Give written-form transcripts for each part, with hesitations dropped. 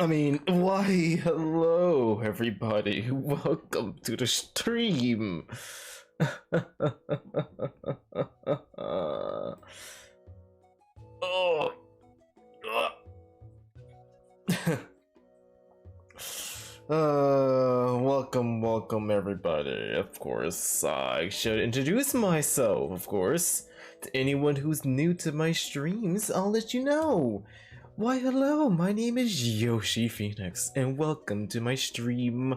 I mean, why, hello, everybody. Welcome to the stream. Oh. Welcome, everybody. Of course, I should introduce myself, of course. To anyone who's new to my streams, I'll let you know. Why, hello, my name is YoshiPhoenix, and welcome to my stream.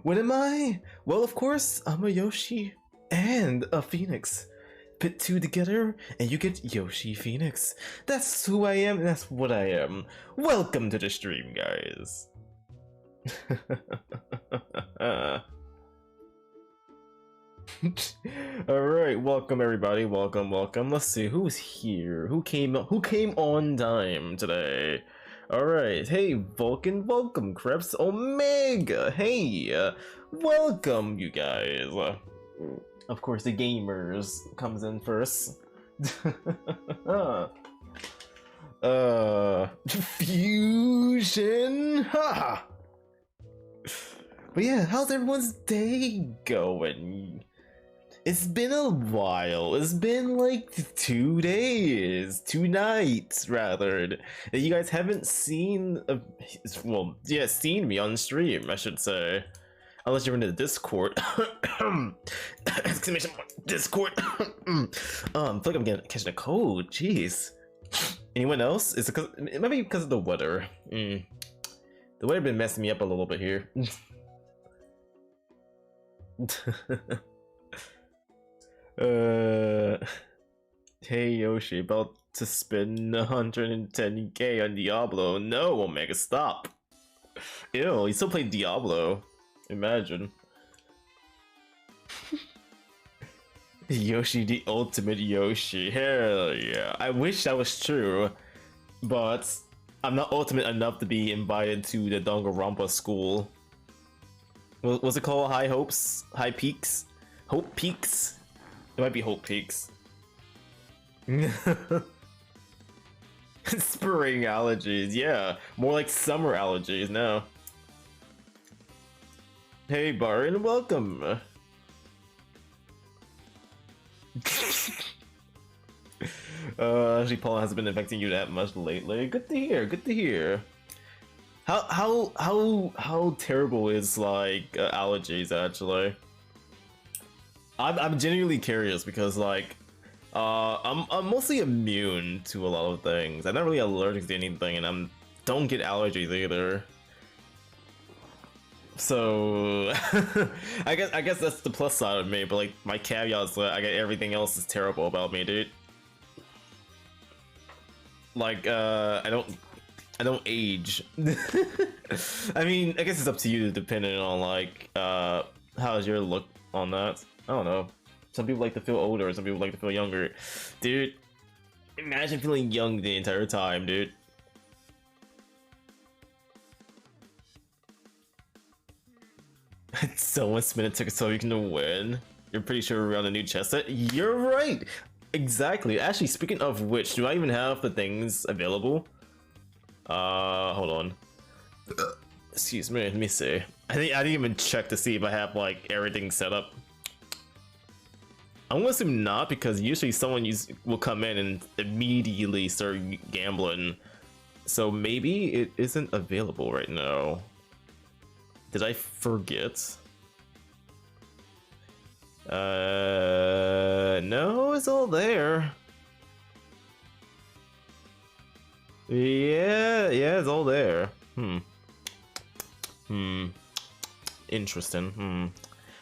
What am I? Well, of course, I'm a Yoshi and a Phoenix. Put two together, and you get YoshiPhoenix. That's who I am, and that's what I am. Welcome to the stream, guys. Alright, welcome everybody, welcome. Let's see, who's here? Who came on time today? Alright, hey Vulcan, welcome. Krebs Omega, hey, welcome you guys. Of course the gamers comes in first. Fusion, ha! But yeah, how's everyone's day going? It's been a while. It's been like 2 days, 2 nights rather, that you guys haven't seen, well, yeah, seen me on stream, I should say. Unless you're in the Discord. Exclamation mark, Discord. I feel like I'm catching a cold, jeez. Anyone else? It might be because of the weather. The weather been messing me up a little bit here. Hey Yoshi, about to spend 110k on Diablo. No, Omega, stop. Ew, you still play Diablo. Imagine. Yoshi, the ultimate Yoshi. Hell yeah. I wish that was true, but I'm not ultimate enough to be invited to the Danganronpa school. What's it called? High Hopes? High Peaks? Hope Peaks? It might be Hope Peaks. Spring allergies, yeah. More like summer allergies now. Hey Baron, welcome. Actually, Paul hasn't been affecting you that much lately. Good to hear. Good to hear. How terrible is like allergies actually? I'm genuinely curious because like I'm mostly immune to a lot of things. I'm not really allergic to anything, and don't get allergies either. So I guess that's the plus side of me. But like my caveat is that I get everything else is terrible about me, dude. Like I don't age. I mean, I guess it's up to you depending on like how's your look on that. I don't know. Some people like to feel older, some people like to feel younger. Dude, imagine feeling young the entire time, dude. Someone spin a ticket so you can win. You're pretty sure we're on a new chess set? You're right! Exactly. Actually, speaking of which, do I even have the things available? Hold on. Excuse me, let me see. I didn't even check to see if I have like everything set up. I'm gonna assume not, because usually someone will come in and immediately start gambling. So maybe it isn't available right now. Did I forget? No, it's all there. Yeah, it's all there. Interesting.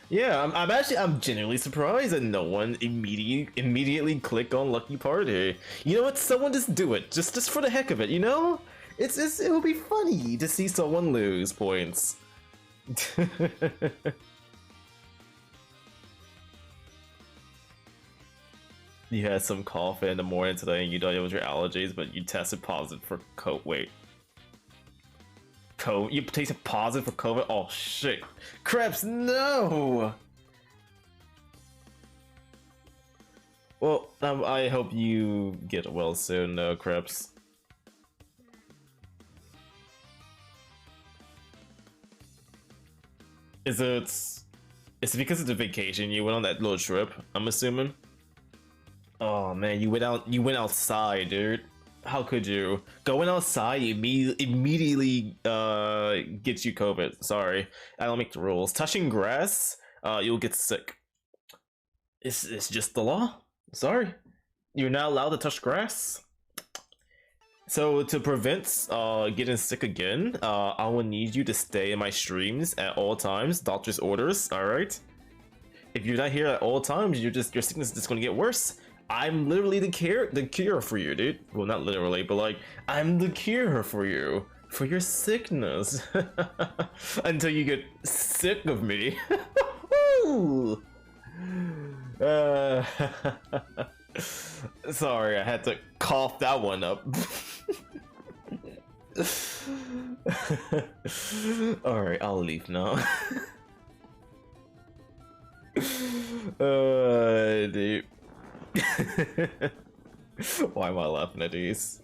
Yeah, I'm genuinely surprised that no one immediately clicked on Lucky Party. You know what? Someone just do it, just for the heck of it. You know, it will be funny to see someone lose points. You had some cough in the morning today, and you thought it was your allergies, but you tested positive for COVID. You tasted positive for COVID? Oh shit. Krebs, no! Well, I hope you get well soon, Krebs. Is it because it's a vacation you went on that little trip, I'm assuming? Oh man, you went outside, dude. How could you? Going outside immediately gets you COVID. Sorry. I don't make the rules. Touching grass, you'll get sick. It's just the law. Sorry. You're not allowed to touch grass. So to prevent getting sick again, I will need you to stay in my streams at all times. Doctor's orders, alright? If you're not here at all times, your sickness is just gonna get worse. I'm literally the cure for you, dude. Well, not literally, but like, I'm the cure for you. For your sickness. Until you get sick of me. Sorry, I had to cough that one up. Alright, I'll leave now. Dude. Why am I laughing at these?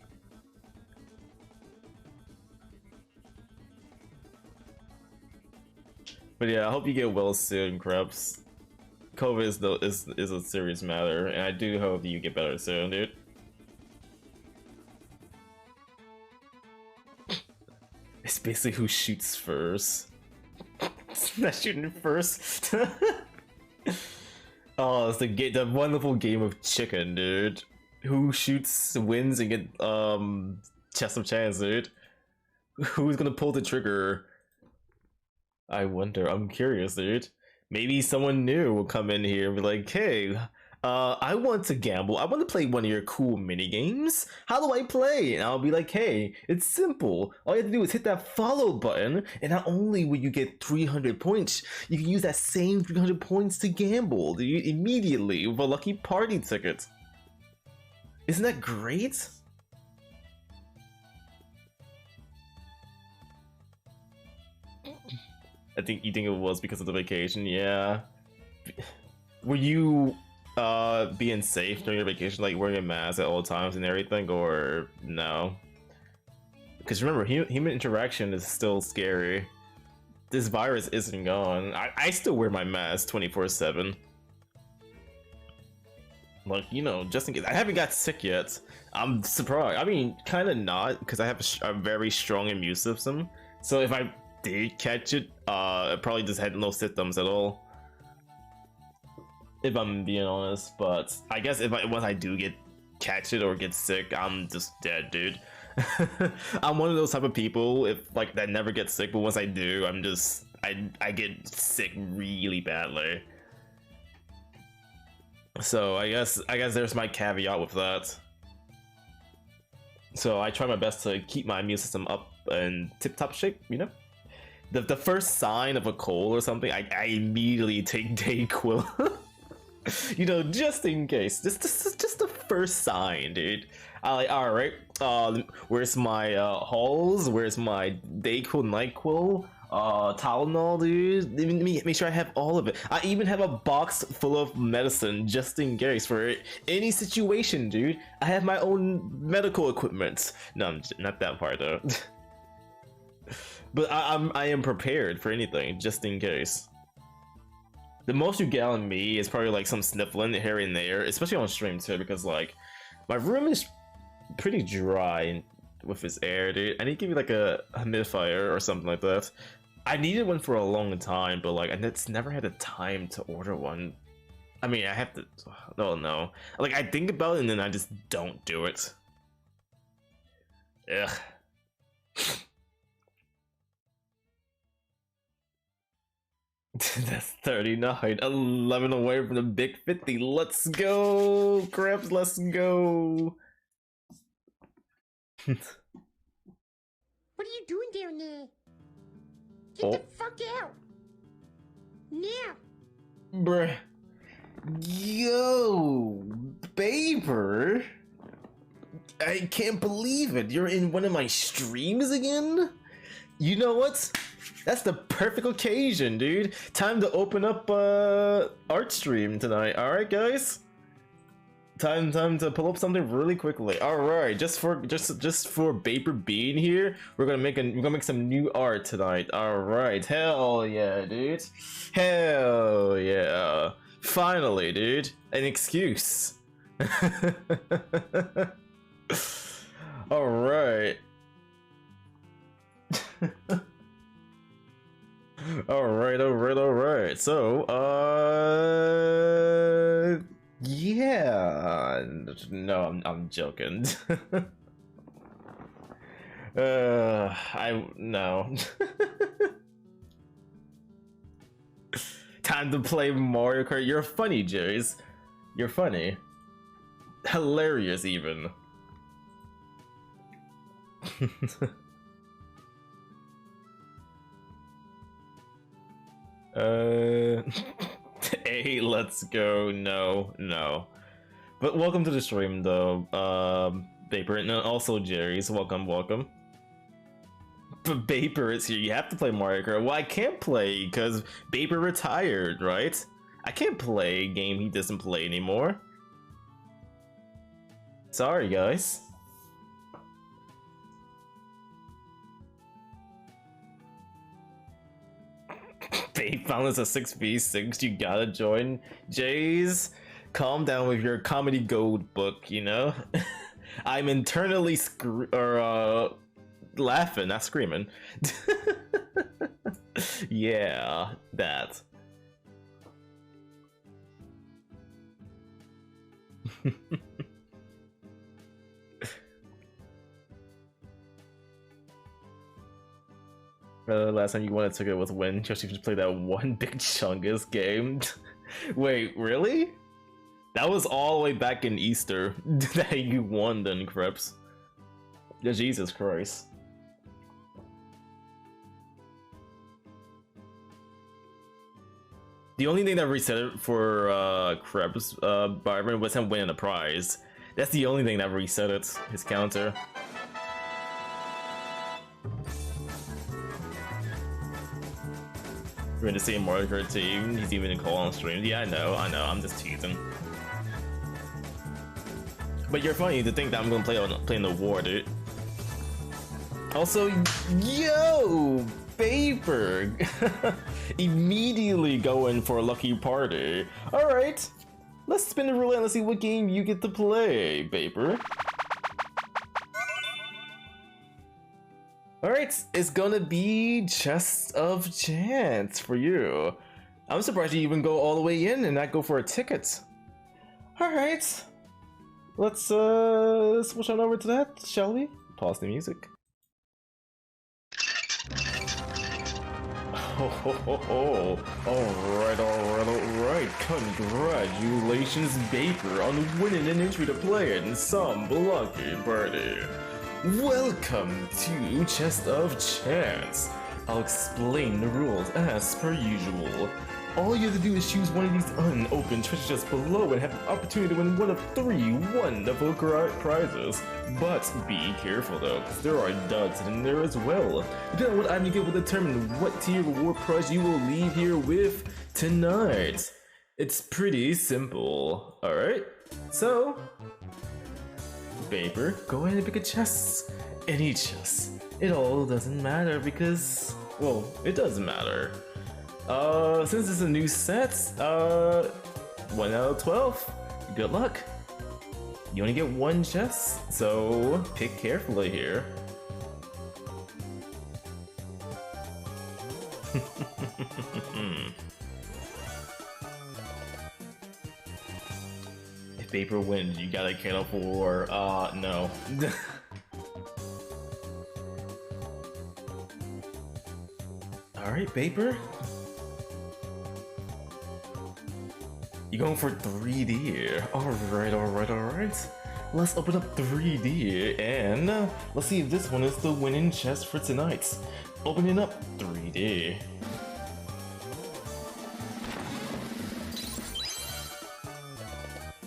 But yeah, I hope you get well soon, Krebs. COVID is a serious matter, and I do hope you get better soon, dude. It's basically who shoots first. Not shooting first. Oh, it's the wonderful game of chicken, dude. Who shoots wins and get chest of chance, dude. Who's gonna pull the trigger? I wonder. I'm curious, dude. Maybe someone new will come in here and be like, hey, I want to gamble. I want to play one of your cool mini games. How do I play? And I'll be like, hey, it's simple. All you have to do is hit that follow button, and not only will you get 300 points, you can use that same 300 points to gamble, dude, immediately with a lucky party ticket. Isn't that great? You think it was because of the vacation? Yeah. Were you being safe during your vacation, like wearing a mask at all times and everything, or no? Because remember, human interaction is still scary. This virus isn't gone. I still wear my mask 24/7. Like, you know, just in case. I haven't got sick yet. I'm surprised. I mean, kind of not, because I have a very strong immune system. So if I did catch it, I probably just had no symptoms at all. If I'm being honest, but I guess once I do catch it or get sick, I'm just dead, dude. I'm one of those type of people that never get sick, but once I do, I get sick really badly. So I guess there's my caveat with that. So I try my best to keep my immune system up and tip-top shape, you know? The first sign of a cold or something, I immediately take Dayquil. You know, just in case. Just the first sign, dude. Alright, where's my halls? Where's my Dayquil, NyQuil, Tylenol, dude? Make sure I have all of it. I even have a box full of medicine just in case for any situation, dude. I have my own medical equipment. No, not that part though. But I am prepared for anything, just in case. The most you get on me is probably like some sniffling here and there, especially on stream too, because like my room is pretty dry with its air, dude. I need to give you like a humidifier or something like that. I needed one for a long time, but like it's never had the time to order one. I mean, I have to. Oh no, like I think about it and then I just don't do it. Ugh. That's 39. 11 away from the big 50. Let's go, Krebs. Let's go. What are you doing down there? Get the fuck out. Now. Bruh. Yo, Baber. I can't believe it. You're in one of my streams again? You know what? That's the perfect occasion, dude. Time to open up art stream tonight. Alright, guys? Time to pull up something really quickly. All right, just for Vapor being here, we're gonna make some new art tonight. All right, hell yeah, dude, hell yeah, finally, dude, an excuse. All right. All right. So, yeah. No, I'm joking. No. Time to play Mario Kart. You're funny, Jerry's. You're funny. Hilarious, even. Hey, let's go. No. But welcome to the stream, though. Vapor, and also Jerry's. Welcome. But Vapor is here. You have to play Mario Kart. Well, I can't play because Vapor retired, right? I can't play a game he doesn't play anymore. Sorry, guys. Babe found us a 6v6. You gotta join. Jays, calm down with your comedy gold book, you know? I'm internally laughing, not screaming. Yeah, that. Last time you won a ticket was when YoshiPhoenix played that one Big Chungus game. Wait, really? That was all the way back in Easter that you won then, Krebs. Yeah, Jesus Christ. The only thing that reset it for Krebs, Byron, was him winning a prize. That's the only thing that reset it, his counter. We're in the same Mario Kart team. He's even in call on stream. Yeah, I know. I'm just teasing. But you're funny to think that I'm gonna play in the war, dude. Also, yo, Vapor, immediately going for a lucky party. All right, let's spin the roulette and let's see what game you get to play, Vapor. Alright, it's gonna be Chest of Chance for you. I'm surprised you even go all the way in and not go for a ticket. Alright, let's switch on over to that, shall we? Pause the music. Alright. Congratulations, Vapor, on winning an entry to play in some lucky party. Welcome to Chest of Chance. I'll explain the rules as per usual. All you have to do is choose one of these unopened treasure chests below and have the opportunity to win one of 3 wonderful prizes. But be careful though, because there are duds in there as well. Depending on what item you get will determine what tier reward prize you will leave here with tonight. It's pretty simple, alright? So, Vapor, go ahead and pick a chest. Any chest. It all doesn't matter because, well, it doesn't matter. Since it's a new set, 1 out of 12. Good luck. You only get 1 chest, so pick carefully here. If Vapor wins, you gotta cancel for no. Alright, Vapor. You going for 3D? Alright. Let's open up 3D and let's see if this one is the winning chest for tonight. Opening up 3D.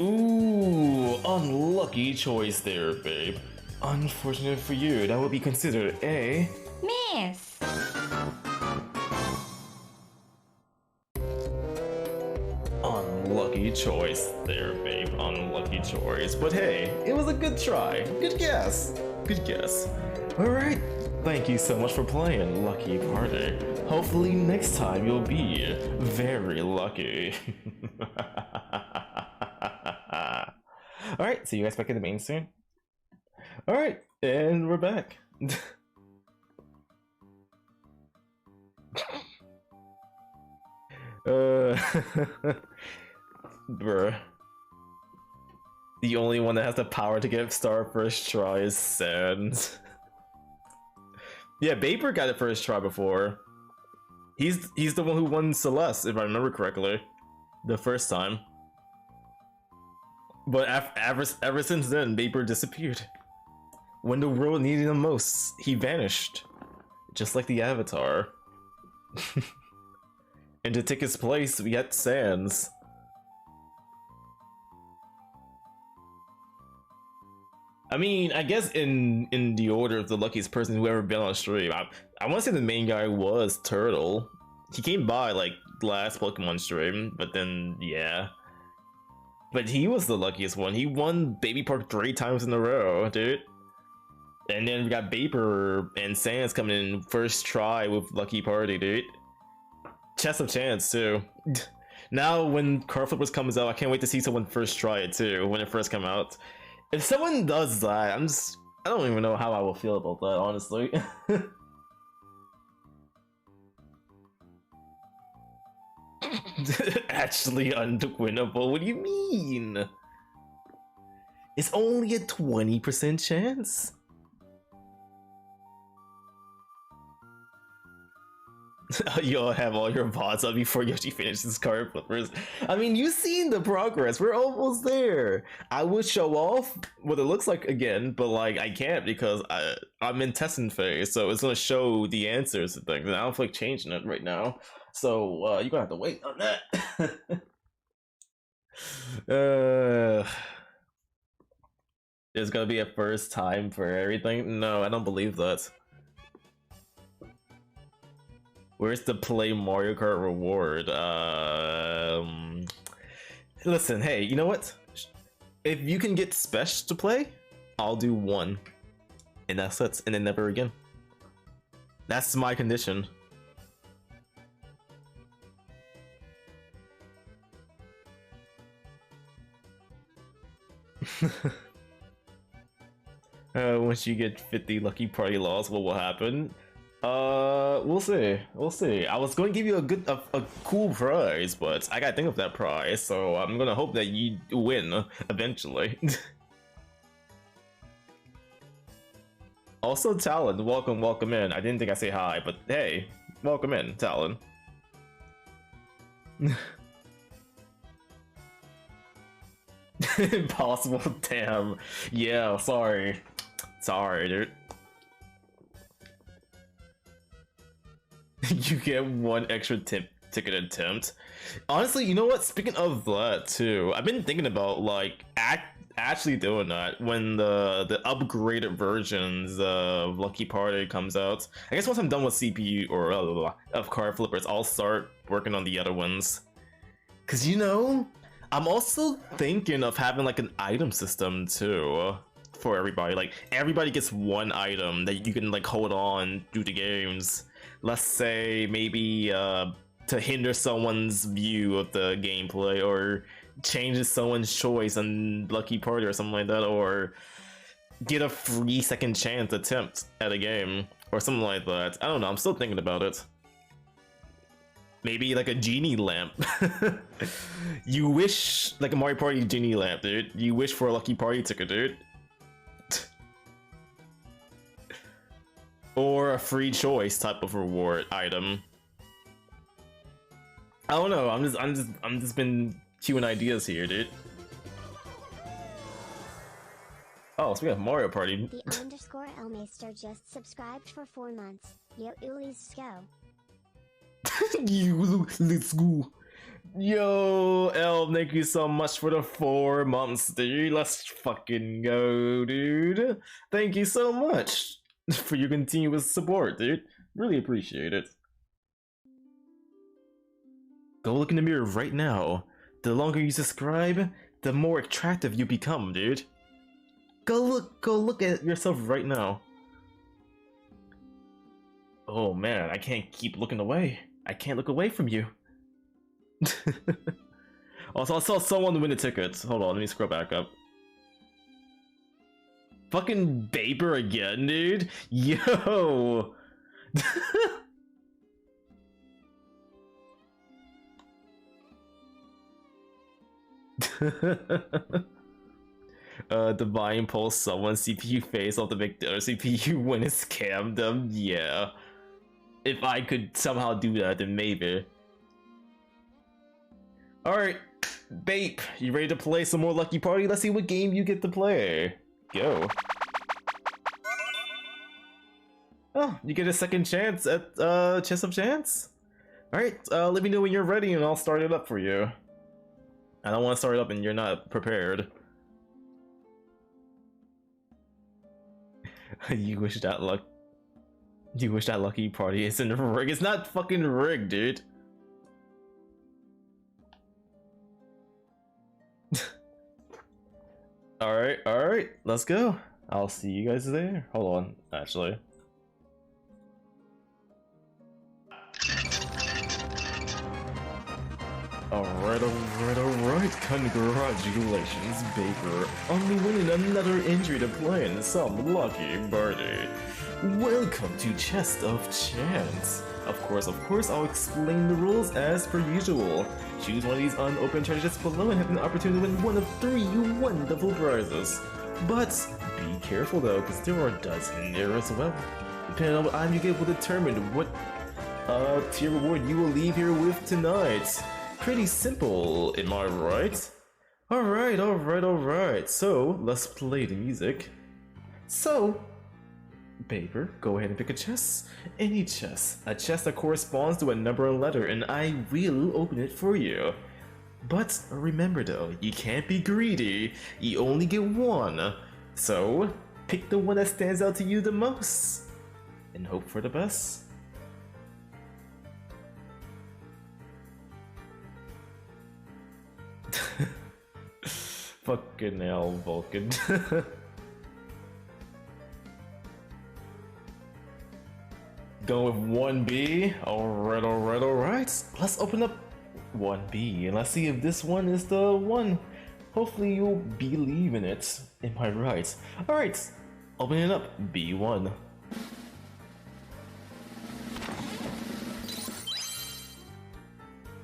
Ooh, unlucky choice there, babe. Unfortunate for you, that would be considered a Miss. unlucky unlucky choice there, babe. Unlucky choice. But hey, it was a good try. Good guess. Good guess. Alright. Thank you so much for playing Lucky Party. Hopefully next time you'll be very lucky. Alright, see you guys back in the main soon. Alright, and we're back. Bruh. The only one that has the power to get star first try is Sans. Yeah, Vapor got it first try before. He's the one who won Celeste, if I remember correctly, the first time. But ever since then, Vapor disappeared. When the world needed him most, he vanished, just like the Avatar. And to take his place, we had Sans. I mean, I guess in the order of the luckiest person who ever been on stream, I want to say the main guy was Turtle. He came by like last Pokemon stream, but then yeah. But he was the luckiest one. He won Baby Park 3 times in a row, dude. And then we got Vapor and Sans coming in first try with Lucky Party, dude. Chest of Chance too. Now when Card Flippers comes out, I can't wait to see someone first try it too when it first come out. If someone does that, I don't even know how I will feel about that, honestly. Actually unwinnable? What do you mean? It's only a 20% chance? You'll have all your VODs up before Yoshi finishes Card Flippers. I mean, you've seen the progress. We're almost there. I would show off what it looks like again, but like I can't because I'm in testing phase, so it's gonna show the answers and things, and I don't feel like changing it right now. So you're gonna have to wait on that. There's gonna be a first time for everything. No, I don't believe that. Where's the Play Mario Kart reward? Listen, hey, you know what? If you can get Spesh to play, I'll do 1. And that's it, and then never again. That's my condition. Once you get 50 Lucky Party laws, what will happen? We'll see. We'll see. I was going to give you a cool prize, but I gotta think of that prize, so I'm gonna hope that you win eventually. Also, Talon, welcome in. I didn't think I say hi, but hey, welcome in, Talon. Impossible, damn. Yeah, sorry, dude. You get 1 extra ticket attempt. Honestly, you know what? Speaking of that too, I've been thinking about like actually doing that when the upgraded versions of Lucky Party comes out. I guess once I'm done with CPU or of Card Flippers, I'll start working on the other ones. Cause you know, I'm also thinking of having like an item system too for everybody. Like everybody gets 1 item that you can like hold on through the games. Let's say maybe to hinder someone's view of the gameplay, or changes someone's choice on Lucky Party or something like that, or get a free second chance attempt at a game or something like that. I don't know, I'm still thinking about it. Maybe like a genie lamp. You wish, like a Mario Party genie lamp, dude. You wish for a Lucky Party ticket, dude. Or a free choice type of reward item. I don't know. I'm just been queuing ideas here, dude. Oh, so we have Mario Party. The _Lmaster just subscribed for 4 months. Yo, let's go. Let's go. Yo, L, thank you so much for the 4 months, dude. Let's fucking go, dude. Thank you so much for your continuous support, dude. Really appreciate it. Go look in the mirror right now. The longer you subscribe, the more attractive you become, dude. Go look at yourself right now. Oh man, I can't keep looking away. I can't look away from you. Also, I saw someone win the tickets. Hold on, let me scroll back up. Fucking Baber again, dude. Yo. Divine pulse someone CPU face off to make the other CPU when it scammed them. Yeah. If I could somehow do that, then maybe. Alright, Bape, you ready to play some more Lucky Party? Let's see what game you get to play. Go. Oh, you get a second chance at Chess of Chance? Alright, let me know when you're ready and I'll start it up for you. I don't want to start it up and you're not prepared. You wish that Lucky Party isn't rigged. It's not fucking rigged, dude. Alright, let's go. I'll see you guys there. Hold on, actually. Alright. Congratulations, Baker, on winning another entry to play in some Lucky Party. Welcome to Chest of Chance. Of course, I'll explain the rules as per usual. Choose one of these unopened treasures below and have an opportunity to win one of 3 wonderful prizes. But be careful though, because there are a dozen there as well. Depending on what item you get will determine what tier reward you will leave here with tonight. Pretty simple, am I right? Alright. So, let's play the music. So, Baper, go ahead and pick a chest. Any chest. A chest that corresponds to a number and letter, and I will open it for you. But remember though, you can't be greedy. You only get one. So, pick the one that stands out to you the most. And hope for the best. Fucking hell, Vulcan. Going with 1B. Alright. Let's open up 1B and let's see if this one is the one. Hopefully you'll believe in it. Am I right? Alright, open it up. B1.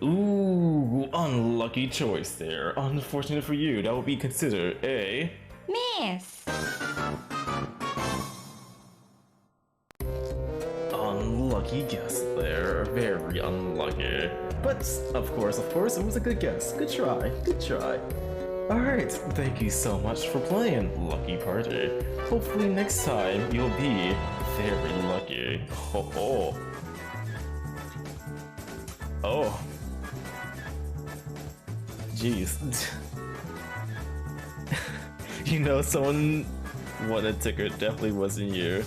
Ooh, unlucky choice there. Unfortunate for you, that would be considered a Miss. unlucky guess there. Very unlucky. But of course, it was a good guess. Good try. Alright, thank you so much for playing Lucky Party. Hopefully next time you'll be very lucky. Oh. Jeez. You know, someone won a ticket, definitely wasn't you.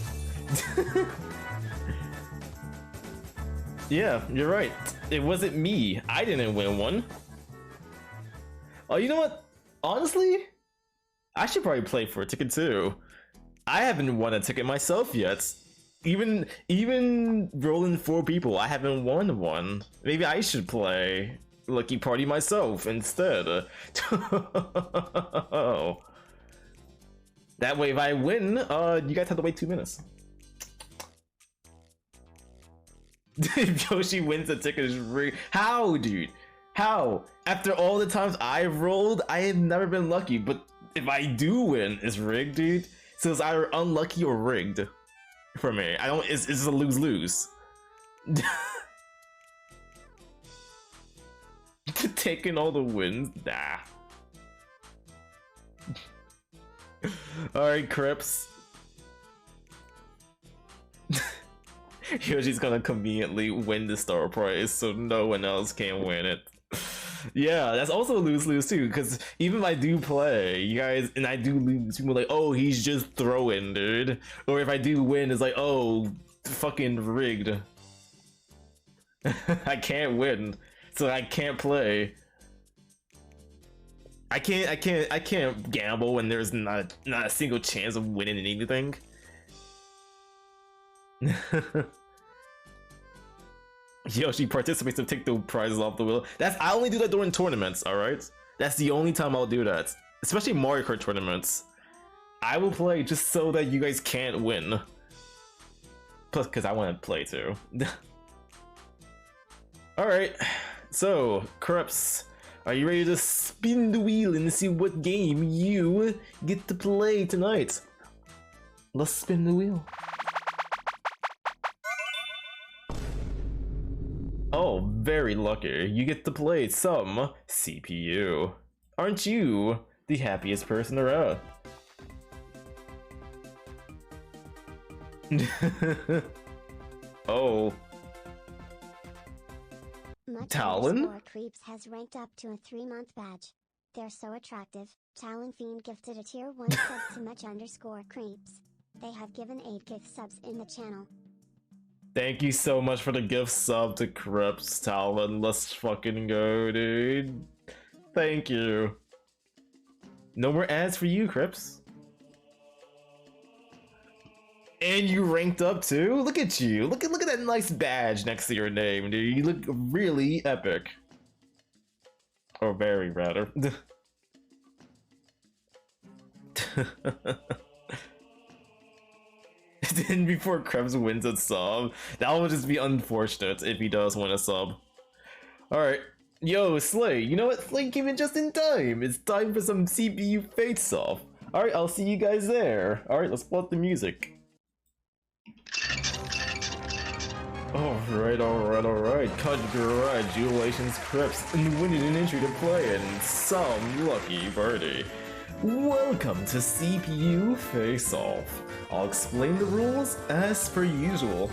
Yeah, you're right. It wasn't me. I didn't win one. Oh, you know what? Honestly, I should probably play for a ticket too. I haven't won a ticket myself yet. Even rolling 4 people, I haven't won one. Maybe I should play Lucky Party myself instead. Oh. That way, if I win, you guys have to wait 2 minutes. If Yoshi wins the ticket is rigged. How, dude? How? After all the times I've rolled, I have never been lucky. But if I do win, it's rigged, dude. So it's either unlucky or rigged for me. I don't. It's a lose-lose. Taking all the wins, nah. All right, Crips. Yoshi's gonna conveniently win the star prize, so no one else can win it. Yeah, that's also a lose-lose too, because even if I do play, you guys, and I do lose, people are like, oh, he's just throwing, dude. Or if I do win, it's like, oh, fucking rigged. I can't win, so I can't play. I can't gamble when there's not a single chance of winning anything. Yoshi participates to take the prizes off the wheel. I only do that during tournaments, alright? That's the only time I'll do that. Especially Mario Kart tournaments. I will play just so that you guys can't win. Plus, because I want to play too. Alright, so, Krups, are you ready to spin the wheel and see what game you get to play tonight? Let's spin the wheel. Oh, very lucky. You get to play some CPU. Aren't you the happiest person around? Oh. Talon? Creeps has ranked up to a 3-month badge. They're so attractive. Talon Fiend gifted a tier 1 sub to _creeps. They have given 8 gift subs in the channel. Thank you so much for the gift sub to Krups, Talon. Let's fucking go, dude. Thank you. No more ads for you, Krups. And you ranked up too? Look at you. Look at that nice badge next to your name, dude. You look really epic. Or very, rather. Then before Krebs wins a sub, that would just be unfortunate if he does win a sub. Alright. Yo, Slay, you know what? Slay came in just in time. It's time for some CPU face-off. Alright, I'll see you guys there. Alright, let's plot the music. Alright. Congratulations, Krebs, in winning an entry to play in some lucky birdie. Welcome to CPU Face-Off. I'll explain the rules as per usual.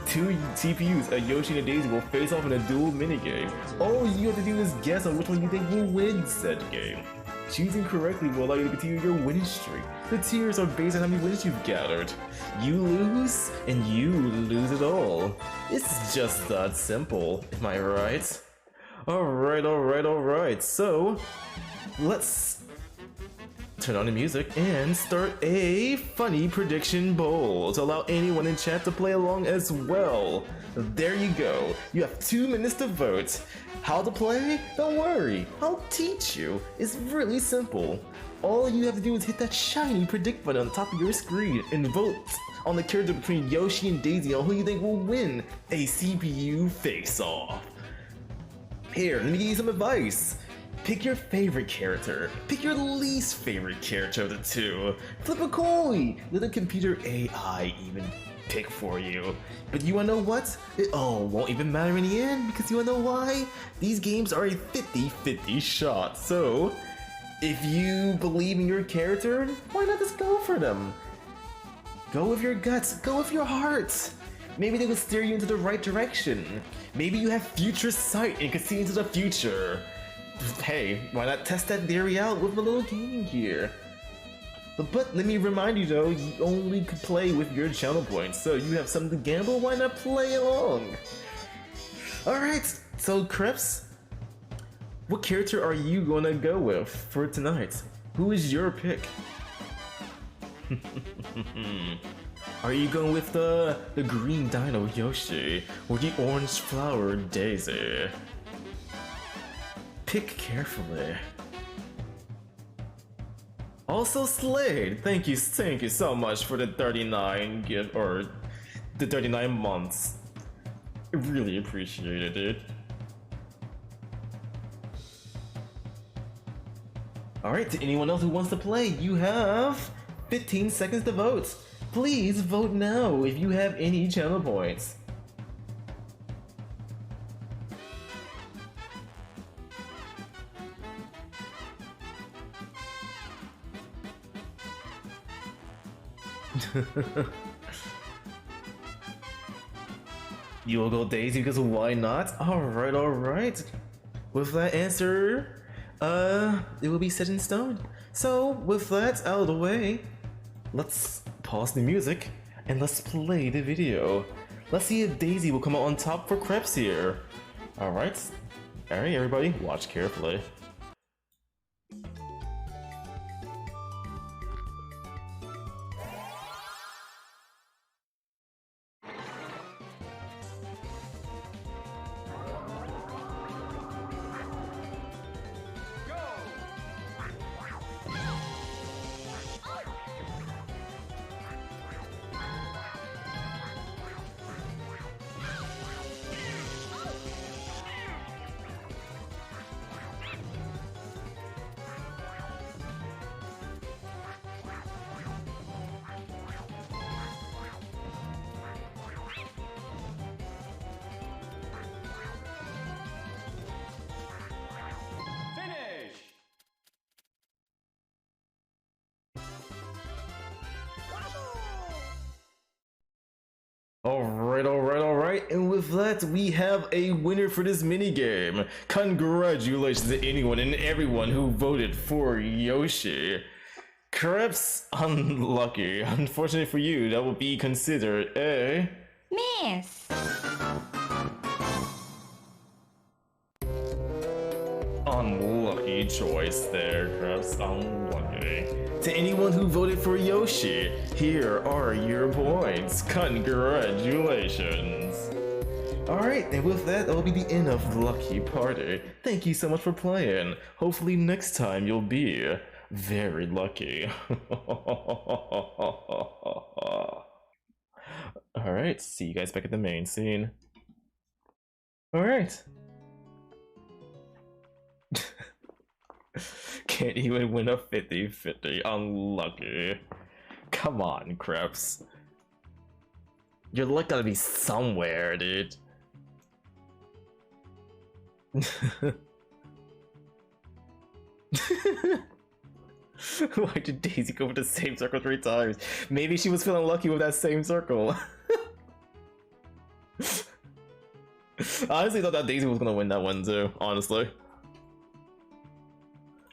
2 CPUs, a Yoshi and a Daisy, will face off in a dual minigame. All you have to do is guess on which one you think will win said game. Choosing correctly will allow you to continue your winning streak. The tiers are based on how many wins you've gathered. You lose, and you lose it all. It's just that simple, am I right? Alright. So, let's turn on the music and start a funny prediction bowl to allow anyone in chat to play along as well. There you go. You have 2 minutes to vote. How to play? Don't worry, I'll teach you. It's really simple. All you have to do is hit that shiny predict button on the top of your screen and vote on the character between Yoshi and Daisy on who you think will win a CPU face-off. Here, let me give you some advice. Pick your favorite character. Pick your least favorite character of the 2. Flip a coin. Let the computer AI even pick for you. But you wanna know what? It all won't even matter in the end, because you wanna know why? These games are a 50-50 shot. So, if you believe in your character, why not just go for them? Go with your guts. Go with your heart. Maybe they will steer you into the right direction. Maybe you have future sight and can see into the future. Hey, why not test that theory out with a little game here? But let me remind you though, you only could play with your channel points, so you have something to gamble, why not play along? Alright, so Krebs, what character are you gonna go with for tonight? Who is your pick? Are you going with the green dino Yoshi or the orange flower Daisy? Pick carefully. Also, Slade, thank you so much for the 39 gift or the 39 months. I really appreciated it. Alright, to anyone else who wants to play, you have 15 seconds to vote. Please vote now if you have any channel points. You will go Daisy because why not? Alright. With that answer, it will be set in stone. So, with that out of the way, let's pause the music and let's play the video. Let's see if Daisy will come out on top for Krebs here. Alright, everybody, watch carefully. Alright, and with that, we have a winner for this minigame. Congratulations to anyone and everyone who voted for Yoshi. Krebs, unlucky. Unfortunately for you, that will be considered a... Miss. Unlucky choice there, Krebs. Unlucky. To anyone who voted for Yoshi, here are your points. Congratulations. Alright, and with that, that'll be the end of Lucky Party. Thank you so much for playing. Hopefully next time you'll be very lucky. Alright, see you guys back at the main scene. Alright. Can't even win a 50-50. Unlucky. Come on, Krebs. Your luck gotta be somewhere, dude. Why did Daisy go for the same circle 3 times? Maybe she was feeling lucky with that same circle. I honestly thought that Daisy was gonna win that one too, honestly.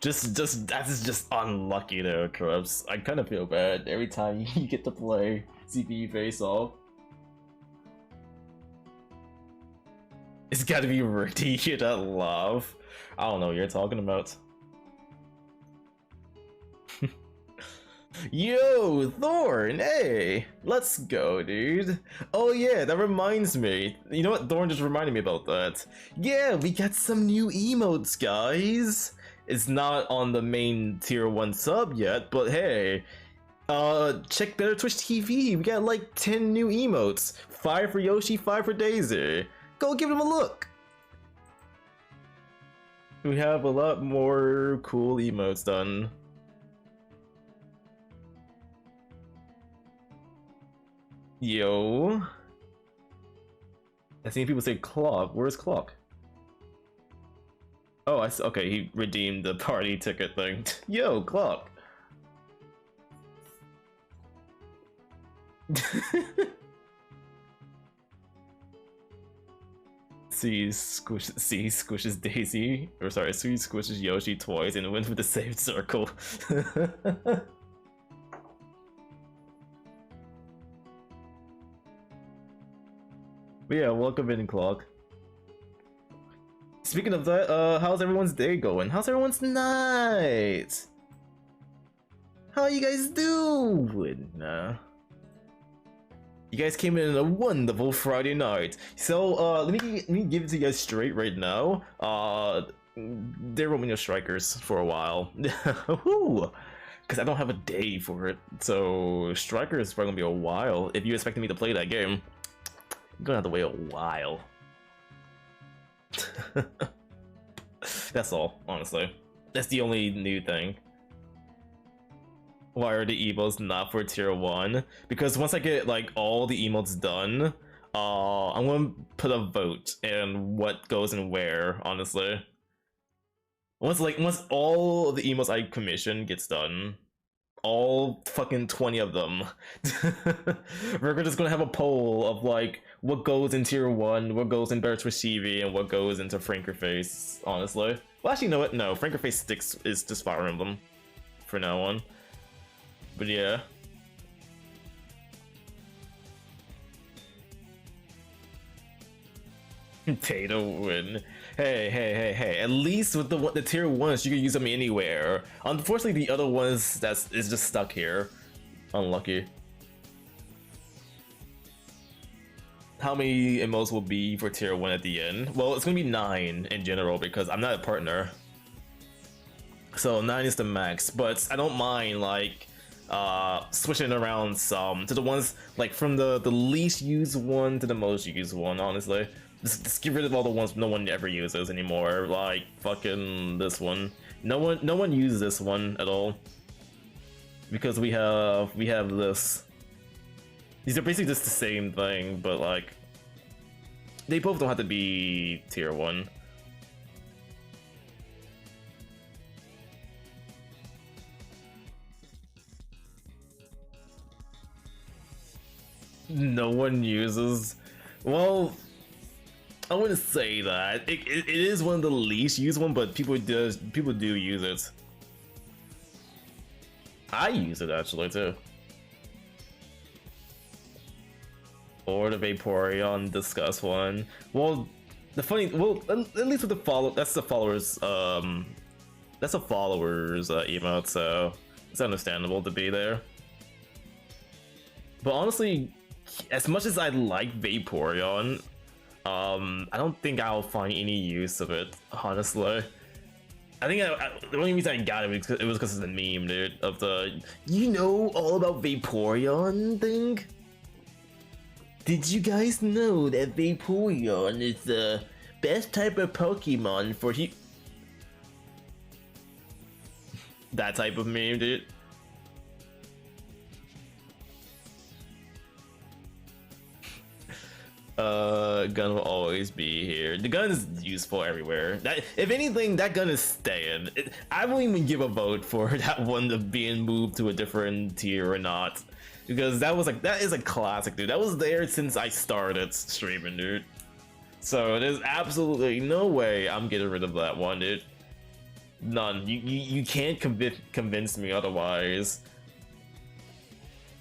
That is just unlucky though, Krebs. I kind of feel bad every time you get to play CPU face off. It's gotta be Ricky, you hear that laugh? I don't know what you're talking about. Yo, Thorn, hey! Let's go, dude. Oh yeah, that reminds me. You know what, Thorn just reminded me about that. Yeah, we got some new emotes, guys. It's not on the main tier 1 sub yet, but hey, check Better Twitch TV. We got like 10 new emotes. 5 for Yoshi, 5 for Daisy. Go give them a look. We have a lot more cool emotes done. Yo. I've seen people say Clock. Where's Clock? Oh, I see. Okay, he redeemed the party ticket thing. Yo, Clock. C squishes Daisy, or sorry, C squishes Yoshi twice and wins with the same circle. But yeah, welcome in, Clock. Speaking of that, how's everyone's day going? How's everyone's night? How you guys doing? You guys came in a wonderful Friday night. So, let me give it to you guys straight right now. They're Romeo Strikers for a while. Because I don't have a day for it. So, Strikers is probably gonna be a while. If you expected me to play that game, you're gonna have to wait a while. That's all, honestly. That's the only new thing. Why are the emotes not for tier 1? Because once I get like all the emotes done, I'm gonna put a vote and what goes and where, honestly. Once all of the emotes I commission gets done, all fucking 20 of them, we're just gonna have a poll of like what goes in tier 1, what goes in Better Twitch TV, and what goes into Frankerface, honestly. Well, actually, you know what? No, Frankerface sticks is just Fire Emblem for now on. But yeah. Pay to win. Hey. At least with the tier 1s, you can use them anywhere. Unfortunately, the other ones is just stuck here. Unlucky. How many emotes will be for tier 1 at the end? Well, it's gonna be 9 in general because I'm not a partner. So 9 is the max, but I don't mind like switching around some to the ones like from the least used one to the most used one, honestly. Just get rid of all the ones no one ever uses anymore, like fucking this one. No one uses this one at all because we have this. These are basically just the same thing, but like they both don't have to be tier 1. no one uses. Well, I wouldn't say that. It is one of the least used one, but people do use it. I use it actually too. Or the Vaporeon Discuss one. Well, at least with the that's the followers emote, so it's understandable to be there. But honestly, as much as I like Vaporeon, I don't think I'll find any use of it, honestly. I think the only reason I got it was because of the meme, dude, of the "you know all about Vaporeon" thing. Did you guys know that Vaporeon is the best type of Pokemon for that type of meme, dude? Gun will always be here. The gun is useful everywhere. If anything, that gun is staying. I won't even give a vote for that one of being moved to a different tier or not, because that is a classic, dude. That was there since I started streaming, dude. So there's absolutely no way I'm getting rid of that one, dude. None. You can't convince me otherwise.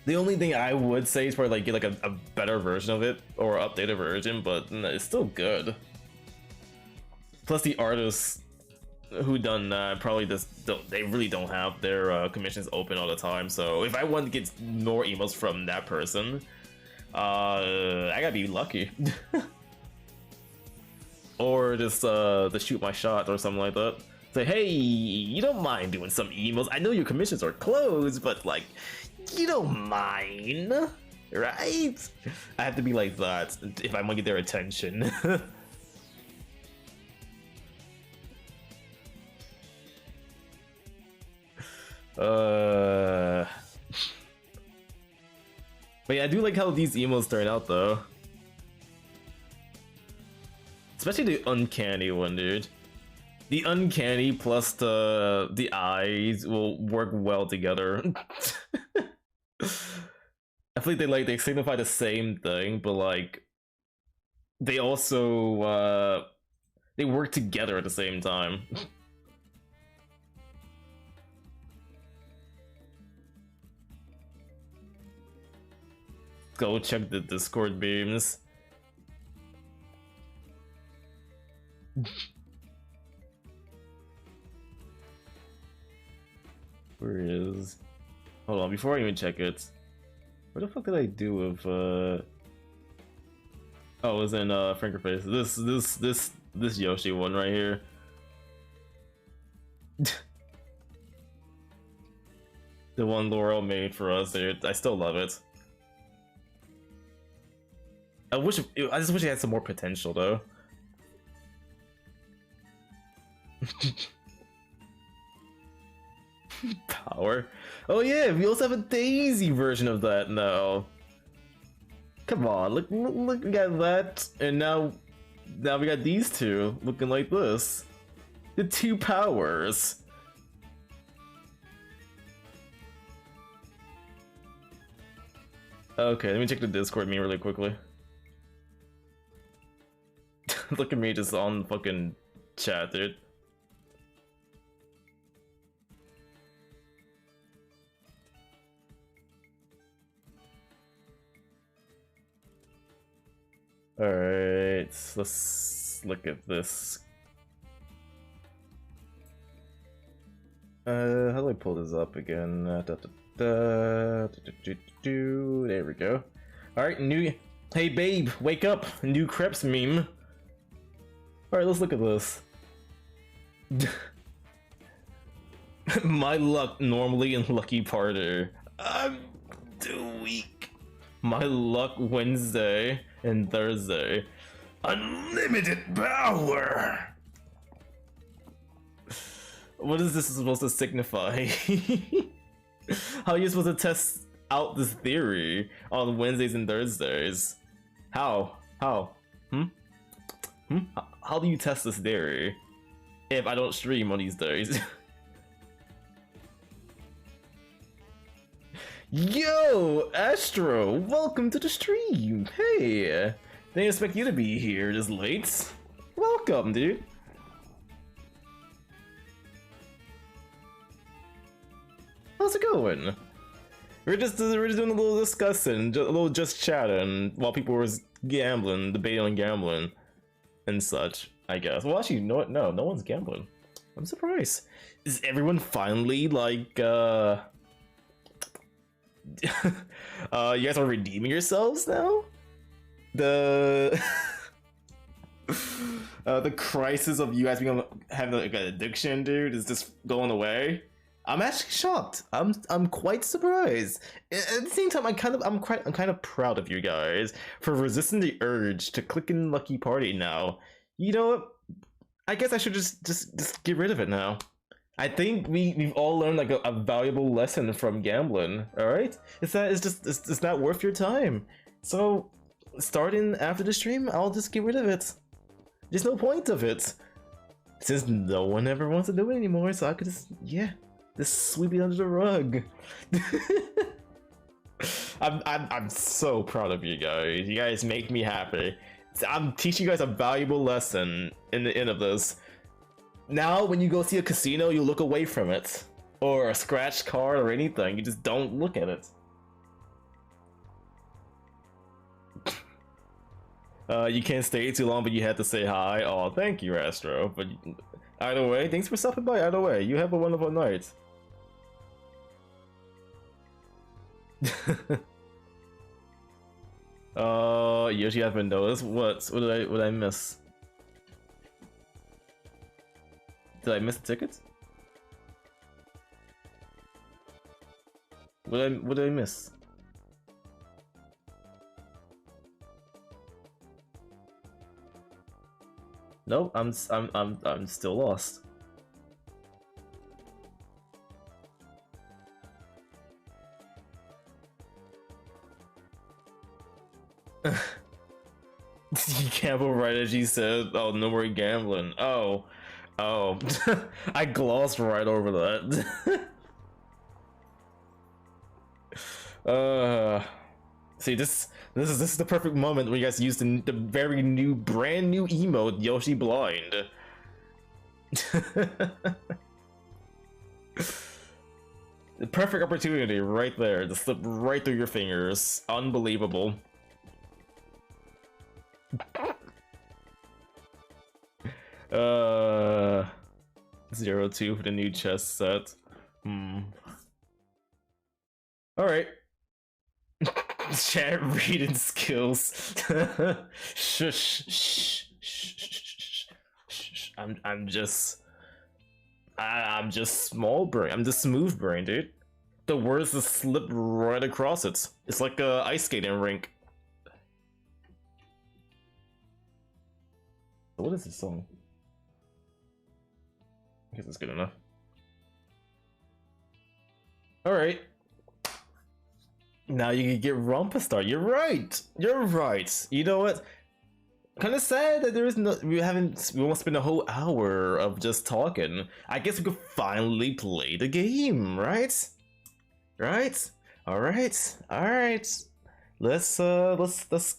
The only thing I would say is probably like get like a better version of it or updated version, but it's still good. Plus the artists who done that probably they really don't have their commissions open all the time. So if I want to get more emails from that person, I gotta be lucky. Or just shoot my shot or something like that. Say, hey, you don't mind doing some emails? I know your commissions are closed, but like, you don't mind, right? I have to be like that if I want to get their attention. But yeah, I do like how these emails turn out though. Especially the uncanny one, dude. The uncanny plus the eyes will work well together. I feel like they signify the same thing, but like they also they work together at the same time. Go check the Discord beams. Where is? Hold on, before I even check it. What the fuck did I do with oh, it was in Fingerface. This Yoshi one right here. The one Laurel made for us, dude. I still love it. I just wish it had some more potential though. Power. Oh yeah, we also have a Daisy version of that now. Come on, look, we got that, and now we got these two looking like this. The two powers. Okay, let me check the Discord meme really quickly. Look at me just on fucking chat, dude. Alright, let's look at this. How do I pull this up again? There we go. Alright, hey babe, wake up! New Krebs meme. Alright, let's look at this. My luck normally in Lucky Parter. I'm too weak. My luck Wednesday and Thursday. Unlimited power! What is this supposed to signify? How are you supposed to test out this theory on Wednesdays and Thursdays? How? How do you test this theory if I don't stream on these days? Yo, Astro, welcome to the stream. Hey, didn't expect you to be here this late. Welcome, dude. How's it going? We're just doing a little discussing, a little just chatting while people were gambling, debating on gambling and such, I guess. Well, actually, you know what? No one's gambling. I'm surprised. Is everyone finally like, you guys are redeeming yourselves now? The the crisis of you guys having like an addiction, dude, is just going away. I'm actually shocked. I'm quite surprised. At the same time, I'm kind of proud of you guys for resisting the urge to click in Lucky Party now. You know what? I guess I should just get rid of it now. I think we've all learned like a valuable lesson from gambling. All right, it's not worth your time. So starting after the stream, I'll just get rid of it. There's no point of it since no one ever wants to do it anymore. So I could just sweep it under the rug. I'm so proud of you guys. You guys make me happy. I'm teaching you guys a valuable lesson in the end of this. Now, when you go see a casino, you look away from it, or a scratch card or anything. You just don't look at it. You can't stay too long, but you had to say hi. Oh, thank you, Astro. But either way, thanks for stopping by. Either way, you have a wonderful night. Yoshi, I haven't noticed. What did I miss? Did I miss the tickets? What did I miss? Nope, I'm still lost. You gamble right as you said, oh, no more gambling. Oh. I glossed right over that. See, this is the perfect moment where you guys use the very brand new emote, Yoshi Blind. The perfect opportunity right there to slip right through your fingers. Unbelievable. 02 for the new chess set. Alright. Chat reading skills. Shh. I'm just small brain. I'm just smooth brain, dude. The words just slip right across it. It's like a ice skating rink. What is this song? I guess it's good enough. Alright. Now you can get Rompa Star. You're right. You know what? Kind of sad that we won't spend a whole hour of just talking. I guess we could finally play the game, right? Alright. Let's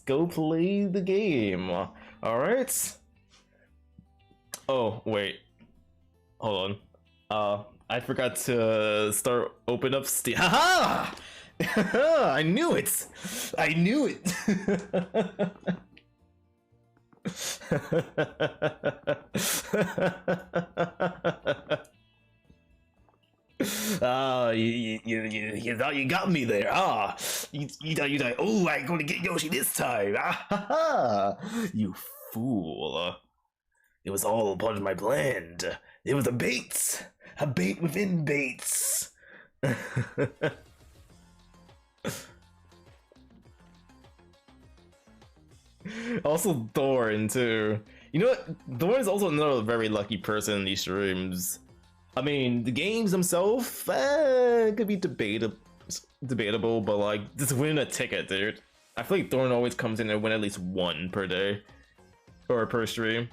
go play the game. Alright. Oh, wait. Hold on. I forgot to open up Steam. Haha! I knew it! You thought you got me there. You thought, oh, I'm gonna get Yoshi this time. You fool. It was all part of my plan. It was a bait within baits. Also Thorn too. You know what? Thorn is also another very lucky person in these streams. I mean, the games themselves could be debatable, but like just winning a ticket, dude. I feel like Thorn always comes in and win at least one per day or per stream.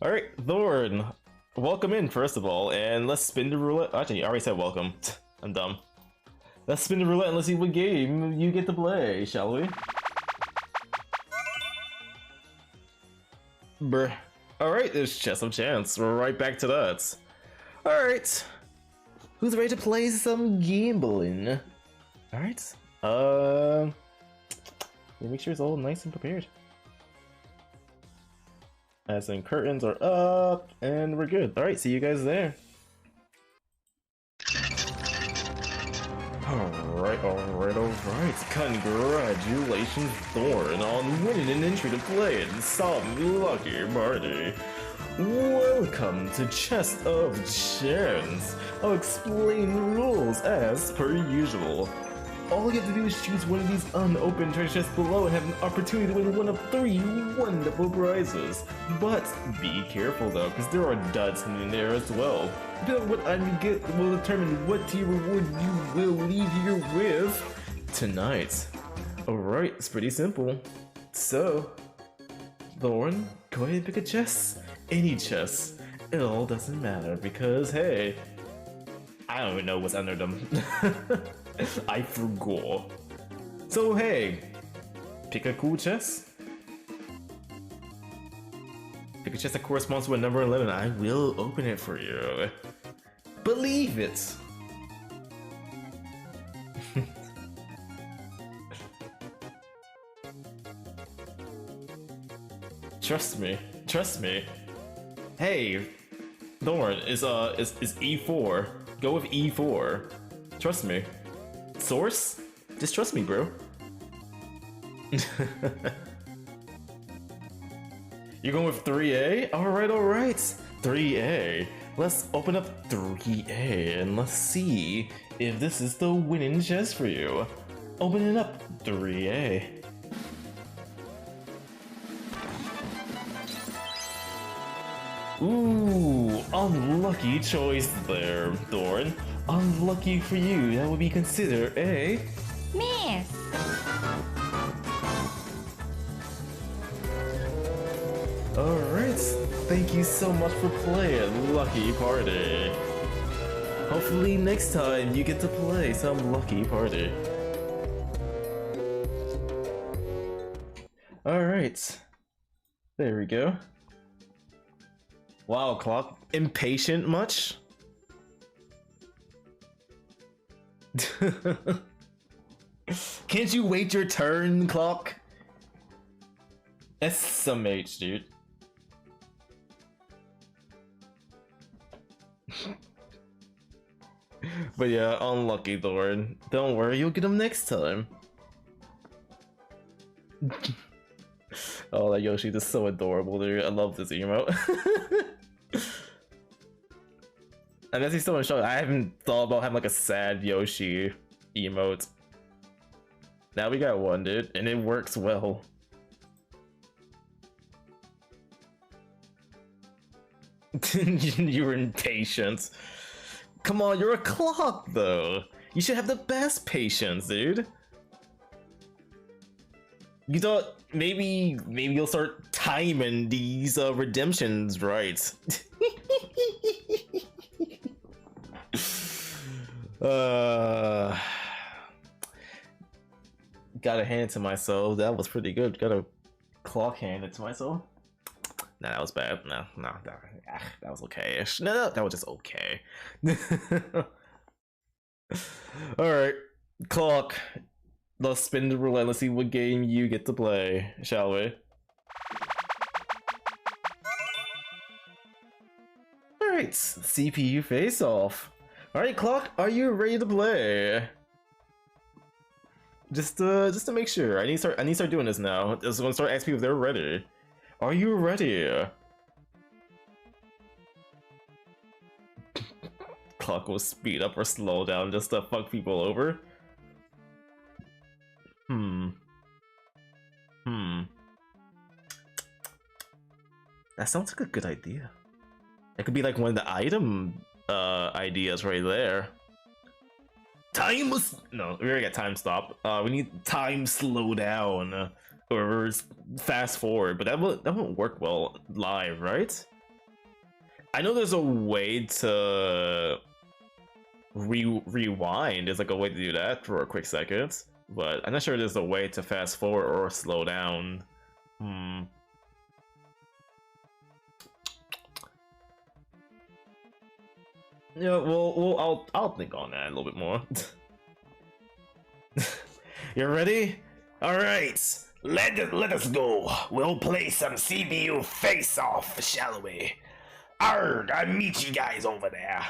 Alright, Thorn. welcome in first of all, and let's spin the roulette. Actually, I already said welcome. I'm dumb. Let's spin the roulette and let's see what game you get to play, shall we? Brr. Alright, there's Chess of Chance. We're right back to that. Alright. Who's ready to play some gambling? Alright. Make sure it's all nice and prepared. As in curtains are up, and we're good. Alright, see you guys there. Alright. Congratulations, Thorn, on winning an entry to play in some lucky party. Welcome to Chest of Chance. I'll explain the rules as per usual. All you have to do is choose one of these unopened treasure chests below and have an opportunity to win one of 3 wonderful prizes. But be careful though, because there are duds in there as well. Depending on what item you get will determine what tier reward you will leave here with tonight. Alright, it's pretty simple. So, Thorn, go ahead and pick a chest. Any chest. It all doesn't matter because, hey, I don't even know what's under them. I forgot. So hey, pick a cool chest. Pick a chest that corresponds to a number 11. I will open it for you. Believe it. Trust me. Trust me. Hey, Thorn is E4. Go with E4. Trust me. Source? Just trust me, bro. You're going with 3A? Alright. 3A. Let's open up 3A and let's see if this is the winning chest for you. Open it up, 3A. Ooh, unlucky choice there, Thorn. Unlucky for you, that would be considered a miss. Alright, thank you so much for playing Lucky Party. Hopefully next time you get to play some Lucky Party. Alright, there we go. Wow, Clock, impatient much? Can't you wait your turn, Clock? SMH, dude. But yeah, unlucky Thorn. Don't worry, you'll get him next time. Oh, that Yoshi is so adorable, dude. I love this emote. And as he's still in show, I haven't thought about having like a sad Yoshi emote. Now we got one, dude, and it works well. You were impatient. Come on, you're a Clock though. You should have the best patience, dude. You thought maybe you'll start timing these redemptions right. Gotta hand it to myself. That was pretty good. Gotta Clock hand it to myself. Nah, that was bad. No, that was okay-ish. No, that was just okay. Alright, Clock. Let's spin the roulette. Let's see what game you get to play, shall we? Alright, CPU face off. Alright, Clock, are you ready to play? Just to make sure. I need to start doing this now. I'm gonna start asking people if they're ready. Are you ready? Clock will speed up or slow down just to fuck people over. That sounds like a good idea. It could be like one of the item ideas right there. No, we already got time stop. We need time slow down or fast forward, but that won't work well live, right? I know there's a way to rewind. There's like a way to do that for a quick second, but I'm not sure there's a way to fast forward or slow down. Yeah, well, I'll think on that a little bit more. You ready? All right, let us go. We'll play some CPU face-off, shall we? Arrgh, I'll meet you guys over there.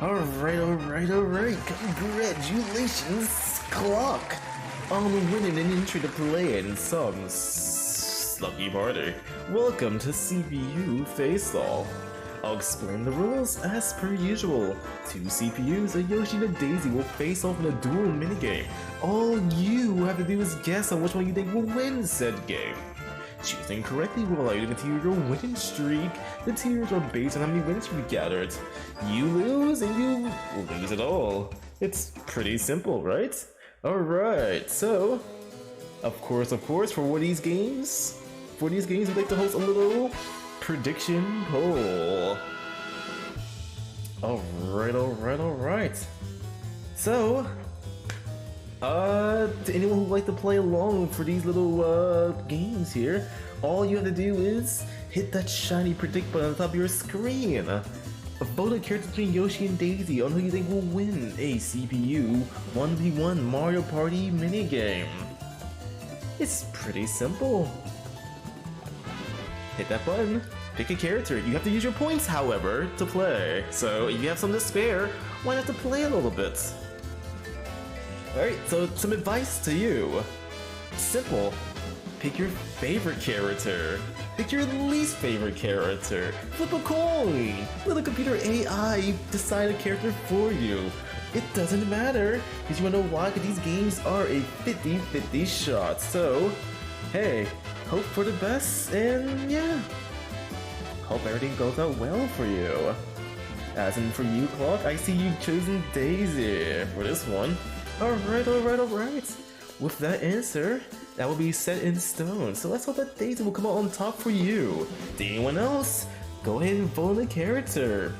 Alright. Congratulations, Clock, on winning an entry to play in some lucky party. Welcome to CPU Face-Off. I'll explain the rules as per usual. 2 CPUs and Yoshi and Daisy will face off in a duel minigame. All you have to do is guess on which one you think will win said game. Choosing correctly will allow you to continue your winning streak. The tiers are based on how many wins you've gathered. You lose and you lose it all. It's pretty simple, right? Alright, so of course, for these games, we'd like to host a little prediction poll. Alright. So, to anyone who'd like to play along for these little games here, all you have to do is hit that shiny predict button on the top of your screen. Vote a character between Yoshi and Daisy on who you think will win a CPU 1v1 Mario Party minigame. It's pretty simple. Hit that button, pick a character. You have to use your points, however, to play. So if you have some to spare, why not to play a little bit? Alright, so some advice to you. Simple. Pick your favorite character. Pick your least favorite character. Flip a coin. Let the computer AI decide a character for you. It doesn't matter, because you wanna know why? Because these games are a 50-50 shot. So, hey, hope for the best, and yeah. Hope everything goes out well for you. As in for you, Clock, I see you've chosen Daisy for this one. Alright. With that answer, that will be set in stone. So let's hope that Daisy will come out on top for you. To anyone else, go ahead and vote on the character.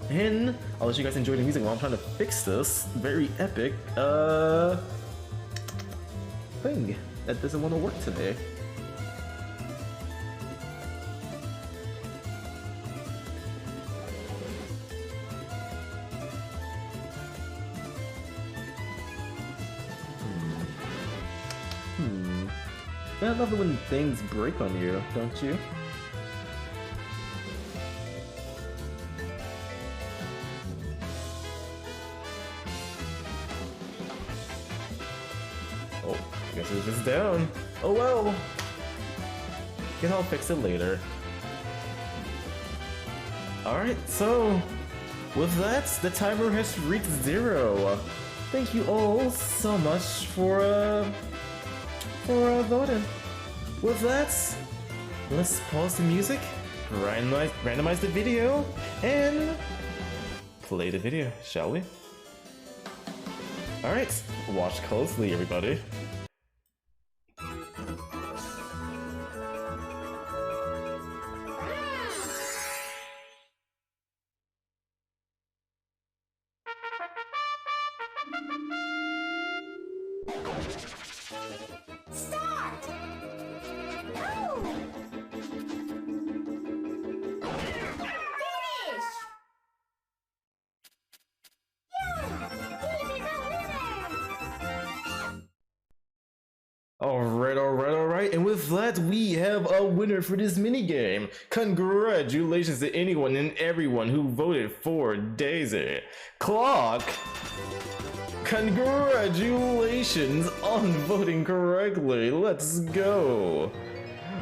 And I'll let you guys enjoy the music while I'm trying to fix this very epic thing that doesn't want to work today. I love it when things break on you, don't you? Oh, I guess it's just down. Oh well. Guess I'll fix it later. Alright, so with that, the timer has reached 0. Thank you all so much for voting. With that, let's pause the music, randomize the video, and play the video, shall we? Alright, watch closely, everybody. Alright, and with that, we have a winner for this minigame. Congratulations to anyone and everyone who voted for Daisy. Clock, congratulations on voting correctly. Let's go.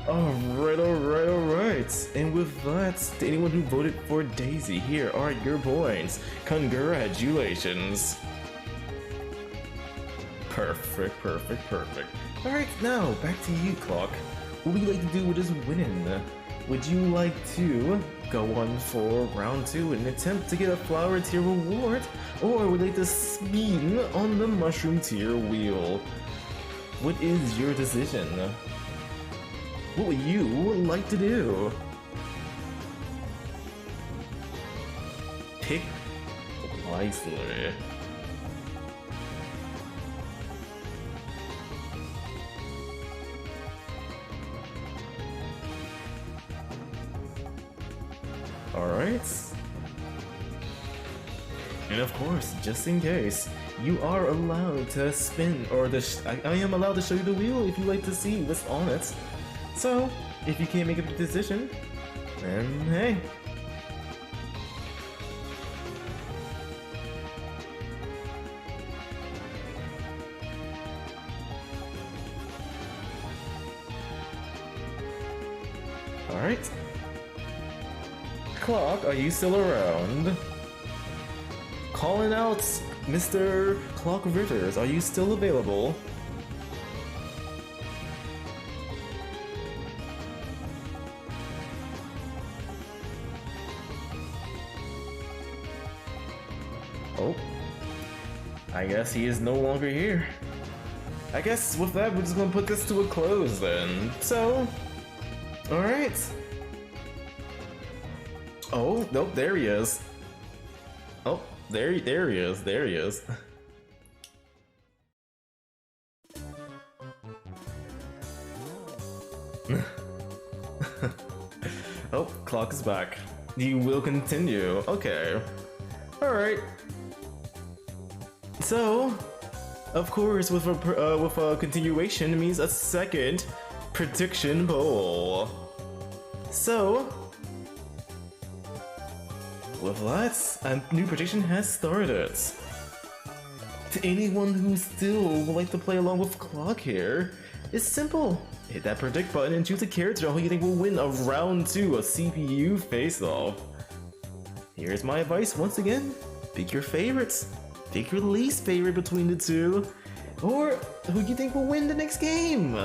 Alright. And with that, to anyone who voted for Daisy, here are your points. Congratulations. Perfect. Alright, now back to you, Clock. What would you like to do with this winning? Would you like to go on for round 2 and attempt to get a flower tier reward? Or would you like to spin on the mushroom tier wheel? What is your decision? What would you like to do? Pick wisely. Alright. And of course, just in case, you are allowed to spin, or I am allowed to show you the wheel if you like to see what's on it. So, if you can't make a decision, then hey. Alright. Clock, are you still around? Calling out Mr. Clock Rivers, are you still available? Oh. I guess he is no longer here. I guess with that, we're just gonna put this to a close then. So, alright. Oh, nope, there he is. Oh, there he is, there he is. Oh, clock is back. You will continue. Okay. Alright. So, of course, with a continuation means a second prediction poll. So, with that, a new prediction has started. To anyone who still would like to play along with Clock here, it's simple. Hit that predict button and choose a character who you think will win a round 2 of CPU face-off. Here's my advice once again. Pick your favorites. Pick your least favorite between the two. Or who you think will win the next game.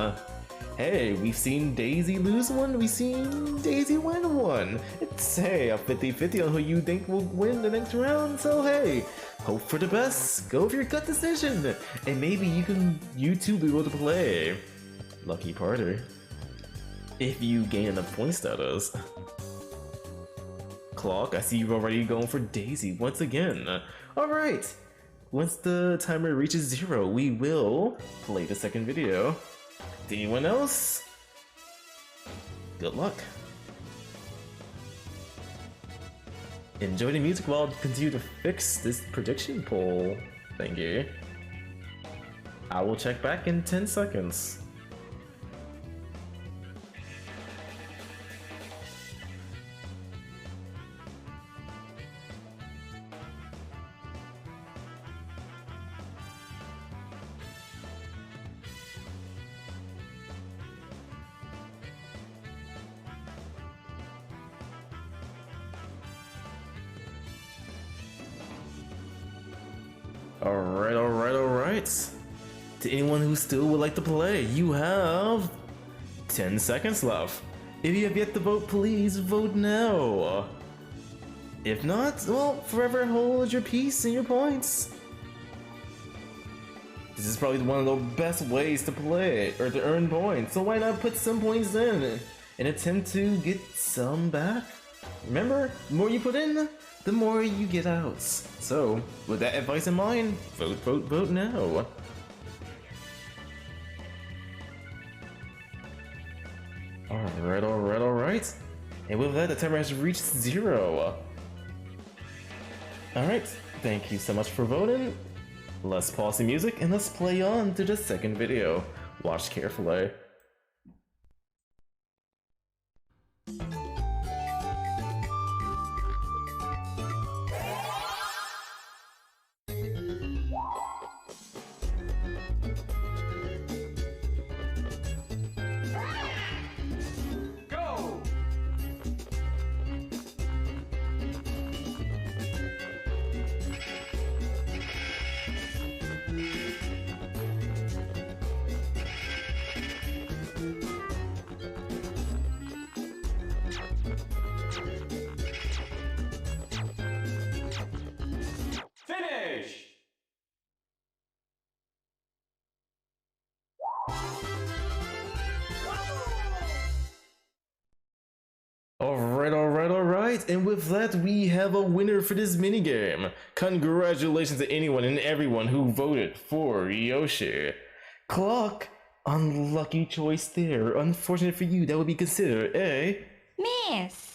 Hey, we've seen Daisy lose one, we've seen Daisy win one. It's, hey, a 50-50 on who you think will win the next round, so hey, hope for the best, go for your gut decision, and maybe you too be able to play Lucky Parter. If you gain enough point status. Clock, I see you've already going for Daisy once again. Alright, once the timer reaches 0, we will play the second video. Anyone else? Good luck. Enjoy the music while I continue to fix this prediction poll. Thank you. I will check back in 10 seconds. Alright. To anyone who still would like to play, you have 10 seconds left. If you have yet to vote, please vote now. If not, well, forever hold your peace and your points. This is probably one of the best ways to play, or to earn points, so why not put some points in and attempt to get some back? Remember, the more you put in, the more you get out. So, with that advice in mind, vote now. Alright. And with that, the timer has reached 0. Alright, thank you so much for voting. Let's pause the music and let's play on to the second video. Watch carefully. Alright, and with that, we have a winner for this minigame. Congratulations to anyone and everyone who voted for Yoshi. Clock, unlucky choice there. Unfortunate for you, that would be considered a miss.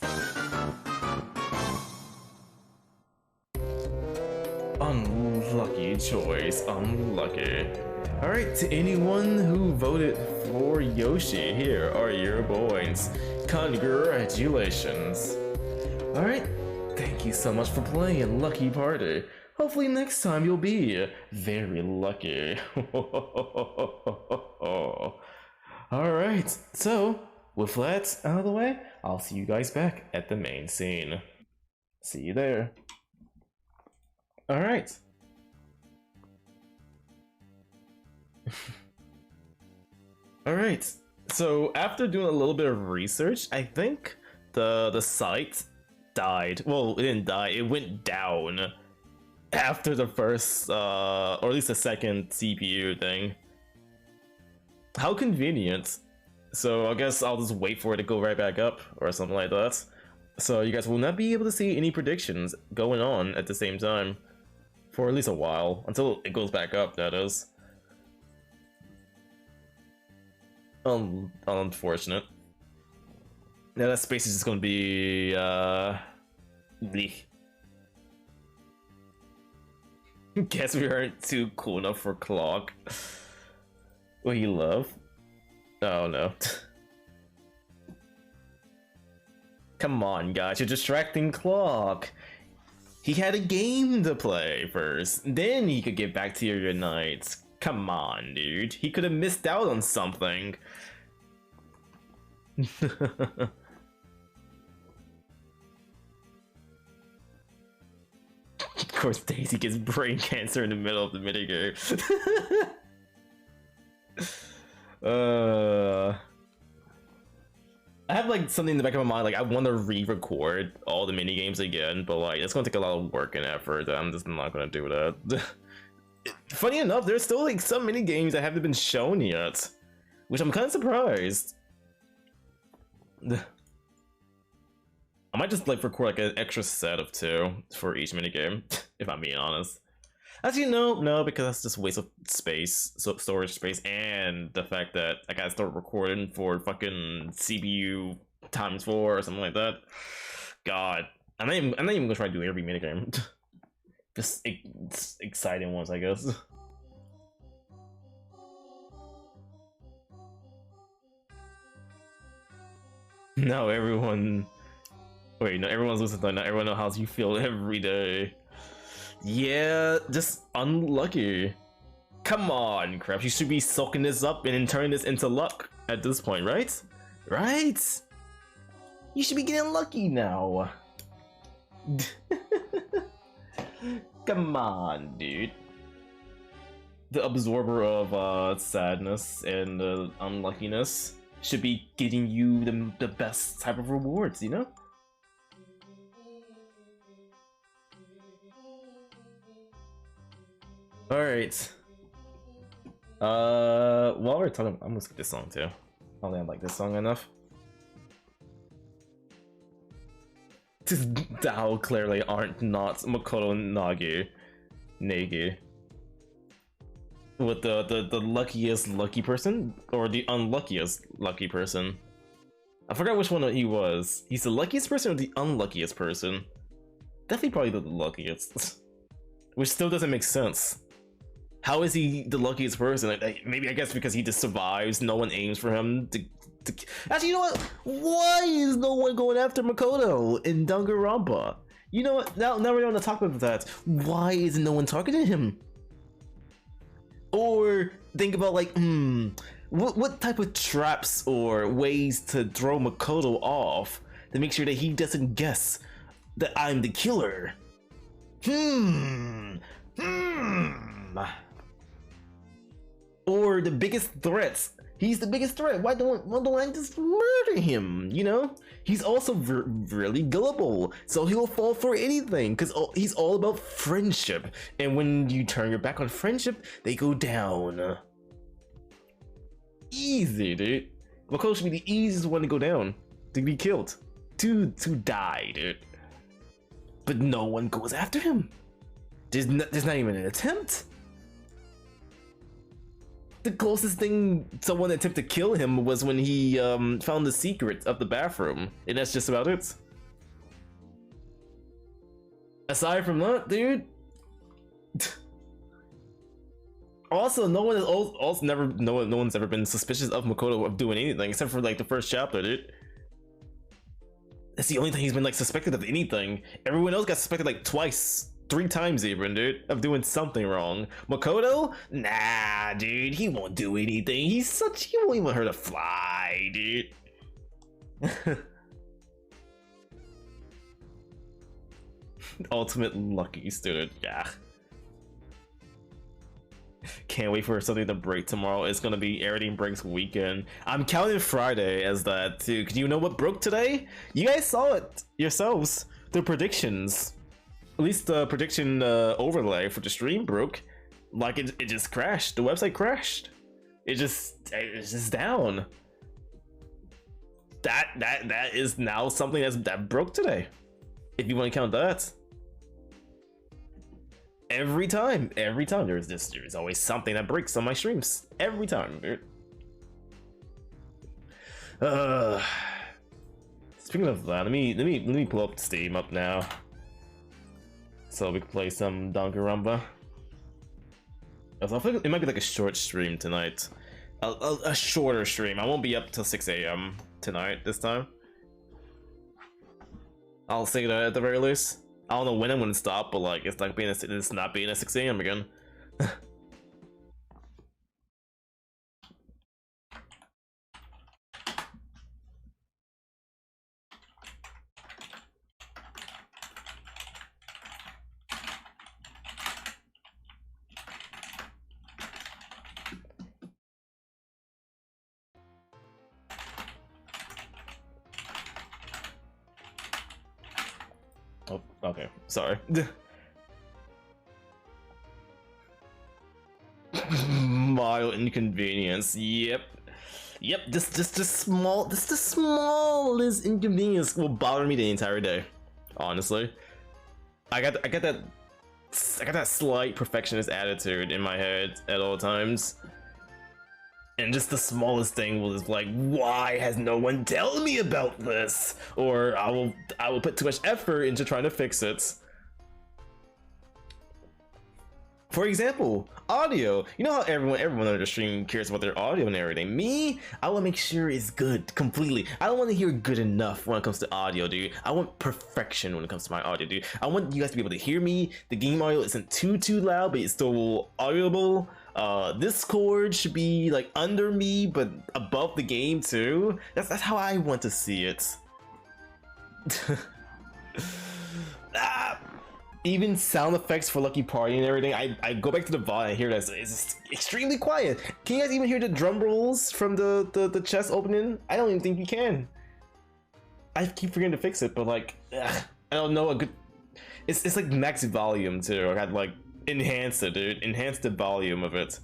Unlucky choice, unlucky. Alright, to anyone who voted for Yoshi, here are your points. Congratulations. Alright, thank you so much for playing Lucky Party. Hopefully next time you'll be very lucky. Alright, so with that out of the way, I'll see you guys back at the main scene. See you there. Alright. Alright, so after doing a little bit of research, I think the site died. Well, it didn't die, it went down after the first, or at least the second CPU thing. How convenient. So I guess I'll just wait for it to go right back up or something like that. So you guys will not be able to see any predictions going on at the same time for at least a while, until it goes back up, that is. Unfortunate. Now that space is just gonna be bleak. Guess we aren't too cool enough for Clock. What you love? Oh no. Come on guys, you're distracting Clock. He had a game to play first, then he could get back to your nights. Come on, dude. He could have missed out on something. Of course, Daisy gets brain cancer in the middle of the minigame. I have like something in the back of my mind, like I want to re-record all the minigames again, but like it's gonna take a lot of work and effort. I'm just not gonna do that. Funny enough, there's still like some mini games that haven't been shown yet, which I'm kind of surprised. I might just like record like an extra set of 2 for each mini game, if I'm being honest. Actually, no, because that's just a waste of space, storage space, and the fact that I gotta start recording for fucking CPU times 4 or something like that. God, I'm not even gonna try to do every mini game. Just exciting ones, I guess. No, everyone. Wait, no, everyone's listening to that. Not everyone knows how you feel every day. Yeah, just unlucky. Come on, Krebs. You should be soaking this up and then turning this into luck at this point, right? Right? You should be getting lucky now. Come on, dude. The absorber of sadness and unluckiness should be getting you the best type of rewards, you know? Alright. While we're talking, I'm gonna skip this song too. I don't think I like this song enough. Dao clearly aren't not Makoto Nagi. With the luckiest lucky person or the unluckiest lucky person. I forgot which one he was. He's the luckiest person or the unluckiest person? Definitely probably the luckiest. Which still doesn't make sense. How is he the luckiest person? Like, maybe I guess because he just survives, no one aims for him to... Actually, you know what? Why is no one going after Makoto in Danganronpa? You know what? Now we're on the topic of that. Why is no one targeting him? Or think about like, what type of traps or ways to throw Makoto off to make sure that he doesn't guess that I'm the killer? Or the biggest threats. He's the biggest threat. Why don't I just murder him? You know, he's also really gullible, so he'll fall for anything because he's all about friendship. And when you turn your back on friendship, they go down. Easy, dude. Makoto should be the easiest one to go down, to be killed, to die, dude. But no one goes after him. There's not even an attempt. The closest thing someone attempted to kill him was when he found the secret of the bathroom, and that's just about it. Aside from that, dude. Also, no one's ever been suspicious of Makoto of doing anything except for like the first chapter, dude. That's the only thing he's been like suspected of anything. Everyone else got suspected like twice, 3 times even, dude, of doing something wrong. Makoto? Nah, dude, he won't do anything. He won't even hurt a fly, dude. Ultimate lucky student, yeah. Can't wait for something to break tomorrow. It's gonna be everything breaks weekend. I'm counting Friday as that too. Cause you know what broke today? You guys saw it yourselves. The predictions. At least the prediction overlay for the stream broke. Like it just crashed. The website crashed. It's just down. That is now something that broke today. If you want to count that. Every time there's always something that breaks on my streams. Every time, dude. Speaking of that, let me pull up Steam up now, so we can play some Danganronpa. I think it might be like a short stream tonight, a shorter stream. I won't be up till 6 a.m. tonight this time. I'll say that at the very least. I don't know when I'm gonna stop, but like it's not being at 6 a.m. again. Oh, okay, sorry. Mild inconvenience. Yep. Just the smallest inconvenience will bother me the entire day. Honestly, I got that slight perfectionist attitude in my head at all times. And just the smallest thing will just like, why has no one told me about this? Or I will put too much effort into trying to fix it. For example, audio. You know how everyone on the stream cares about their audio and everything. Me, I will make sure it's good completely. I don't want to hear good enough when it comes to audio, dude. I want perfection when it comes to my audio, dude. I want you guys to be able to hear me. The game audio isn't too loud, but it's still audible. This cord should be like under me, but above the game too. That's how I want to see it. Even sound effects for Lucky Party and everything. I go back to the VOD and hear that it's extremely quiet. Can you guys even hear the drum rolls from the chest opening? I don't even think you can. I keep forgetting to fix it, but like, I don't know a good. It's like max volume too. I had like. Enhance it, dude. Enhance the volume of it,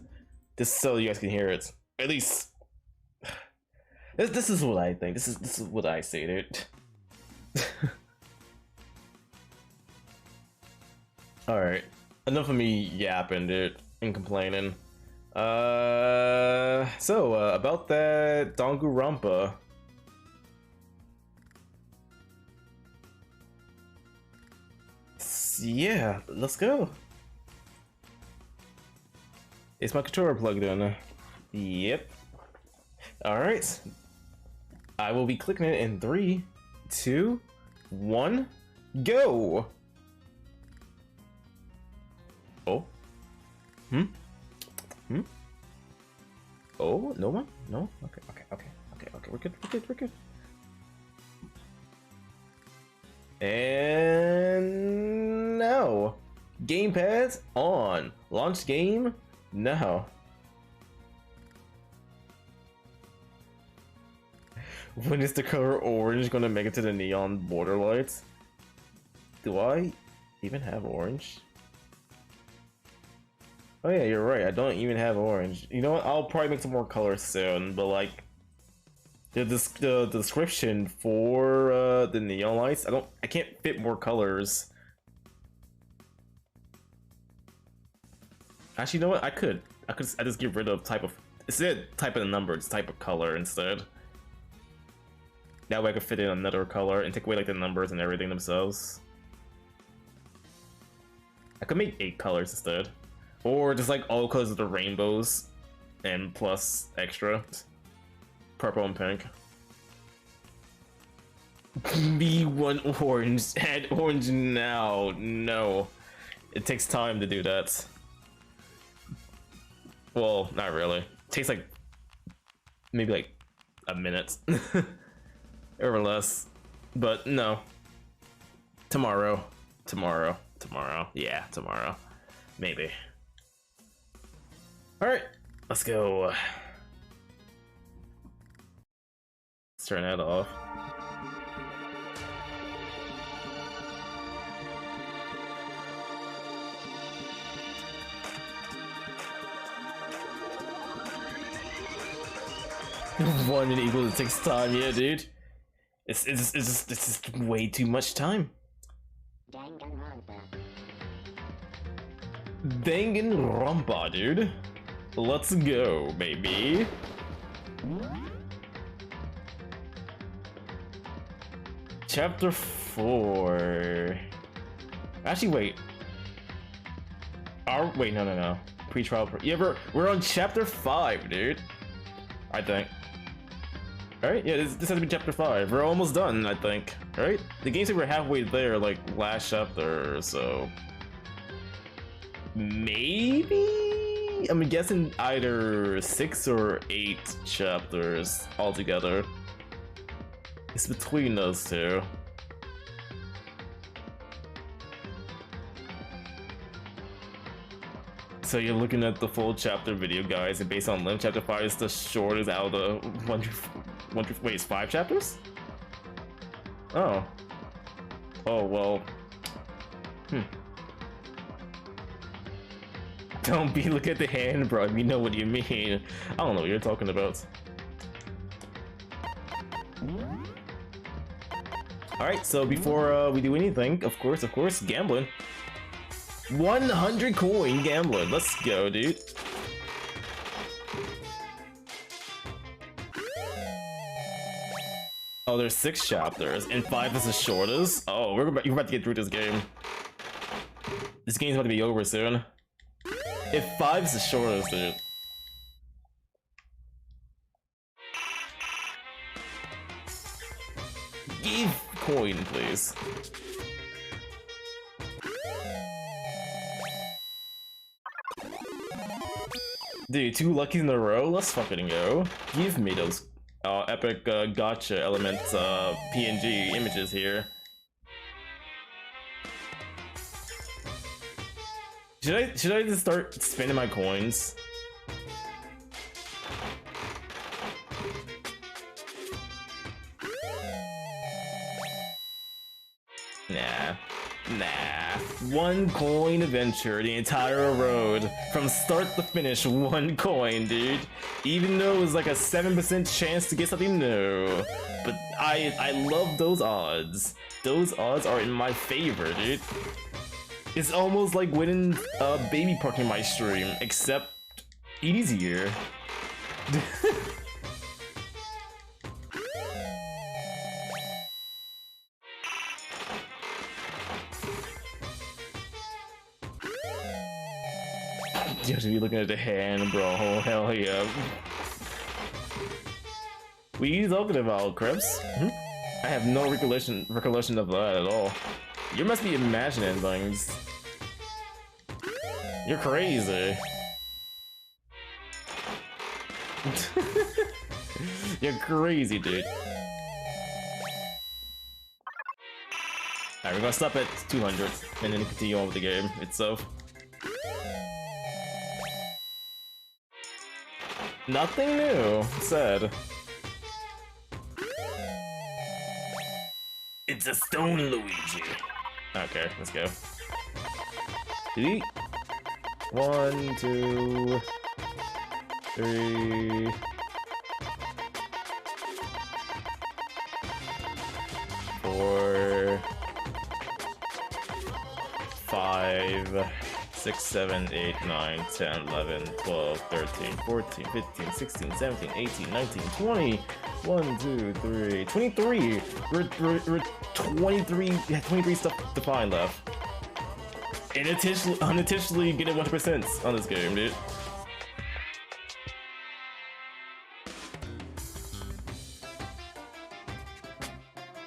just so you guys can hear it. At least, this is what I think. This is what I say, dude. All right, enough of me yapping, dude, and complaining. So about that Danganronpa. Yeah, let's go. Is my controller plugged in? Yep. Alright. I will be clicking it in 3, 2, 1, go! Oh? Oh, no one? No? Okay, we're good. And now. Gamepads on. Launch game. No. When is the color orange gonna make it to the neon border lights? Do I even have orange? Oh yeah, you're right. I don't even have orange. You know what? I'll probably make some more colors soon, but like, the description for the neon lights, I can't fit more colors. Actually, you know what? I just get rid of type of, instead of type of number, it's type of color instead. That way I could fit in another color and take away like the numbers and everything themselves. I could make 8 colors instead. Or just like all colors of the rainbows and plus extra. Purple and pink. Be one orange. Add orange now. No. It takes time to do that. Well, not really. It takes like maybe like a minute or less. But no. Tomorrow. Yeah, tomorrow. Maybe. Alright, let's go. Let's turn that off. One and equal, it takes time, yeah, dude. It's just way too much time. Danganronpa, dude. Let's go, baby. Chapter 4. Actually, wait. Wait, no. Pre-trial. Yeah, we're on chapter 5, dude. I think. Alright, yeah, this has to be chapter 5. We're almost done, I think. Alright? The game said we're halfway there, like, last chapter, so... Maybe? I'm guessing either 6 or 8 chapters altogether. It's between those two. So you're looking at the full chapter video, guys, and based on length, chapter 5 is the shortest out of the wait, it's 5 chapters? Oh. Oh, well. Don't be looking at the hand, bro. You know what you mean. I don't know what you're talking about. Alright, so before we do anything, of course, gambling. 100 coin gambling. Let's go, dude. Oh, there's 6 chapters, and 5 is the shortest. Oh, you're about to get through this game. This game's about to be over soon. If 5 is the shortest, dude. Give coin, please. Dude, 2 luckies in a row? Let's fucking go. Give me those epic gotcha element PNG images here. Should I just start spending my coins? Nah. 1 coin adventure, the entire road. From start to finish, 1 coin, dude. Even though it was like a 7% chance to get something new. But I love those odds. Those odds are in my favor, dude. It's almost like winning a baby park in my stream, except easier. You have to be looking at the hand, bro. Oh, hell yeah. What are you talking about, Krebs? I have no recollection of that at all. You must be imagining things. You're crazy. You're crazy, dude. Alright, we're gonna stop at 200 and then continue on with the game itself. Nothing new, said. It's a 𝓛𝓸𝓿𝓮. Okay, let's go. 1, 2, 3. 4, 5, 6, 7, 8, 9, 10, 11, 12, 13, 14, 15, 16, 17, 18, 19, 20. 1, 2, 3, 23. We're 23. Yeah, 23 stuff to find left. And unintentionally getting 100% on this game, dude.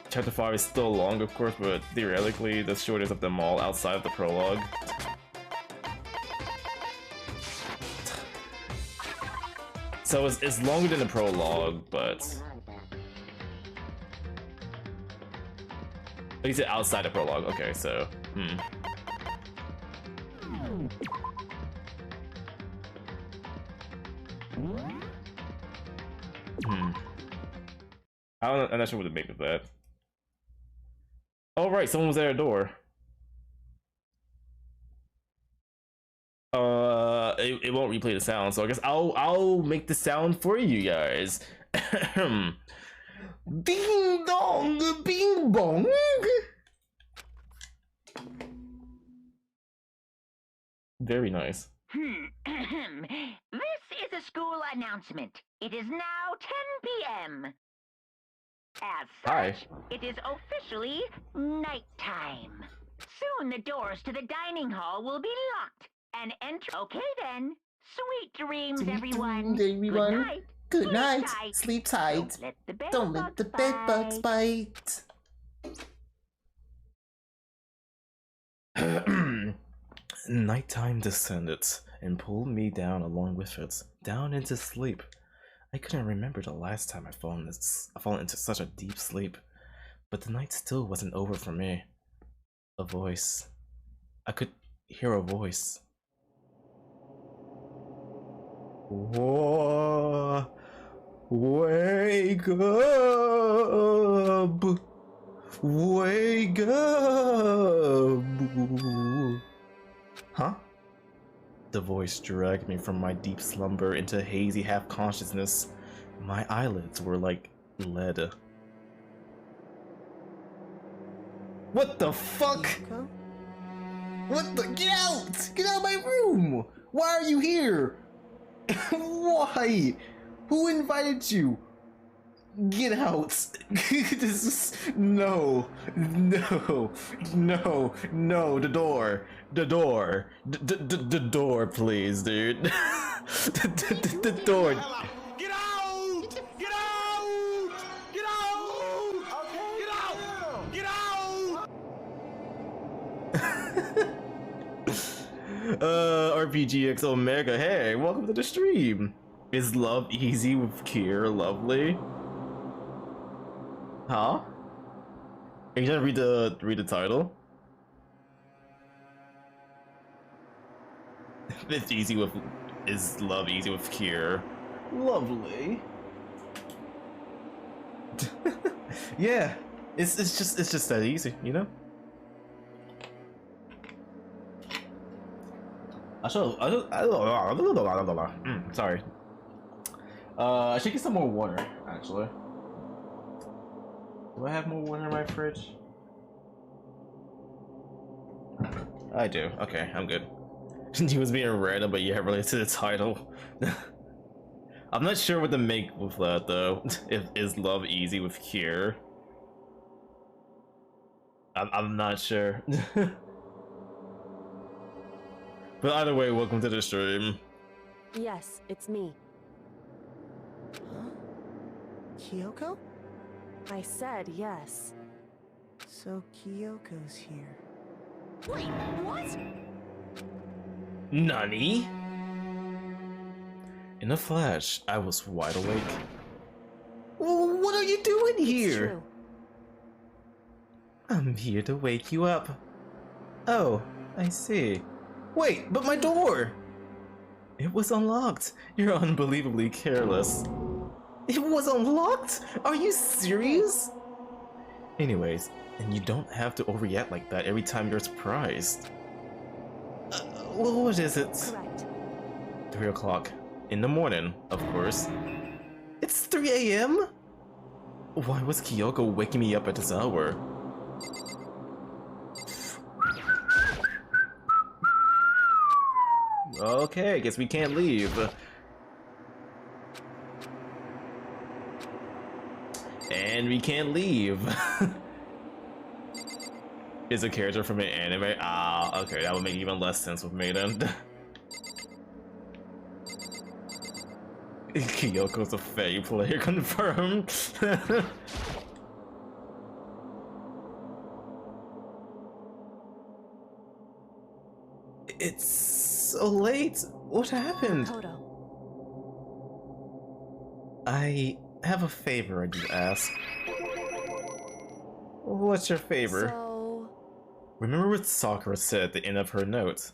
Chapter 5 is still long, of course, but theoretically the shortest of them all outside of the prologue. So it's longer than the prologue, but at least outside the prologue. Okay, so I'm not sure what to make of that. Oh right, someone was at our door. It won't replay the sound, so I guess I'll make the sound for you guys. Ding dong, bing bong. Very nice. This is a school announcement. It is now 10 p.m. As such, Hi. it is officially nighttime. Soon the doors to the dining hall will be locked and enter. Okay then. Sweet dreams, everyone. Good night. Good night. Tight. Sleep tight. Don't let the bed bugs bite. Nighttime descended and pulled me down along with it, down into sleep. I couldn't remember the last time I'd fallen into such a deep sleep, but the night still wasn't over for me. A voice. I could hear a voice. Whoa, wake up! Wake up! Huh? The voice dragged me from my deep slumber into hazy half-consciousness. My eyelids were like lead. What the fuck? What the— get out! Get out of my room! Why are you here? Why? Who invited you? Get out! This is— no, no, no, no, the door, the door, the door, please, dude. The door. Get out! Get out! Get out! Okay. Get out! Get out! RPGX Omega, hey, welcome to the stream. Is love easy with Kier lovely? Huh? Are you gonna read the title? It's easy with— is love easy with Kier? Lovely. Yeah, it's just that easy, you know. Sorry. I should get some more water, actually. Do I have more water in my fridge? I do. Okay, I'm good. He was being random, but yeah, related to the title. I'm not sure what to make with that though. If is love easy with Kier? I'm not sure. But either way, welcome to the stream. Yes, it's me. Huh? Kyoko? I said yes. So Kyoko's here. Wait, what? Nani? In a flash, I was wide awake. What are you doing It's here? true. I'm here to wake you up. Oh, I see. Wait, but my door! It was unlocked. You're unbelievably careless. It was unlocked? Are you serious? Anyways, and you don't have to overreact like that every time you're surprised. What is it? Correct. 3 o'clock. In the morning, of course. It's 3 a.m.? Why was Kyoko waking me up at this hour? Okay, I guess we can't leave. And we can't leave. Is a character from an anime? Ah, okay, that would make even less sense with me then. Kyoko's a Fae player, confirmed. It's so late. What happened? Kodo. I have a favor I do ask. What's your favor? So, Remember what Sakura said at the end of her note?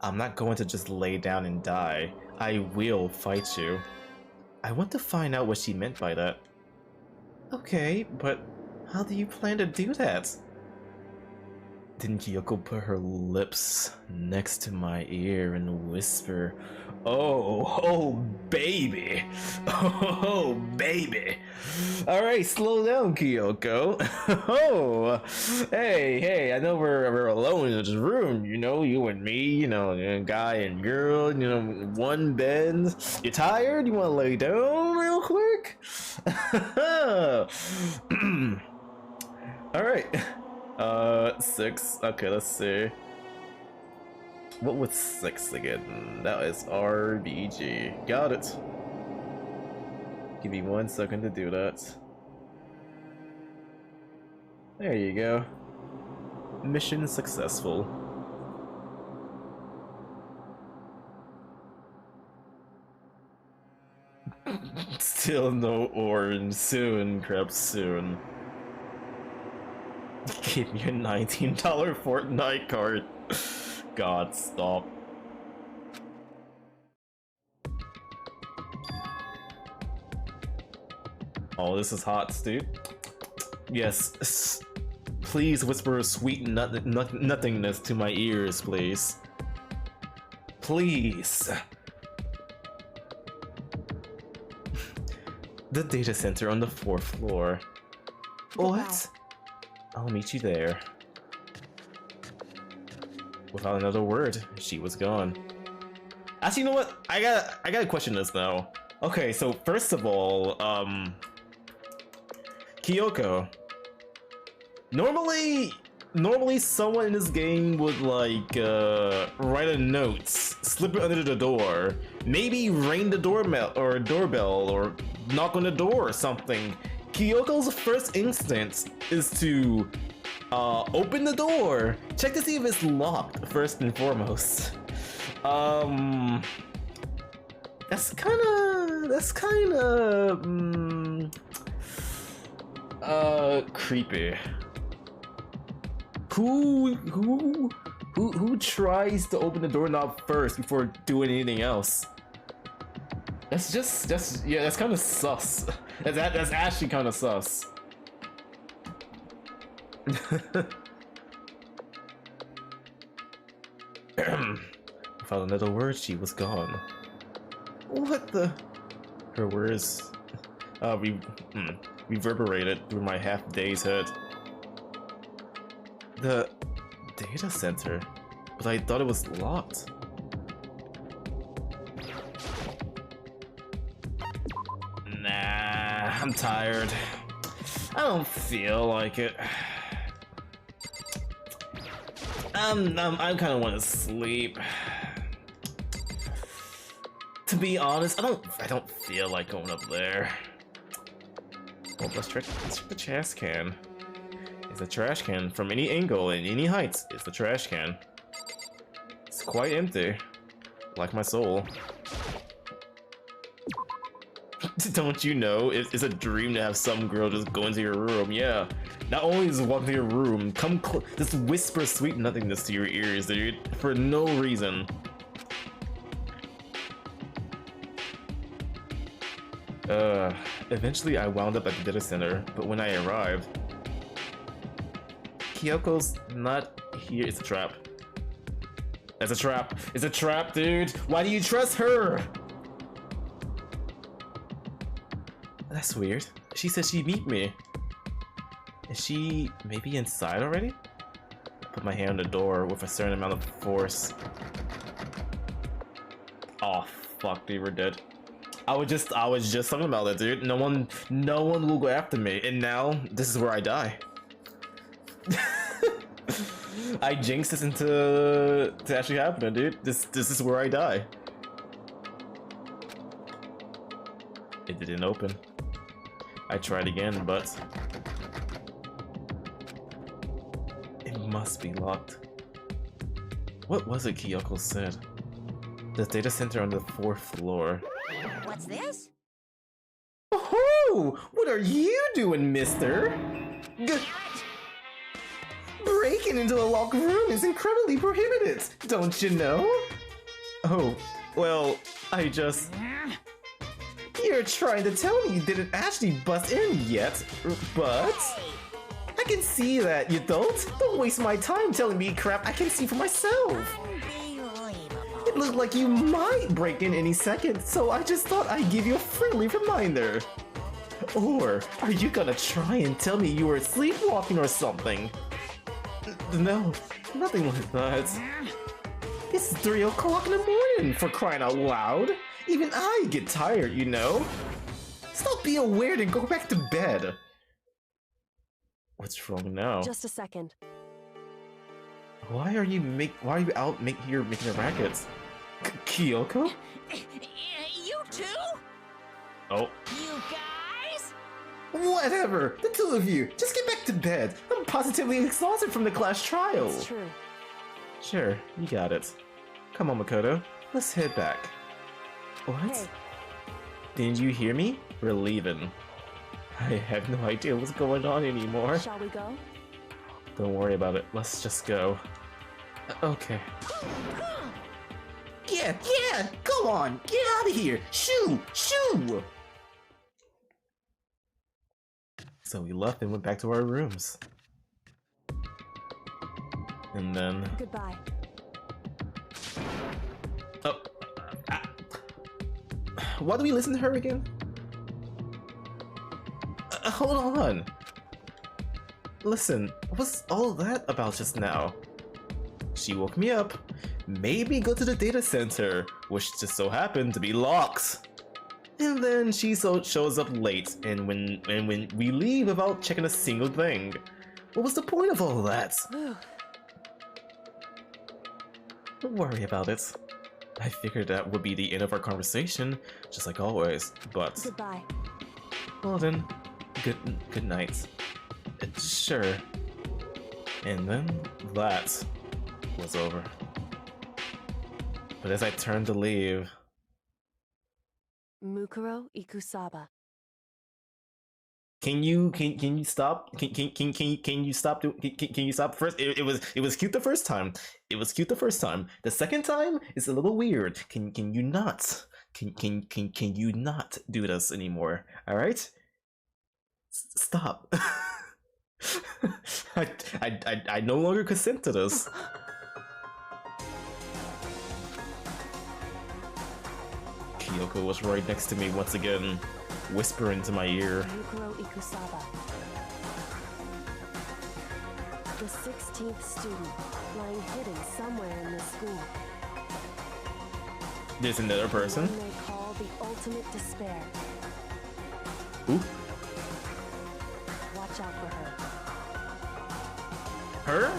I'm not going to just lay down and die. I will fight you. I want to find out what she meant by that. Okay, but how do you plan to do that? Then Kyoko put her lips next to my ear and whisper, oh baby. Oh, baby. Alright, slow down, Kyoko. Oh, hey, I know we're alone in this room, you know, you and me, you know, guy and girl, you know, one bed. You tired? You want to lay down real quick? Alright. 6. Okay, let's see. What was 6 again? That is RBG. Got it. Give me 1 second to do that. There you go. Mission successful. Still no orange. Soon, Crep, soon. Give me a $19 Fortnite card. God, stop. Oh, this is hot, dude. Yes. Please whisper sweet nothingness to my ears, please. Please. The data center on the 4th floor. What? I'll meet you there. Without another word, she was gone. Actually, you know what? I gotta question this now. Okay, so first of all, Kyoko. Normally someone in this game would like write a note, slip it under the door, maybe ring the doorbell or knock on the door or something. Kyoko's first instinct is to open the door, check to see if it's locked first and foremost. That's kind of creepy. Who tries to open the doorknob first before doing anything else? That's kind of sus. That's actually kind of sus. Without another word, she was gone. What the? Her words reverberated through my half-dazed head. The data center? But I thought it was locked. Nah, I'm tired. I don't feel like it. I kind of want to sleep. To be honest, I don't feel like going up there. Well, let's check the trash can. It's a trash can from any angle and any height. It's the trash can. It's quite empty, like my soul. Don't you know? It's a dream to have some girl just go into your room. Yeah. Not only just walk into your room, just whisper sweet nothingness to your ears, dude, for no reason. Eventually I wound up at the data center, but when I arrived, Kyoko's not here. It's a trap. It's a trap. It's a trap, dude. Why do you trust her? That's weird. She said she'd meet me. Is she maybe inside already? Put my hand on the door with a certain amount of force. Oh fuck, dude, we're dead. I was just talking about that, dude. No one will go after me, and now this is where I die. I jinxed this into actually happening, dude. This is where I die. It didn't open. I tried again, but it must be locked. What was it Kyoko said? The data center on the 4th floor. What's this? Oh, what are you doing, mister? Breaking into a locked room is incredibly prohibited, don't you know? Oh, well, I just... You're trying to tell me you didn't actually bust in yet, but... I can see that you don't. Don't waste my time telling me crap I can see for myself. It looked like you might break in any second, so I just thought I'd give you a friendly reminder. Or are you gonna try and tell me you were sleepwalking or something? No, nothing like that. It's 3 o'clock in the morning, for crying out loud. Even I get tired, you know. Stop being weird and go back to bed. What's wrong now? Just a second. Why are you out here making a racket? Kyoko? You too? Oh. You guys? Whatever! The two of you! Just get back to bed! I'm positively exhausted from the class trial! It's true. Sure, you got it. Come on, Makoto. Let's head back. What? Hey. Didn't you hear me? We're leaving. I have no idea what's going on anymore. Shall we go? Don't worry about it. Let's just go. Okay. Yeah, go on, get out of here. Shoo. So we left and went back to our rooms. And then... Goodbye. Oh. Why do we listen to her again? Hold on. Listen, what's all that about just now? She woke me up, made me go to the data center, which just so happened to be locked. And then she shows up late, and when we leave without checking a single thing. What was the point of all that? Don't worry about it. I figured that would be the end of our conversation, just like always, but... Goodbye. Well then, good night. Sure. And then that was over. But as I turned to leave... 𝓛𝓸𝓿𝓮. Can you stop? Can you stop? Can you stop first? It was cute the first time. It was cute the first time. The second time is a little weird. Can you not? Can you not do this anymore? All right. Stop. I no longer consent to this. Kyoko was right next to me once again, whispering into my ear. 𝓛𝓸𝓿𝓮. The 16th student, lying hidden somewhere in this school. There's another person. One they call the ultimate despair. Ooh. Watch out for her. Her?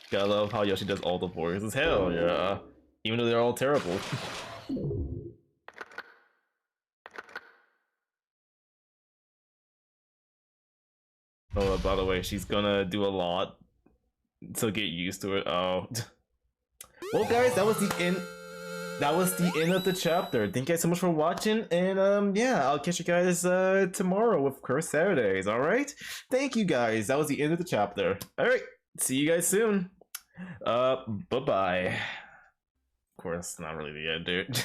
Gotta love how Yoshi does all the voices. Hell yeah. Even though they're all terrible. Oh, by the way, she's gonna do a lot to get used to it. Oh. Well, guys, that was the end. That was the end of the chapter. Thank you guys so much for watching, and yeah, I'll catch you guys tomorrow with Curse Saturdays. All right, thank you guys. That was the end of the chapter. All right, see you guys soon. Bye bye. Of course, not really the end, dude.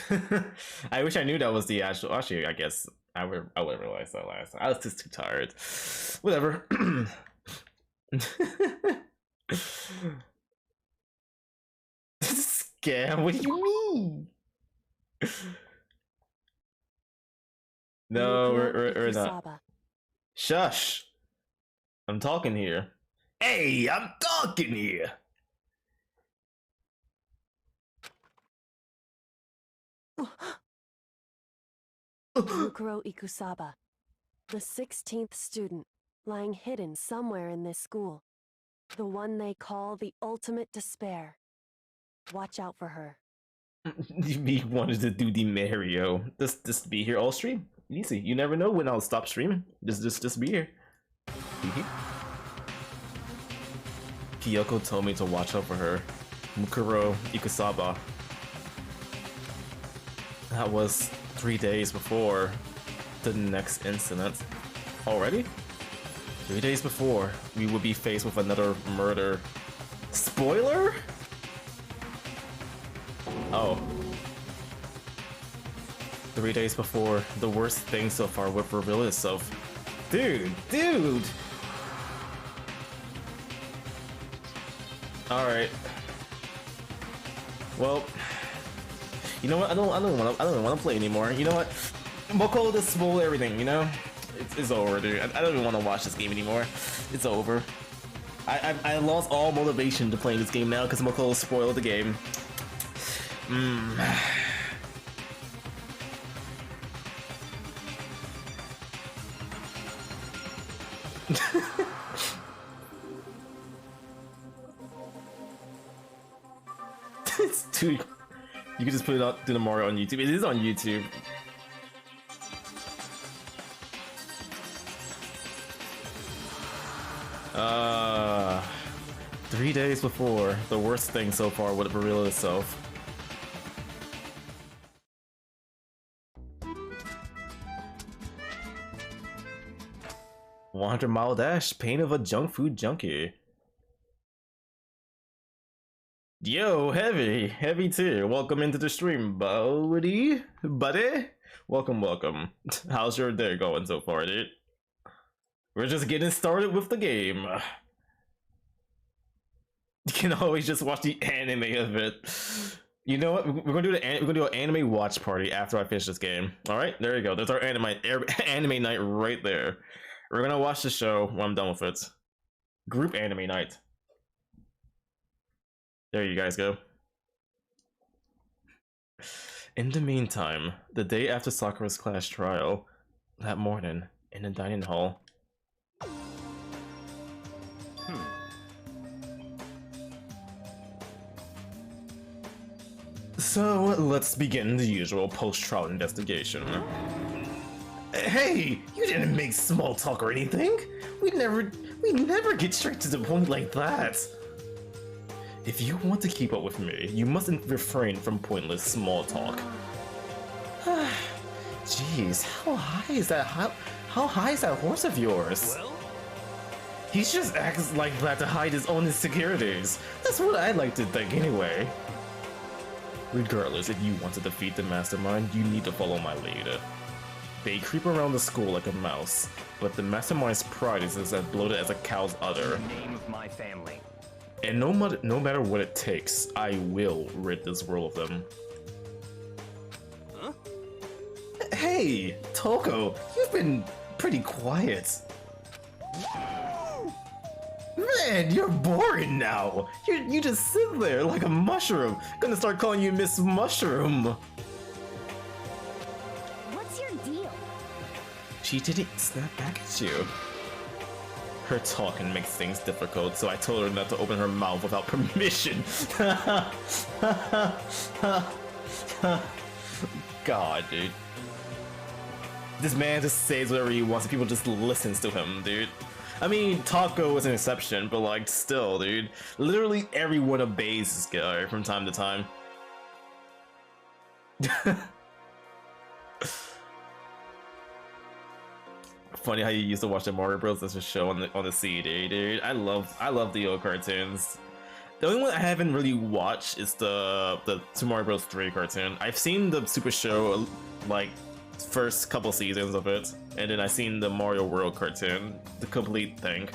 I wish I knew that was the actual. Actually, I guess I would realize that last time. I was just too tired. Whatever. scam? What do you mean? No, we're not. 𝓔𝓪𝓼𝓂. Shush! I'm talking here. Hey, I'm talking here! 𝓛𝓸𝓿𝓮, the 16th student, lying hidden somewhere in this school. The one they call the ultimate despair. Watch out for her. Me wanted to do the Mario. Just be here all stream. Easy. You never know when I'll stop streaming. Just be here. Kyoko told me to watch out for her. 𝓛𝓸𝓿𝓮. That was 3 days before the next incident. Already? 3 days before, we would be faced with another murder. Spoiler? Oh. 3 days before, the worst thing so far would reveal itself. Dude! Alright. Well, you know what? I don't want to play anymore. You know what? We'll call this spoil everything, you know? It's over, dude. I don't even want to watch this game anymore. It's over. I lost all motivation to play this game now because Moko spoiled the game. It's too. You can just put it out to the Mario on YouTube. It is on YouTube. Uh, 3 days before, the worst thing so far would reveal itself. $100-mile dash, pain of a junk food junkie. Yo, Heavy too. Welcome into the stream, buddy. Welcome. How's your day going so far, dude? We're just getting started with the game. You can always just watch the anime of it. You know what? We're gonna do an anime watch party after I finish this game. All right, there you go. There's our anime night right there. We're gonna watch the show when I'm done with it. Group anime night. There you guys go. In the meantime, the day after Sakura's class trial, that morning in the dining hall. So let's begin the usual post-trial investigation. Hey, you didn't make small talk or anything. We never get straight to the point like that. If you want to keep up with me, you mustn't refrain from pointless small talk. Jeez, how high is that horse of yours? Well? He just acts like that to hide his own insecurities. That's what I like to think anyway. Regardless, if you want to defeat the mastermind, you need to follow my lead. They creep around the school like a mouse, but the mastermind's pride is as bloated as a cow's udder. In the name of my family. And no matter what it takes, I will rid this world of them. Huh? Hey, Toko, you've been pretty quiet. Man, you're boring now. You just sit there like a mushroom. Gonna start calling you Miss Mushroom. What's your deal? She didn't snap back at you. Her talking makes things difficult, so I told her not to open her mouth without permission. God, dude. This man just says whatever he wants and people just listens to him, dude. I mean, Taco is an exception, but like, still, dude. Literally everyone obeys this guy from time to time. Funny how you used to watch the Mario Bros. As a show on the CD, dude. I love the old cartoons. The only one I haven't really watched is the Super Mario Bros. 3 cartoon. I've seen the Super Show, like, first couple seasons of it, and then I've seen the Mario World cartoon, the complete thing.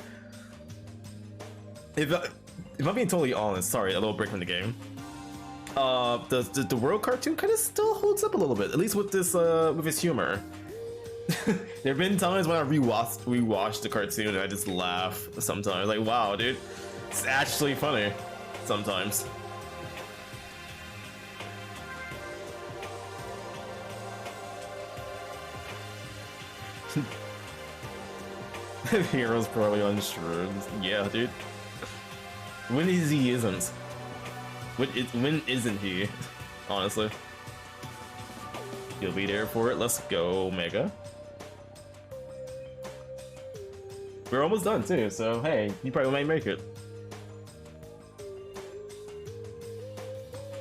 If I'm being totally honest, sorry, a little break from the game. the world cartoon kind of still holds up a little bit, at least with this with his humor. There have been times when I rewatched the cartoon and I just laugh sometimes, like, wow, dude, it's actually funny sometimes. The hero's probably unsure. Yeah, dude. When is he isn't? When isn't he? Honestly. You'll be there for it. Let's go, Mega. We're almost done too, so hey, you probably might make it.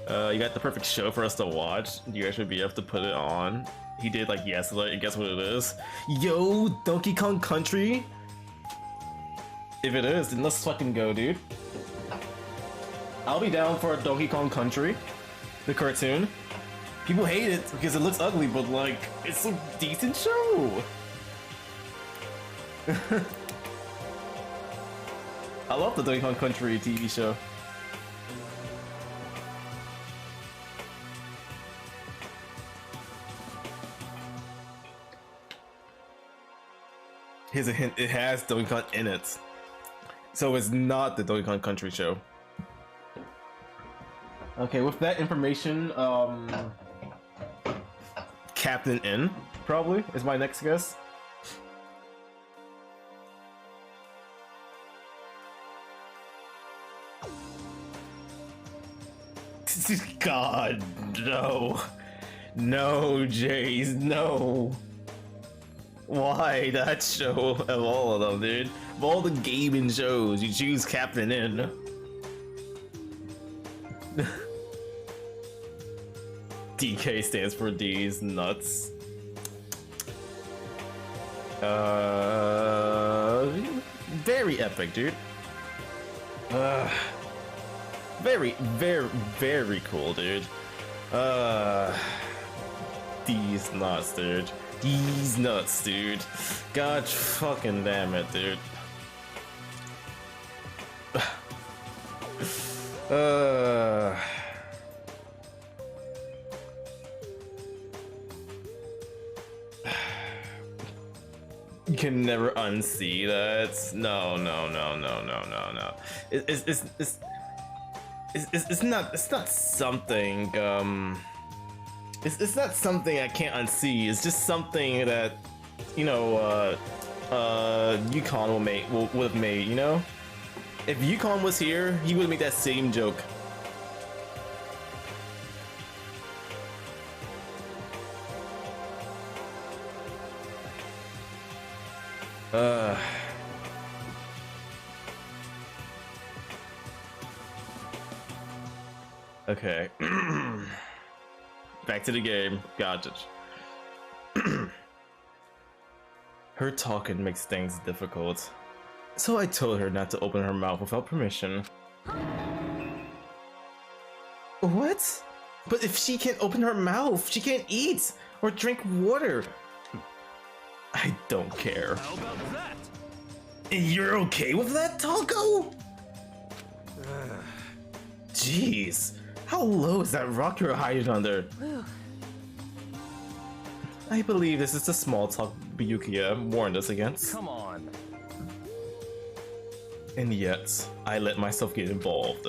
You got the perfect show for us to watch. You actually be able to put it on. He did like yesterday, guess what it is? Yo, Donkey Kong Country? If it is, then let's fucking go, dude. I'll be down for a Donkey Kong Country, the cartoon. People hate it because it looks ugly, but like, it's a decent show. I love the Donkey Kong Country TV show. Here's a hint, it has Donkey Kong in it. So it's not the Donkey Kong Country show. Okay, with that information, Captain N, probably, is my next guess. God, no. No, Jace, no. Why that show of all of them, dude? Of all the gaming shows, you choose Captain N. DK stands for D's nuts. Very epic, dude. Very, very, very cool, dude. These nuts, dude. These nuts, dude. God fucking damn it, dude. You can never unsee that. No. It's not something. It's not something I can't unsee. It's just something that, you know, Yukon would have made. You know, if Yukon was here, he would have made that same joke. Okay. Back to the game. Got it. Her talking makes things difficult. So I told her not to open her mouth without permission. What? But if she can't open her mouth, she can't eat or drink water. I don't care. How about that? You're okay with that, Taco? Jeez, how low is that rock you're hiding under? I believe this is the small talk Byakuya warned us against. Come on. And yet, I let myself get involved.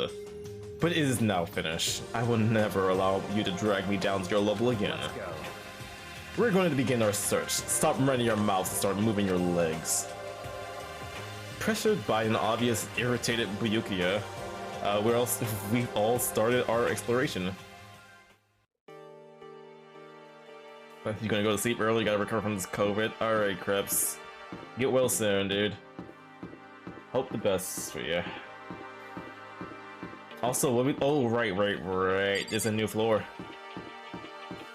But it is now finished. I will never allow you to drag me down to your level again. Let's go. We're going to begin our search. Stop running your mouth and start moving your legs. Pressured by an obvious irritated Byakuya, we've all started our exploration. You gonna go to sleep early? Gotta recover from this COVID? Alright, Krebs. Get well soon, dude. Hope the best for you. Also, oh, right. There's a new floor.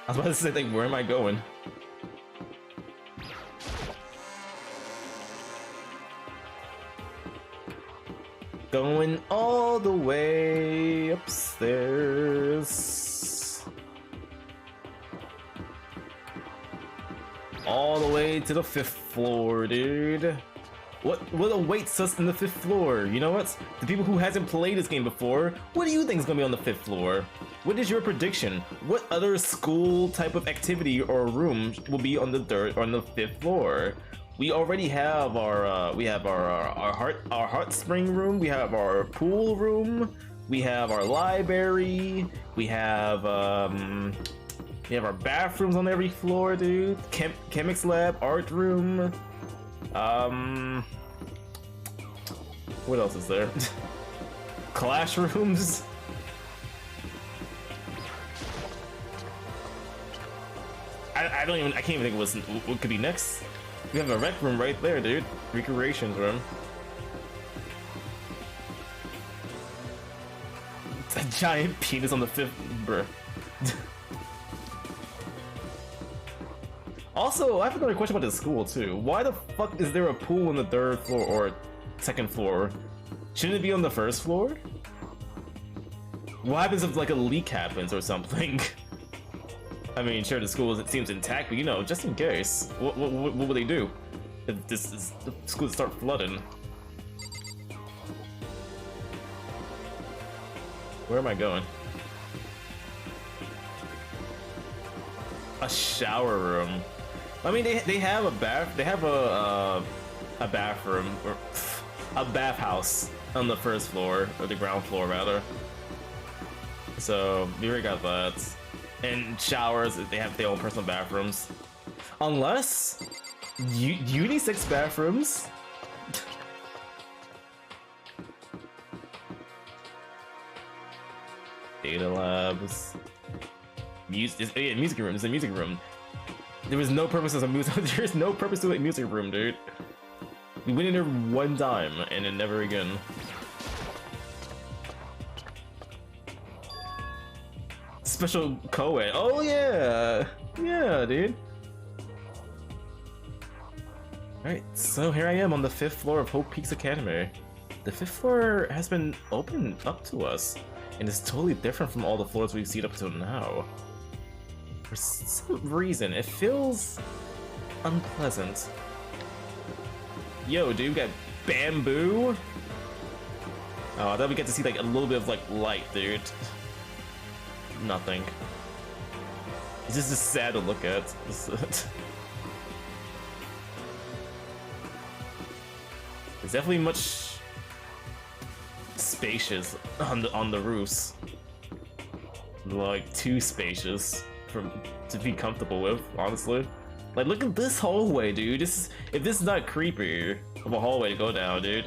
I was about to say, like, where am I going? Going all the way upstairs. All the way to the 5th floor, dude. What awaits us in the 5th floor? You know what? The people who hasn't played this game before, what do you think is gonna be on the 5th floor? What is your prediction? What other school type of activity or room will be on the third or on the 5th floor? We already have our heart spring room. We have our pool room. We have our library. We have our bathrooms on every floor, dude. Chemics lab, art room. What else is there? Classrooms. I can't even think what could be next. We have a rec room right there, dude. Recreations room. It's a giant penis on the 5th, bruh. Also, I have another question about this school too. Why the fuck is there a pool on the 3rd floor or 2nd floor? Shouldn't it be on the 1st floor? What happens if like a leak happens or something? I mean, sure, the school seems intact, but you know, just in case, what will they do if the schools start flooding? Where am I going? A shower room. I mean, they have a bath. They have a bathroom or a bathhouse on the 1st floor or the ground floor rather. So we already got that. And showers, they have their own personal bathrooms. Unless unisex bathrooms. Data labs. Music room. It's a music room. There was no purpose as a music. There's no purpose to a music room, dude. We went in there one time and then never again. Special co-ed. Oh yeah, yeah, dude. Alright, so here I am on the 5th floor of Hope Peaks Academy. The 5th floor has been opened up to us, and is totally different from all the floors we've seen up till now. For some reason, it feels unpleasant. Yo, dude, we got bamboo. Oh, I thought we get to see like a little bit of like light, dude. Nothing. It's just sad to look at. It's definitely much spacious on the roofs. Like too spacious to be comfortable with, honestly. Like look at this hallway, dude. If this is not creepy of a hallway to go down, dude.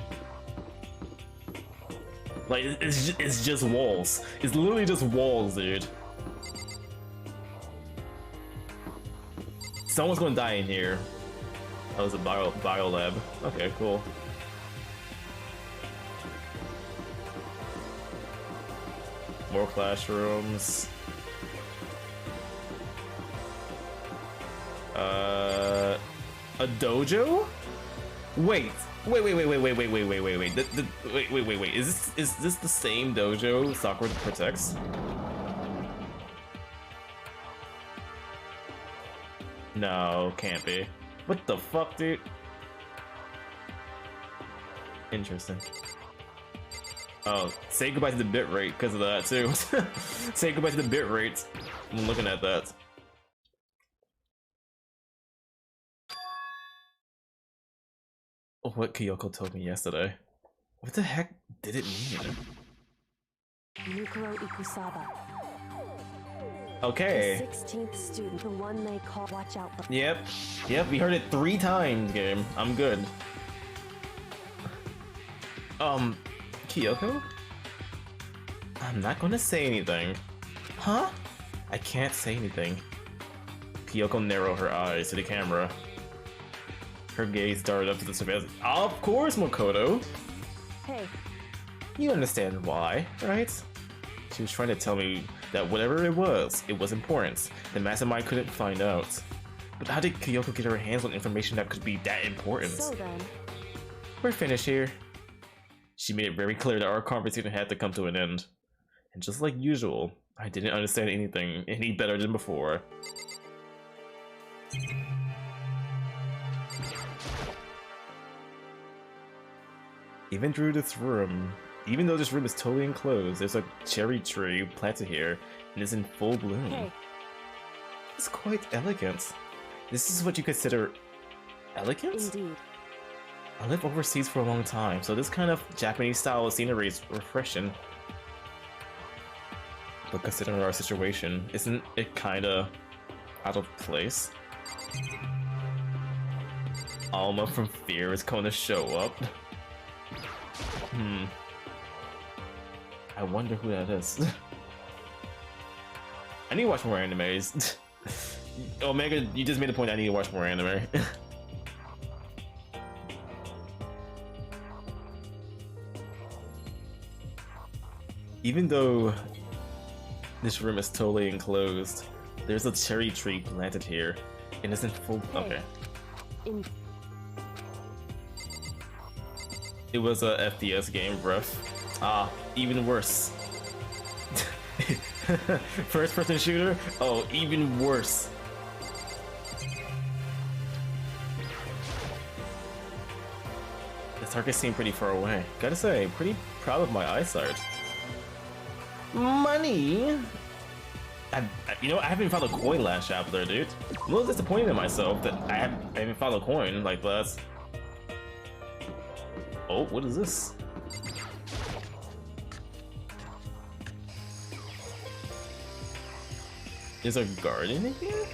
Like, it's just walls. It's literally just walls, dude. Someone's gonna die in here. That was a bio lab. Okay, cool. More classrooms. A dojo? Wait. Wait. Is this the same dojo Sakura protects? No, can't be. What the fuck, dude? Interesting. Oh, say goodbye to the bitrate because of that too. Say goodbye to the bitrate. I'm looking at that. What Kyoko told me yesterday. What the heck did it mean? 𝓛𝓸𝓿𝓮. Okay. The 16th student, the one they call watch out for. Yep, we heard it 3 times, game. I'm good. Kyoko? I'm not gonna say anything. Huh? I can't say anything. Kyoko narrowed her eyes to the camera. Her gaze darted up to the surveillance. Of course, Makoto! Hey. You understand why, right? She was trying to tell me that whatever it was important. The mastermind couldn't find out. But how did Kyoko get her hands on information that could be that important? So then... We're finished here. She made it very clear that our conversation had to come to an end. And just like usual, I didn't understand anything any better than before. Even though this room is totally enclosed, there's a cherry tree planted here, and is in full bloom. Hey, It's quite elegant. This is what you consider elegant? indeed. I lived overseas for a long time, so this kind of Japanese style of scenery is refreshing. But considering our situation, isn't it kinda out of place? Alma from Fear is gonna show up. I wonder who that is. I need to watch more animes. Omega, you just made a point I need to watch more anime. Even though this room is totally enclosed, there's a cherry tree planted here, and it's in full. Okay. It was a FPS game, bruv. Ah, even worse. First-person shooter? Oh, even worse. The target seemed pretty far away. Gotta say, pretty proud of my eyesight. Money! You know, I haven't found a coin last chapter, dude. I'm a little disappointed in myself that I haven't found a coin like that. Oh, what is this? Is a garden in here?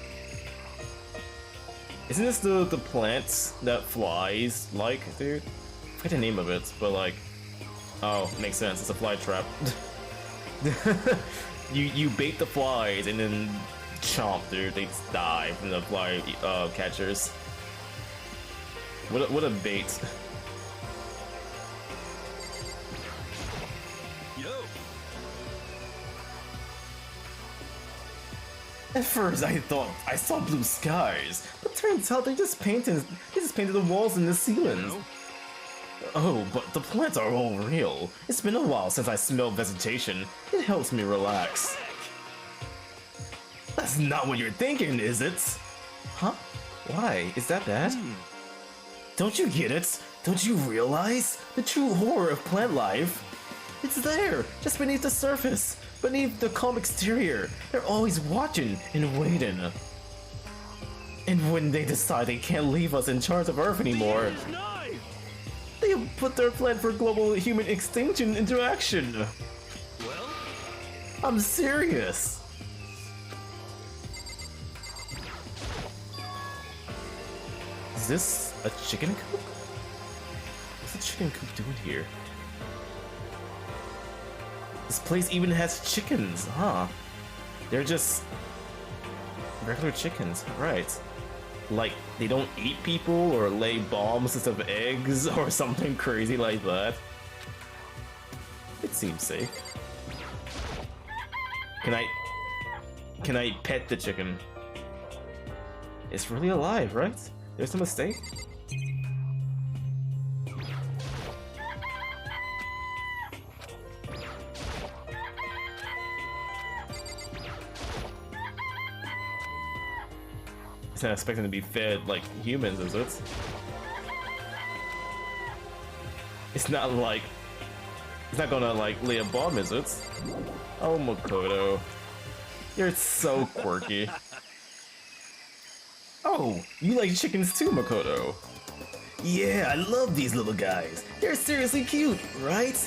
Isn't this the plants that flies like, dude? I forget the name of it, but like... Oh, makes sense, it's a fly trap. you bait the flies and then chomp, dude. They die from the fly catchers. What a bait. At first, I thought I saw blue skies, but turns out they just painted the walls and the ceilings. Oh, but the plants are all real. It's been a while since I smelled vegetation. It helps me relax. That's not what you're thinking, is it? Huh? Why? Is that bad? Don't you get it? Don't you realize? The true horror of plant life? It's there, just beneath the surface. Beneath the calm exterior, they're always watching and waiting. And when they decide they can't leave us in charge of Earth anymore, they put their plan for global human extinction into action. Well, I'm serious. Is this a chicken coop? What's the chicken coop doing here? This place even has chickens, huh? They're just regular chickens, right? Like, they don't eat people or lay bombs instead of eggs or something crazy like that. It seems safe. Can I pet the chicken? It's really alive, right? There's a mistake? It's not expecting to be fed like humans, is it? It's not like... It's not gonna like lay a bomb, is it? Oh, Makoto. You're so quirky. Oh, you like chickens too, Makoto. Yeah, I love these little guys. They're seriously cute, right?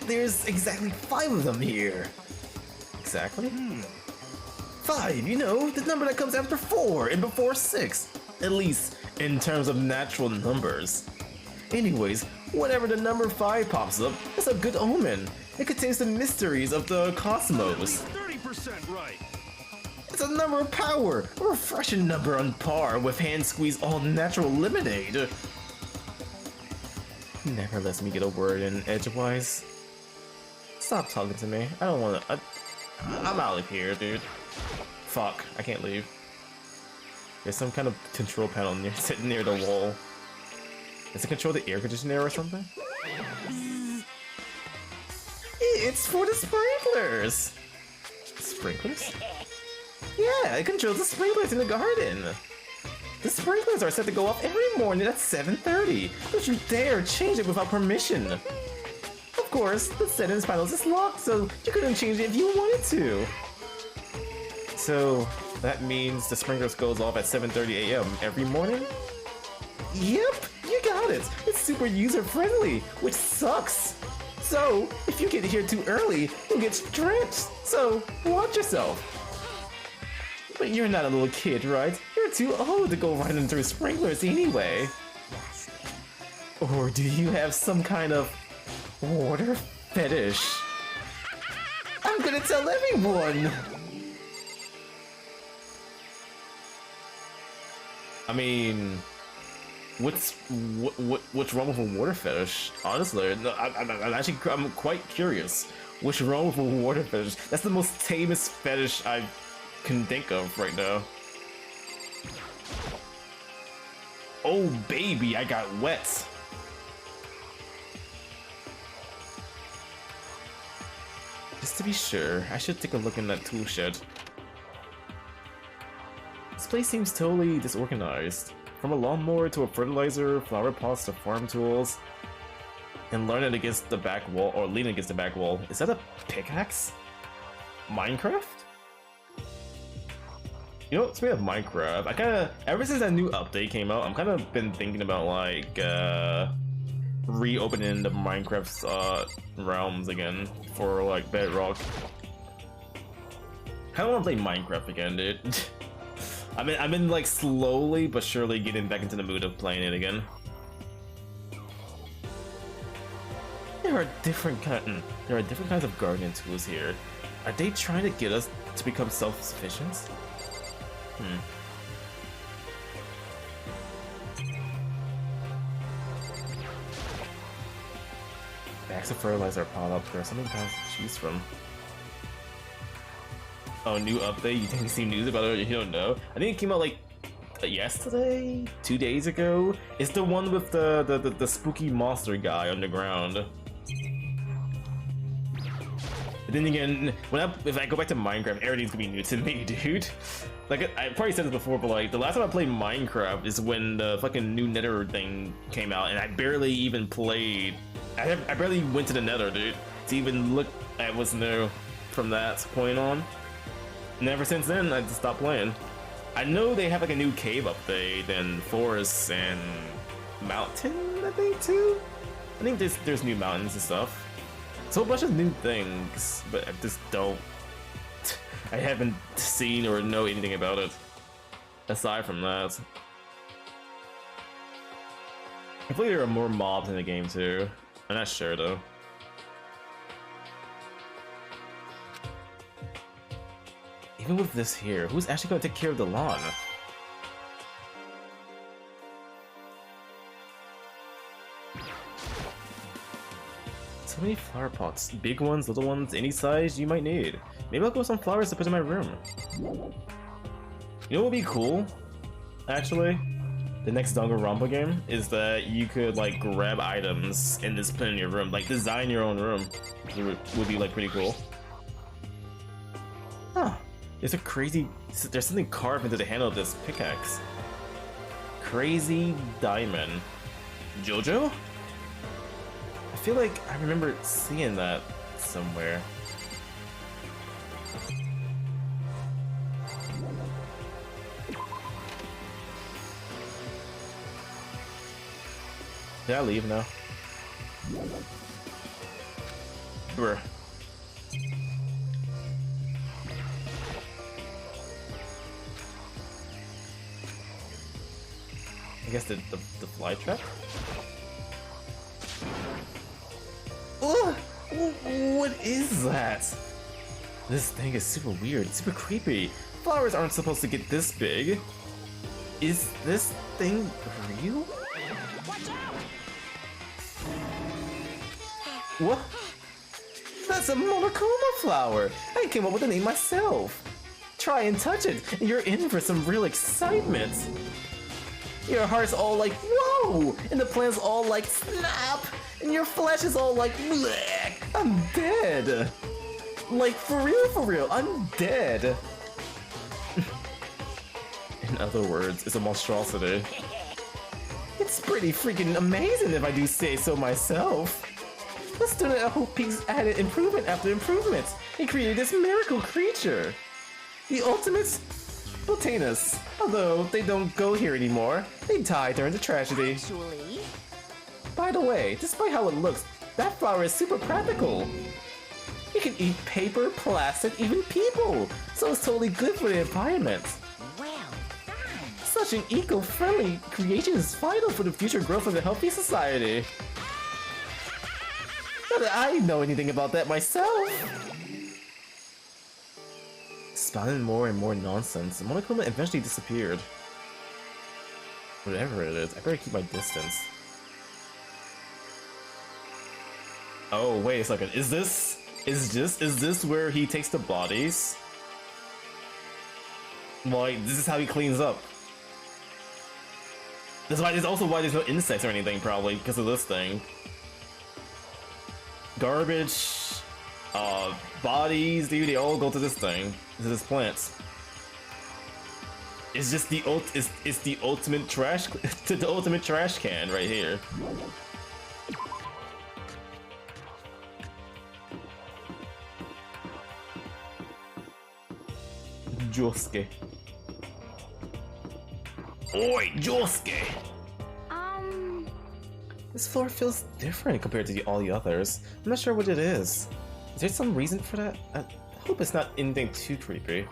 There's exactly 5 of them here. Exactly? 5, you know, the number that comes after 4 and before 6. At least, in terms of natural numbers. Anyways, whenever the number 5 pops up, it's a good omen. It contains the mysteries of the cosmos. 30% right. It's a number of power, a refreshing number on par with hand squeeze all natural lemonade. Never lets me get a word in edgewise. Stop talking to me. I don't wanna. I'm out of here, dude. Fuck, I can't leave. There's some kind of control panel sitting near the wall. Does it control the air conditioner or something? It's for the sprinklers! Sprinklers? Yeah, it controls the sprinklers in the garden! The sprinklers are set to go off every morning at 7:30. Don't you dare change it without permission! Of course, the settings panel is locked, so you couldn't change it if you wanted to. So that means the sprinklers goes off at 7:30 a.m. every morning? Yep, you got it. It's super user-friendly, which sucks. So, if you get here too early, you'll get drenched. So, watch yourself. But you're not a little kid, right? You're too old to go running through sprinklers anyway. Or do you have some kind of water fetish? I'm gonna tell everyone! I mean, what's wrong with a water fetish? Honestly, no, I'm quite curious. What's wrong with a water fetish? That's the most tamest fetish I can think of right now. Oh baby, I got wet. Just to be sure, I should take a look in that tool shed. This place seems totally disorganized. From a lawnmower to a fertilizer, flower pots to farm tools, and leaning against the back wall, or leaning against the back wall. Is that a pickaxe? Minecraft? You know, speaking of Minecraft, ever since that new update came out, I'm kind of been thinking about like reopening the Minecraft's realms again for like Bedrock. I don't want to play Minecraft again, dude. I've been like slowly but surely getting back into the mood of playing it again. There are different kinds of gardening tools here. Are they trying to get us to become self-sufficient? Bags of fertilizer pop up. There are so many kinds to choose from. Oh, new update? You think you see news about it? You don't know? I think it came out like yesterday? 2 days ago? It's the one with the spooky monster guy underground. But then again, if I go back to Minecraft, everything's gonna be new to me, dude. Like, I probably said this before, but like, the last time I played Minecraft is when the fucking new Nether thing came out, and I barely even played. I barely went to the Nether, dude, to even look at what's new from that point on. And ever since then, I just stopped playing. I know they have like a new cave update and forests and mountain, I think, too. I think there's new mountains and stuff. So a bunch of new things, but I just don't. I haven't seen or know anything about it. Aside from that, I believe there are more mobs in the game too. I'm not sure though. Even with this here, who's actually going to take care of the lawn? So many flower pots. Big ones, little ones, any size you might need. Maybe I'll grow some flowers to put in my room. You know what would be cool? Actually, the next Danganronpa game is that you could like grab items and just put in your room. Like design your own room. Would be like pretty cool. Huh. There's something carved into the handle of this pickaxe. Crazy diamond. JoJo? I feel like I remember seeing that somewhere. Did I leave now? Bruh. I guess the fly trap? Ugh! What is that? This thing is super weird, super creepy. Flowers aren't supposed to get this big. Is this thing real? Watch out! What? That's a monochroma flower! I came up with the name myself! Try and touch it, and you're in for some real excitement! Your heart's all like, whoa! And the plant's all like, snap! And your flesh is all like, bleh! I'm dead! Like, for real, I'm dead! In other words, it's a monstrosity. It's pretty freaking amazing if I do say so myself. The student at Hope Peaks added improvement after improvement. He created this miracle creature. The ultimates? Spontaneous. Although they don't go here anymore. They died during the tragedy. Actually, By the way, despite how it looks, that flower is super practical. You can eat paper, plastic, even people. So it's totally good for the environment. well done. Such an eco-friendly creation is vital for the future growth of a healthy society. Not that I know anything about that myself. Spouting more and more nonsense, Monokuma eventually disappeared. Whatever it is, I better keep my distance. Oh, wait a second. Is this where he takes the bodies? Like, this is how he cleans up. This is also why there's no insects or anything, probably, because of this thing. Garbage, bodies, dude, they all go to this thing. To this plants. It's just the it's the ultimate trash the ultimate trash can right here. Josuke. Oi, Josuke! This floor feels different compared to all the others. I'm not sure what it is. Is there some reason for that? I hope it's not anything too creepy.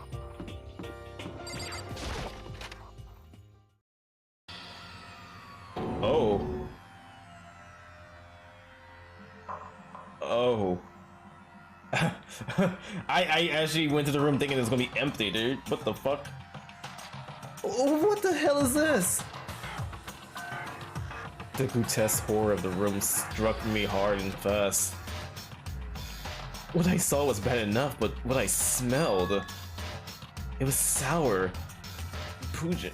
Oh. Oh. I actually went to the room thinking it was gonna be empty, dude. What the fuck? Oh, what the hell is this? The grotesque horror of the room struck me hard and fast. What I saw was bad enough, but what I smelled... It was sour. Pungent,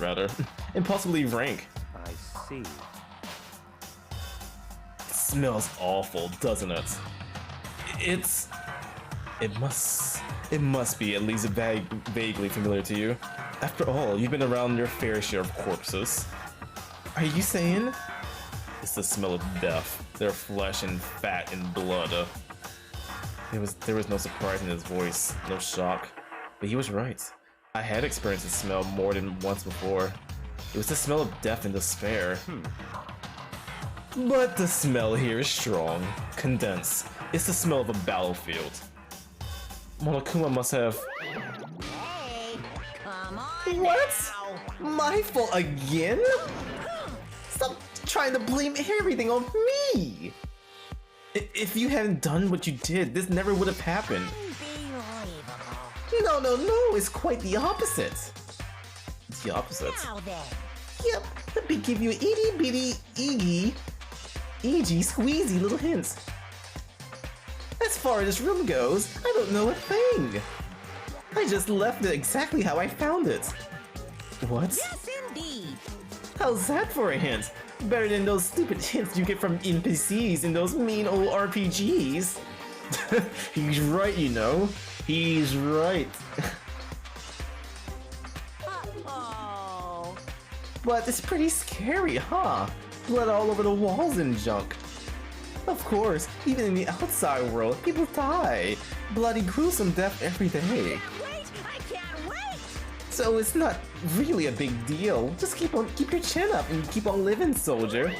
rather. And possibly rank. I see. It smells awful, doesn't it? It must be at least vaguely familiar to you. After all, you've been around your fair share of corpses. Are you saying? It's the smell of death, their flesh and fat and blood. There was no surprise in his voice, no shock. But he was right. I had experienced the smell more than once before. It was the smell of death and despair. But the smell here is strong, condensed. It's the smell of a battlefield. Monokuma must have... Hey, come on What? now. My fault again? Stop trying to blame everything on me! If you hadn't done what you did, this never would have happened. Unbelievable. No, it's quite the opposite. The opposite? Now then. Yep, let me give you an itty bitty EG squeezy little hints. As far as this room goes, I don't know a thing. I just left it exactly how I found it. What? Yes, indeed. How's that for a hint? Better than those stupid hints you get from NPCs in those mean old RPGs. He's right, you know. He's right. Uh-oh. But it's pretty scary, huh? Blood all over the walls and junk. Of course, even in the outside world, people die. Bloody gruesome death every day. Wait, I can't wait. So it's not really a big deal. Just keep your chin up and keep on living, soldier.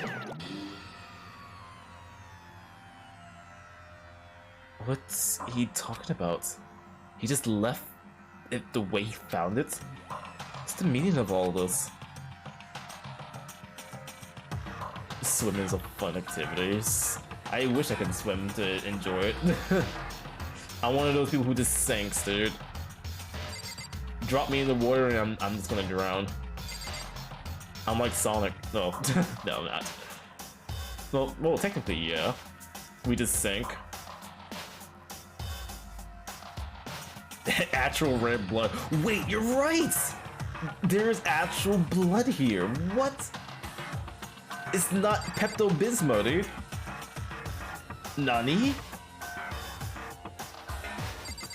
What's he talking about? He just left it the way he found it? What's the meaning of all this? Swimming is a fun activity. I wish I could swim to enjoy it. I'm one of those people who just sinks, dude. Drop me in the water and I'm just gonna drown. I'm like Sonic. No, no, I'm not. Well, technically, yeah. We just sink. Actual red blood. Wait, you're right! There's actual blood here. What? It's not Pepto-Bismol, dude. Nani?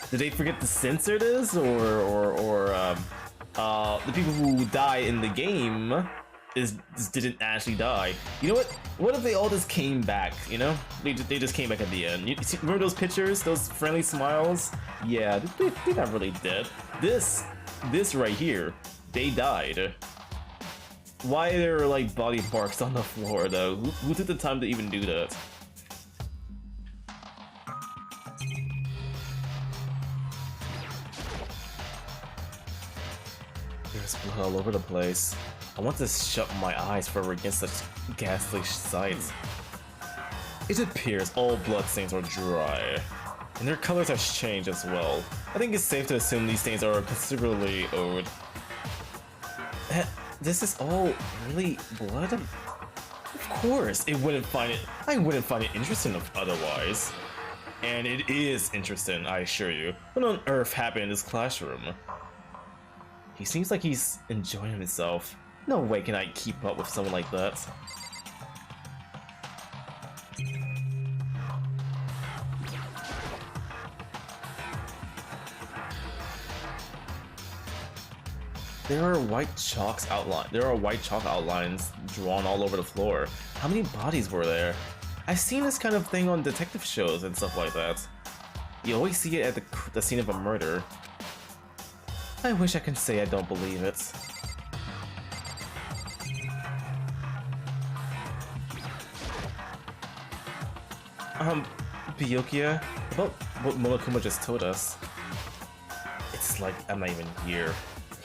Did they forget to censor this, or the people who die in the game didn't actually die. You know what? What if they all just came back? You know, they just came back at the end. You see, remember those pictures, those friendly smiles? Yeah, they're not really dead. This right here, they died. Why are there like body marks on the floor though? Who took the time to even do that? There's blood all over the place. I want to shut my eyes forever against such ghastly sights. It appears all bloodstains are dry, and their colors have changed as well. I think it's safe to assume these stains are considerably old. This is all really blood? Of course, I wouldn't find it interesting otherwise. And it is interesting, I assure you. What on earth happened in this classroom? He seems like he's enjoying himself. No way can I keep up with someone like that. There are white chalk outlines drawn all over the floor. How many bodies were there? I've seen this kind of thing on detective shows and stuff like that. You always see it at the scene of a murder. I wish I could say I don't believe it. Byakuya, about what Monokuma just told us. It's like I'm not even here.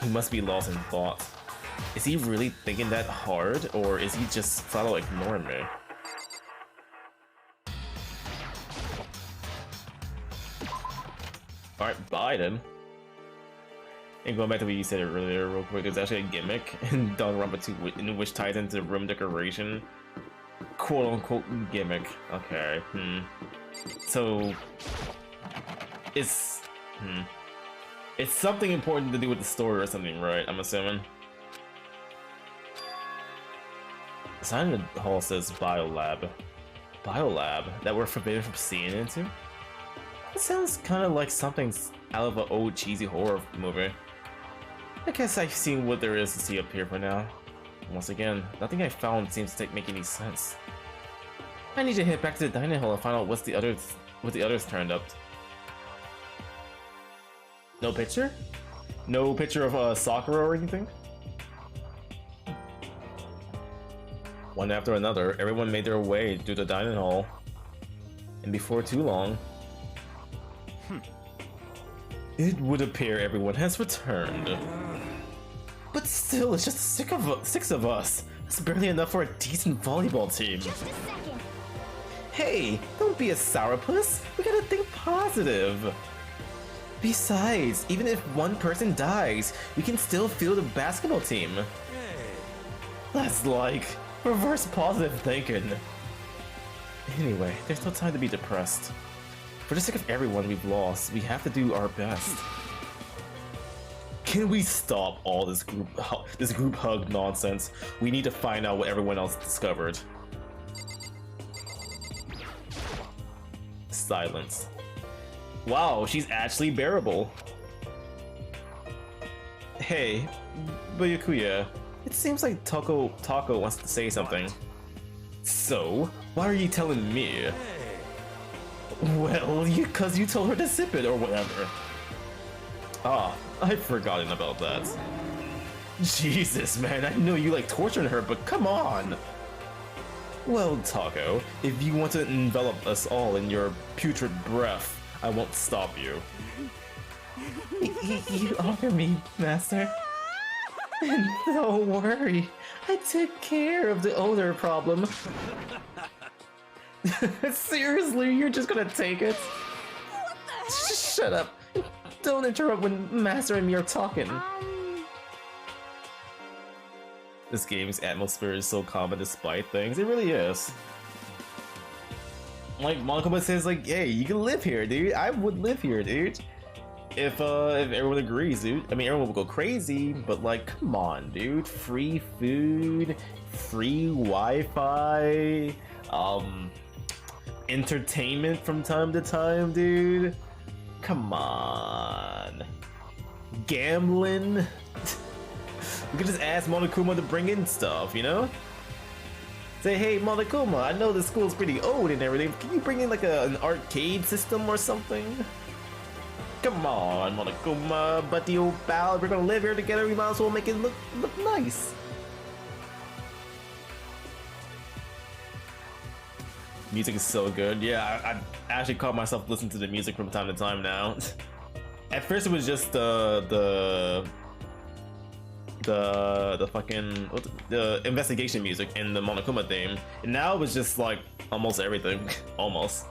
He must be lost in thought. Is he really thinking that hard, or is he just flat out ignoring me? Alright, bye then. And going back to what you said earlier real quick, there's actually a gimmick in Danganronpa 2 in which ties into room decoration. Quote-unquote gimmick. Okay, So... It's something important to do with the story or something, right? I'm assuming. The sign in the hall says Biolab. Biolab? That we're forbidden from seeing into? It sounds kind of like something out of an old cheesy horror movie. I guess I've seen what there is to see up here for now. Once again, nothing I found seems to make any sense. I need to head back to the dining hall and find out what the others turned up. No picture? No picture of Sakura or anything? One after another, everyone made their way to the dining hall. And before too long, it would appear everyone has returned. But still, it's just six of us. That's barely enough for a decent volleyball team. Just a second. Hey, don't be a sourpuss. We gotta think positive. Besides, even if one person dies, we can still field a basketball team. That's like reverse positive thinking. Anyway, there's no time to be depressed. For the sake of everyone we've lost, we have to do our best. Can we stop all this group hug nonsense? We need to find out what everyone else discovered. Silence. Wow, she's actually bearable. Hey, Byakuya, it seems like Taco wants to say something. So, why are you telling me? Well, cause you told her to sip it or whatever. Ah, I've forgotten about that. Jesus, man, I know you like torturing her, but come on! Well, Taco, if you want to envelop us all in your putrid breath, I won't stop you. You honor me, Master. And don't worry, I took care of the odor problem. Seriously, you're just gonna take it? Shut up. Don't interrupt when Master and me are talking. This game's atmosphere is so calm despite things. It really is. Like Monokuma says, like, hey, you can live here, dude. I would live here, dude. If everyone agrees, dude. I mean, everyone will go crazy, but like, come on, dude. Free food, free Wi-Fi, entertainment from time to time, dude. Come on. Gambling. We could just ask Monokuma to bring in stuff, you know? Say, hey Monokuma, I know the school's pretty old and everything. Can you bring in like an arcade system or something? Come on, Monokuma, buddy old pal. If we're gonna live here together, we might as well make it look nice. Music is so good. Yeah, I actually caught myself listening to the music from time to time now. At first it was just the fucking the investigation music in the Monokuma theme, and now it was just like almost everything. Almost.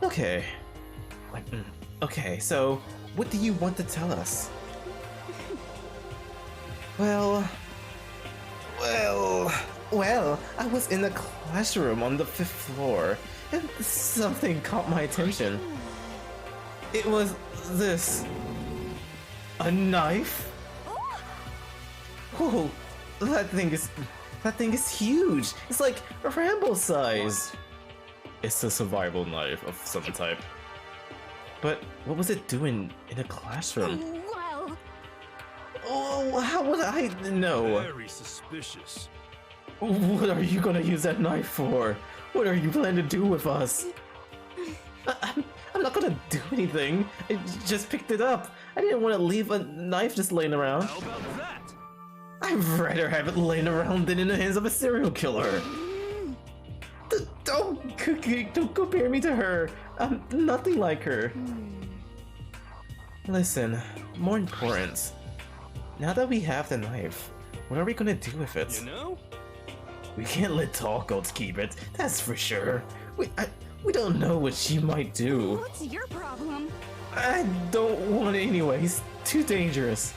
Okay. Okay, so what do you want to tell us? Well, I was in a classroom on the 5th floor, and something caught my attention. It was this. A knife? Oh, that thing is huge. It's like Rambo size. It's a survival knife of some type. But what was it doing in a classroom? Well, Oh, how would I know? Very suspicious. What are you gonna use that knife for? What are you planning to do with us? I'm not gonna do anything. I just picked it up. I didn't want to leave a knife just laying around. How about that? I'd rather have it laying around than in the hands of a serial killer. Don't compare me to her. I'm nothing like her. Listen, more important. Now that we have the knife, what are we gonna do with it? You know? We can't let 𝓛𝓸𝓿𝓮 keep it, that's for sure. We don't know what she might do. what's your problem? I don't want it anyways. Too dangerous.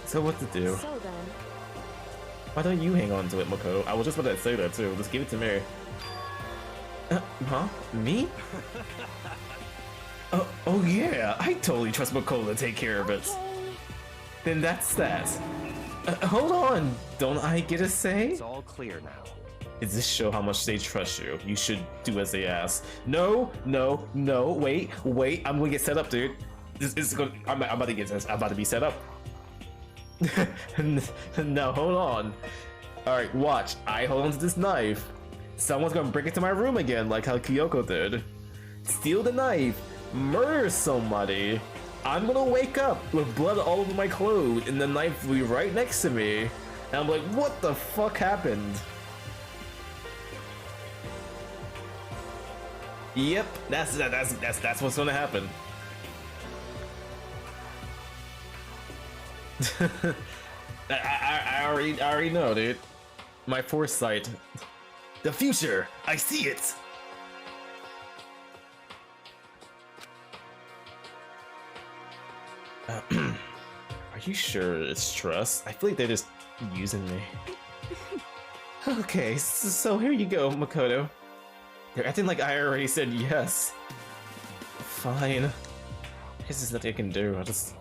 So what to do? So then, Why don't you hang on to it, Makoto? I was just about to say that too. Just give it to me. Huh? Me? Oh yeah, I totally trust Makoto to take care of it. Then that's that. Hold on, don't I get a say? It's all clear now. Does this show how much they trust you? You should do as they ask. No, wait, I'm gonna get set up, dude. I'm about to get this. I'm about to be set up. No, hold on. Alright, watch. I hold on to this knife. Someone's gonna break into my room again, like how Kyoko did. Steal the knife. Murder somebody. I'm gonna wake up with blood all over my clothes, and the knife will be right next to me. And I'm like, what the fuck happened? Yep, that's what's gonna happen. I already know, dude. My foresight. The future, I see it. Are you sure it's trust? I feel like they're just using me. Okay, so here you go, Makoto. They're acting like I already said yes. Fine. I guess there's nothing I can do. I'll just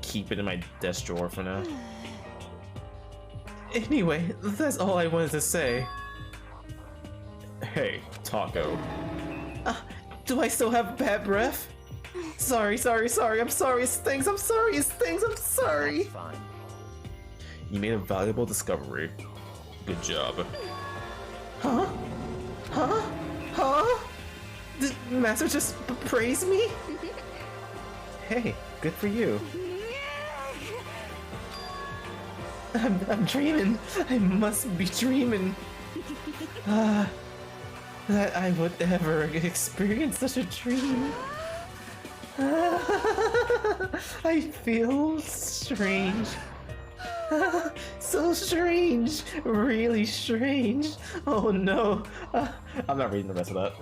keep it in my desk drawer for now. Anyway, that's all I wanted to say. Hey, Taco. Do I still have bad breath? Sorry, I'm sorry, it stinks, I'm sorry. Fine. You made a valuable discovery. Good job. Huh? Did Master just praise me? Hey, good for you. I'm dreaming. I must be dreaming. That I would ever experience such a dream. I feel strange. So strange. Really strange. Oh no. I'm not reading the rest of that.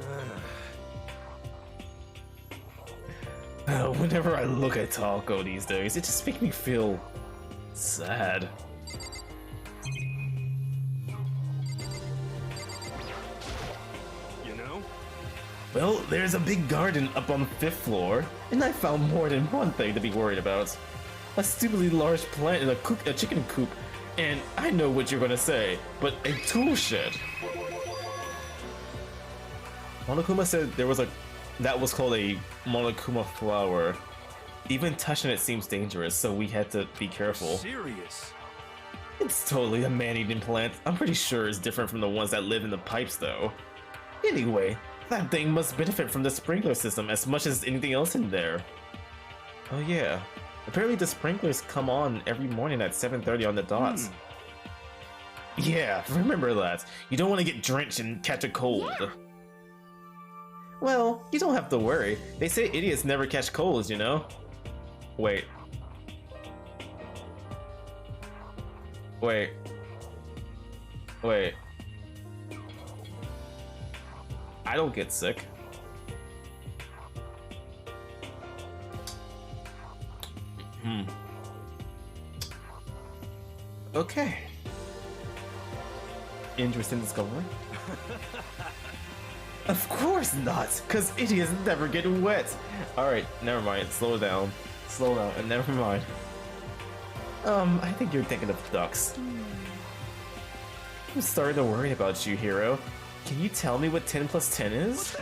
Whenever I look at Taco these days, it just makes me feel sad. You know? Well, there's a big garden up on the 5th floor, and I found more than one thing to be worried about. A stupidly large plant in a chicken coop, and I know what you're gonna say, but a tool shed. Monokuma said there was that was called a Monokuma flower. Even touching it seems dangerous, so we had to be careful. Serious? It's totally a man-eating plant. I'm pretty sure it's different from the ones that live in the pipes, though. Anyway, that thing must benefit from the sprinkler system as much as anything else in there. Oh yeah, apparently the sprinklers come on every morning at 7:30 on the dot. Yeah, remember that. You don't want to get drenched and catch a cold. Yeah. Well, you don't have to worry. They say idiots never catch colds, you know? Wait. Wait. Wait. I don't get sick. Okay. Interesting discovery. Of course not, cause idiots never get wet. Alright, never mind, slow down. Slow down, and never mind. I think you're thinking of ducks. I'm starting to worry about you, hero. Can you tell me what 10 plus 10 is?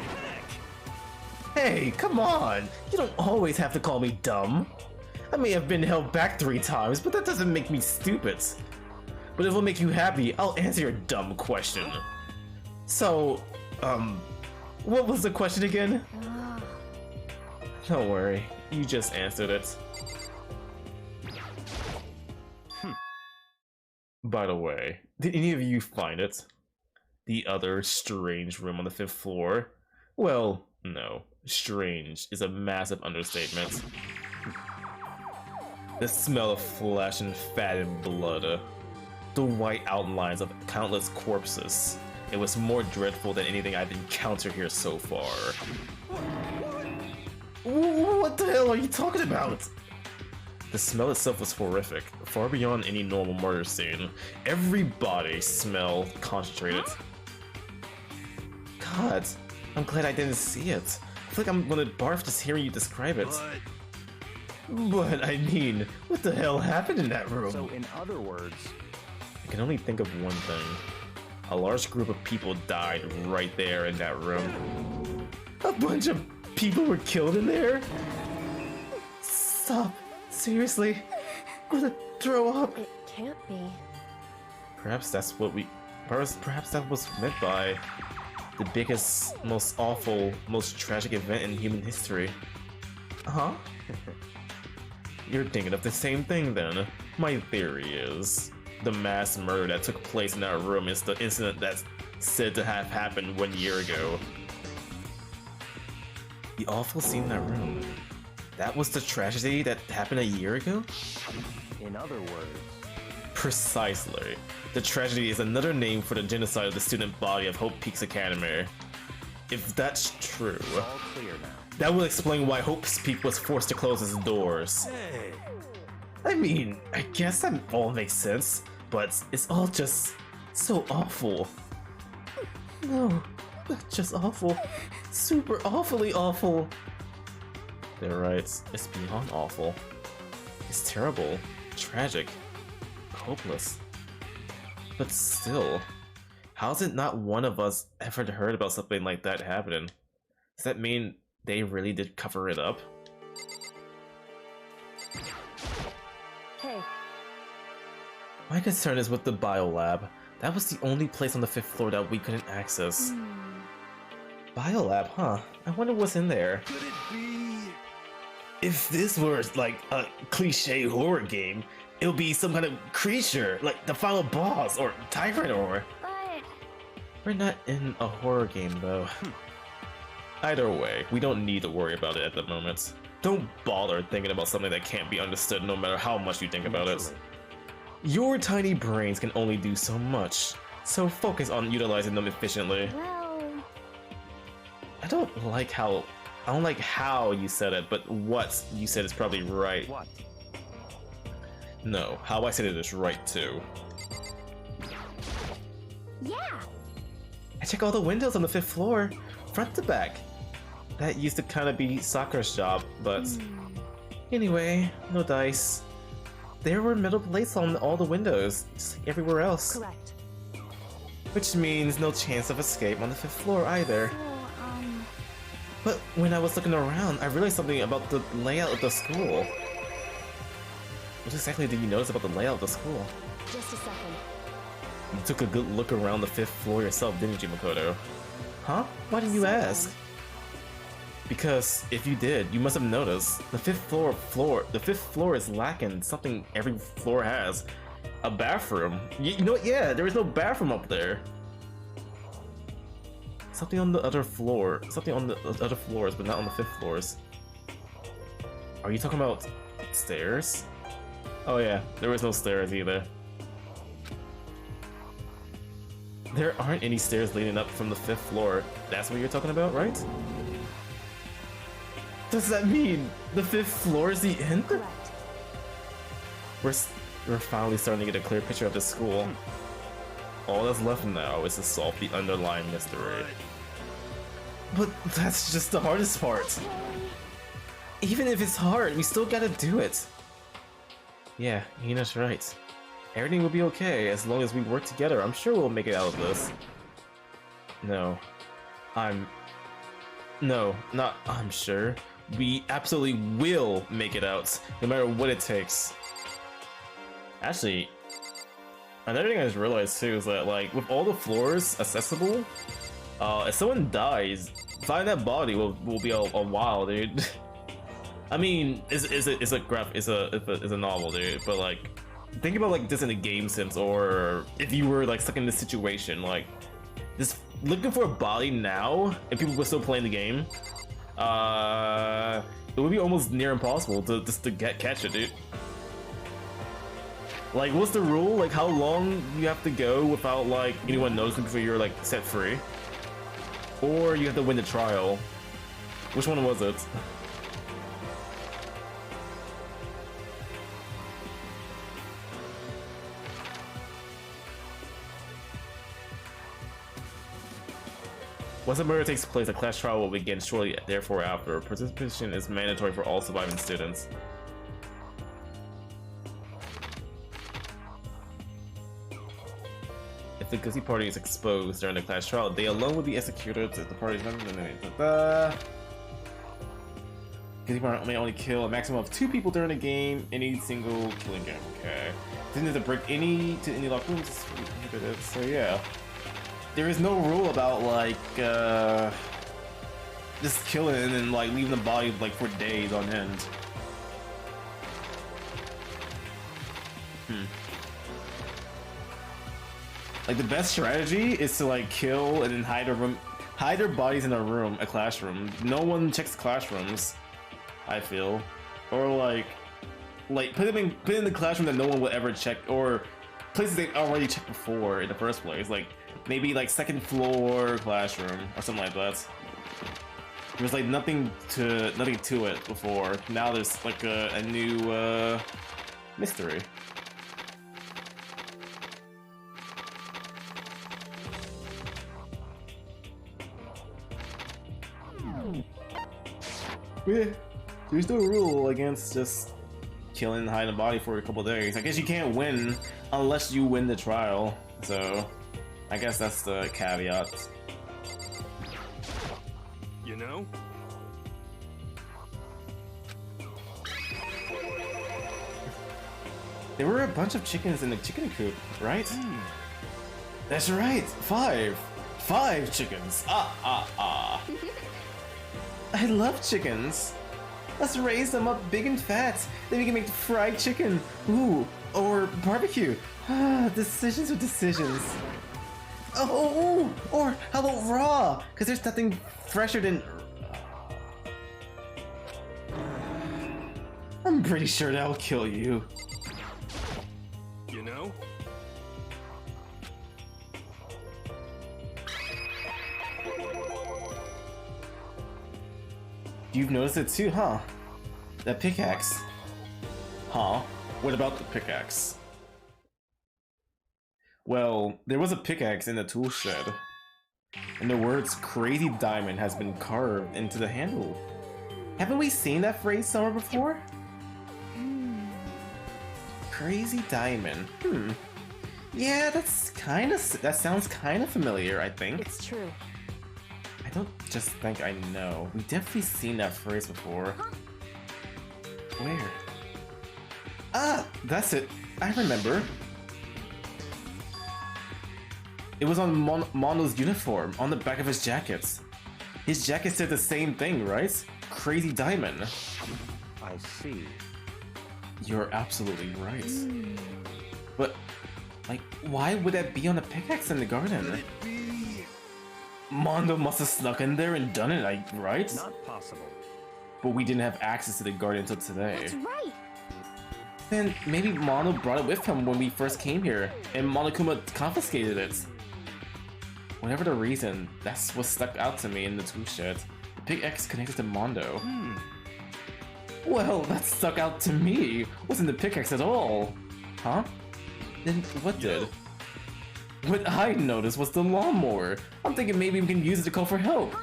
Hey, come on! You don't always have to call me dumb. I may have been held back 3 times, but that doesn't make me stupid. But if it'll make you happy, I'll answer your dumb question. So, what was the question again? Don't worry, you just answered it. By the way, did any of you find it? The other strange room on the 5th floor? Well, no. Strange is a massive understatement. The smell of flesh and fat and blood. The white outlines of countless corpses. It was more dreadful than anything I've encountered here so far. What the hell are you talking about? The smell itself was horrific, far beyond any normal murder scene. Every body smell concentrated. God, I'm glad I didn't see it. I feel like I'm gonna barf just hearing you describe it. But I mean, what the hell happened in that room? So in other words, I can only think of one thing. A large group of people died right there in that room. A bunch of people were killed in there? Stop. Seriously? I'm gonna throw up. It can't be. Perhaps that's what we... Perhaps that was meant by the biggest, most awful, most tragic event in human history. Huh? You're thinking of the same thing then. My theory is the mass murder that took place in that room is the incident that's said to have happened 1 year ago. The awful scene in that room. That was the tragedy that happened a year ago? in other words, Precisely. The tragedy is another name for the genocide of the student body of Hope Peaks Academy. If that's true, all clear now. that will explain why Hope's Peak was forced to close its doors. I mean, I guess that all makes sense, but it's all just so awful. No, not just awful. Super awfully awful. They're right, it's beyond awful. It's terrible, tragic, hopeless. But still, how's it not one of us ever heard about something like that happening? Does that mean they really did cover it up? Hey, My concern is with the biolab. That was the only place on the 5th floor that we couldn't access. Biolab, huh? I wonder what's in there. Could it be? If this were like a cliche horror game, it would be some kind of creature, like the final boss or tyrant or... But We're not in a horror game though. Either way, we don't need to worry about it at the moment. Don't bother thinking about something that can't be understood no matter how much you think about it. Naturally. Your tiny brains can only do so much, so focus on utilizing them efficiently. Well, I don't like how you said it, but what you said is probably right. What? No, how I said it is right too. yeah. I check all the windows on the 5th floor, front to back. That used to kind of be Sakura's job, but anyway, no dice. There were metal plates on all the windows, just like everywhere else. correct. Which means no chance of escape on the 5th floor either. But when I was looking around, I realized something about the layout of the school. What exactly did you notice about the layout of the school? Just a second. You took a good look around the 5th floor yourself, didn't you, Makoto? Huh? Why didn't you ask? Because if you did, you must have noticed the 5th floor is lacking something every floor has. A bathroom. You know what? Yeah, there is no bathroom up there. Something on the other floor. Something on the other floors, but not on the 5th floors. Are you talking about stairs? Oh yeah, there was no stairs either. There aren't any stairs leading up from the 5th floor. That's what you're talking about, right? Does that mean the 5th floor is the end? Correct. We're finally starting to get a clear picture of the school. All that's left now is to solve the underlying mystery. But that's just the hardest part. Even if it's hard, we still gotta do it. Yeah, Hina's right. Everything will be okay as long as we work together. I'm sure we'll make it out of this. No. I'm sure. We absolutely will make it out, no matter what it takes. Actually, another thing I just realized too is that, like, with all the floors accessible, if someone dies, finding that body will be a while, dude. I mean, it's a novel, dude. But like, think about like this in a game sense, or if you were like stuck in this situation, like, just looking for a body now, and people were still playing the game. It would be almost near impossible to catch it, dude. Like, what's the rule? Like, how long you have to go without like anyone noticing before you're like set free, or you have to win the trial? Which one was it? Once a murder takes place, a class trial will begin shortly therefore after. Participation is mandatory for all surviving students. If the guilty party is exposed during the class trial, they alone will be executed if the party's member. Guilty party may only kill a maximum of 2 people during a game, any single killing game. Okay. Didn't have to break any locked rooms. So yeah. There is no rule about like just killing and like leaving the body like for days on end. Like, the best strategy is to like kill and then hide their bodies in a classroom. No one checks classrooms, I feel, or like put them in the classroom that no one would ever check, or places they already checked before in the first place, like. Maybe like 2nd floor classroom or something like that. There was like nothing to it before. Now there's like a new mystery. Yeah, there's no rule against just killing and hiding a body for a couple days. I guess you can't win unless you win the trial, so I guess that's the caveat. You know? There were a bunch of chickens in the chicken coop, right? That's right, 5 chickens. I love chickens. Let's raise them up big and fat. Then we can make fried chicken. Ooh, or barbecue. Decisions are decisions. Oh, or how about raw? Because there's nothing fresher than... I'm pretty sure that'll kill you. You know? You've noticed it too, huh? That pickaxe. Huh? What about the pickaxe? Well, there was a pickaxe in the tool shed, and the words "Crazy Diamond" has been carved into the handle. Haven't we seen that phrase somewhere before? Crazy Diamond. Yeah, that sounds kind of familiar, I think. It's true. I don't just think I know. We've definitely seen that phrase before. Where? Ah! That's it! I remember! It was on Mondo's uniform, on the back of his jacket. His jacket said the same thing, right? Crazy Diamond. I see. You're absolutely right. But, like, why would that be on a pickaxe in the garden? Mondo must have snuck in there and done it, right? Not possible. But we didn't have access to the garden until today. That's right. Then maybe Mondo brought it with him when we first came here, and Monokuma confiscated it. Whatever the reason, that's what stuck out to me in the tool shed. The pickaxe connected to Mondo. Well, that stuck out to me. Wasn't the pickaxe at all. Huh? Then what did? What I noticed was the lawnmower. I'm thinking maybe we can use it to call for help.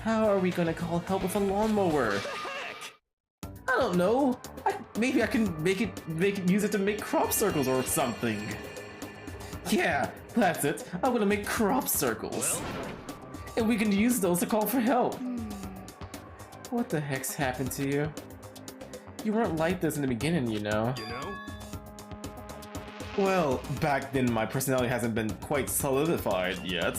How are we gonna call help with a lawnmower? I don't know. Maybe I can use it to make crop circles or something. Yeah, that's it. I'm gonna make crop circles. And we can use those to call for help. What the heck's happened to you? You weren't like this in the beginning, you know? Well, back then my personality hasn't been quite solidified yet.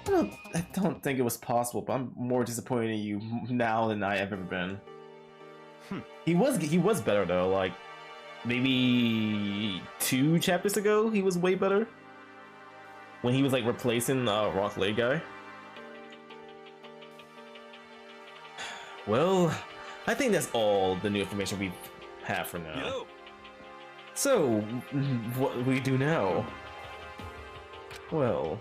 I don't think it was possible, but I'm more disappointed in you now than I have ever been. He was better though, like maybe 2 chapters ago he was way better. When he was like replacing Rock Leg guy. Well, I think that's all the new information we have for now. So, what do we do now? Well,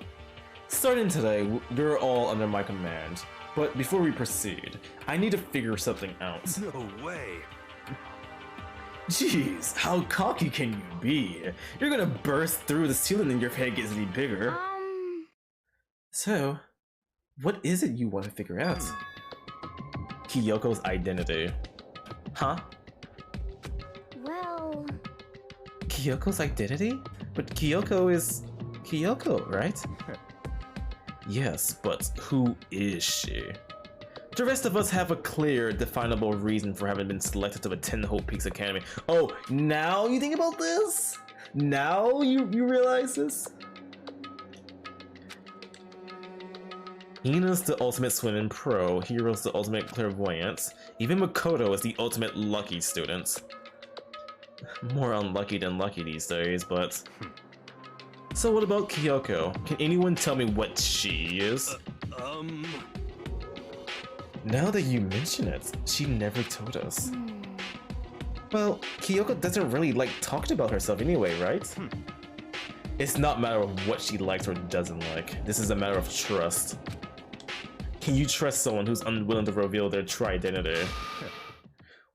starting today, you're all under my command. But before we proceed, I need to figure something out. No way. Jeez, how cocky can you be? You're gonna burst through the ceiling and your head gets any bigger. So, what is it you want to figure out? Kyoko's identity. Huh? Well... Kyoko's identity? But Kyoko is... Kyoko, right? Yes, but who is she? The rest of us have a clear, definable reason for having been selected to attend Hope Peaks Academy. Oh, now you think about this? Now you realize this? Ina's the ultimate swimming pro, Hiro's the ultimate clairvoyant, even Makoto is the ultimate lucky student. More unlucky than lucky these days, but... So what about Kyoko? Can anyone tell me what she is? Now that you mention it, she never told us. Well, Kyoko doesn't really like talking about herself anyway, right? It's not a matter of what she likes or doesn't like. This is a matter of trust. Can you trust someone who's unwilling to reveal their true identity?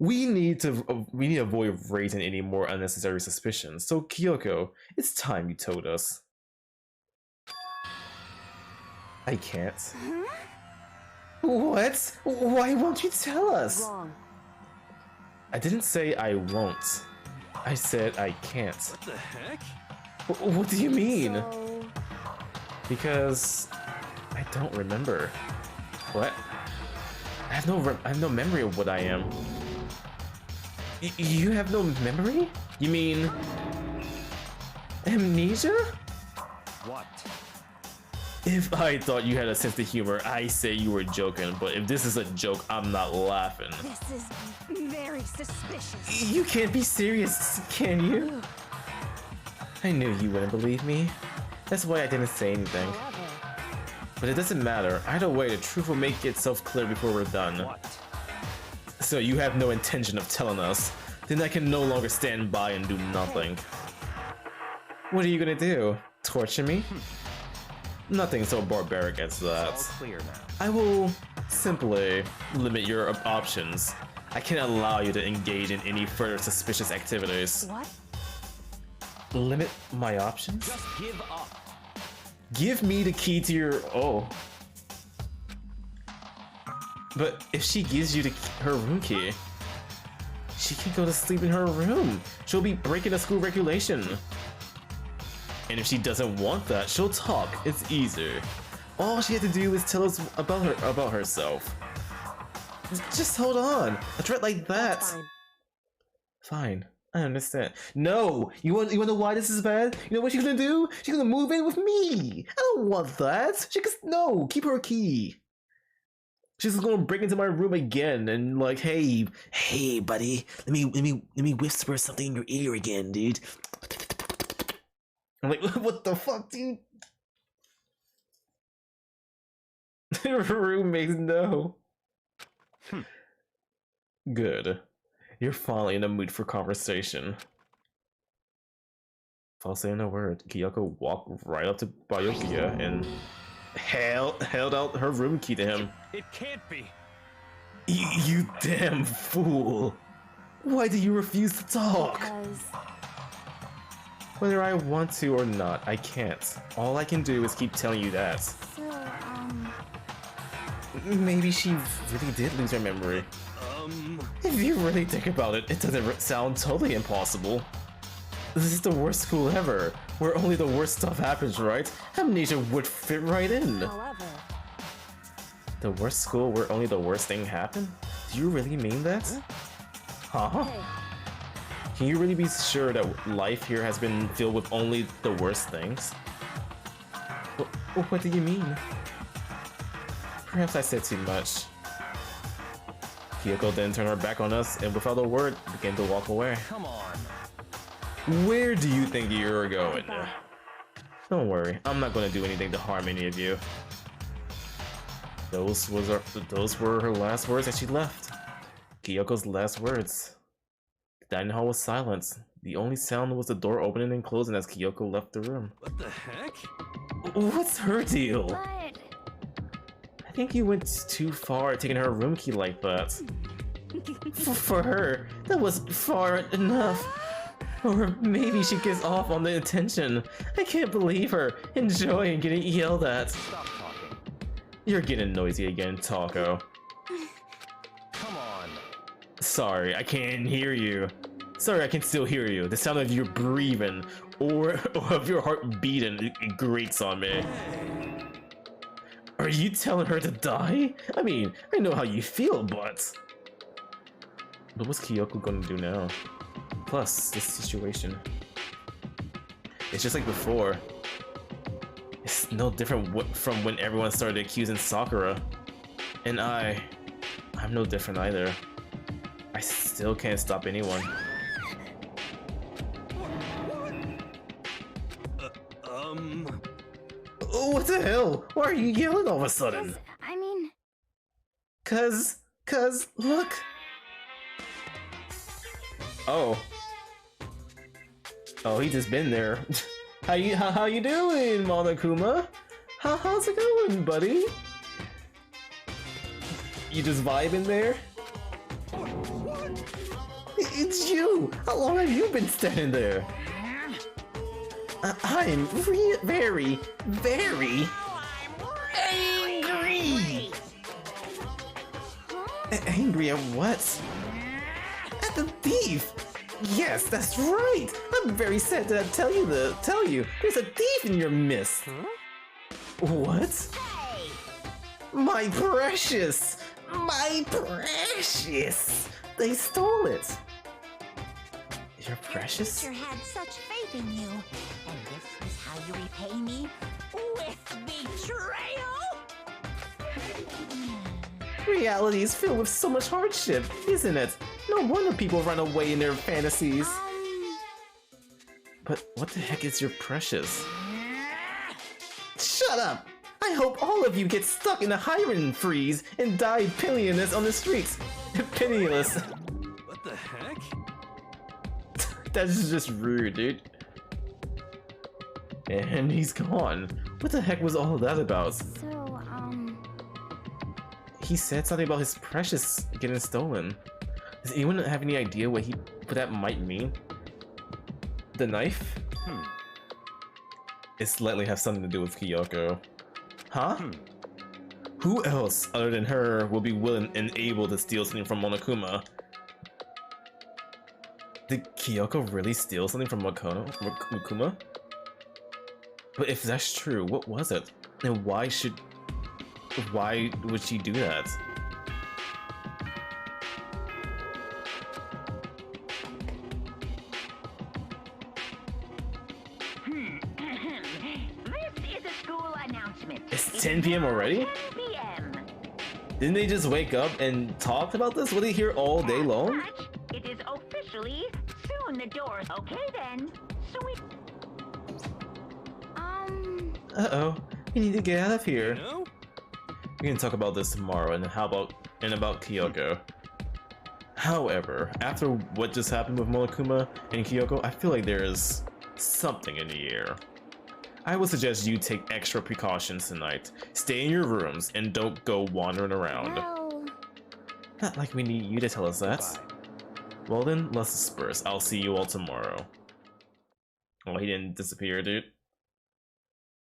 We need to avoid raising any more unnecessary suspicions. So Kyoko, it's time you told us. I can't. What? Why won't you tell us? Wrong. I didn't say I won't. I said I can't. What the heck? What do you mean? So... Because I don't remember. What? I have no memory of what I am. You have no memory? You mean amnesia? What? If I thought you had a sense of humor, I say you were joking, but if this is a joke, I'm not laughing. This is very suspicious. You can't be serious, can you? I knew you wouldn't believe me. That's why I didn't say anything. However, But it doesn't matter. Either way, the truth will make itself clear before we're done. What? So you have no intention of telling us. Then I can no longer stand by and do nothing. What are you gonna do? Torture me? Nothing so barbaric as that. It's all clear now. I will simply limit your options. I can't allow you to engage in any further suspicious activities. what? Limit my options? Just give up. Give me the key to your... Oh. But if she gives you her room key, she can go to sleep in her room. She'll be breaking a school regulation. And if she doesn't want that, she'll talk. It's easier. All she had to do is tell us about herself. Just hold on. A threat like that. Fine. Fine. I understand. No! You want to know why this is bad? You know what she's gonna do? She's gonna move in with me! I don't want that! No! Keep her key! She's gonna break into my room again and like, hey, buddy, let me whisper something in your ear again, dude. I'm like, what the fuck, dude? Roommates, no. Good. You're finally in the mood for conversation. Without saying a word, Kyoko walked right up to Byakuya and held out her room key to him. It can't be. You damn fool! Why do you refuse to talk? Because Whether I want to or not, I can't. All I can do is keep telling you that. So, Maybe she really did lose her memory. If you really think about it, it doesn't sound totally impossible. This is the worst school ever, where only the worst stuff happens, right? Amnesia would fit right in. however, The worst school where only the worst thing happen? Do you really mean that? Huh? hey, Can you really be sure that life here has been filled with only the worst things? What do you mean? Perhaps I said too much. Kyoko then turned her back on us and without a word began to walk away. Come on. Where do you think you're going? Don't worry, I'm not going to do anything to harm any of you. Those were her last words as she left. Kyoko's last words. The dining hall was silent. The only sound was the door opening and closing as Kyoko left the room. What the heck? What's her deal? but I think you went too far taking her room key like that. For her, that was far enough. Or maybe she gets off on the attention. I can't believe her enjoying getting yelled at. Stop talking. You're getting noisy again, Taco. Come on. Sorry, I can't hear you. Sorry, I can still hear you. The sound of you breathing or of your heart beating it grates on me. Are you telling her to die? I mean, I know how you feel, but what's Kyoko gonna do now? Plus, this situation. It's just like before. It's no different from when everyone started accusing Sakura. And I'm no different either. I still can't stop anyone. What the hell? Why are you yelling all of a sudden? I mean, Cause, look. Oh, he just been there. How you doing, Monokuma? How's it going, buddy? You just vibing there? It's you! How long have you been standing there? I'm very, very angry! Angry at what? At the thief! Yes, that's right! I'm very sad to tell you there's a thief in your midst! What? My precious! My precious! They stole it! Your precious? Teacher had such faith in you, and this is how you repay me with betrayal. Reality is filled with so much hardship, isn't it? No wonder people run away in their fantasies. But what the heck is your precious? Shut up! I hope all of you get stuck in a hiring freeze and die penniless on the streets. Penniless. What the heck? That's just rude, dude. And he's gone. What the heck was all of that about? so, He said something about his precious getting stolen. Does anyone have any idea what that might mean? The knife? It slightly has something to do with Kyoko. Huh? Who else other than her will be willing and able to steal something from Monokuma? Did Kyoko really steal something from Monokuma? But if that's true, what was it? And why would she do that? This is a school announcement. It's 10 p.m. already? 10 p.m. Didn't they just wake up and talk about this? Were they here all day long? Such, it is officially soon the doors. Okay then. Sweet. Uh-oh. We need to get out of here. No? We can talk about this tomorrow and about Kyoko. However, after what just happened with Monokuma and Kyoko, I feel like there is something in the air. I would suggest you take extra precautions tonight. Stay in your rooms and don't go wandering around. Well, Not like we need you to tell us that. Well then, let's disperse. I'll see you all tomorrow. Oh, he didn't disappear, dude.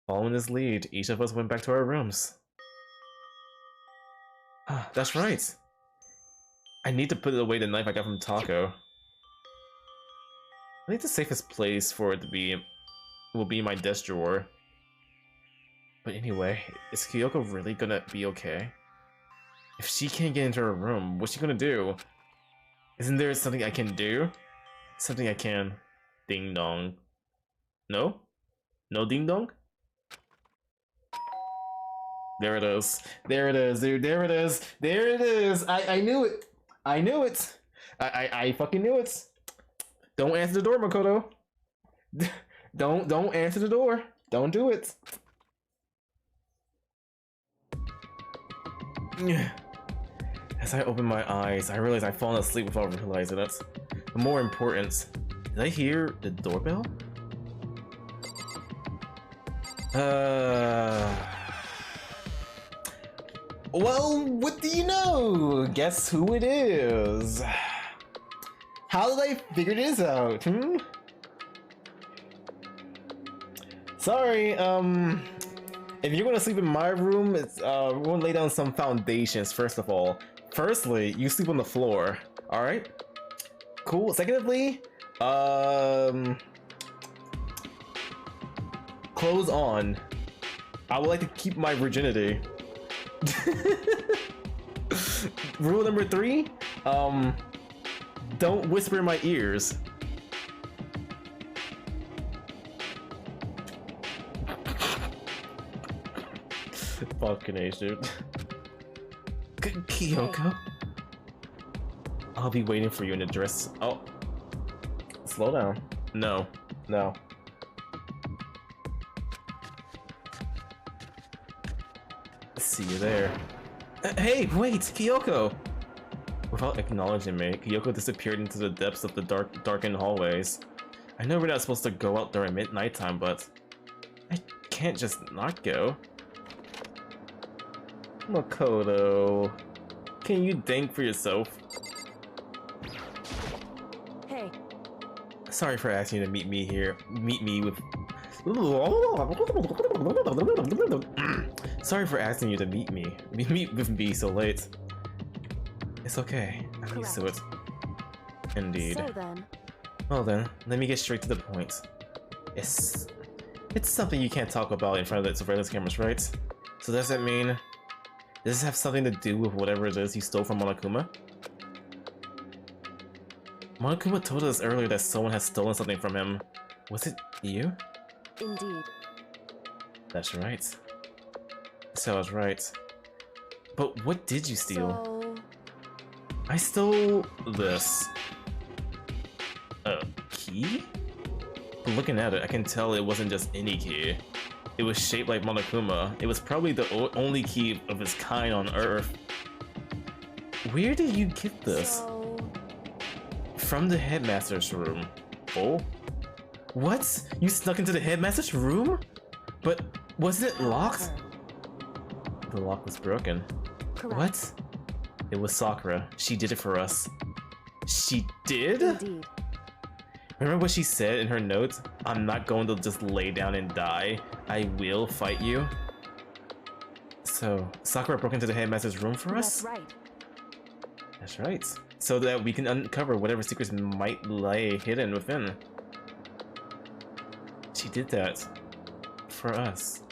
Following his lead, each of us went back to our rooms. Ah, that's right. I need to put away the knife I got from Taco. I think the safest place for it to be will be my desk drawer. But anyway, is Kyoko really gonna be okay? If she can't get into her room, what's she gonna do? Isn't there something I can do? Something I can... Ding dong. No? No ding dong? There it is. There it is, dude. There it is. There it is. I knew it. I knew it. I fucking knew it. Don't answer the door, Makoto. Don't answer the door. Don't do it. As I open my eyes, I realize I've fallen asleep without realizing it. But more important, did I hear the doorbell? Well, what do you know? Guess who it is? How did I figure this out, Sorry, if you're gonna sleep in my room, it's, we're gonna lay down some foundations, first of all. Firstly, you sleep on the floor, alright? Cool. Secondly, clothes on. I would like to keep my virginity. Rule number 3, don't whisper in my ears. Fucking A, dude. Kyoko? I'll be waiting for you in the dress. Oh. Slow down. No. No. See you there. Hey, wait, Kyoko! Without acknowledging me, Kyoko disappeared into the depths of the darkened hallways. I know we're not supposed to go out during midnight time, but I can't just not go. Makoto, can you think for yourself? Hey. Sorry for asking you to meet me here. Meet me with... Sorry for asking you to meet me. Meet with me so late. It's okay. I'm used to it. Indeed. So then. Well then, let me get straight to the point. It's something you can't talk about in front of the surveillance cameras, right? So does that mean... Does this have something to do with whatever it is you stole from Monokuma? Monokuma told us earlier that someone has stolen something from him. Was it you? Indeed. That's right. So I was right. But what did you steal? So... I stole this. A key? But looking at it, I can tell it wasn't just any key. It was shaped like Monokuma. It was probably the only key of its kind on Earth. Where did you get this? So... From the headmaster's room. Oh? What? You snuck into the headmaster's room? But wasn't it locked? The lock was broken. Correct. What? It was Sakura. She did it for us. She did? Indeed. Remember what she said in her notes? I'm not going to just lay down and die. I will fight you. So, Sakura broke into the headmaster's room for us? That's right. That's right. So that we can uncover whatever secrets might lie hidden within. She did that. For us.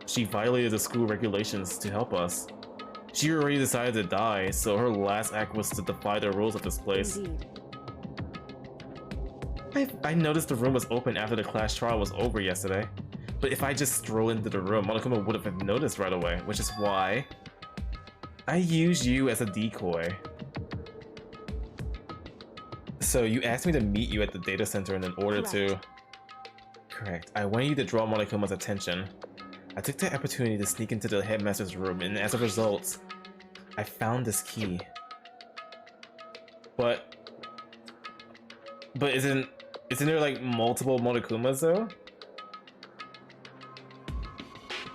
She violated the school regulations to help us. She already decided to die, so her last act was to defy the rules of this place. Indeed. I noticed the room was open after the class trial was over yesterday. But if I just strolled into the room, Monokuma would have noticed right away, which is why I used you as a decoy. So you asked me to meet you at the data center in order to... Correct. I wanted you to draw Monokuma's attention. I took the opportunity to sneak into the headmaster's room, and as a result, I found this key. But isn't there like multiple Monokumas though?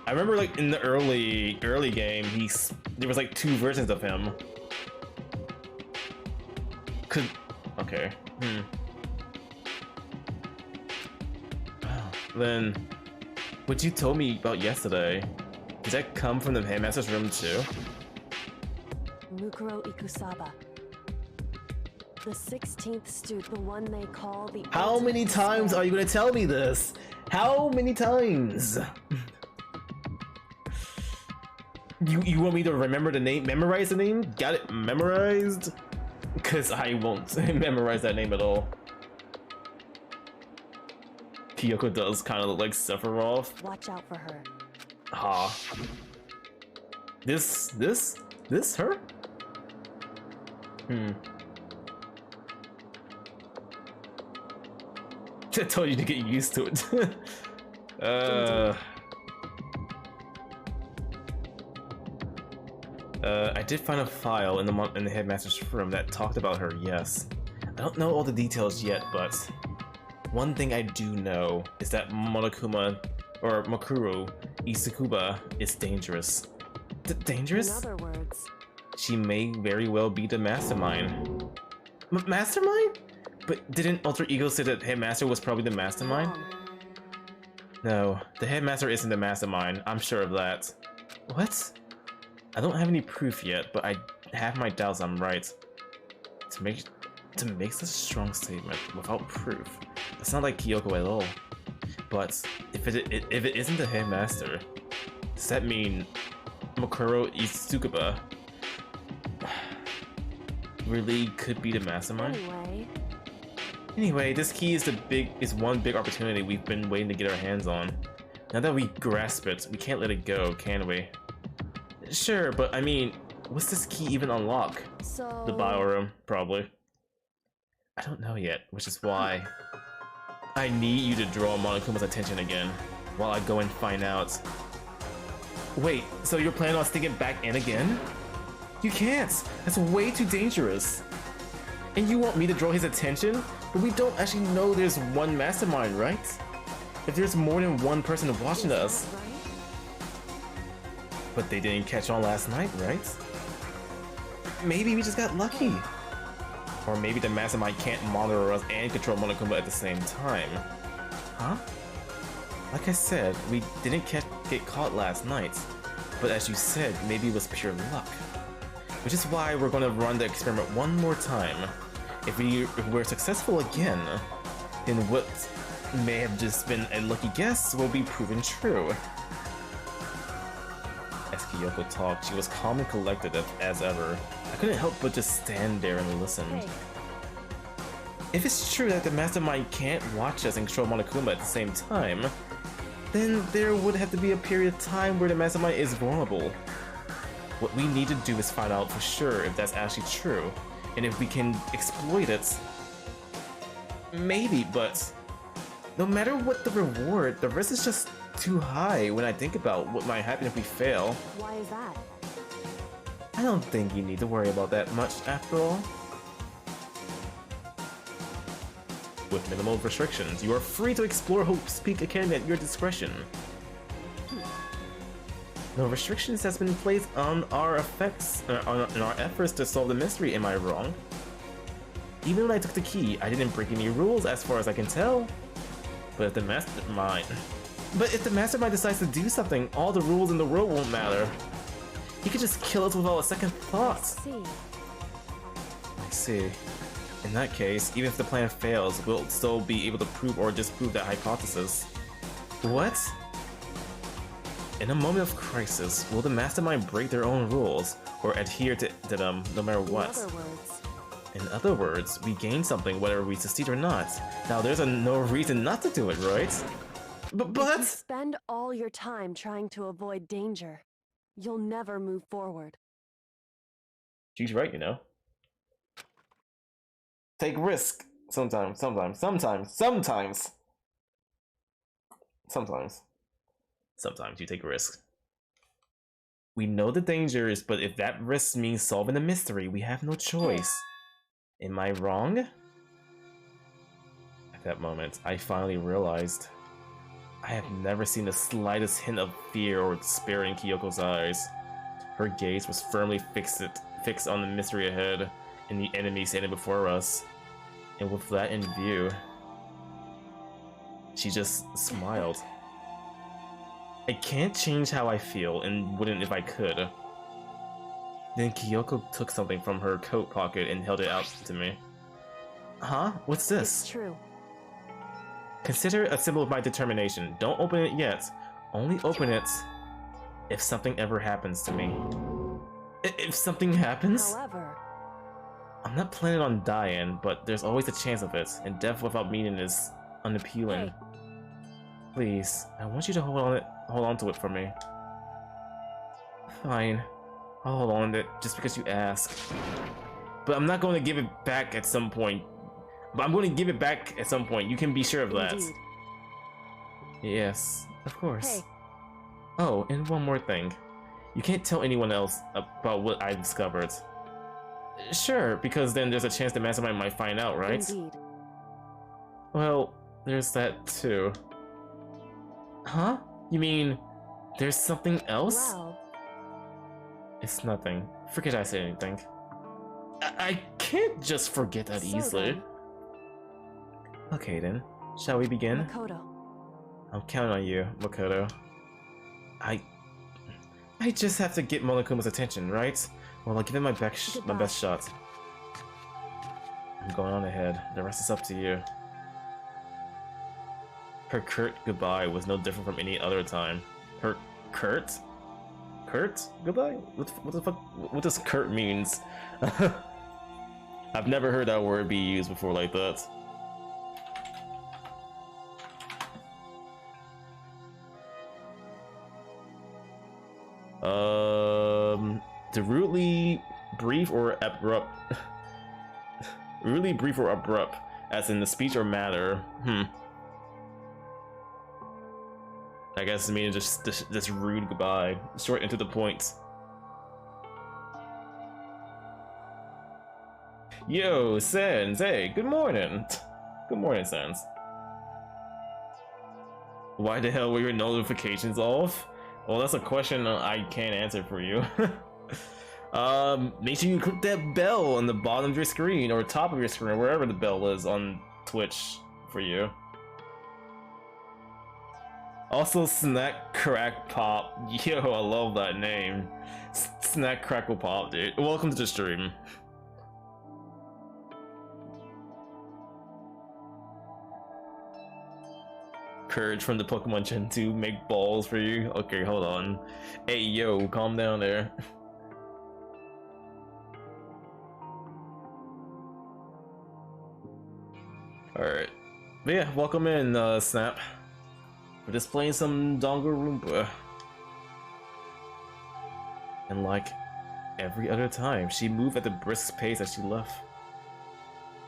I remember like in the early game, there was like 2 versions of him. Okay. Then, what you told me about yesterday, does that come from the headmaster's room too? 𝓛𝓸𝓿𝓮. The 16th student, the one they call the How ultimate many times despair. are you gonna tell me this? How many times? You want me to remember the name, memorize the name? Got it memorized? Cause I won't memorize that name at all. Kyoko does kind of look like Sephiroth. Watch out for her. Ha. This her? I told you to get used to it. I did find a file in the headmaster's room that talked about her, yes. I don't know all the details yet, but one thing I do know is that Monokuma, or Makuru Isukuba, is dangerous. Dangerous? In other words, she may very well be the mastermind. Mastermind? But didn't Alter Ego say that Headmaster was probably the mastermind? wrong. No, the Headmaster isn't the mastermind, I'm sure of that. What? I don't have any proof yet, but I have my doubts I'm right. To make such a strong statement without proof, that's not like Kyoko at all. But if it isn't the Headmaster, does that mean Makuro Isukuba really could be the mastermind? Anyway, this key is one big opportunity we've been waiting to get our hands on. Now that we grasp it, we can't let it go, can we? Sure, but I mean, what's this key even unlock? So... The bioroom, probably. I don't know yet, which is why I need you to draw Monokuma's attention again, while I go and find out. Wait, so you're planning on sneaking back in again? You can't! That's way too dangerous! And you want me to draw his attention? But we don't actually know there's one mastermind, right? If there's more than one person watching us. But they didn't catch on last night, right? Maybe we just got lucky. Or maybe the mastermind can't monitor us and control Monokuma at the same time. Huh? Like I said, we didn't get caught last night. But as you said, maybe it was pure luck. Which is why we're gonna run the experiment one more time. If we're successful again, then what may have just been a lucky guess will be proven true. As Kyoko talked, she was calm and collected as ever. I couldn't help but just stand there and listen. Hey. If it's true that the mastermind can't watch us and control Monokuma at the same time, then there would have to be a period of time where the mastermind is vulnerable. What we need to do is find out for sure if that's actually true, and if we can exploit it. Maybe, but no matter what the reward, the risk is just too high when I think about what might happen if we fail. Why is that? I don't think you need to worry about that much after all. With minimal restrictions, you are free to explore Hope's Peak Academy at your discretion. No restrictions has been placed on our on our efforts to solve the mystery, am I wrong? Even when I took the key, I didn't break any rules as far as I can tell. But if the mastermind decides to do something, all the rules in the world won't matter. He could just kill us without a second thought. I see. In that case, even if the plan fails, we'll still be able to prove or disprove that hypothesis. What? In a moment of crisis, will the mastermind break their own rules or adhere to them no matter what? In other words, we gain something whether we succeed or not. Now there's no reason not to do it, right? But If you spend all your time trying to avoid danger, you'll never move forward. She's right, you know. Take risk. Sometimes. Sometimes you take risks. We know the dangers, but if that risk means solving the mystery, we have no choice. Am I wrong? At that moment, I finally realized I have never seen the slightest hint of fear or despair in Kyoko's eyes. Her gaze was firmly fixed on the mystery ahead and the enemy standing before us. And with that in view, she just smiled. I can't change how I feel and wouldn't if I could. Then Kyoko took something from her coat pocket and held it out to me. Huh? What's this? It's true. Consider it a symbol of my determination. Don't open it yet. Only open it if something ever happens to me. If something happens? However, I'm not planning on dying, but there's always a chance of it, and death without meaning is unappealing. Hey. Please, I want you to hold on to it for me. Fine. I'll hold on to it just because you ask. But I'm not going to give it back at some point. But I'm going to give it back at some point. You can be sure of that. Indeed. Yes, of course. Hey. Oh, and one more thing. You can't tell anyone else about what I discovered. Sure, because then there's a chance the mastermind might find out, right? Indeed. Well, there's that too. Huh? You mean there's something else? Well, It's nothing. Forget I said anything. I can't just forget that so easily. then, Okay then, shall we begin? Makoto. I'm counting on you, Makoto. I just have to get Monokuma's attention, right? Well, I'll give it my best shot. I'm going on ahead. The rest is up to you. Her curt goodbye was no different from any other time. Her curt? Curt? Goodbye? What the fuck? What does curt means? I've never heard that word be used before like that. To rudely brief or abrupt. Rudely brief or abrupt, as in the speech or matter. I guess it means just this rude goodbye, short and to the point. Yo, Sans, hey, good morning. Good morning, Sans. Why the hell were your notifications off? Well, that's a question I can't answer for you. Make sure you click that bell on the bottom of your screen or top of your screen, or wherever the bell is on Twitch for you. Also, Snack Crack Pop. Yo, I love that name. Snack Crackle Pop, dude. Welcome to the stream. Courage from the Pokemon Gen 2 make balls for you. Okay, hold on. Hey, yo, calm down there. Alright. But yeah, welcome in, Snap. We're just playing some Danganronpa. And like every other time, she moved at the brisk pace as she left.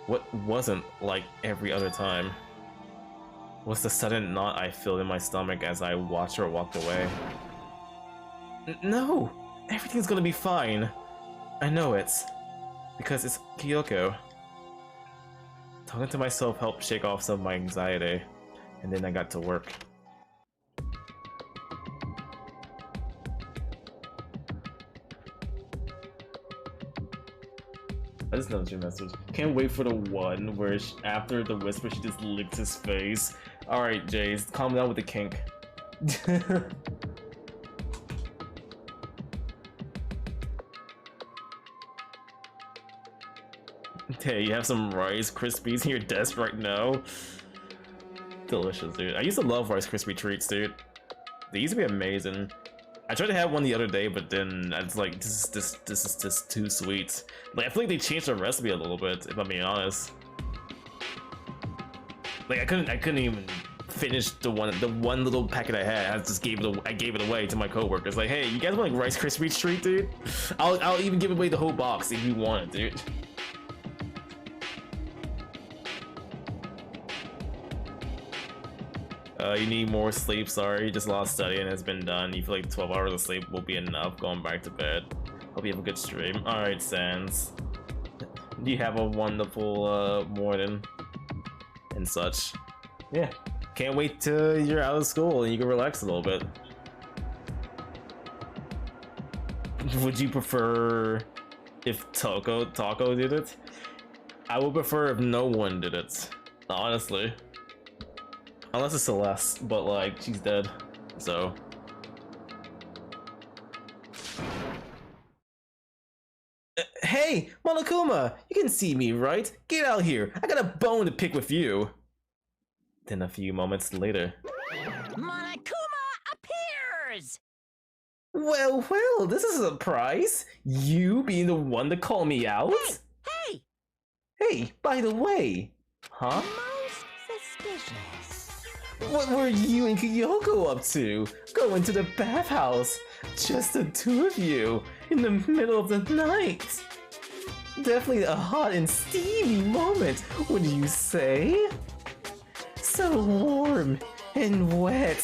What wasn't like every other time was the sudden knot I feel in my stomach as I watched her walk away. No! Everything's gonna be fine. I know it. Because it's Kyoko. Talking to myself helped shake off some of my anxiety, and then I got to work. I just noticed your message. Can't wait for the one where after the whisper she just licked his face. Alright, Jace, calm down with the kink. Hey, you have some Rice Krispies in your desk right now? Delicious, dude. I used to love Rice Krispie treats, dude. They used to be amazing. I tried to have one the other day, but then it's like this is just too sweet. Like I feel like they changed the recipe a little bit, if I'm being honest. Like I couldn't even finish the one little packet I had. I gave it away to my coworkers. Like, hey, you guys want like Rice Krispie treat, dude? I'll even give away the whole box if you want it, dude. You need more sleep, sorry. Just a lot of studying has been done. You feel like 12 hours of sleep will be enough. Going back to bed. Hope you have a good stream. Alright, Sans. You have a wonderful morning and such. Yeah. Can't wait till you're out of school and you can relax a little bit. Would you prefer if Taco did it? I would prefer if no one did it. Honestly. Unless it's Celeste, but like, she's dead, so. Hey, Monokuma! You can see me, right? Get out here! I got a bone to pick with you! Then a few moments later. Monokuma appears! Well, this is a surprise! You being the one to call me out? Hey! Hey, by the way! Huh? Most suspicious. What were you and Kyoko up to? Going to the bathhouse? Just the two of you, in the middle of the night. Definitely a hot and steamy moment, wouldn't you say? So warm and wet.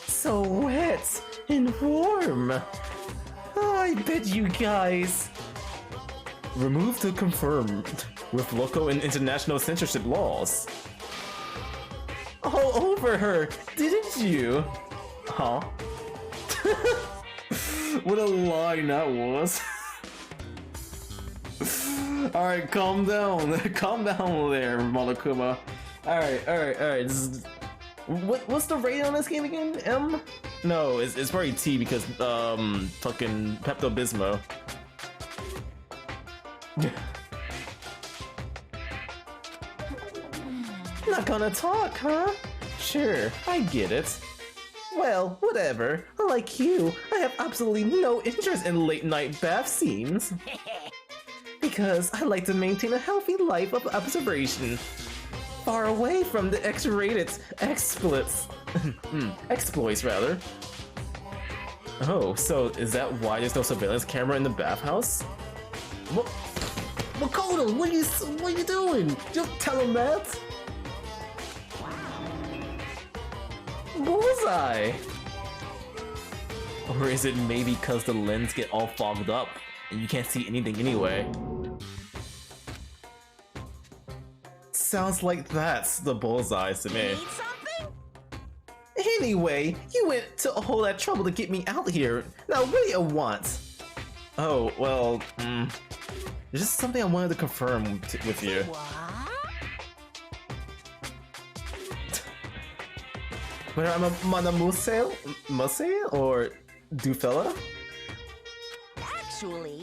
So wet and warm. Oh, I bet you guys. Removed to confirm with local and international censorship laws. All over her, didn't you? Huh? What a lie that was. Alright, calm down. Calm down there, Monokuma. Alright. What's the rating on this game again? M? No, it's probably T because, fucking Pepto-Bismol. Not gonna talk, huh? Sure, I get it. Well, whatever. Like you, I have absolutely no interest in late night bath scenes. Because I like to maintain a healthy life of observation. Far away from the X-rated exploits, rather. Oh, so is that why there's no surveillance camera in the bathhouse? What? Makoto, what are you doing? Don't tell him that. Bullseye! Or is it maybe because the lens get all fogged up and you can't see anything anyway? Sounds like that's the bullseye to me. Need something? Anyway, you went to all that trouble to get me out here. Now what do you want? Oh, well, there's just something I wanted to confirm with you. What? Whether I'm a Manamuse or Dufella? Actually,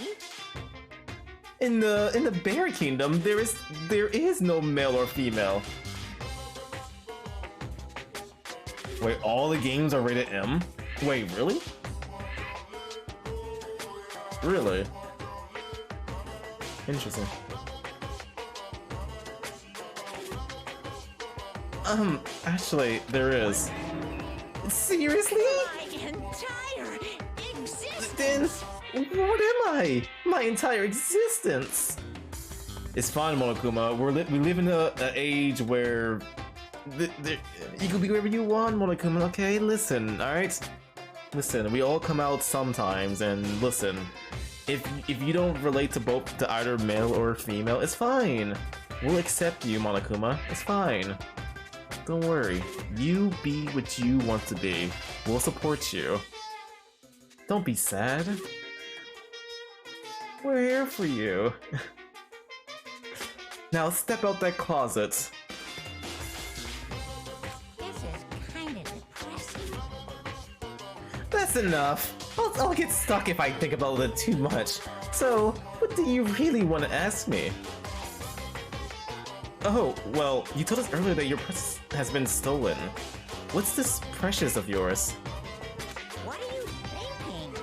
in the Bear Kingdom, there is no male or female. Wait, all the games are rated M? Wait, really? Really? Interesting. Actually, there is. Seriously? my entire existence. Then, what am I? My entire existence. It's fine, Monokuma. We live in an age where you can be wherever you want, Monokuma. Okay, listen, all right. Listen, we all come out sometimes, and listen. If you don't relate to either male or female, it's fine. We'll accept you, Monokuma. It's fine. Don't worry. You be what you want to be. We'll support you. Don't be sad. We're here for you. Now step out that closet. This is kind of depressing. That's enough. I'll get stuck if I think about it too much. So, what do you really want to ask me? Oh, well, you told us earlier that your precious has been stolen. What's this precious of yours? What are you thinking?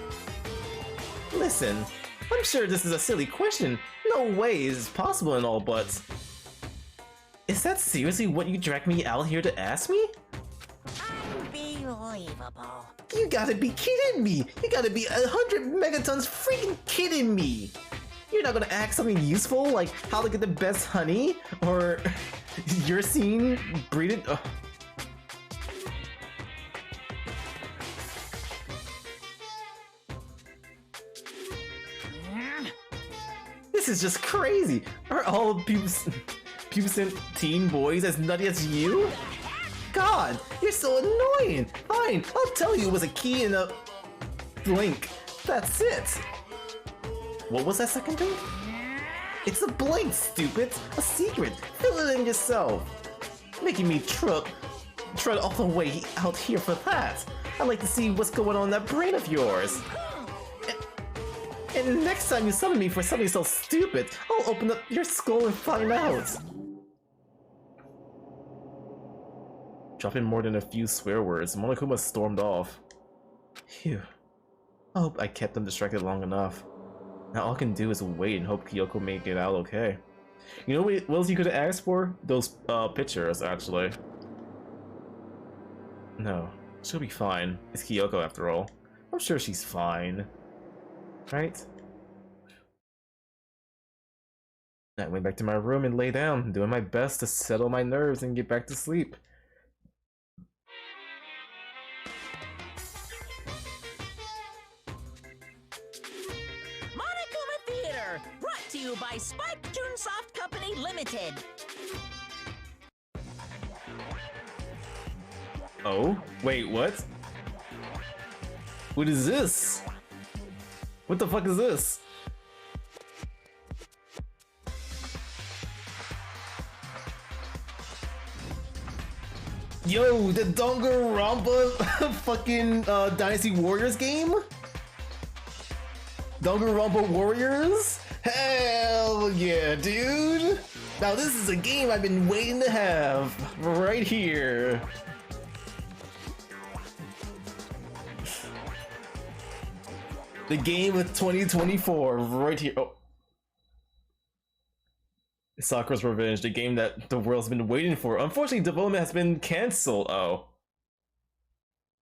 Listen, I'm sure this is a silly question. No way is possible and all, but... Is that seriously what you dragged me out here to ask me? Unbelievable. You gotta be kidding me! You gotta be 100 megatons freaking kidding me! You're not gonna ask something useful like how to get the best honey? Or your scene breeded? Oh. This is just crazy! Are all pubescent teen boys as nutty as you? God, you're so annoying! Fine, I'll tell you it was a key in a... blink. That's it! What was that second thing? It's a blink, stupid! A secret! Fill it in yourself! Making me tread all the way out here for that! I'd like to see what's going on in that brain of yours! And next time you summon me for something so stupid, I'll open up your skull and find out! Dropping more than a few swear words, Monokuma stormed off. Phew. I hope I kept them distracted long enough. Now all I can do is wait and hope Kyoko may get out okay. You know what else you could have asked for? Those pictures, actually. No, she'll be fine. It's Kyoko after all. I'm sure she's fine. Right? I went back to my room and lay down, doing my best to settle my nerves and get back to sleep. Brought to you by Spike Toonsoft Company Limited. Oh? Wait, what? What is this? What the fuck is this? Yo, the Danganronpa fucking Dynasty Warriors game? Danganronpa Warriors? Hell yeah, dude! Now this is a game I've been waiting to have, right here. The game of 2024, right here. Oh. Sakura's Revenge, the game that the world's been waiting for. Unfortunately, development has been cancelled. Oh.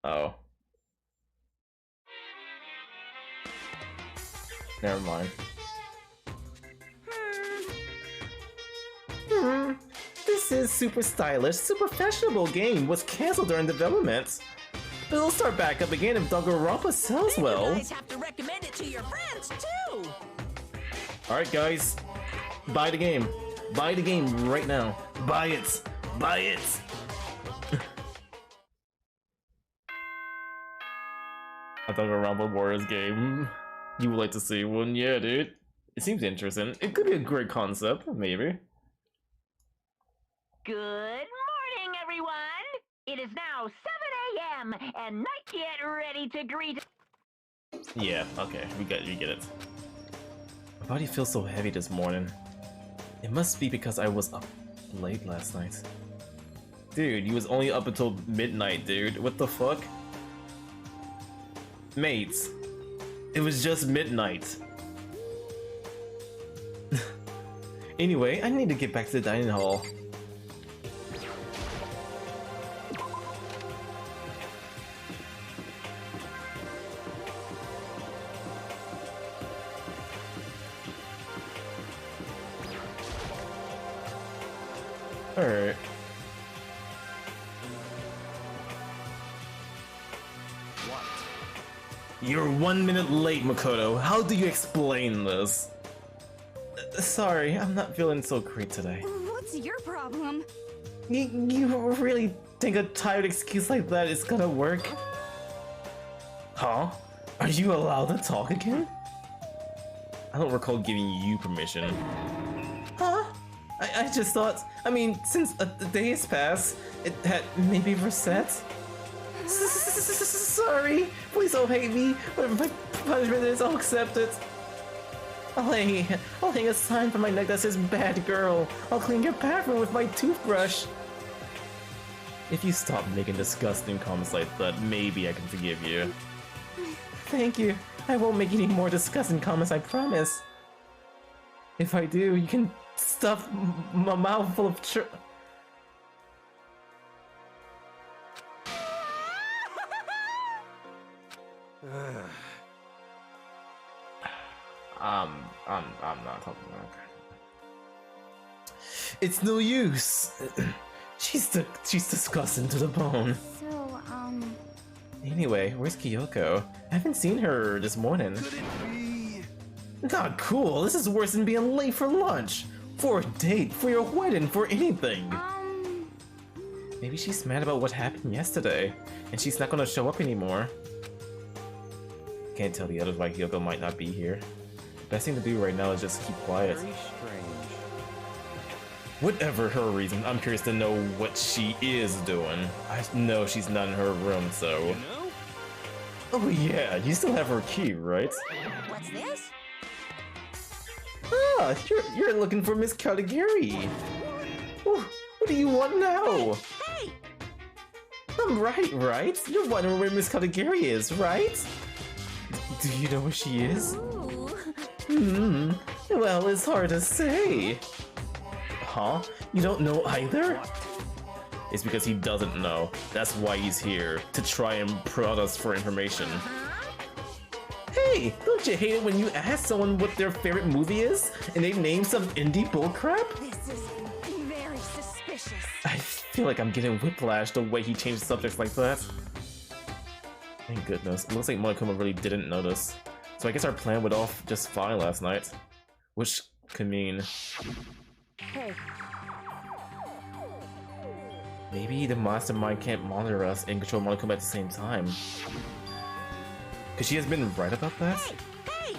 Oh. Never mind. This is super stylish, super fashionable game was cancelled during development. But it'll start back up again if Danganronpa sells well. You guys have to recommend it to your friends too. Alright guys, buy the game. Buy the game right now. Buy it. Buy it. A Danganronpa Warriors game. You would like to see one? Yeah, dude. It seems interesting. It could be a great concept, maybe. Good morning, everyone! It is now 7 a.m. and Night get ready to greet... Yeah, okay, we get it. My body feels so heavy this morning. It must be because I was up late last night. Dude, you was only up until midnight, dude. What the fuck? Mates, it was just midnight. Anyway, I need to get back to the dining hall. Alright. What? You're 1 minute late, Makoto. How do you explain this? Sorry, I'm not feeling so great today. What's your problem? You really think a tired excuse like that is gonna work? Huh? Are you allowed to talk again? I don't recall giving you permission. Huh? I just thought, I mean, since a day has passed, it had maybe reset? Sorry, please don't hate me. Whatever my punishment is, I'll accept it. I'll hang a sign from my neck that says bad girl. I'll clean your bathroom with my toothbrush. If you stop making disgusting comments like that, maybe I can forgive you. Thank you. I won't make any more disgusting comments, I promise. If I do, you can stuff my mouth full of I'm not talking about her. It's no use. She's disgusting to the bone. So, Anyway, where's Kyoko? I haven't seen her this morning. God, cool. This is worse than being late for lunch, for a date, for your wedding, for anything. Maybe she's mad about what happened yesterday, and she's not gonna show up anymore. Can't tell the others why Kyoko might not be here. Best thing to do right now is just keep quiet. Very strange. Whatever her reason, I'm curious to know what she is doing. I know she's not in her room, so... You know? Oh yeah, you still have her key, right? What's this? Ah, you're looking for Miss 𝓛𝓸𝓿𝓮. What do you want now? Hey! I'm right? You're wondering where Miss 𝓛𝓸𝓿𝓮 is, right? Do you know where she is? Ooh. Well, it's hard to say. Huh? You don't know either? It's because he doesn't know. That's why he's here, to try and prod us for information. Hey, don't you hate it when you ask someone what their favorite movie is, and they name some indie bullcrap? This is very suspicious. I feel like I'm getting whiplash the way he changed subjects like that. Thank goodness. It looks like Monokuma really didn't notice. So I guess our plan went off just fine last night. Which could mean... Hey, maybe the mastermind can't monitor us and control Monokuma at the same time. Cause she has been right about that? Hey!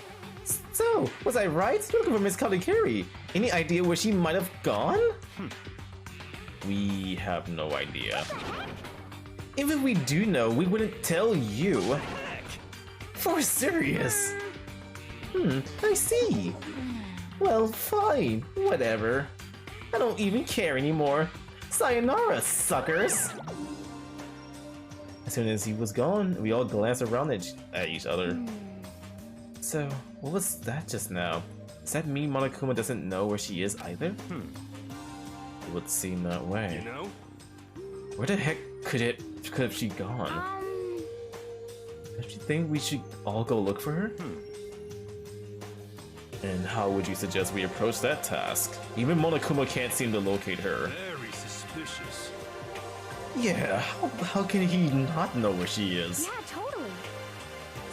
So, was I right? You're looking for Miss 𝓛𝓸𝓿𝓮. Any idea where she might have gone? We have no idea. Even if we do know, we wouldn't tell you. For serious. I see. Well, fine. Whatever. I don't even care anymore. Sayonara, suckers! As soon as he was gone, we all glanced around at each other. So, what was that just now? Does that mean Monokuma doesn't know where she is either? It would seem that way. You know? Where the heck could have she gone? Don't you think we should all go look for her? And how would you suggest we approach that task? Even Monokuma can't seem to locate her. Very suspicious. Yeah, how can he not know where she is? yeah, totally.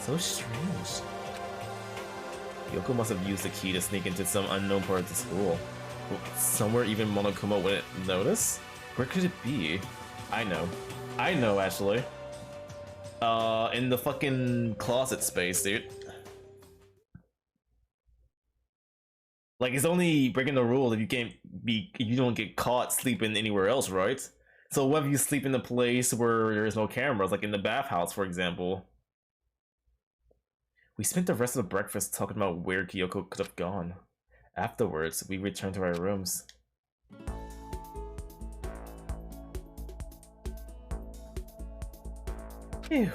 So strange. Yoko must have used the key to sneak into some unknown part of the school. Somewhere even Monokuma wouldn't notice? Where could it be? I know actually. In the fucking closet space, dude. Like, it's only breaking the rule if you don't get caught sleeping anywhere else, right? So what if you sleep in a place where there's no cameras, like in the bathhouse, for example? We spent the rest of the breakfast talking about where Kyoko could have gone. Afterwards, we returned to our rooms. Phew.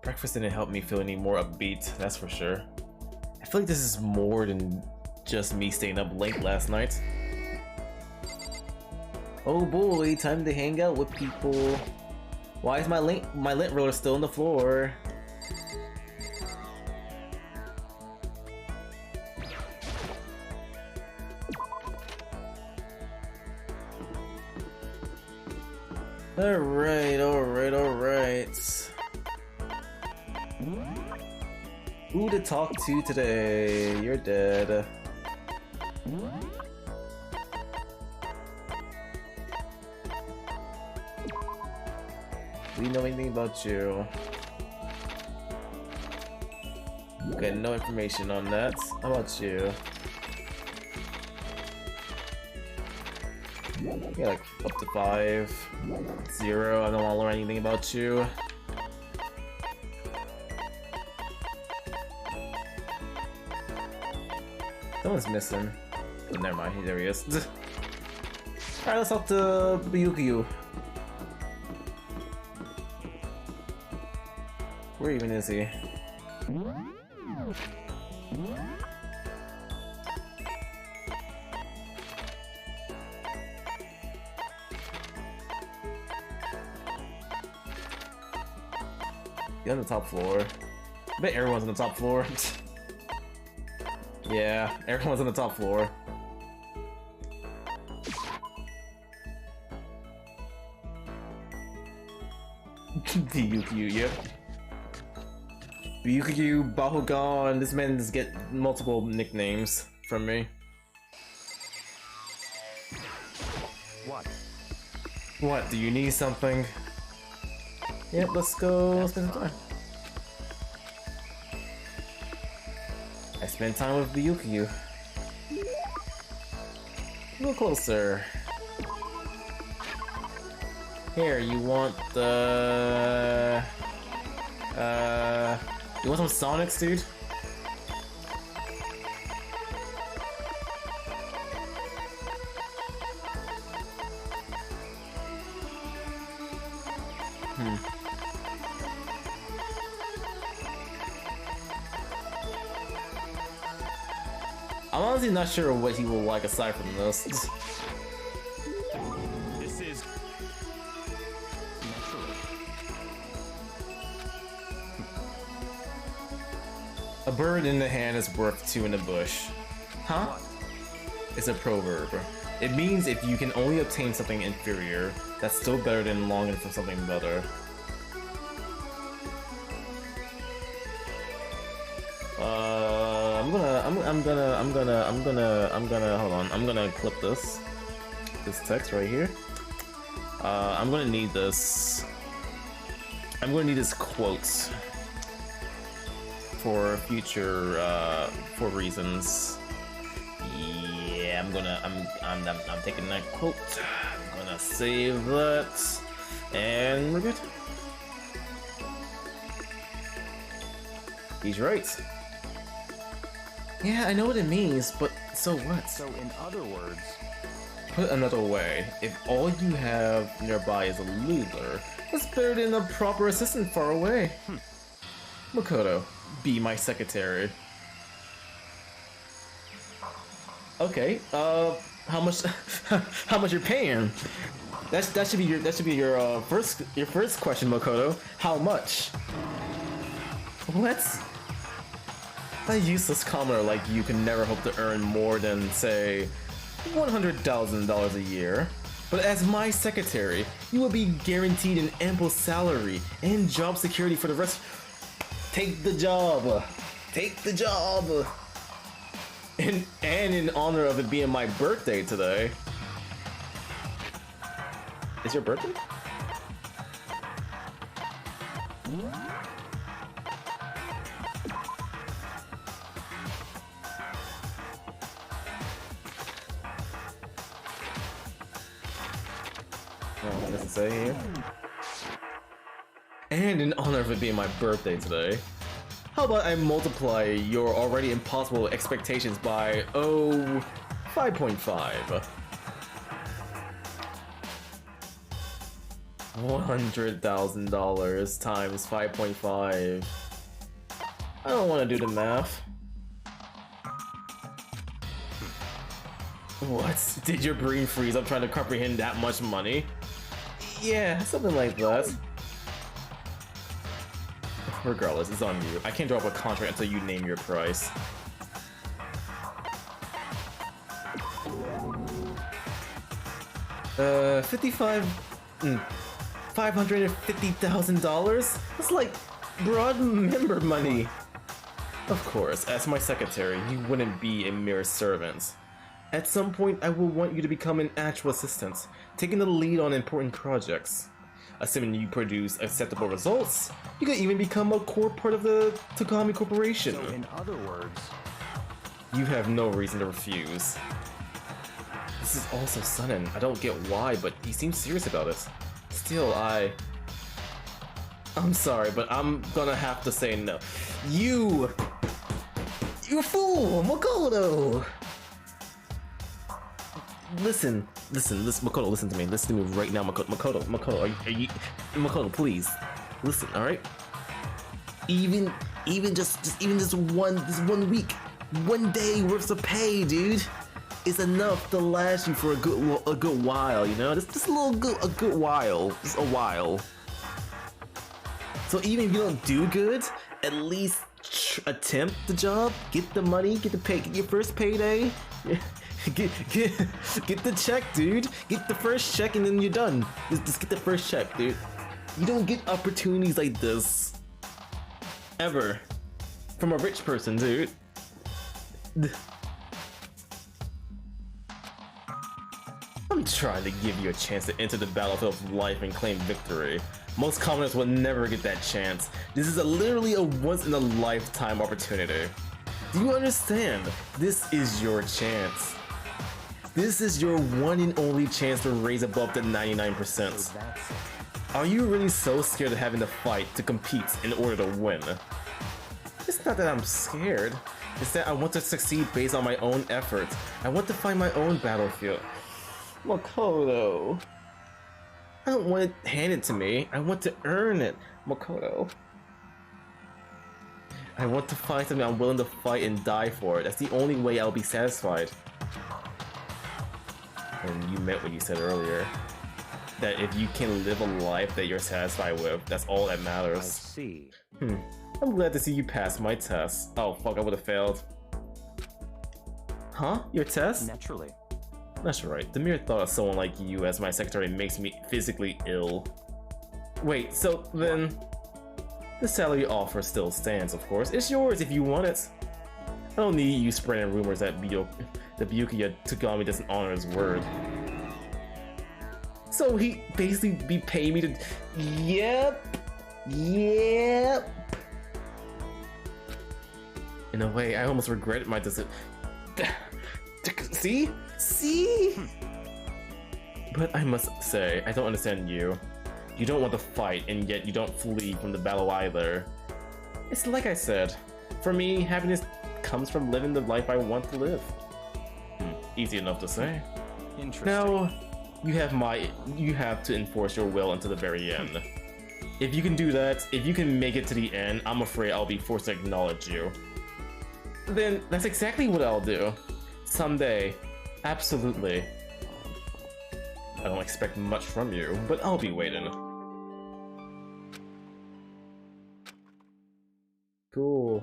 Breakfast didn't help me feel any more upbeat, that's for sure. I feel like this is more than just me staying up late last night. Oh boy, time to hang out with people. Why is my lint roller still on the floor? Alright. Who to talk to today? You're dead. We know anything about you? Okay, no information on that. How about you? Yeah, like up to 5. 0, I don't want to learn anything about you. Someone's missing. Oh, never mind, there he is. Alright, let's talk to Ryukyu. Where even is he? You're on the top floor. I bet everyone's on the top floor. Yeah, everyone's on the top floor. Ryukyu, yep. Ryukyu, Bakugan, this man just get multiple nicknames from me. What? What, do you need something? Yep, let's go spend some time. I spent time with Ryukyu. A little closer. Here, you want the... you want some Sonics, dude? I'm honestly not sure what he will like aside from this. This is A bird in the hand is worth two in the bush. Huh? It's a proverb. It means if you can only obtain something inferior, that's still better than longing for something better. I'm gonna clip this text right here. I'm gonna need this. I'm gonna need this quote for future for reasons. Yeah, I'm taking that quote. I'm gonna save that, and we're good. He's right. Yeah, I know what it means, but so what? so. In other words, Put another way, if all you have nearby is a loser, that's better than a proper assistant far away. Makoto, be my secretary. Okay, how much how much you're paying? That should be your first question, Makoto. How much? What? A useless commoner like you can never hope to earn more than, say, $100,000 a year. But as my secretary, you will be guaranteed an ample salary and job security for the rest. Take the job! Take the job! And in honor of it being my birthday today. Is your birthday? What does it say here? And in honor of it being my birthday today, how about I multiply your already impossible expectations by, 5.5. $100,000 times 5.5. I don't want to do the math. What? Did your brain freeze? I'm trying to comprehend that much money? Yeah, something like that. Regardless, it's on you. I can't drop a contract until you name your price. $550,000? That's like broad member money. Of course, as my secretary, you wouldn't be a mere servant. At some point, I will want you to become an actual assistant, taking the lead on important projects. Assuming you produce acceptable results, you could even become a core part of the Takami Corporation. so in other words, You have no reason to refuse. This is also sudden. I don't get why, but he seems serious about it. Still, I'm sorry, but I'm gonna have to say no. You fool, Makoto! Listen, Makoto, listen to me. Listen to me right now, Makoto, are you, Makoto, please, listen, all right? Even just one week, 1 day worth of pay, dude, is enough to last you for a good while, you know? Just a good while, just a while. So even if you don't do good, at least attempt the job, get the money, get your first payday, get the check, dude. Get the first check and then you're done. Just get the first check, dude. You don't get opportunities like this ever from a rich person, dude. I'm trying to give you a chance to enter the battlefield of life and claim victory. Most commoners will never get that chance. This is literally a once-in-a-lifetime opportunity. Do you understand? This is your chance. This is your one and only chance to raise above the 99%. Are you really so scared of having to fight to compete in order to win? It's not that I'm scared. It's that I want to succeed based on my own efforts. I want to find my own battlefield. Makoto. I don't want it handed to me. I want to earn it, Makoto. I want to find something I'm willing to fight and die for. That's the only way I'll be satisfied. And you meant what you said earlier. That if you can live a life that you're satisfied with, that's all that matters. I see. I'm glad to see you pass my test. Oh fuck, I would've failed. Huh? Your test? Naturally. That's right. The mere thought of someone like you as my secretary makes me physically ill. Wait, so then... The salary offer still stands, of course. It's yours if you want it. I don't need you spreading rumors that Byakuya Tagami doesn't honor his word. So he basically be paying me to... Yep! In a way, I almost regret my decision. See? See? But I must say, I don't understand you. You don't want to fight, and yet you don't flee from the battle either. It's like I said, for me, happiness comes from living the life I want to live. Easy enough to say. Interesting. Now, you have to enforce your will until the very end. If you can do that, if you can make it to the end, I'm afraid I'll be forced to acknowledge you. Then that's exactly what I'll do. Someday. Absolutely. I don't expect much from you, but I'll be waiting. Cool.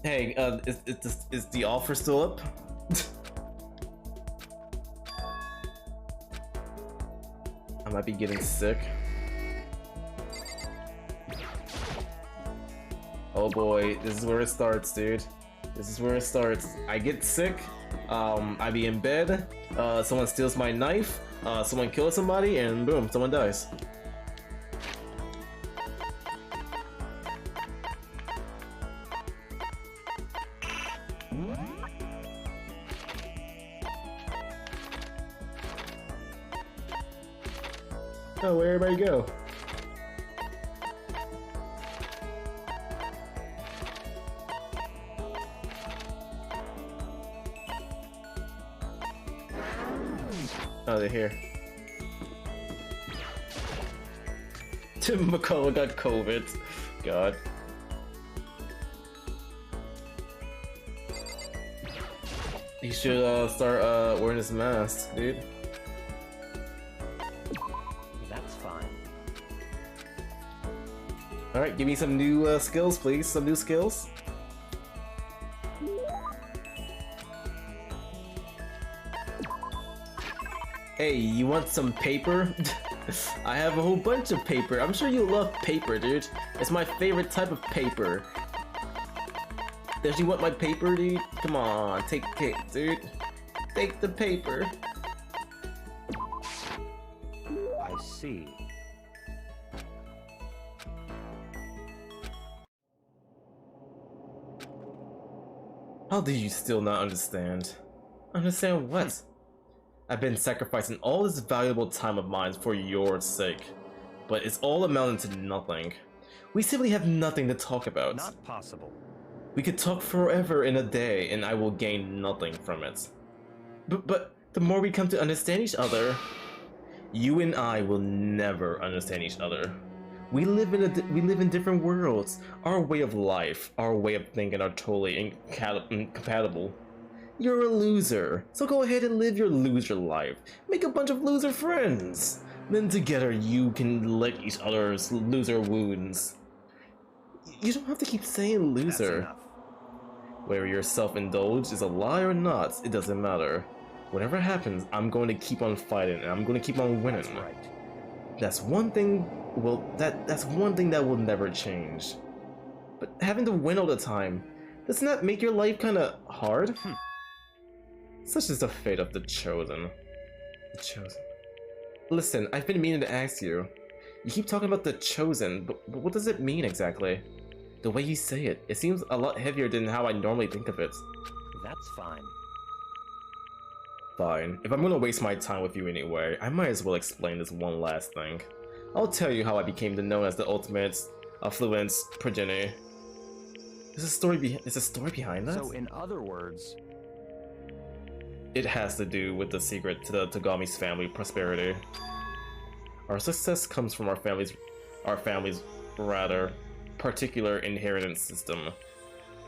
Hey, is the offer still up? I might be getting sick. Oh boy, this is where it starts, dude. This is where it starts. I get sick, I be in bed, someone steals my knife, someone kills somebody, and boom, someone dies. Oh, where'd everybody go? Oh, they're here. Tim McCullough got COVID. God. He should start wearing his mask, dude. That's fine. Alright, give me some new skills, please. Some new skills. Hey, you want some paper? I have a whole bunch of paper. I'm sure you love paper, dude. It's my favorite type of paper. Does you want my paper, dude? Come on, take it, dude. Take the paper. I see. How do you still not understand? Understand what? I've been sacrificing all this valuable time of mine for your sake, but it's all amounting to nothing. We simply have nothing to talk about. Not possible. We could talk forever in a day, and I will gain nothing from it. But the more we come to understand each other, you and I will never understand each other. We live in different worlds. Our way of life, our way of thinking are totally incompatible. You're a loser, so go ahead and live your loser life. Make a bunch of loser friends. Then together you can lick each other's loser wounds. You don't have to keep saying That's loser. enough. Whether you're self-indulged is a lie or not, it doesn't matter. Whatever happens, I'm going to keep on fighting and I'm going to keep on winning. That's right. That's one thing, well, that's one thing that will never change. But having to win all the time, doesn't that make your life kinda hard? Such is the fate of the chosen. The chosen. Listen, I've been meaning to ask you. You keep talking about the chosen, but what does it mean exactly? The way you say it, it seems a lot heavier than how I normally think of it. That's fine. Fine. If I'm gonna waste my time with you anyway, I might as well explain this one last thing. I'll tell you how I became known as the ultimate affluent progeny. There's a story behind that? So in other words, It has to do with the secret to the Tagami's family prosperity. Our success comes from our family's rather particular inheritance system.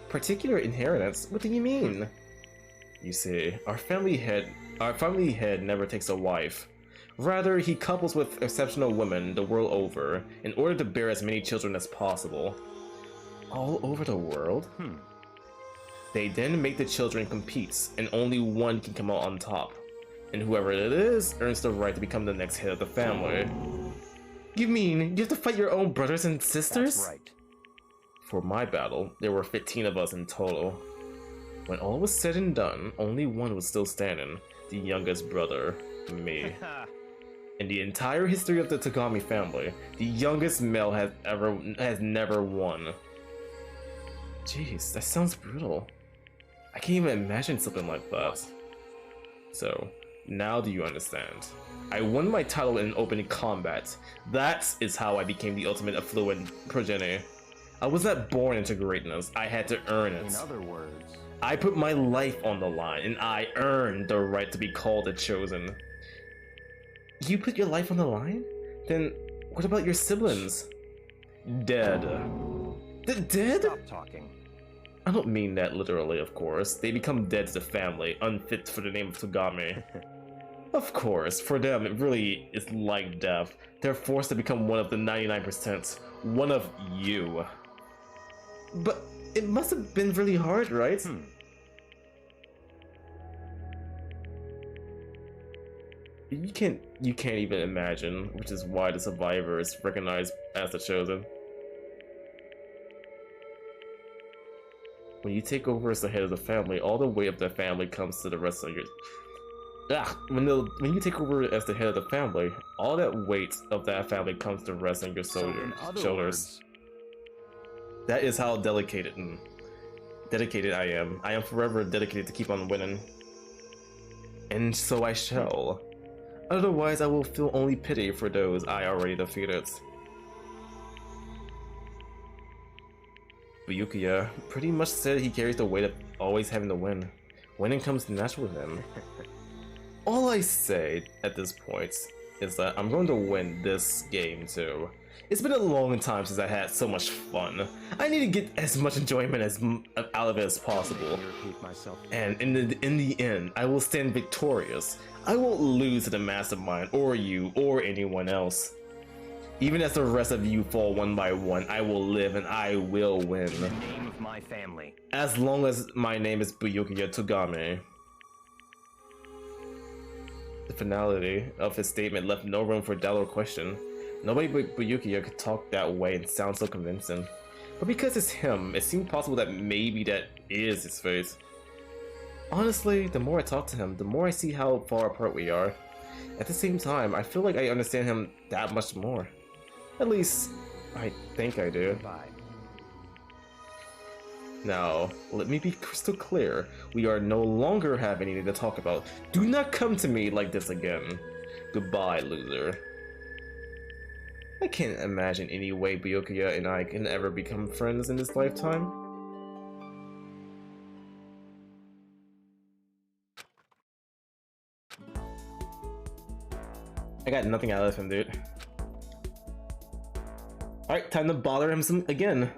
Particular inheritance? What do you mean? You see, our family head never takes a wife. Rather, he couples with exceptional women the world over in order to bear as many children as possible. All over the world? They then make the children compete, and only one can come out on top. And whoever it is earns the right to become the next head of the family. You mean you have to fight your own brothers and sisters? that's right. For my battle, there were 15 of us in total. When all was said and done, only one was still standing, the youngest brother, me. In the entire history of the Tagami family, the youngest male has never won. Jeez, that sounds brutal. I can't even imagine something like that. So, now do you understand? I won my title in open combat. That is how I became the ultimate affluent progeny. I was not born into greatness, I had to earn it. In other words, I put my life on the line, and I earned the right to be called the chosen. You put your life on the line? Then what about your siblings? Dead. Dead? stop talking. I don't mean that literally, of course. They become dead to the family, unfit for the name of Tagami. Of course, for them it really is like death. They're forced to become one of the 99%. One of you. But it must have been really hard, right? You can't even imagine, which is why the survivor is recognized as the chosen. When you take over as the head of the family, all the weight of the family comes to the rest of your... When you take over as the head of the family, all that weight of that family comes to rest on your shoulders. That is how dedicated I am. I am forever dedicated to keep on winning. And so I shall. Otherwise, I will feel only pity for those I already defeated. Byakuya pretty much said he carries the weight of always having to win. Winning comes natural to him. All I say at this point is that I'm going to win this game too. It's been a long time since I had so much fun. I need to get as much enjoyment out of it as possible. And in the end, I will stand victorious. I won't lose to the mastermind or you or anyone else. Even as the rest of you fall one by one, I will live and I will win. In the name of my family. As long as my name is Byakuya Tagami. The finality of his statement left no room for doubt or question. Nobody but Byakuya could talk that way and sound so convincing. But because it's him, it seemed possible that maybe that is his face. Honestly, the more I talk to him, the more I see how far apart we are. At the same time, I feel like I understand him that much more. At least, I think I do. Bye. Now, let me be crystal clear. We are no longer having anything to talk about. Do not come to me like this again. Goodbye, loser. I can't imagine any way Byakuya and I can ever become friends in this lifetime. I got nothing out of him, dude. Alright, time to bother him again.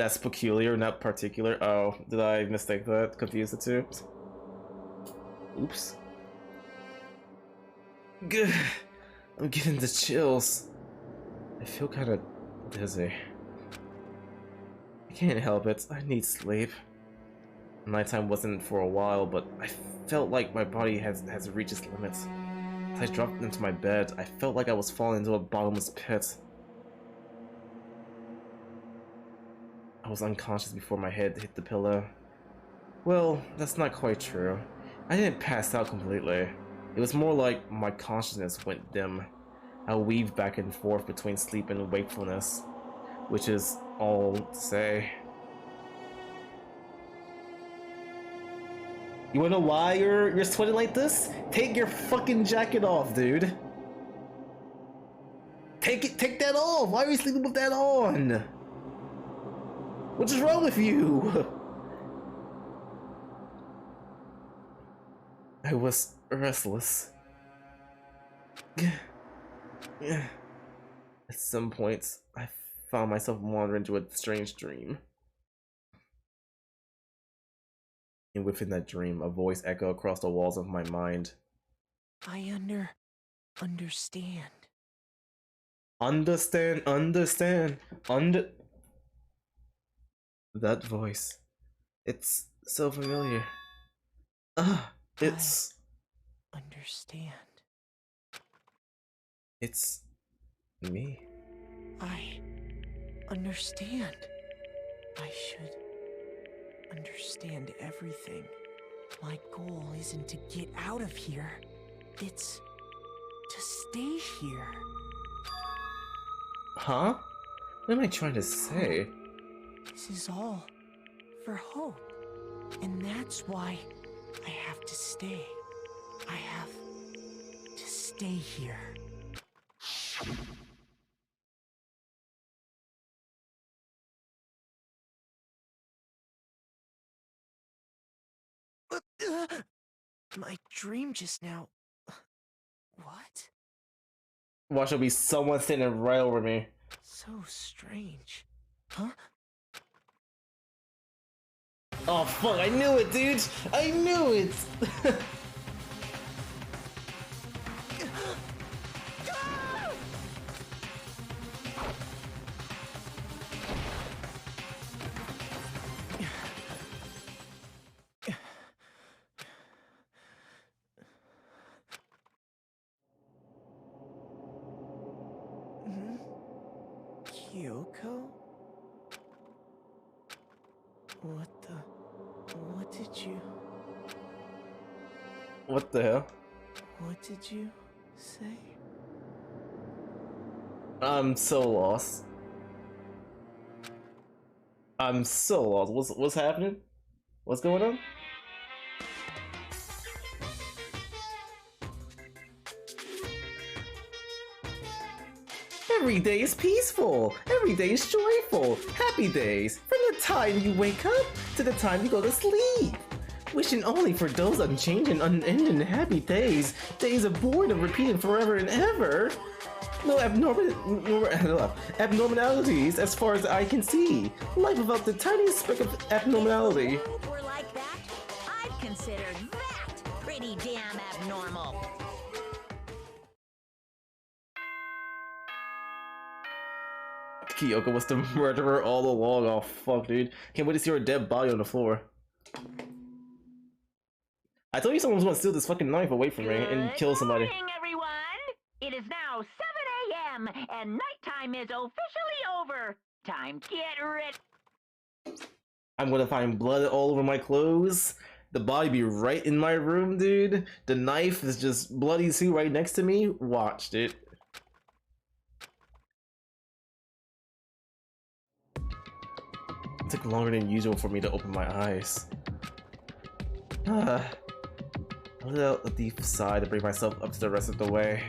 That's peculiar, not particular. Oh, did I mistake that? Confuse the two? Oops. Good. I'm getting the chills. I feel kind of dizzy. I can't help it. I need sleep. Nighttime wasn't for a while, but I felt like my body has reached its limits. As I dropped into my bed, I felt like I was falling into a bottomless pit. I was unconscious before my head hit the pillow. Well, that's not quite true. I didn't pass out completely. It was more like my consciousness went dim. I weaved back and forth between sleep and wakefulness, which is all to say. You wanna know why you're sweating like this? Take your fucking jacket off, dude. Take that off. Why are you sleeping with that on? What is wrong with you? I was restless. At some point, I found myself wandering into a strange dream. And within that dream, a voice echoed across the walls of my mind. I understand. Understand. That voice. It's so familiar. It's... Understand. It's... me. I understand. I should understand everything. My goal isn't to get out of here. It's to stay here. Huh? What am I trying to say? This is all for hope. And that's why I have to stay. I have to stay here. My dream just now. What? Watch, there'll be someone sitting right over me. So strange. Huh? Oh fuck, I knew it, dude! I knew it! Kyoko? What did you... What the hell? What did you say? I'm so lost. I'm so lost. What's happening? What's going on? Every day is peaceful. Every day is joyful. Happy days. From the time you wake up to the time you go to sleep. Wishing only for those unchanging, unending happy days. Days of boredom repeating forever and ever. No abnormalities as far as I can see. Life without the tiniest speck of abnormality. If we're like that, I'd consider that pretty damn abnormal. Kyoko was the murderer all along. Oh fuck, dude. Can't wait to see her dead body on the floor. I told you someone was gonna steal this fucking knife away from me and kill somebody. Good morning, everyone. It is now 7 a.m. and nighttime is officially over. Time to get ready. I'm gonna find blood all over my clothes. The body be right in my room, dude. The knife is just bloody too right next to me. Watch it. It took longer than usual for me to open my eyes. I let out a deep sigh to bring myself up to the rest of the way.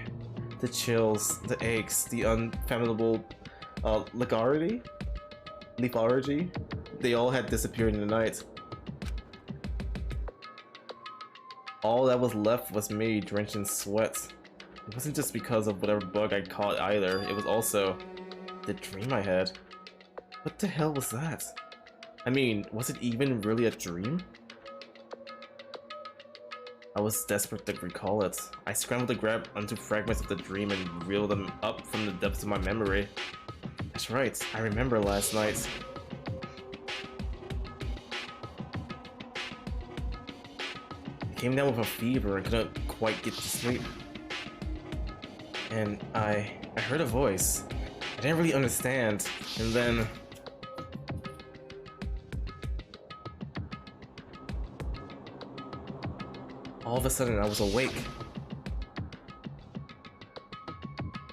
The chills, the aches, the unfathomable lethargy, they all had disappeared in the night. All that was left was me, drenched in sweat. It wasn't just because of whatever bug I caught either, it was also the dream I had. What the hell was that? I mean, was it even really a dream? I was desperate to recall it. I scrambled to grab onto fragments of the dream and reel them up from the depths of my memory. That's right, I remember last night. I came down with a fever and couldn't quite get to sleep. And I heard a voice. I didn't really understand, and then... all of a sudden, I was awake.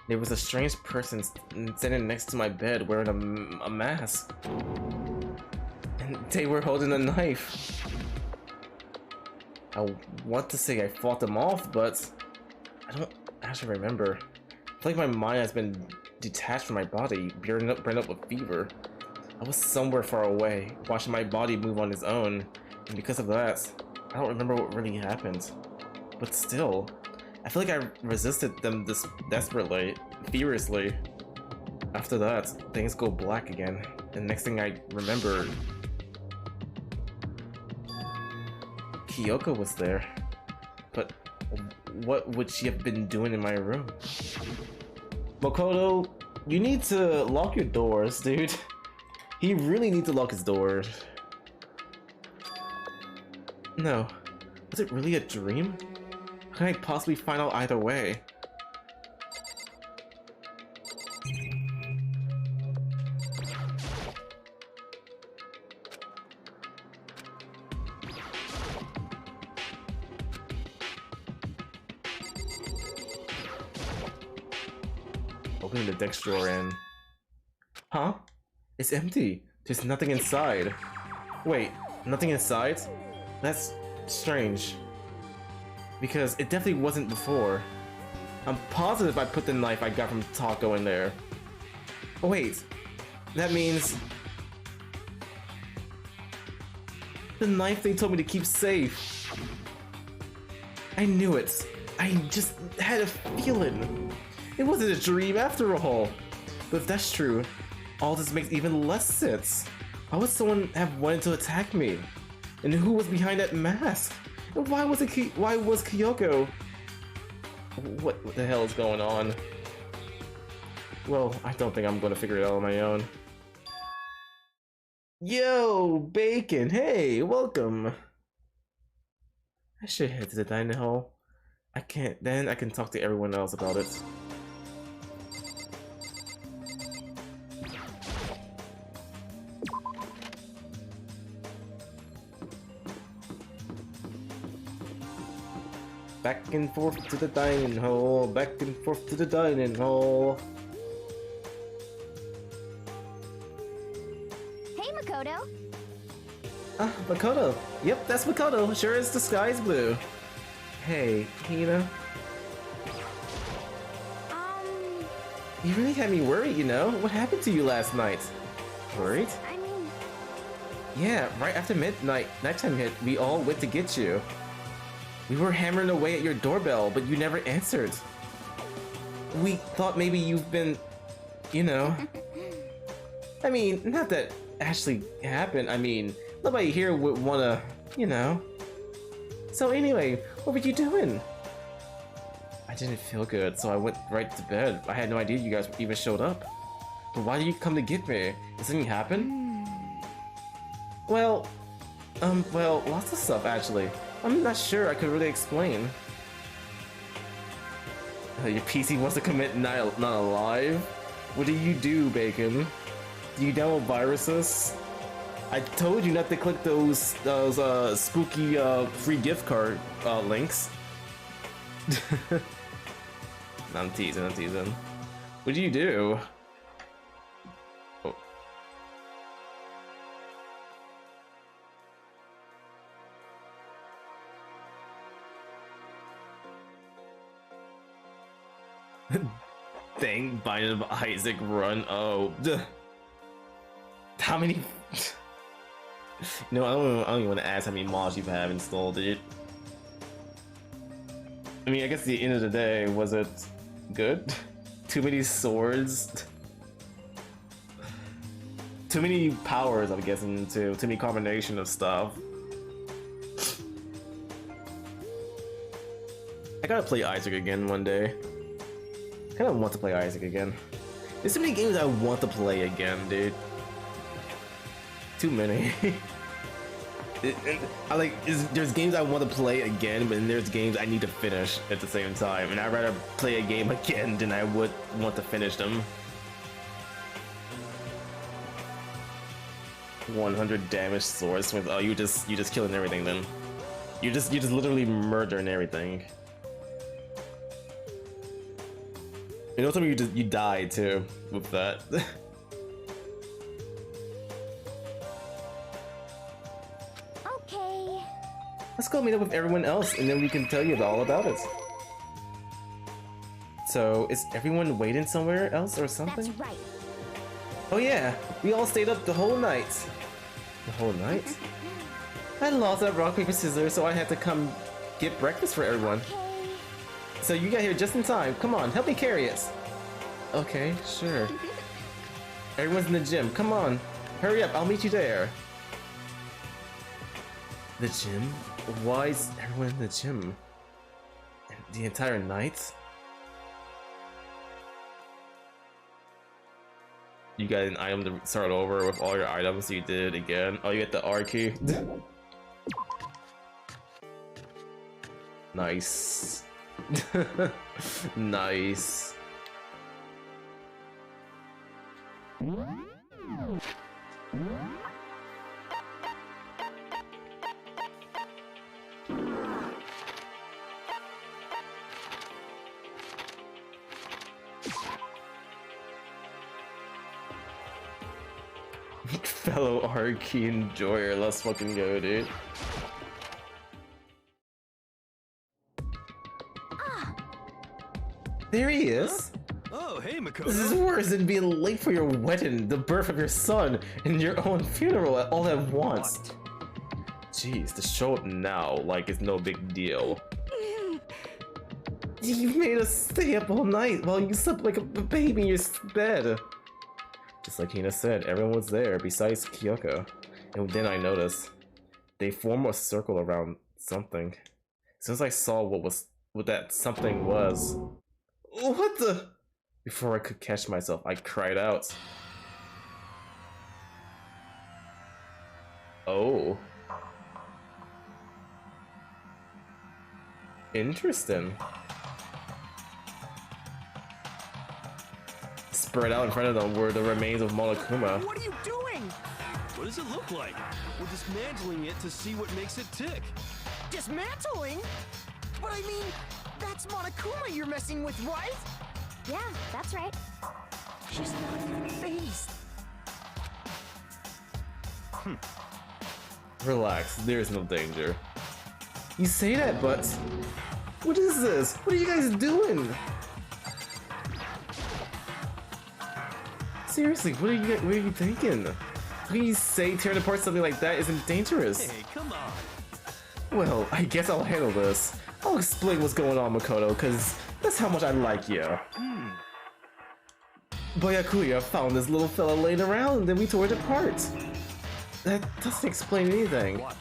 There was a strange person standing next to my bed wearing a mask. And they were holding a knife. I want to say I fought them off, but I don't actually remember. I feel like my mind has been detached from my body, burned up with fever. I was somewhere far away, watching my body move on its own, and because of that, I don't remember what really happened. But still, I feel like I resisted them this desperately, furiously. After that, things go black again, and next thing I remember, Kyoko was there. But what would she have been doing in my room? Makoto, you need to lock your doors, dude. He really needs to lock his doors. No. Was it really a dream? How can I possibly find out either way? Opening the desk drawer and... huh? It's empty. There's nothing inside. Wait, nothing inside? That's strange. Because it definitely wasn't before. I'm positive I put the knife I got from Taco in there. Oh wait, that means... the knife they told me to keep safe. I knew it. I just had a feeling. It wasn't a dream after all. But if that's true, all this makes even less sense. Why would someone have wanted to attack me? And who was behind that mask? And why was Kyoko? What the hell is going on? Well, I don't think I'm gonna figure it out on my own. Yo, Bacon! Hey, welcome! I should head to the dining hall. Then I can talk to everyone else about it. Back and forth to the dining hall, back and forth to the dining hall. Hey, Makoto. Makoto. Yep, that's Makoto. Sure is the sky's blue. Hey, Hina. You really had me worried, you know? What happened to you last night? Worried? I mean... yeah, right after nighttime hit, we all went to get you. We were hammering away at your doorbell, but you never answered. We thought maybe you've been, you know... I mean, not that actually happened. I mean, nobody here would wanna, you know... So anyway, what were you doing? I didn't feel good, so I went right to bed. I had no idea you guys even showed up. But why did you come to get me? Did something happen? Well, lots of stuff actually. I'm not sure I could really explain. Your PC wants to commit not alive? What do you do, Bacon? Do you download viruses? I told you not to click those spooky free gift card links. I'm teasing, I'm teasing. What do you do? Oh. Dang, Binding of Isaac run. Oh. How many... No, I don't even want to ask how many mods you have installed, dude. I mean, I guess at the end of the day, was it good? Too many swords? too many powers, I'm guessing, too many combination of stuff. I gotta play Isaac again one day. I kinda want to play Isaac again. There's so many games I want to play again, dude. Too many. There's games I want to play again, but then there's games I need to finish at the same time, and I'd rather play a game again than I would want to finish them. 100 damage sword swings. Oh, you just killing everything then. You just literally murdering everything. You know, something you died too with that. Okay. Let's go meet up with everyone else, and then we can tell you all about it. So, is everyone waiting somewhere else or something? That's right. Oh yeah, we all stayed up the whole night. The whole night? I lost that rock, paper, scissors, so I had to come get breakfast for everyone. Okay. So you got here just in time. Come on, help me carry it. Okay, sure. Everyone's in the gym. Come on, hurry up, I'll meet you there. The gym? Why is everyone in the gym? The entire night? You got an item to start over with all your items you did again. Oh, you get the R key. Nice. Nice. Fellow R-key enjoyer, let's fucking go, dude. There he is! Oh, hey, Makoto. This is worse than being late for your wedding, the birth of your son, and your own funeral all at once. What? Jeez, to show up now like it's no big deal. You made us stay up all night while you slept like a baby in your bed. Just like Hina said, everyone was there besides Kyoko. And then I noticed they formed a circle around something. As soon as I saw what that something was. What the? Before I could catch myself, I cried out. Oh. Interesting. Spread out in front of them were the remains of Monokuma. What are you doing? What does it look like? We're dismantling it to see what makes it tick. Dismantling? But I mean, that's Monokuma you're messing with, right? Yeah, that's right. She's not even phased. Relax, there's no danger. You say that, but what is this? What are you guys doing? Seriously, what are you thinking? How can you say tearing apart something like that isn't dangerous? Hey, come on. Well, I guess I'll handle this. I'll explain what's going on, Makoto, cause that's how much I like you. Byakuya found this little fella laying around and we tore it apart. That doesn't explain anything. What?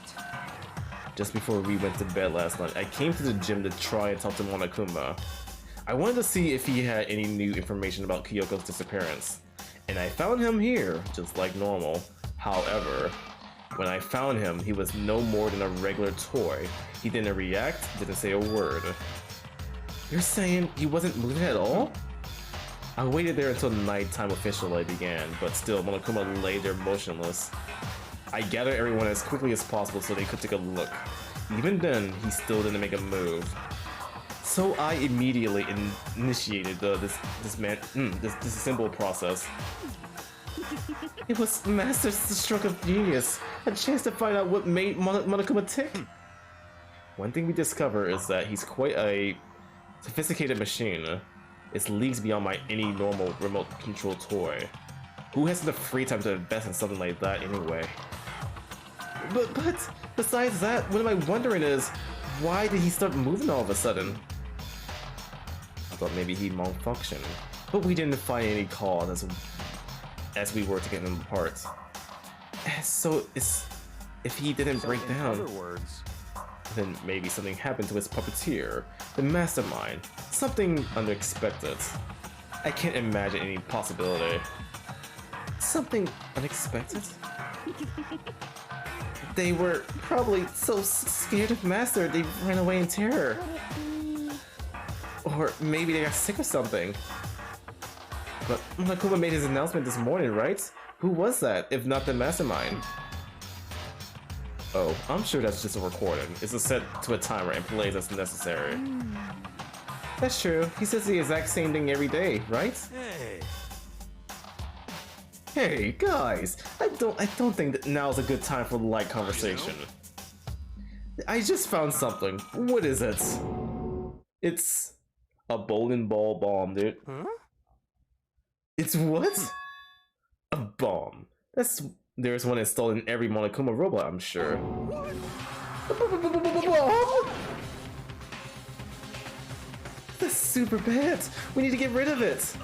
Just before we went to bed last night, I came to the gym to try and talk to Monokuma. I wanted to see if he had any new information about Kyoko's disappearance. And I found him here, just like normal. However, when I found him, he was no more than a regular toy. He didn't react, didn't say a word. You're saying he wasn't moving at all? I waited there until nighttime officially began, but still, Monokuma lay there motionless. I gathered everyone as quickly as possible so they could take a look. Even then, he still didn't make a move. So I immediately initiated this simple process. It was Master's stroke of genius, a chance to find out what made Monokuma tick. One thing we discover is that he's quite a sophisticated machine. It's leagues beyond any normal remote control toy. Who has the free time to invest in something like that anyway? But besides that, what am I wondering is, why did he start moving all of a sudden? I thought maybe he malfunctioned, but we didn't find any cause as we were taking them apart. So if he didn't break down, In other words, then maybe something happened to his puppeteer, the mastermind, something unexpected. I can't imagine any possibility. Something unexpected? They were probably so scared of Master they ran away in terror. Or maybe they got sick or something. But Monokuma made his announcement this morning, right? Who was that, if not the mastermind? Oh, I'm sure that's just a recording. It's a set to a timer and plays as necessary. That's true. He says the exact same thing every day, right? hey, Hey, guys! I don't think that now's a good time for light conversation. I just found something. What is it? It's a bowling ball bomb, dude. huh? It's what? A bomb. There's one installed in every Monokuma robot, I'm sure. Bomb? That's super bad. We need to get rid of it.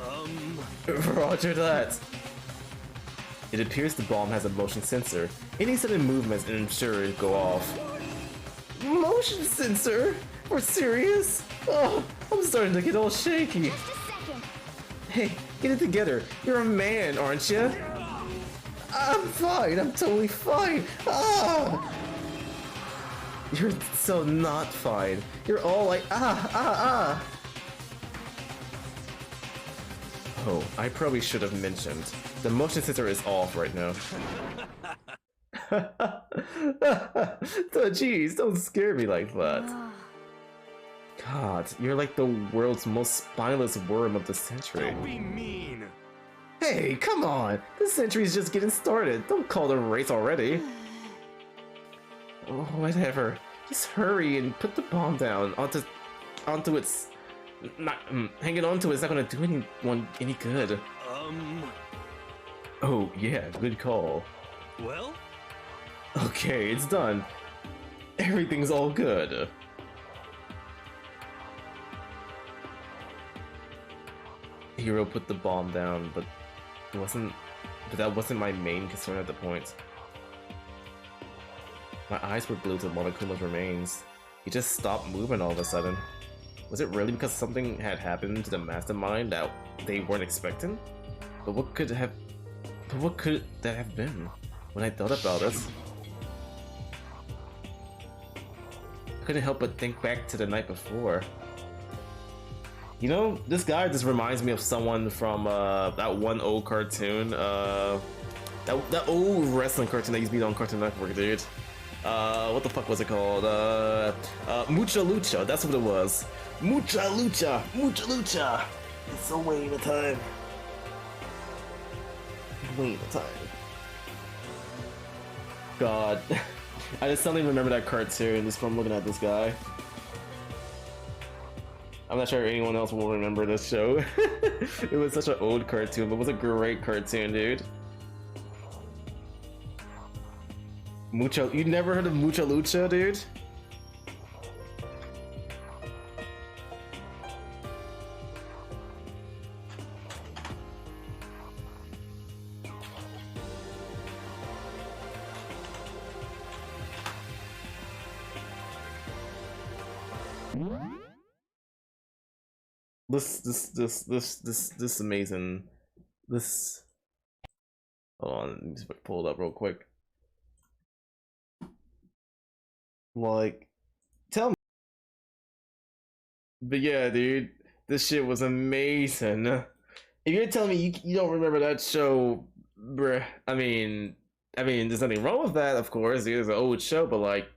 Roger that. It appears the bomb has a motion sensor. Any sudden movements and ensure it go off. Motion sensor? We're serious? Oh, I'm starting to get all shaky. Just a second. Hey, get it together. You're a man, aren't you? I'm fine. I'm totally fine. Ah! You're so not fine. You're all like, ah. Oh, I probably should have mentioned. The motion sensor is off right now. Jeez, don't scare me like that. God, you're like the world's most spineless worm of the century. Don't be mean. Hey, come on! This century's just getting started. Don't call it a race already. Oh, whatever. Just hurry and put the bomb down onto its. Not hanging onto it's not gonna do anyone any good. Oh yeah, good call. Well, Okay, it's done. Everything's all good. Hero put the bomb down, but that wasn't my main concern at the point. My eyes were glued to Monokuma's remains. He just stopped moving all of a sudden. Was it really because something had happened to the mastermind that they weren't expecting? But what could that have been? When I thought about it, I couldn't help but think back to the night before. You know, this guy just reminds me of someone from that one old cartoon, that old wrestling cartoon that used to be on Cartoon Network, dude. What the fuck was it called? Mucha Lucha, that's what it was. Mucha Lucha. It's a way of time. Way of time. God, I just suddenly remember that cartoon just from looking at this guy. I'm not sure anyone else will remember this show. It was such an old cartoon, but it was a great cartoon, dude. You never heard of Mucha Lucha, dude? This amazing. This. Hold on, let me just pull it up real quick. Like, tell me. But yeah, dude, this shit was amazing. If you're telling me you don't remember that show, bruh, I mean, there's nothing wrong with that, of course. It was an old show, but like,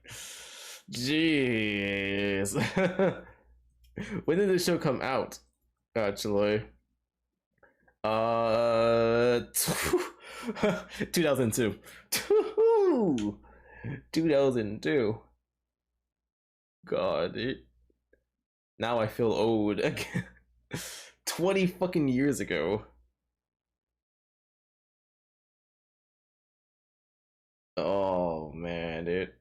jeez. When did this show come out? Actually, 2002. 2002. God, now I feel old again. 20 fucking years ago. Oh man, dude.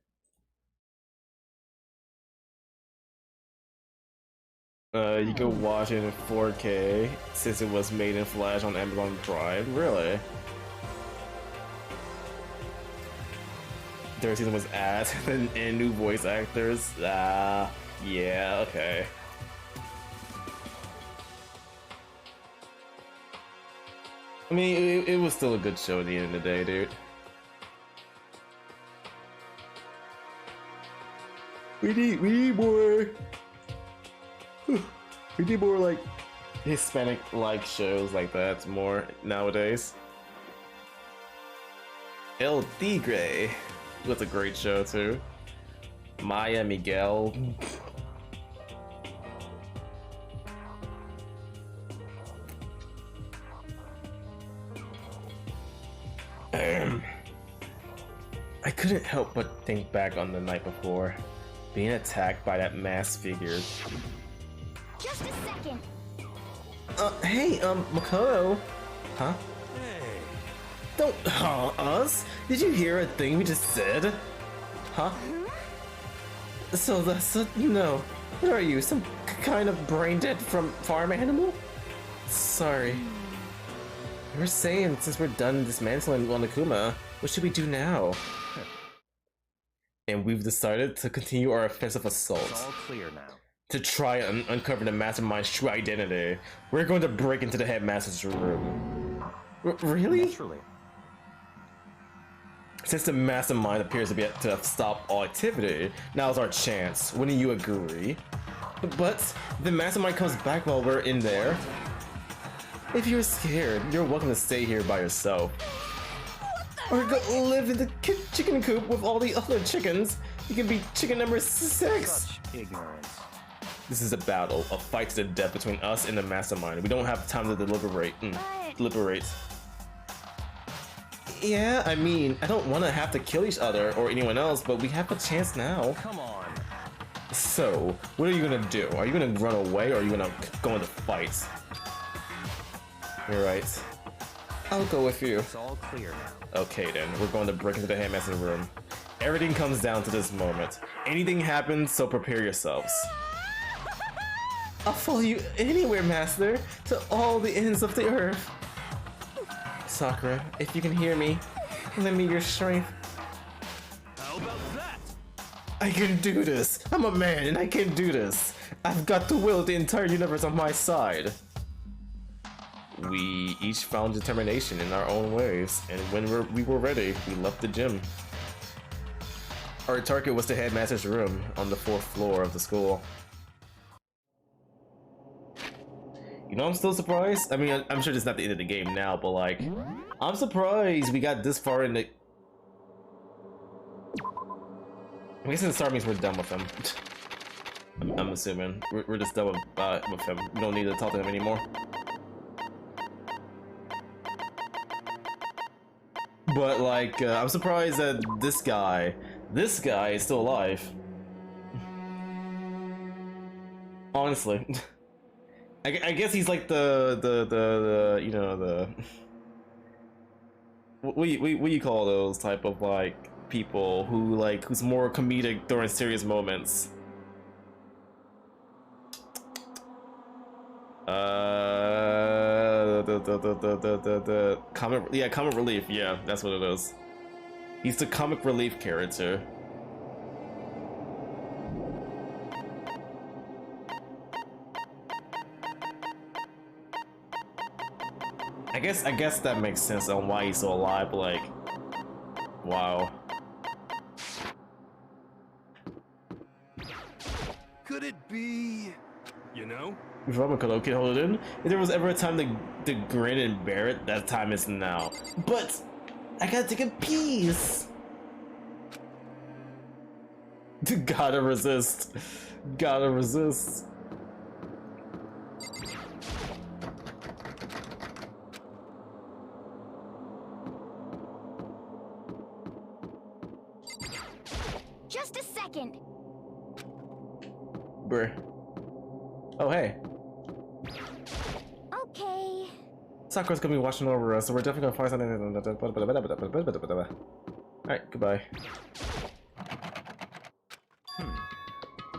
You can watch it in 4K since it was made in Flash on Amazon Prime. Really? third season was ass and new voice actors. Yeah, okay. I mean, it was still a good show at the end of the day, dude. We need more. We need more like Hispanic-like shows like that more nowadays. 𝓛𝓸𝓿𝓮 was a great show too. Maya Miguel. I couldn't help but think back on the night before, being attacked by that masked figure. Just a second. Hey, Makoto. Huh? Hey. Don't us? Did you hear a thing we just said? Huh? So you know, what are you, some kind of brain dead from farm animal? Sorry. We were saying, since we're done dismantling 𝓛𝓸𝓿𝓮, what should we do now? And we've decided to continue our offensive assault. It's all clear now. To try and uncover the mastermind's true identity. We're going to break into the headmaster's room. Really? Naturally. Since the mastermind appears to be to have stopped all activity, now's our chance. Wouldn't you agree? But if the mastermind comes back while we're in there, if you're scared, you're welcome to stay here by yourself. Or go live in the chicken coop with all the other chickens. You can be chicken number 6. Such ignorance. This is a battle, a fight to the death between us and the mastermind. We don't have time to deliberate. Deliberate. Yeah, I mean, I don't want to have to kill each other or anyone else, but we have a chance now. Come on. So, what are you gonna do? Are you gonna run away or are you gonna go into fight? You're right. I'll go with you. It's all clear now. Okay then, we're going to break into the headmaster's room. Everything comes down to this moment. Anything happens, so prepare yourselves. I'll follow you anywhere, Master, to all the ends of the earth. Sakura, if you can hear me, lend me your strength. How about that? I can do this. I'm a man and I can do this. I've got the will of the entire universe on my side. We each found determination in our own ways, and when we were ready, we left the gym. Our target was the headmaster's room on the 4th floor of the school. You know, I'm still surprised. I mean, I'm sure it's not the end of the game now, but like, I'm surprised we got this far in the... I guess in the start means we're done with him. I'm assuming. We're just done with him. We don't need to talk to him anymore. But like, I'm surprised that this guy is still alive. Honestly. I guess he's like the you know, the what do you call those type of like people who like who's more comedic during serious moments? The comic relief. Yeah, that's what it is. He's the comic relief character. I guess that makes sense on why he's so alive. But like, wow. Could it be, you know? If I'm a kid, hold it in. If there was ever a time to grin and bear it, that time is now. But I gotta take a piece. Gotta resist. Gotta resist. Just a second. Bruh. Oh, hey. Okay. Sakura's gonna be watching over us, so we're definitely gonna find something. Alright, goodbye.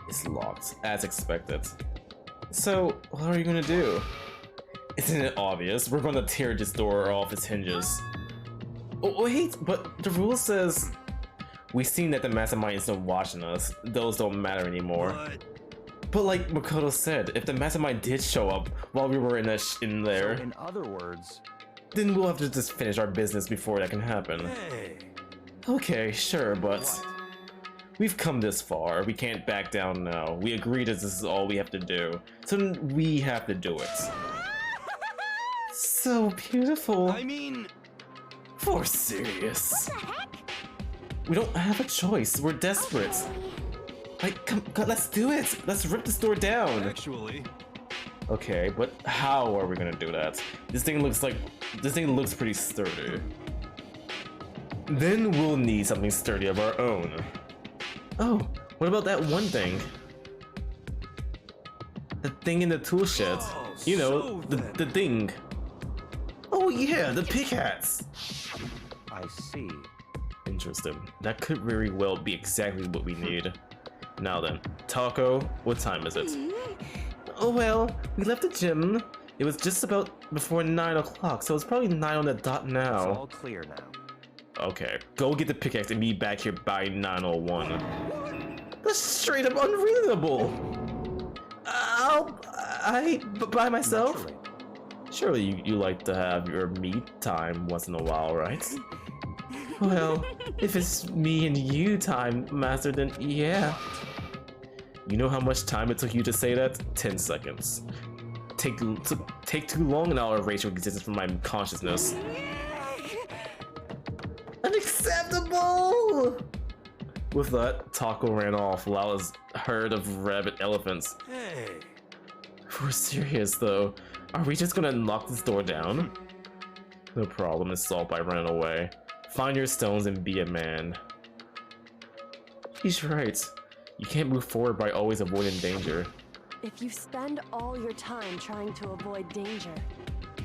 It's locked, as expected. So, what are you gonna do? Isn't it obvious? We're gonna tear this door off its hinges. Oh, wait, but the rule says We've seen that the mastermind isn't watching us. Those don't matter anymore. But like Makoto said, if the mastermind did show up while we were in there, So in other words, then we'll have to just finish our business before that can happen. hey, Okay, sure, but we've come this far. We can't back down now. We agreed that this is all we have to do. So we have to do it. So beautiful. I mean, For serious. We don't have a choice. We're desperate. Like, come, let's do it. Let's rip this door down. actually, Okay, but how are we gonna do that? This thing looks pretty sturdy. Then we'll need something sturdy of our own. Oh, what about that one thing? The thing in the tool shed. Oh, You know, so the thing. Oh yeah, the pickaxe. I see. Interesting. That could very well be exactly what we need. Now then, Taco, what time is it? Oh well, we left the gym. It was just about before 9 o'clock, so it's probably 9 on the dot It's now. all clear now. Okay, go get the pickaxe and be back here by 9:01. That's straight up unreasonable. By myself? Naturally. Surely you like to have your me time once in a while, right? Well, if it's me and you time, Master, then yeah. You know how much time it took you to say that? 10 seconds. Take too long and I'll erase your existence from my consciousness. Unacceptable! With that, Taco ran off while his herd of rabbit elephants. Hey, If we're serious though, are we just gonna knock this door down? No problem is solved by running away. Find your stones and be a man. He's right. You can't move forward by always avoiding danger. If you spend all your time trying to avoid danger,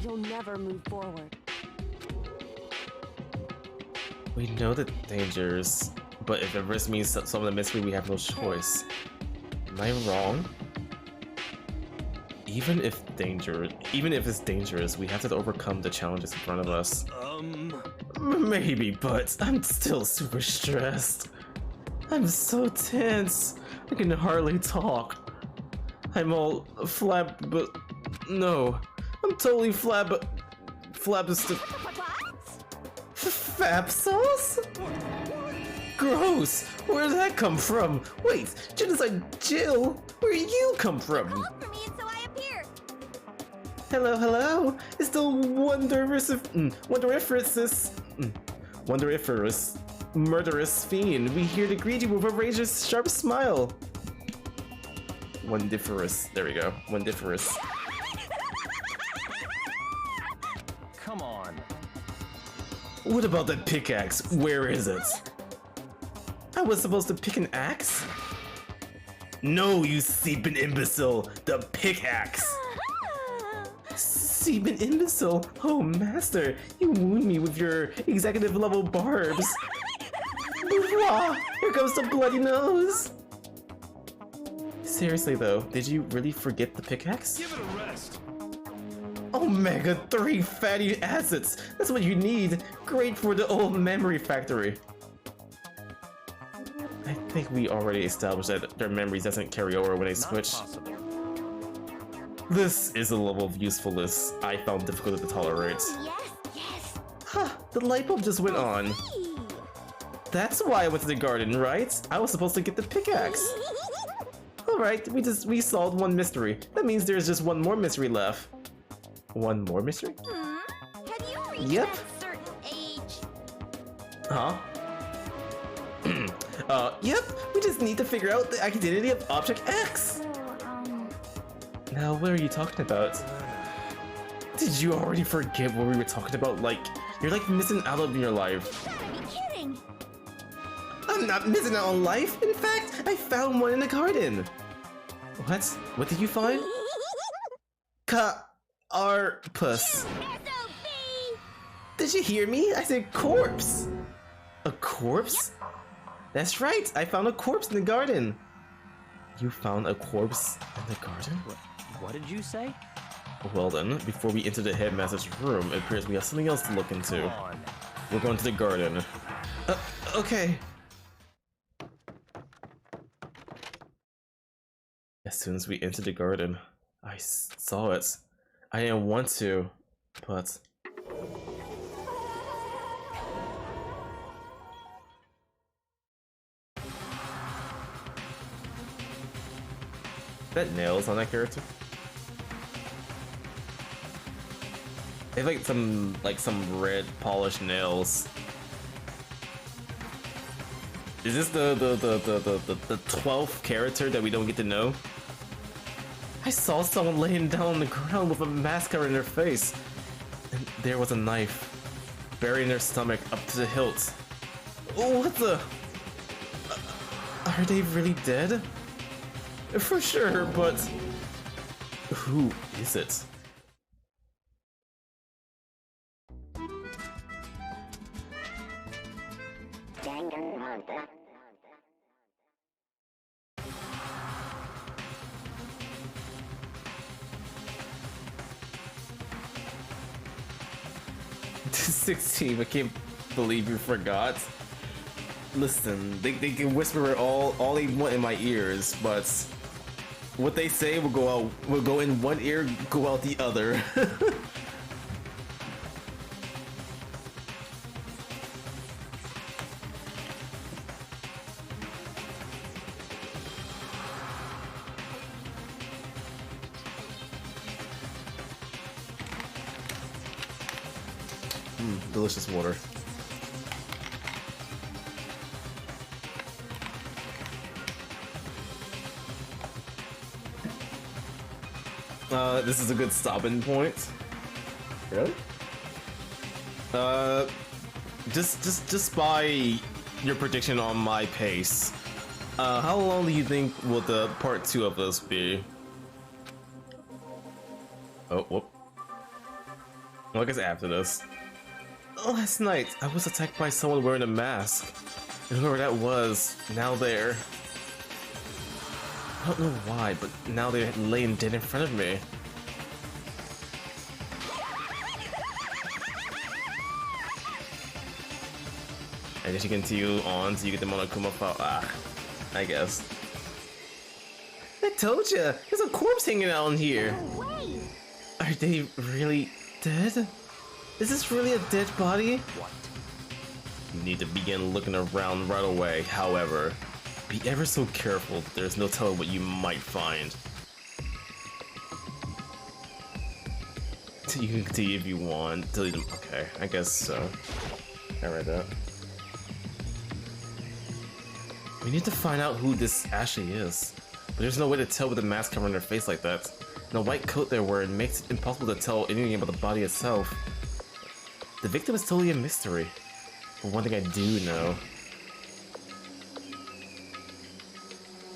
you'll never move forward. We know the dangers, but if it risks means some of the mystery, we have no choice. Am I wrong? Even if it's dangerous, we have to overcome the challenges in front of us. Maybe, but I'm still super stressed. I'm so tense. I can hardly talk. I'm all no. I'm totally Fab sauce? Gross! Where did that come from? Wait, Genocide Jill, where did you come from? For me, and so I appeared. Hello? It's the wonderiferous, murderous fiend. We here to greet you with a razor sharp smile. Wondiferous. There we go. Wondiferous. come on. What about the pickaxe? Where is it? I was supposed to pick an axe? No, you seeping imbecile! The pickaxe! Seeping imbecile? Oh, master, you wound me with your executive level barbs. Blah, here comes the bloody nose! Seriously though, did you really forget the pickaxe? Give it a rest. Omega-3 fatty acids! That's what you need! Great for the old memory factory! I think we already established that their memories doesn't carry over when they Not switch. possible. This is a level of usefulness I found difficult to tolerate. Yes. Huh, the light bulb just went on. That's why I went to the garden, right? I was supposed to get the pickaxe. Alright, we solved one mystery. That means there's just one more mystery left. One more mystery? Have you reached Yep. that certain age? Huh? Yep, we just need to figure out the identity of Object X! Now, what are you talking about? Did you already forget what we were talking about? Like, you're like missing out on your life. You gotta be kidding. I'm not missing out on life! In fact, I found one in the garden! What? What did you find? Arpus. Did you hear me? I said corpse! A corpse? That's right, I found a corpse in the garden! You found a corpse in the garden? What did you say? Well then, before we enter the headmaster's room, it appears we have something else to look into. Come on. We're going to the garden. Okay. As soon as we entered the garden, I saw it. I didn't want to, but... that nails on that character? They have some red polished nails. Is this the 12th character that we don't get to know? I saw someone laying down on the ground with a mask covering their face. And there was a knife buried in their stomach up to the hilt. Oh, what the? Are they really dead? For sure, but who is it? Danganronpa. 16, I can't believe you forgot. Listen, they can whisper all they want in my ears, but what they say will go in one ear, go out the other. Delicious water. This is a good stopping point. Really? Just by your prediction on my pace, how long do you think will the part 2 of this be? Oh, whoop. Well, I guess after this. Last night, I was attacked by someone wearing a mask. And whoever that was, now they're... I don't know why, but now they're laying dead in front of me. I guess you continue on so you get the Monokuma file. I guess. I told ya! There's a corpse hanging out in here! No way! Are they really dead? Is this really a dead body? What? You need to begin looking around right away. However, be ever so careful. There's no telling what you might find. You can continue if you want. Delete them. Okay, I guess so. I read that. We need to find out who this Ashley is. But there's no way to tell with the mask covering their face like that. And the white coat they're wearing makes it impossible to tell anything about the body itself. The victim is totally a mystery. But one thing I do know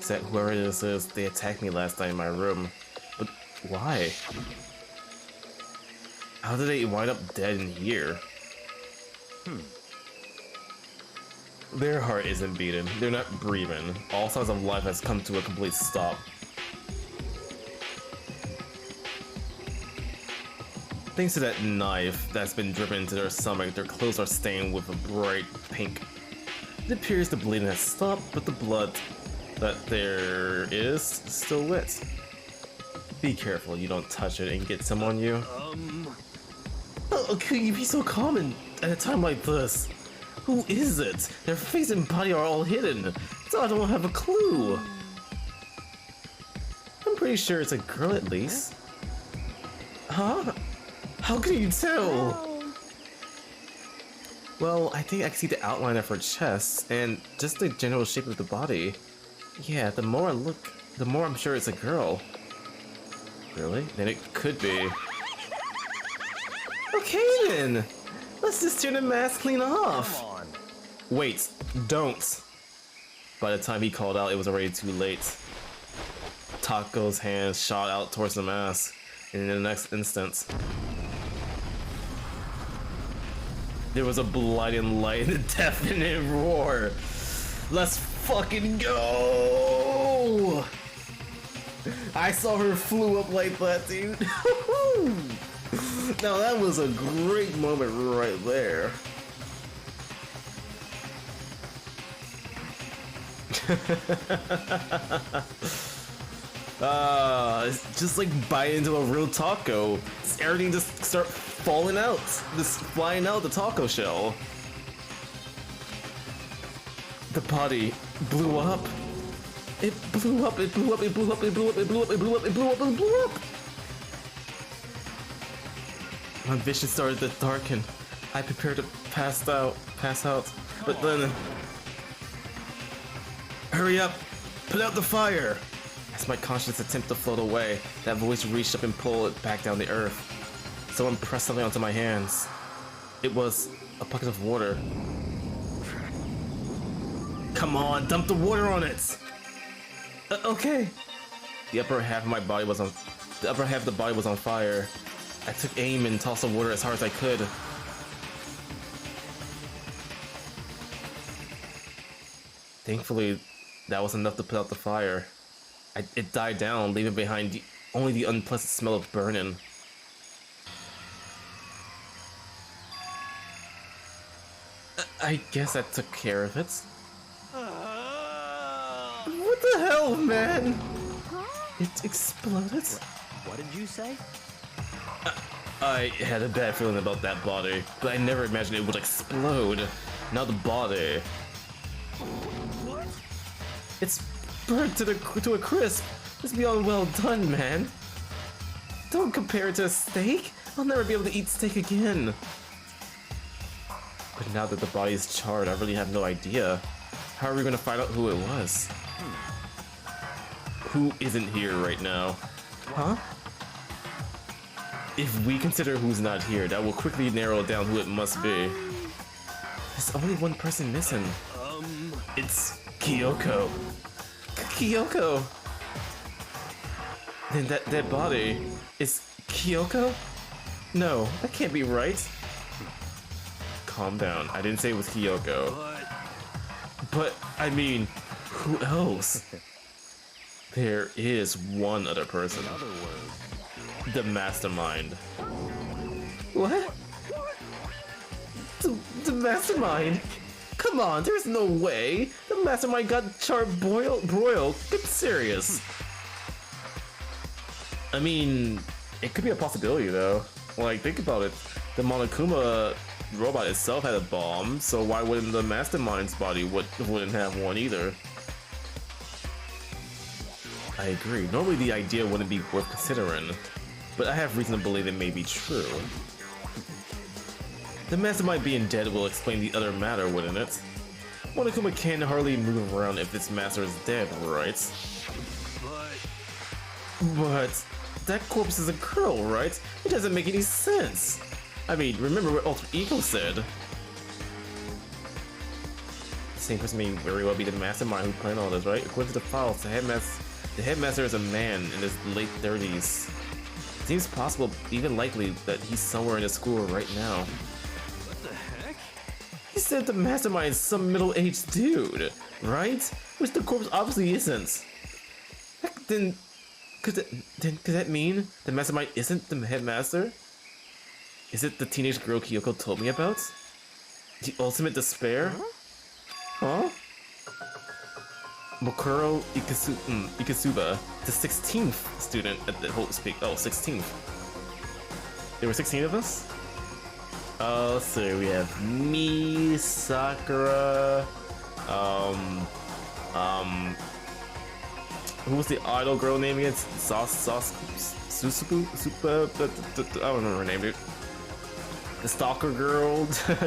is that whoever this is, they attacked me last night in my room. But why? How did they wind up dead in here? Their heart isn't beating. They're not breathing. All signs of life has come to a complete stop. Thanks to that knife that's been driven into their stomach, their clothes are stained with a bright pink. It appears the bleeding has stopped, but the blood that there is still wet. Be careful you don't touch it and get some on you. Oh, can you be so calm at a time like this? Who is it? Their face and body are all hidden, so I don't have a clue. I'm pretty sure it's a girl at least. Huh? How can you tell? Well, I think I can see the outline of her chest and just the general shape of the body. Yeah, the more I look, the more I'm sure it's a girl. Really? Then it could be. Okay then! Let's just turn the mask clean off! Come on. Wait, don't! By the time he called out, it was already too late. Taco's hands shot out towards the mask, and in the next instant, there was a blinding light and a deafening roar. Let's fucking go! I saw her flew up like that, dude. Now that was a great moment right there. It's just like biting into a real taco. Everything just start falling out, just flying out the taco shell. The body blew up. It blew up, it blew up, it blew up, it blew up, it blew up, it blew up, it blew up, it blew up. My vision started to darken. I prepared to pass out, but then... Hurry up! Put out the fire! As my conscience attempted to float away, that voice reached up and pulled it back down the earth. Someone pressed something onto my hands. It was a bucket of water. Come on, dump the water on it! Okay. The upper half of the body was on fire. I took aim and tossed the water as hard as I could. Thankfully, that was enough to put out the fire. It died down, leaving behind only the unpleasant smell of burning. I guess I took care of it. What the hell, man? It exploded? What did you say? I had a bad feeling about that body, but I never imagined it would explode. Now the body. What? It's burnt to a crisp. It's beyond well done, man. Don't compare it to a steak. I'll never be able to eat steak again. But now that the body is charred, I really have no idea. How are we gonna find out who it was? Who isn't here right now? Huh? If we consider who's not here, that will quickly narrow down who it must be. There's only one person missing. It's Kyoko. Kyoko! Then that body is Kyoko? No, that can't be right. Calm down. I didn't say it was Kyoko. But, I mean, who else? There is one other person. In other words, the mastermind. What? The mastermind? Come on, there's no way. The mastermind got broiled. Get serious. I mean, it could be a possibility though. Like, think about it. The Monokuma robot itself had a bomb, so why wouldn't the mastermind's body wouldn't have one either? I agree. Normally the idea wouldn't be worth considering, but I have reason to believe it may be true. The mastermind being dead will explain the other matter, wouldn't it? Monokuma can hardly move around if its master is dead, right? But that corpse is a girl, right? It doesn't make any sense. I mean, remember what Alter Ego said. The same person may very well be the mastermind who planned all this, right? According to the files, the headmaster is a man in his late 30s. It seems possible, even likely, that he's somewhere in the school right now. what the heck? He said the mastermind is some middle-aged dude, right? Which the corpse obviously isn't. Then could that mean the mastermind isn't the headmaster? Is it the teenage girl Kyoko told me about? The ultimate despair? Huh? Mokuro Ikasuba, the 16th student at the whole speak. Oh, 16th. There were 16 of us? Let's see, we have me, Sakura, who was the idol girl name again? Susuku? I don't remember her name, dude. The stalker girl,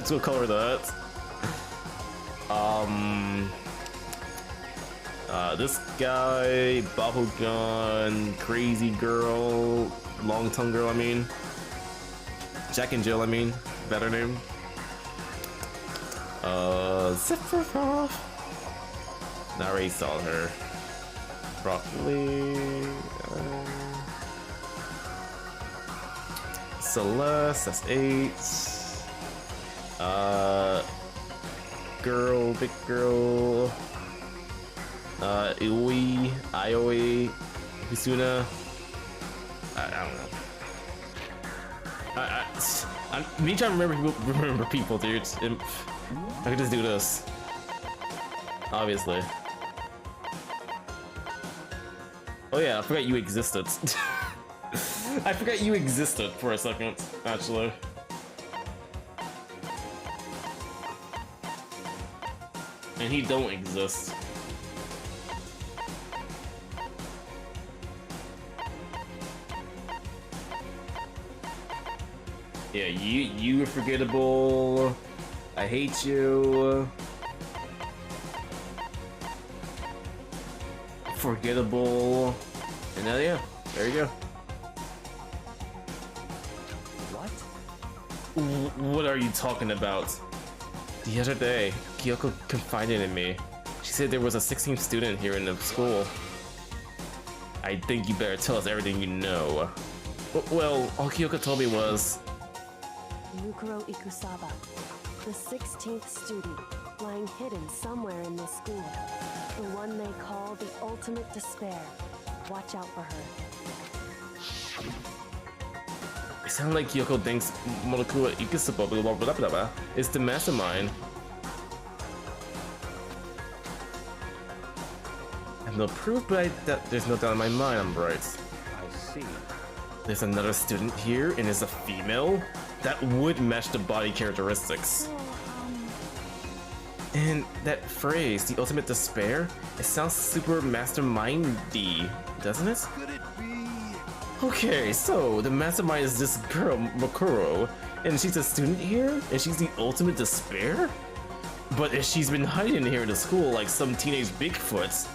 we'll call her that. This guy, Bakugan, crazy girl, long tongue girl, I mean. Jack and Jill, I mean, better name. Sephiroth. I already saw her. Broccoli. Celeste, that's 8. Girl, big girl. Ioi, Hisuna. I don't know. I'm me trying to remember people, dude. I could just do this. Obviously. Oh yeah, I forgot you existed. I forgot you existed for a second, actually. And he don't exist. Yeah, you are forgettable. I hate you. Forgettable. And yeah, there you go. What are you talking about? The other day, Kyoko confided in me. She said there was a 16th student here in the school. I think you better tell us everything you know. Well, all Kyoko told me was... 𝓛𝓸𝓿𝓮, the 16th student, lying hidden somewhere in this school. The one they call the ultimate despair. Watch out for her. It sounds like Kyoko thinks 𝓛𝓸𝓿𝓮 is the mastermind. I have no proof, but there's no doubt in my mind I'm right. I see. There's another student here, and it's a female? That would match the body characteristics. And that phrase, the ultimate despair, it sounds super mastermindy, doesn't it? Could it be? Okay, so the mastermind is this girl, Makuro, and she's a student here, and she's the ultimate despair? But if she's been hiding here in the school like some teenage Bigfoot,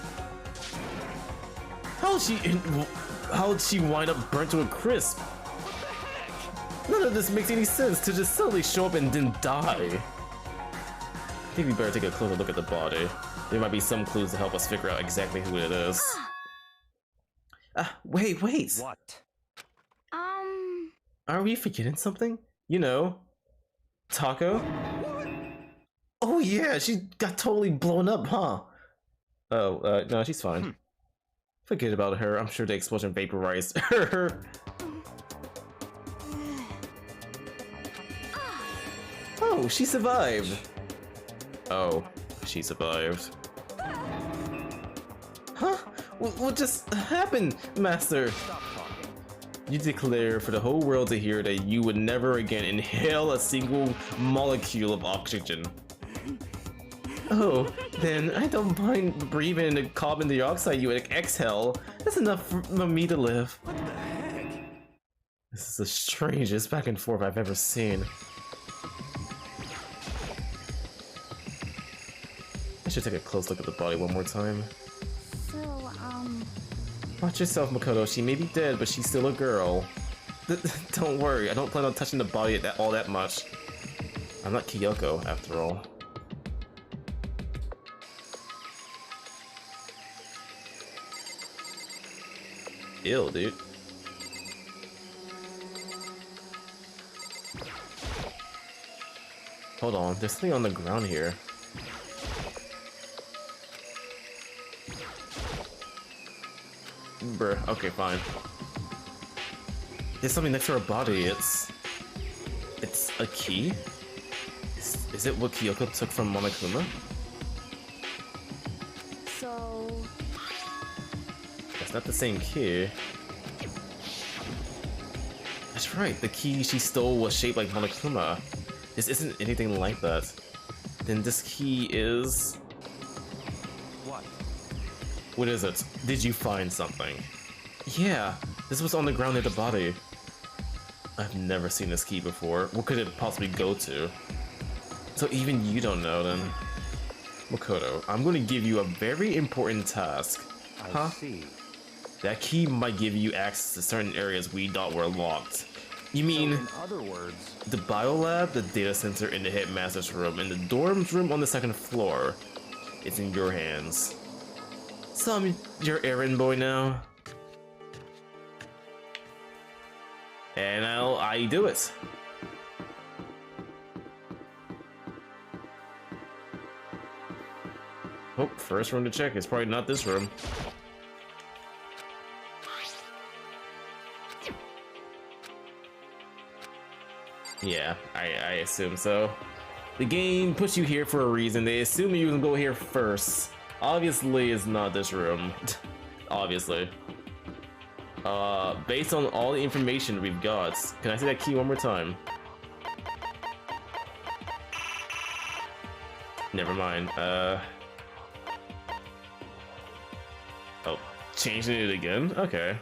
how'd she wind up burnt to a crisp? None of this makes any sense to just suddenly show up and then die. I think we better take a closer look at the body. There might be some clues to help us figure out exactly who it is. Wait. What? Are we forgetting something? You know, Taco? Oh yeah, she got totally blown up, huh? Oh, no, she's fine. Forget about her, I'm sure the explosion vaporized her. Oh, she survived! Oh, she survived. Huh? What just happened, Master? Stop talking. You declare for the whole world to hear that you would never again inhale a single molecule of oxygen. Oh, then I don't mind breathing the carbon dioxide you exhale. That's enough for me to live. What the heck? This is the strangest back and forth I've ever seen. I should take a close look at the body one more time. So, Watch yourself, Makoto. She may be dead, but she's still a girl. Don't worry, I don't plan on touching the body all that much. I'm not Kyoko, after all. Ew, dude. Hold on, there's something on the ground here. Bruh, okay, fine. There's something next to her body. It's a key? Is it what Kyoko took from Monokuma? so... That's not the same key. That's right, the key she stole was shaped like Monokuma. This isn't anything like that. Then this key is... What? What is it? Did you find something? Yeah, this was on the ground near the body. I've never seen this key before. What could it possibly go to? So even you don't know then. Makoto, I'm going to give you a very important task. I see. That key might give you access to certain areas we thought were locked. You mean So in other words, the biolab, the data center in the headmaster's room, and the dorms room on the second floor? It's in your hands. So I'm your errand boy now. And I do it. Oh, first room to check. It's probably not this room. Yeah, I assume so. The game puts you here for a reason. They assume you can go here first. Obviously, it's not this room. Obviously. Based on all the information we've got, can I say that key one more time? Never mind. Oh, changing it again? Okay.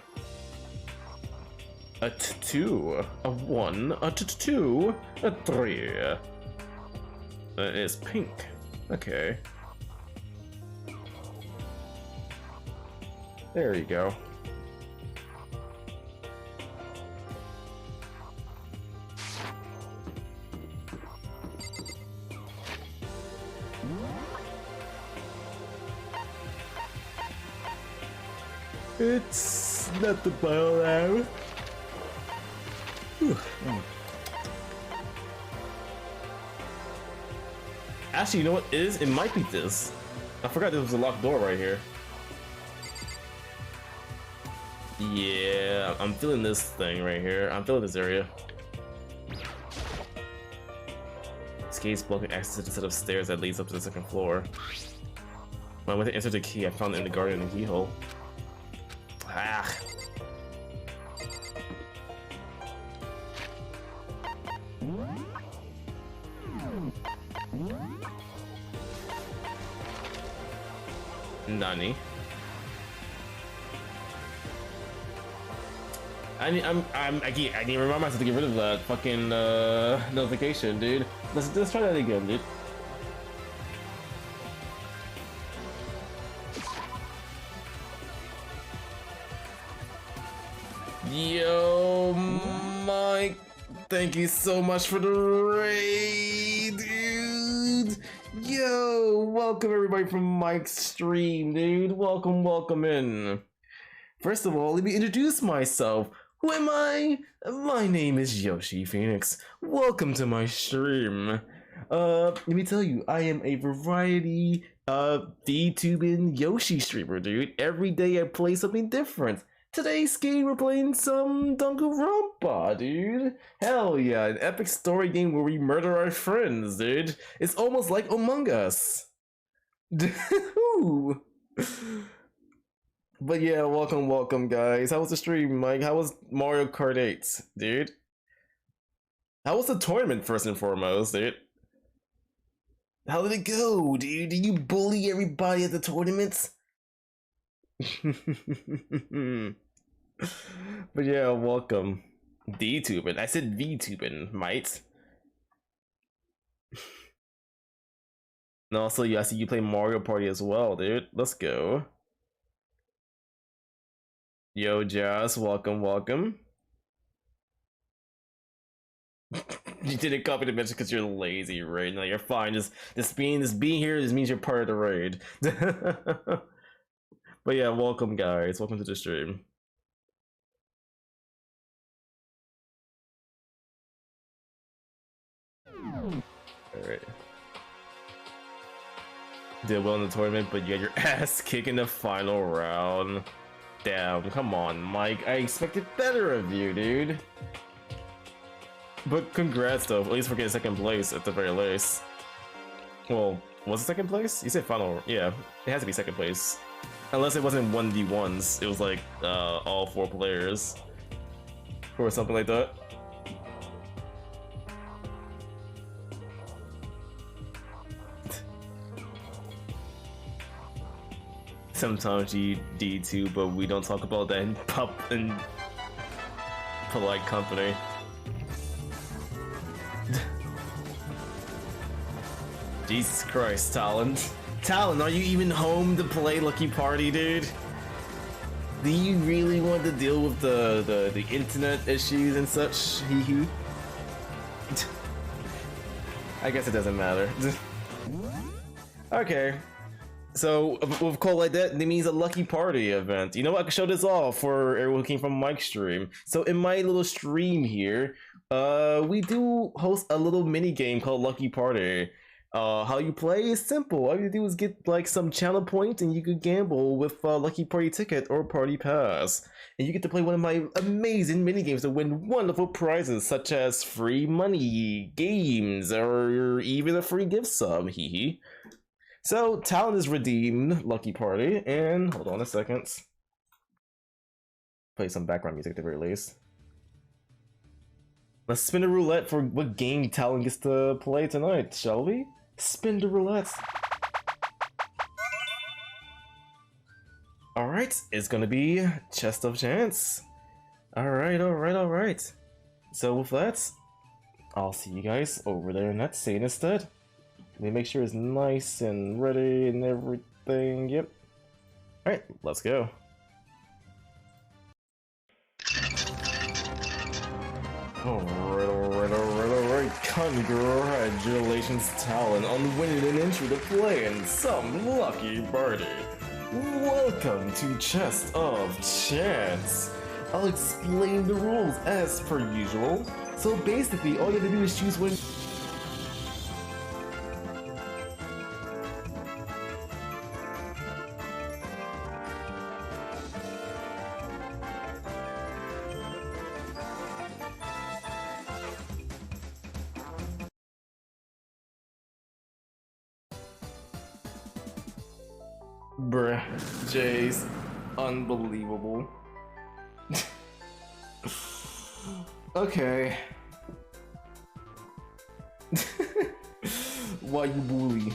A 2, a 1, a 2, a 3. It's pink. Okay. There you go. It's not the bottle now. Actually, you know what it is? It might be this. I forgot there was a locked door right here. Yeah, I'm feeling this thing right here. I'm feeling this area. This gate's blocking access to the set of stairs that leads up to the second floor. When I went to enter the key, I found it in the guardian and keyhole. Ah. Nani? I need to remind myself to get rid of that fucking notification, dude. Let's try that again, dude. Yo, Mike, thank you so much for the raid, dude. Yo, welcome everybody from Mike's stream, dude. Welcome in. First of all, let me introduce myself. Who am I? My name is YoshiPhoenix. Welcome to my stream. Let me tell you, I am a variety VTubing Yoshi streamer, dude. Every day I play something different. Today's game we're playing some Danganronpa, dude. Hell yeah, an epic story game where we murder our friends, dude. It's almost like Among Us. But yeah, welcome guys. How was the stream, Mike? How was Mario Kart 8, dude? How was the tournament, first and foremost, dude? How did it go, dude? Did you bully everybody at the tournaments? But yeah, welcome. D-tubing. I said V-tubing, mate. And also, yeah, I see you play Mario Party as well, dude. Let's go. Yo, Jazz, welcome. You didn't copy the message because you're lazy, right? No, you're fine. Just being here just means you're part of the raid. But yeah, welcome guys. Welcome to the stream. Alright. Did well in the tournament, but you had your ass kicked in the final round. Damn, come on, Mike. I expected better of you, dude. But congrats though, at least for getting second place at the very least. Well, was it second place? You said final, yeah. It has to be second place. Unless it wasn't 1v1s, it was like all 4 players. Or something like that. Sometimes you D2, but we don't talk about that in polite company. Jesus Christ, Talon, are you even home to play Lucky Party, dude? Do you really want to deal with the internet issues and such? Hee. I guess it doesn't matter. Okay. So, with call like that, it means a Lucky Party event. You know what? I can show this off for everyone who came from Mike's stream. So, in my little stream here, we do host a little mini game called Lucky Party. How you play is simple. All you do is get like some channel points and you could gamble with Lucky Party Ticket or Party Pass. And you get to play one of my amazing mini games to win wonderful prizes such as free money, games, or even a free gift sub. Hee. So, Talon is redeemed Lucky Party, and hold on a second. Play some background music at the very least. Let's spin the roulette for what game Talon gets to play tonight, shall we? Spin the roulette. Alright, it's gonna be Chest of Chance. Alright. So with that, I'll see you guys over there in that scene instead. Let me make sure it's nice and ready and everything, yep. Alright, let's go. Alright. Congratulations, Talon, on winning an entry to play in some lucky birdie. Welcome to Chest of Chance. I'll explain the rules as per usual. So basically, all you have to do is choose one. Bruh, Jays, unbelievable. Okay. Why you bully?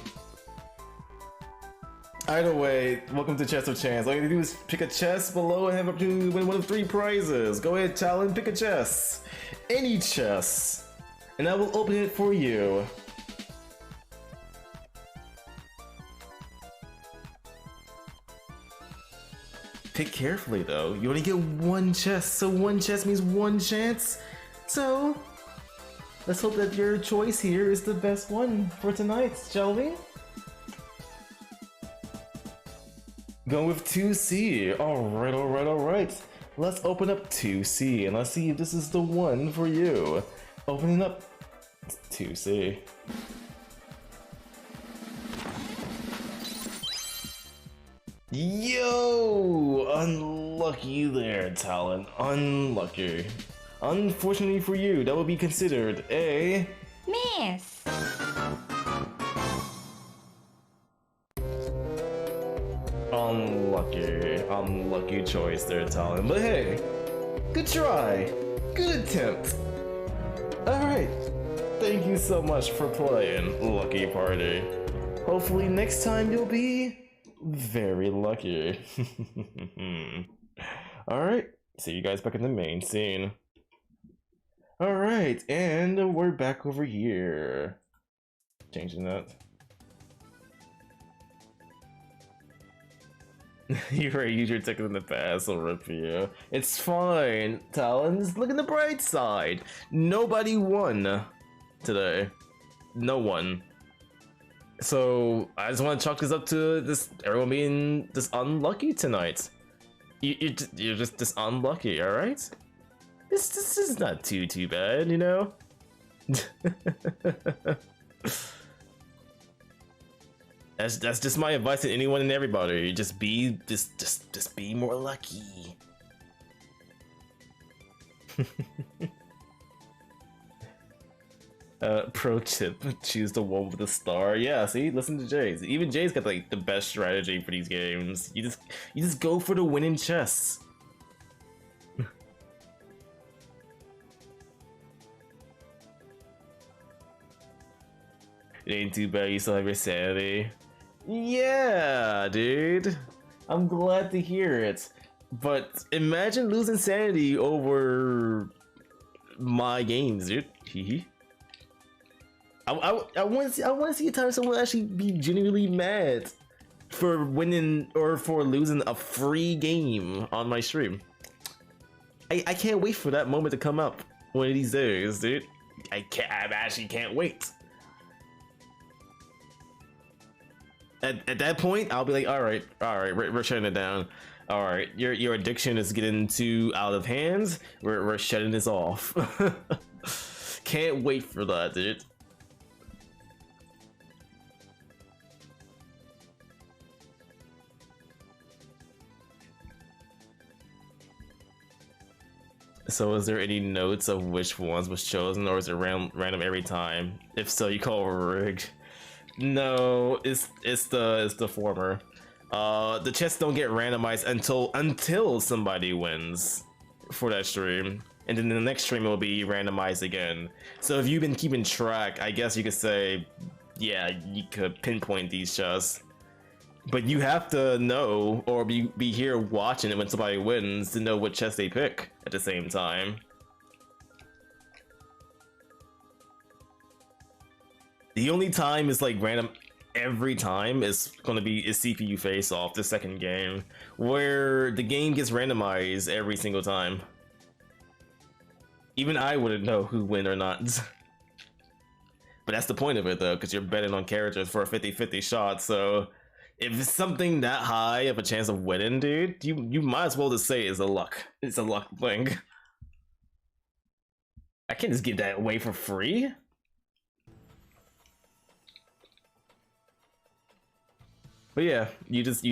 Either way, welcome to Chest of Chance. All you have to do is pick a chest below and have up to win one of 3 prizes. Go ahead, Talon, pick a chest. Any chest. And I will open it for you. Pick carefully though, you only get 1 chest, so 1 chest means 1 chance. So, let's hope that your choice here is the best one for tonight, shall we? Going with 2C, alright. Let's open up 2C and let's see if this is the one for you. Opening up 2C. Yo! Unlucky there, Talon. Unlucky. Unfortunately for you, that would be considered a... Miss. Unlucky choice there, Talon. But hey, good try. Good attempt. Alright. Thank you so much for playing, Lucky Party. Hopefully next time you'll be very lucky. Alright, see you guys back in the main scene. Alright, and we're back over here. Changing that. You already used your ticket in the past, I'll rip you. It's fine, Talons. Look at the bright side. Nobody won today. No one. So I just want to chalk this up to this everyone being this unlucky tonight. You're just this unlucky, all right? This is not too bad, you know. That's just my advice to anyone and everybody. Just be more lucky. Pro tip, choose the one with the star. Yeah, see, listen to Jay's. Even Jay's got like the best strategy for these games. You just go for the winning chests. It ain't too bad you still have your sanity. Yeah, dude. I'm glad to hear it. But imagine losing sanity over my games, dude. Hee. I want to see a time someone actually be genuinely mad for winning or for losing a free game on my stream. I can't wait for that moment to come up one of these days, dude. I actually can't wait. At that point, I'll be like, all right, we're shutting it down. All right, your addiction is getting too out of hands. We're shutting this off. Can't wait for that, dude. So is there any notes of which ones was chosen, or is it random every time? If so, you call it rigged. No, it's the former. The chests don't get randomized until somebody wins. for that stream, and then the next stream will be randomized again. So if you've been keeping track, I guess you could say, yeah, you could pinpoint these chests. But you have to know, or be here watching it when somebody wins to know what chest they pick at the same time. The only time is like random every time is gonna be CPU face off the second game, where the game gets randomized every single time. Even I wouldn't know who win or not. But that's the point of it though, because you're betting on characters for a 50-50 shot, so if it's something that high of a chance of winning, dude, you might as well just say it's a luck thing. I can't just give that away for free. But yeah, you just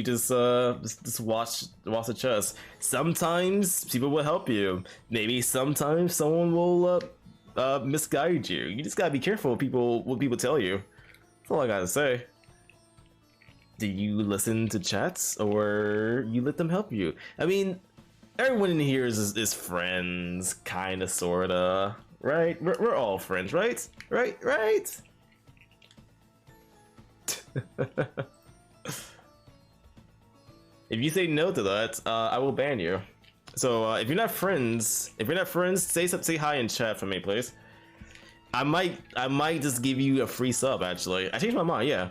watch the chess. Sometimes people will help you. Maybe sometimes someone will misguide you. You just gotta be careful what people tell you. That's all I gotta say. Do you listen to chats or you let them help you? I mean, everyone in here is friends, kinda, sorta, right? We're all friends, right? Right? If you say no to that, I will ban you. So if you're not friends, say hi in chat for me, please. I might just give you a free sub. Actually, I changed my mind. Yeah,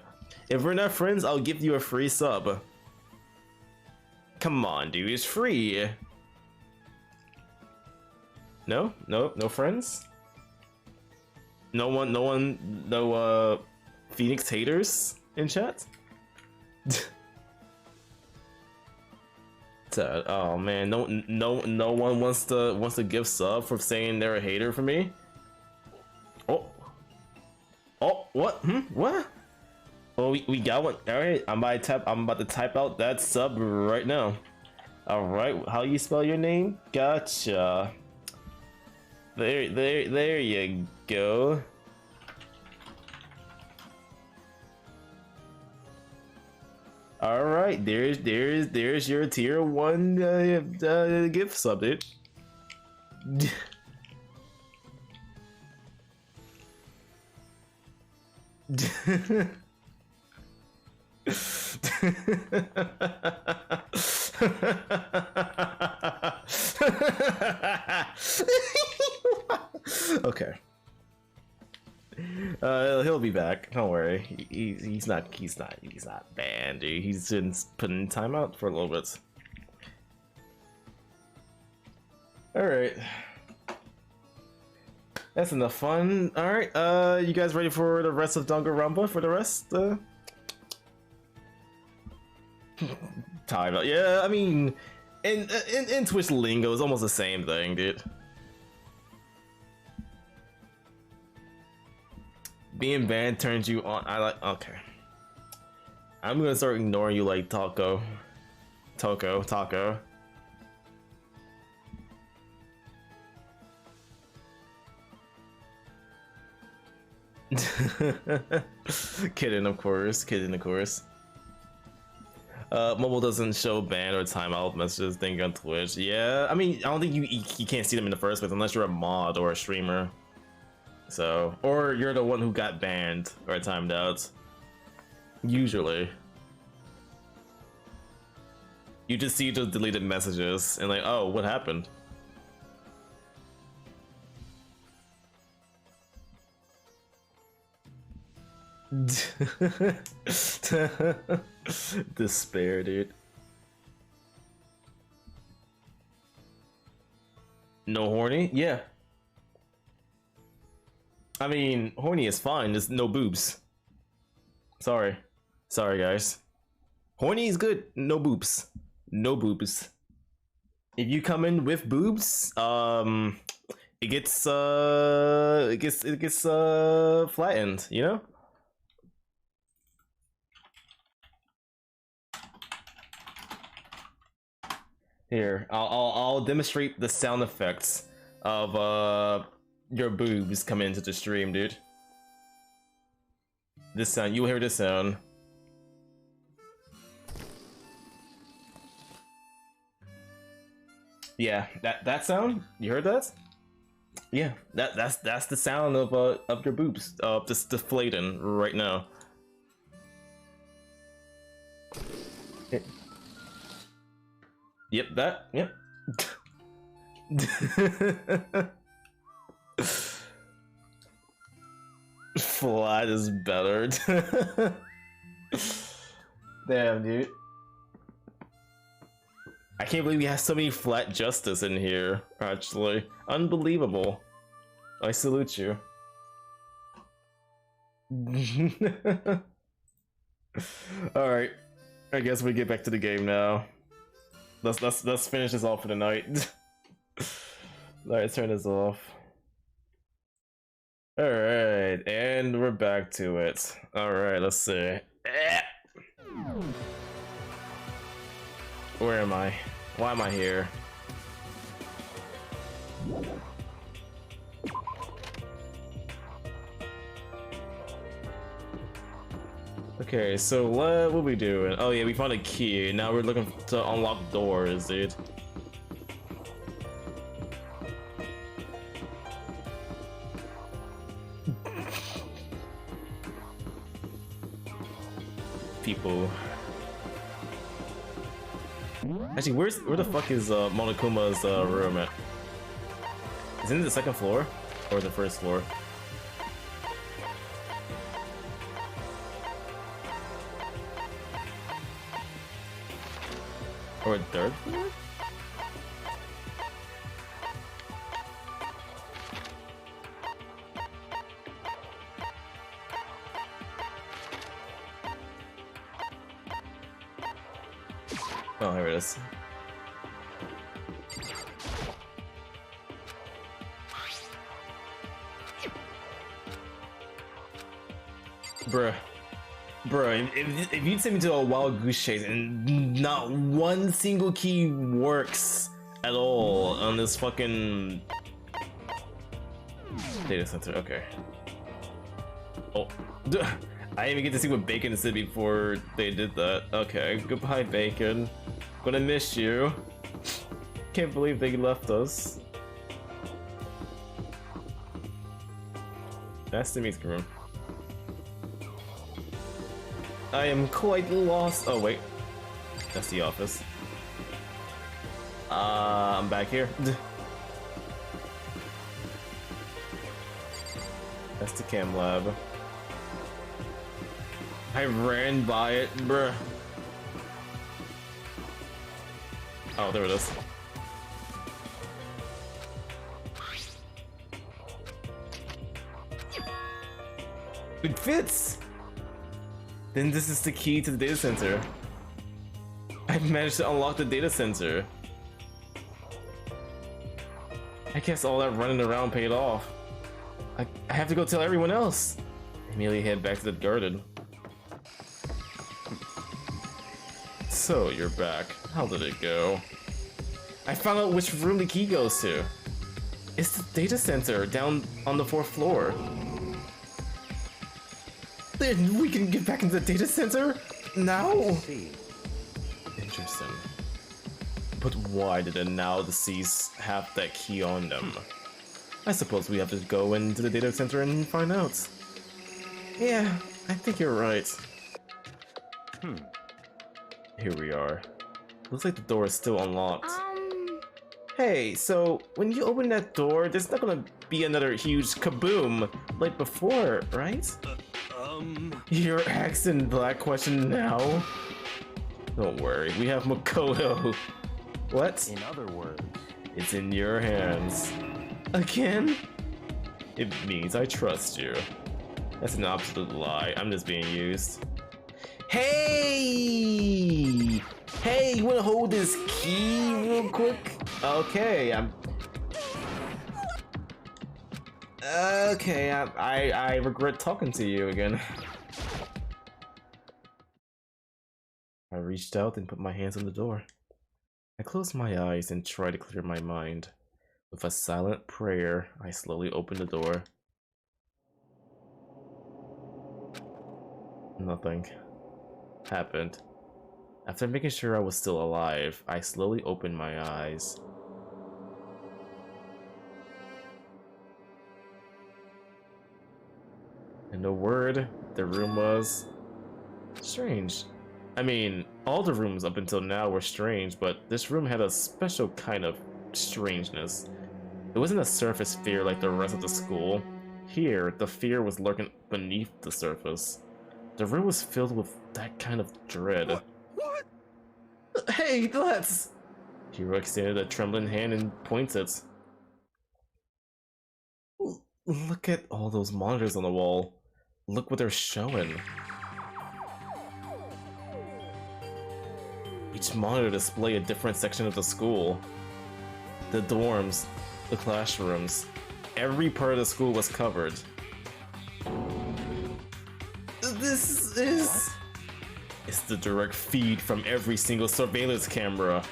if we're not friends, I'll give you a free sub. Come on, dude, it's free. No friends. No Phoenix haters in chat. Oh man, no one wants to give sub for saying they're a hater for me. Oh, what? What? Oh, we got one. All right, I'm about to type out that sub right now. All right, how you spell your name? Gotcha. There you go. All right, there's your tier 1 gift sub, dude. Okay. He'll be back. Don't worry. He's not banned, dude. He's been putting time out for a little bit. All right. That's enough fun. All right. You guys ready for the rest of Danganronpa? For the rest? Time out. Yeah, I mean, in Twitch lingo, it's almost the same thing, dude. Being banned turns you on. Okay. I'm gonna start ignoring you like Taco. Kidding, of course. Mobile doesn't show ban or timeout messages thing on Twitch. Yeah, I mean, I don't think you can't see them in the first place unless you're a mod or a streamer. So, or you're the one who got banned or timed out. Usually. You just see the deleted messages and like, oh, what happened? Despair, dude. No horny? Yeah. I mean, horny is fine, just no boobs. Sorry, guys. Horny is good, no boobs. No boobs. If you come in with boobs, it gets flattened, you know? Here, I'll demonstrate the sound effects of your boobs come into the stream, dude. This sound, you'll hear this sound. Yeah, that sound? You heard that? Yeah, that's the sound of your boobs just deflating right now. Yep, that. Yep. Flat is better. Damn, dude. I can't believe we have so many flat justice in here, actually. Unbelievable. I salute you. Alright. I guess we get back to the game now. Let's finish this off for the night. Alright, turn this off. Alright, and we're back to it. Alright, let's see. Where am I? Why am I here? Okay, so what are we doing? Oh yeah, we found a key. Now we're looking to unlock doors, dude. People. Actually, where the fuck is Monokuma's room at? Is it in the second floor or the first floor? Or third floor? Oh, here it is. Bruh, if you'd send me to a wild goose chase and not one single key works at all on this fucking data center, okay. Oh, I didn't even get to see what Bacon said before they did that. Okay, goodbye Bacon. Gonna miss you. Can't believe they left us. That's the meeting room. I am quite lost. Oh wait, that's the office. I'm back here. That's the cam lab. I ran by it, bruh. Oh, there it is. It fits! Then this is the key to the data center. I managed to unlock the data center. I guess all that running around paid off. I have to go tell everyone else. I immediately head back to the garden. So, you're back. How did it go? I found out which room the key goes to. It's the data center down on the 4th floor. Then we can get back into the data center now? Interesting. But why did the now deceased have that key on them? I suppose we have to go into the data center and find out. Yeah, I think you're right. Here we are. Looks like the door is still unlocked. Hey, so when you open that door, there's not gonna be another huge kaboom like before, right? You're asking that question now? Don't worry, we have Makoto. What? In other words, it's in your hands. Again? It means I trust you. That's an absolute lie. I'm just being used. Hey! Hey, you wanna hold this key real quick? Okay, Okay, I regret talking to you again. I reached out and put my hands on the door. I closed my eyes and tried to clear my mind. With a silent prayer, I slowly opened the door. Nothing happened. After making sure I was still alive, I slowly opened my eyes. And the word the room was strange. I mean, all the rooms up until now were strange, but this room had a special kind of strangeness. It wasn't a surface fear like the rest of the school. Here, the fear was lurking beneath the surface. The room was filled with that kind of dread. What? Hey, let's! Hero extended a trembling hand and pointed. Look at all those monitors on the wall. Look what they're showing. Each monitor displays a different section of the school. The dorms, the classrooms, every part of the school was covered. This is... It's the direct feed from every single surveillance camera.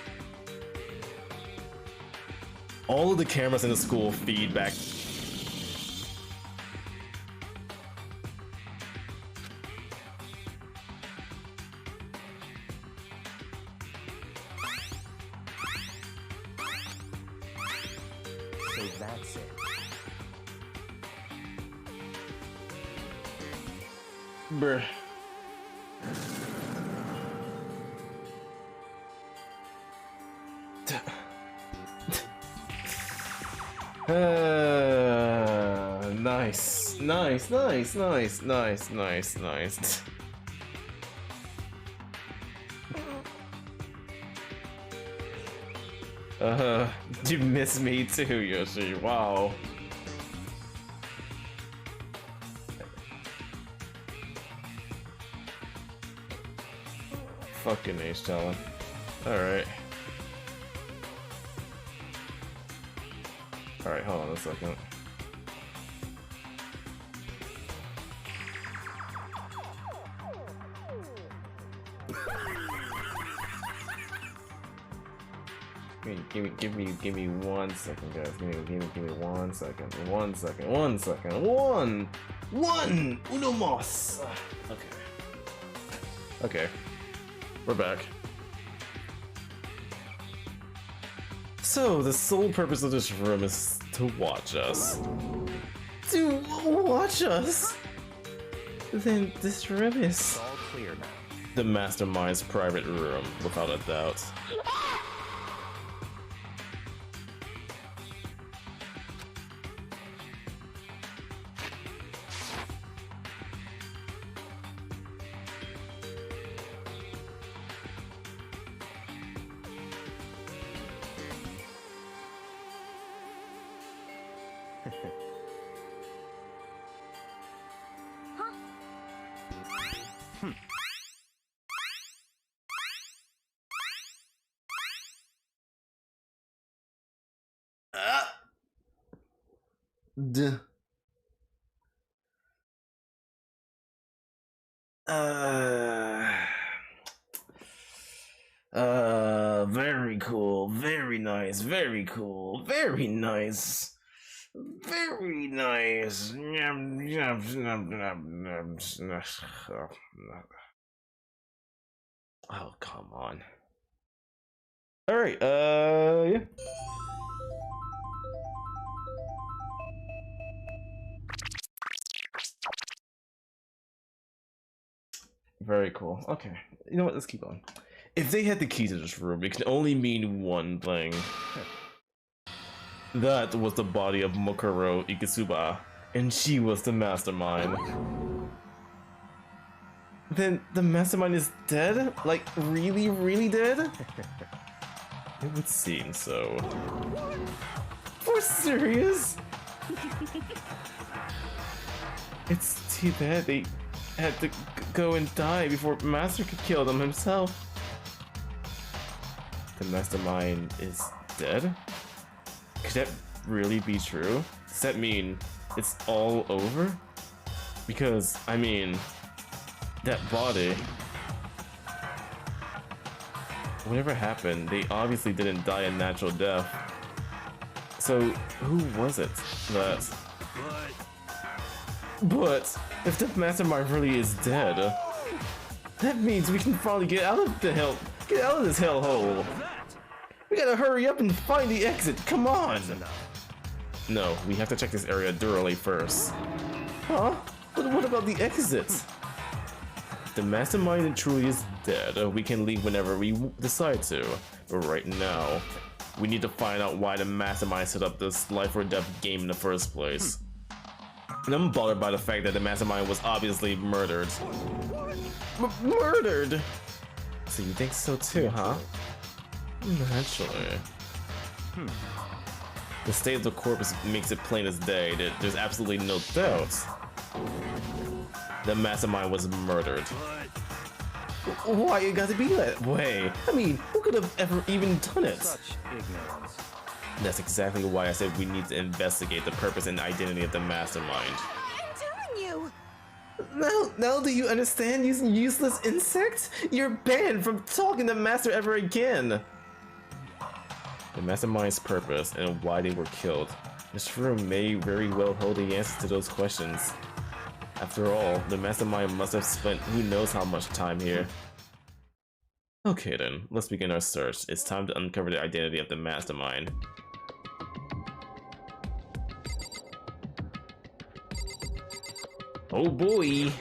All of the cameras in the school feed back. So that's it. Bruh. Nice. You miss me too, Yoshi. Wow. Fucking 𝓛𝓸𝓿𝓮. Alright. Alright, hold on a second. Give me 1 second, guys. Give me 1 second. 1 second. 1 second. Uno mas. Okay. We're back. So, the sole purpose of this room is to watch us. To watch us? Then this room is... It's all clear now. The mastermind's private room, without a doubt. Very cool, very nice, very cool, very nice, very nice. Oh, come on. Alright, yeah. Very cool. Okay. You know what? Let's keep going. If they had the key to this room, it can only mean one thing. That was the body of 𝓛𝓸𝓿𝓮, and she was the mastermind. Then the mastermind is dead? Like, really, really dead? It would seem so. For serious? It's too bad they had to go and die before Master could kill them himself. The mastermind is dead? Could that really be true? Does that mean it's all over? Because, I mean, that body... Whatever happened, they obviously didn't die a natural death. So, who was it that... But if the mastermind really is dead, that means we can finally get out of this hellhole. We gotta hurry up and find the exit. Come on. No, we have to check this area thoroughly first. Huh? But what about the exit? The mastermind truly is dead. We can leave whenever we decide to. But right now, we need to find out why the mastermind set up this life or death game in the first place. And I'm bothered by the fact that the mastermind was obviously murdered. Murdered? So you think so too, huh? Naturally. The state of the corpse makes it plain as day that there's absolutely no doubt the mastermind was murdered. Why it got to be that way? I mean, who could have ever even done it? Such ignorance. That's exactly why I said we need to investigate the purpose and identity of the mastermind. I'm telling you. Now do you understand, you useless insect? You're banned from talking to Master ever again! The mastermind's purpose and why they were killed. This room may very well hold the answers to those questions. After all, the mastermind must have spent who knows how much time here. Okay then, let's begin our search. It's time to uncover the identity of the mastermind. Oh boy!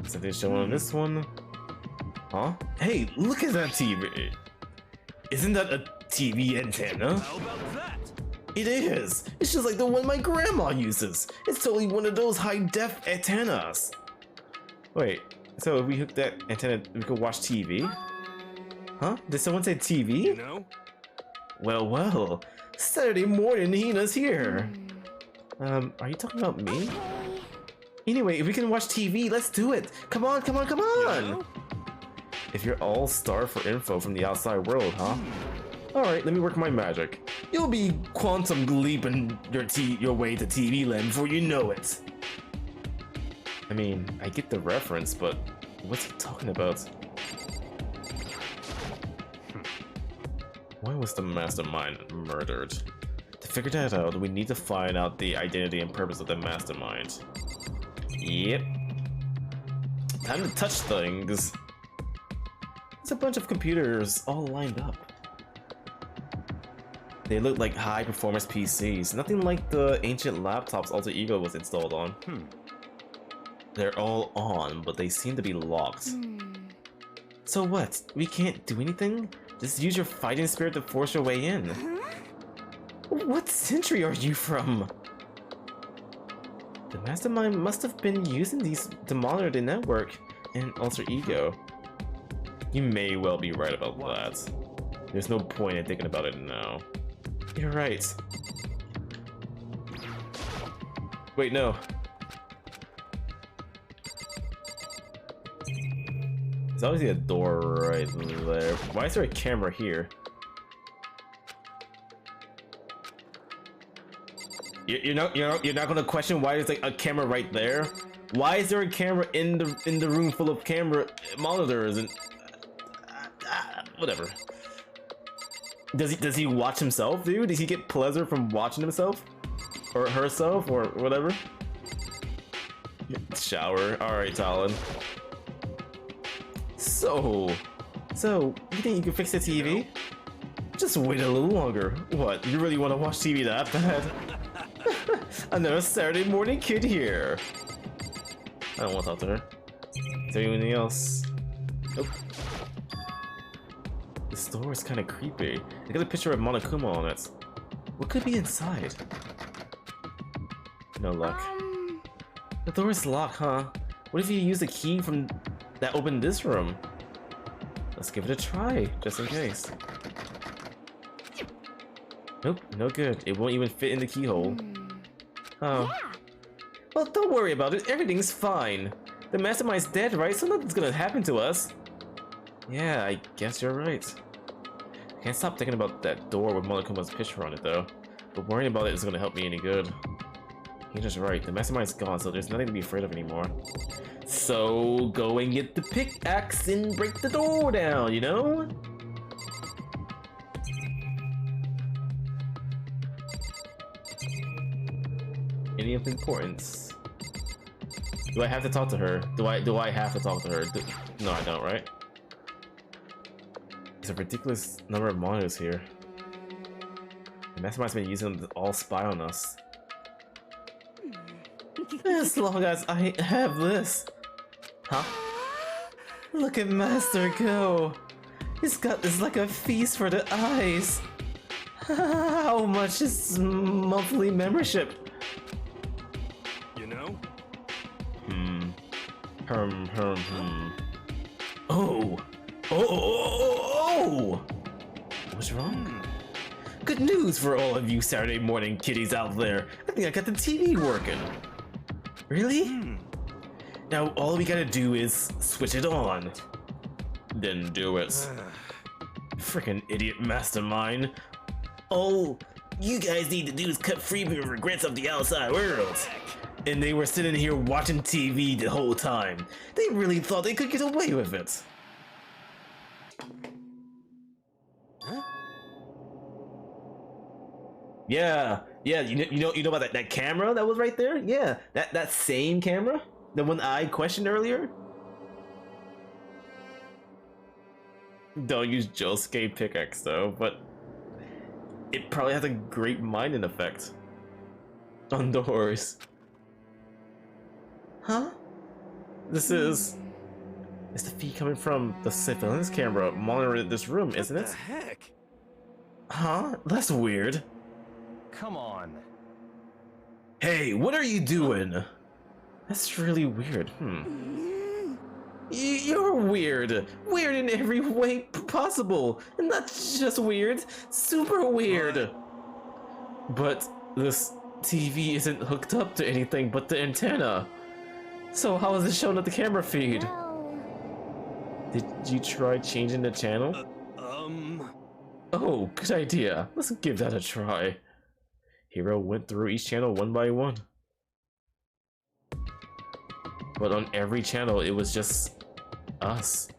Something showing on this one? Huh? Hey, look at that TV! Isn't that a TV antenna? How about that? It is! It's just like the one my grandma uses! It's totally one of those high-def antennas! Wait, so if we hook that antenna, we could watch TV? Huh? Did someone say TV? You know? Well, Saturday morning Hina's here! Are you talking about me? Anyway, if we can watch TV, let's do it! Come on! You know? If you're all starved for info from the outside world, huh? Alright, let me work my magic. You'll be quantum leaping your way to TV land before you know it. I mean, I get the reference, but what's he talking about? Why was the mastermind murdered? To figure that out, we need to find out the identity and purpose of the mastermind. Yep. Time to touch things. It's a bunch of computers all lined up. They look like high-performance PCs, nothing like the ancient laptops Alter Ego was installed on. They're all on, but they seem to be locked. So what? We can't do anything? Just use your fighting spirit to force your way in. What century are you from? The mastermind must have been using these to monitor the network and Alter Ego. You may well be right about that. There's no point in thinking about it now. You're right. Wait, no. There's obviously a door right there. Why is there a camera here? You're not gonna question why there's like a camera right there? Why is there a camera in the room full of camera monitors and whatever? Does he watch himself, dude? Does he get pleasure from watching himself? Or herself, or whatever? Shower. Alright, Talon. So, you think you can fix the TV? Just wait a little longer. What, you really want to watch TV that bad? Another Saturday morning kid here. I don't want to talk to her. Is there anything else? Nope. The store is kind of creepy. They got a picture of Monokuma on it. What could be inside? No luck. The door is locked, huh? What if you use the key from that opened this room? Let's give it a try, just in case. Nope, no good. It won't even fit in the keyhole. Oh. Well, don't worry about it. Everything's fine. The mastermind's dead, right? So nothing's gonna happen to us. Yeah, I guess you're right. I can't stop thinking about that door with Monokuma's picture on it, though. But worrying about it isn't gonna help me any good. He's just right. The mastermind's gone, so there's nothing to be afraid of anymore. So go and get the pickaxe and break the door down, you know? Any of importance? Do I have to talk to her? Do I have to talk to her? No, I don't, right? There's a ridiculous number of monitors here. The mastermind's been using them to all spy on us. As long as I have this. Huh? Look at Master go. It's like a feast for the eyes. How much is monthly membership? You know? Oh! What's wrong? Good news for all of you Saturday morning kiddies out there. I think I got the TV working. Really? Now all we gotta do is switch it on. Then do it. Frickin' idiot mastermind. All you guys need to do is cut free from your regrets of the outside world. And they were sitting here watching TV the whole time. They really thought they could get away with it. Yeah, you know about that camera that was right there? Yeah, that same camera? The one I questioned earlier? Don't use Josuke pickaxe though, but it probably has a great mining effect on doors. Huh? It's the feed coming from the surveillance camera monitoring this room, isn't it? What the heck? Huh? That's weird. Come on. Hey, what are you doing? That's really weird. You're weird. Weird in every way possible. And not just weird, super weird. But this TV isn't hooked up to anything but the antenna. So how is it showing up the camera feed? Did you try changing the channel? Oh, good idea. Let's give that a try. Hero went through each channel one by one. But on every channel, it was just us.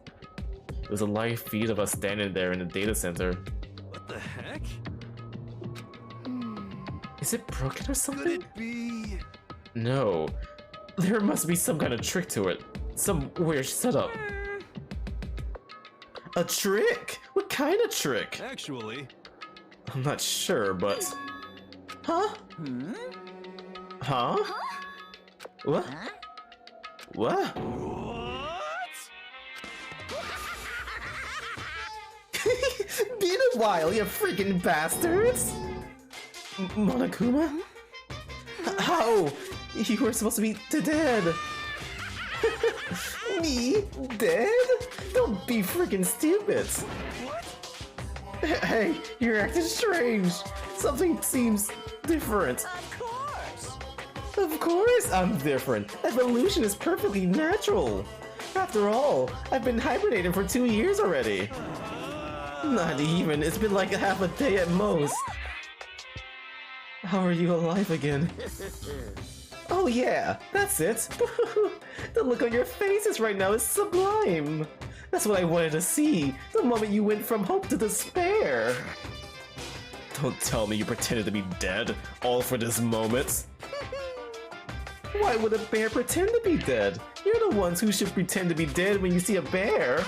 It was a live feed of us standing there in the data center. What the heck? Is it broken or something? Could it be? No. There must be some kind of trick to it. Some weird setup. A trick? What kind of trick? Actually, I'm not sure, but... Huh? Huh? What? What? Been a while, you freaking bastards! Monokuma? How? You were supposed to be dead. Me? Dead? Don't be freaking stupid. Hey, you're acting strange. Something seems different. Of course. Of course I'm different. Evolution is perfectly natural. After all, I've been hibernating for 2 years already. Not even. It's been like half a day at most. How are you alive again? Oh yeah, that's it. The look on your faces right now is sublime. That's what I wanted to see. The moment you went from hope to despair. Don't tell me you pretended to be dead, all for this moment. Why would a bear pretend to be dead? You're the ones who should pretend to be dead when you see a bear.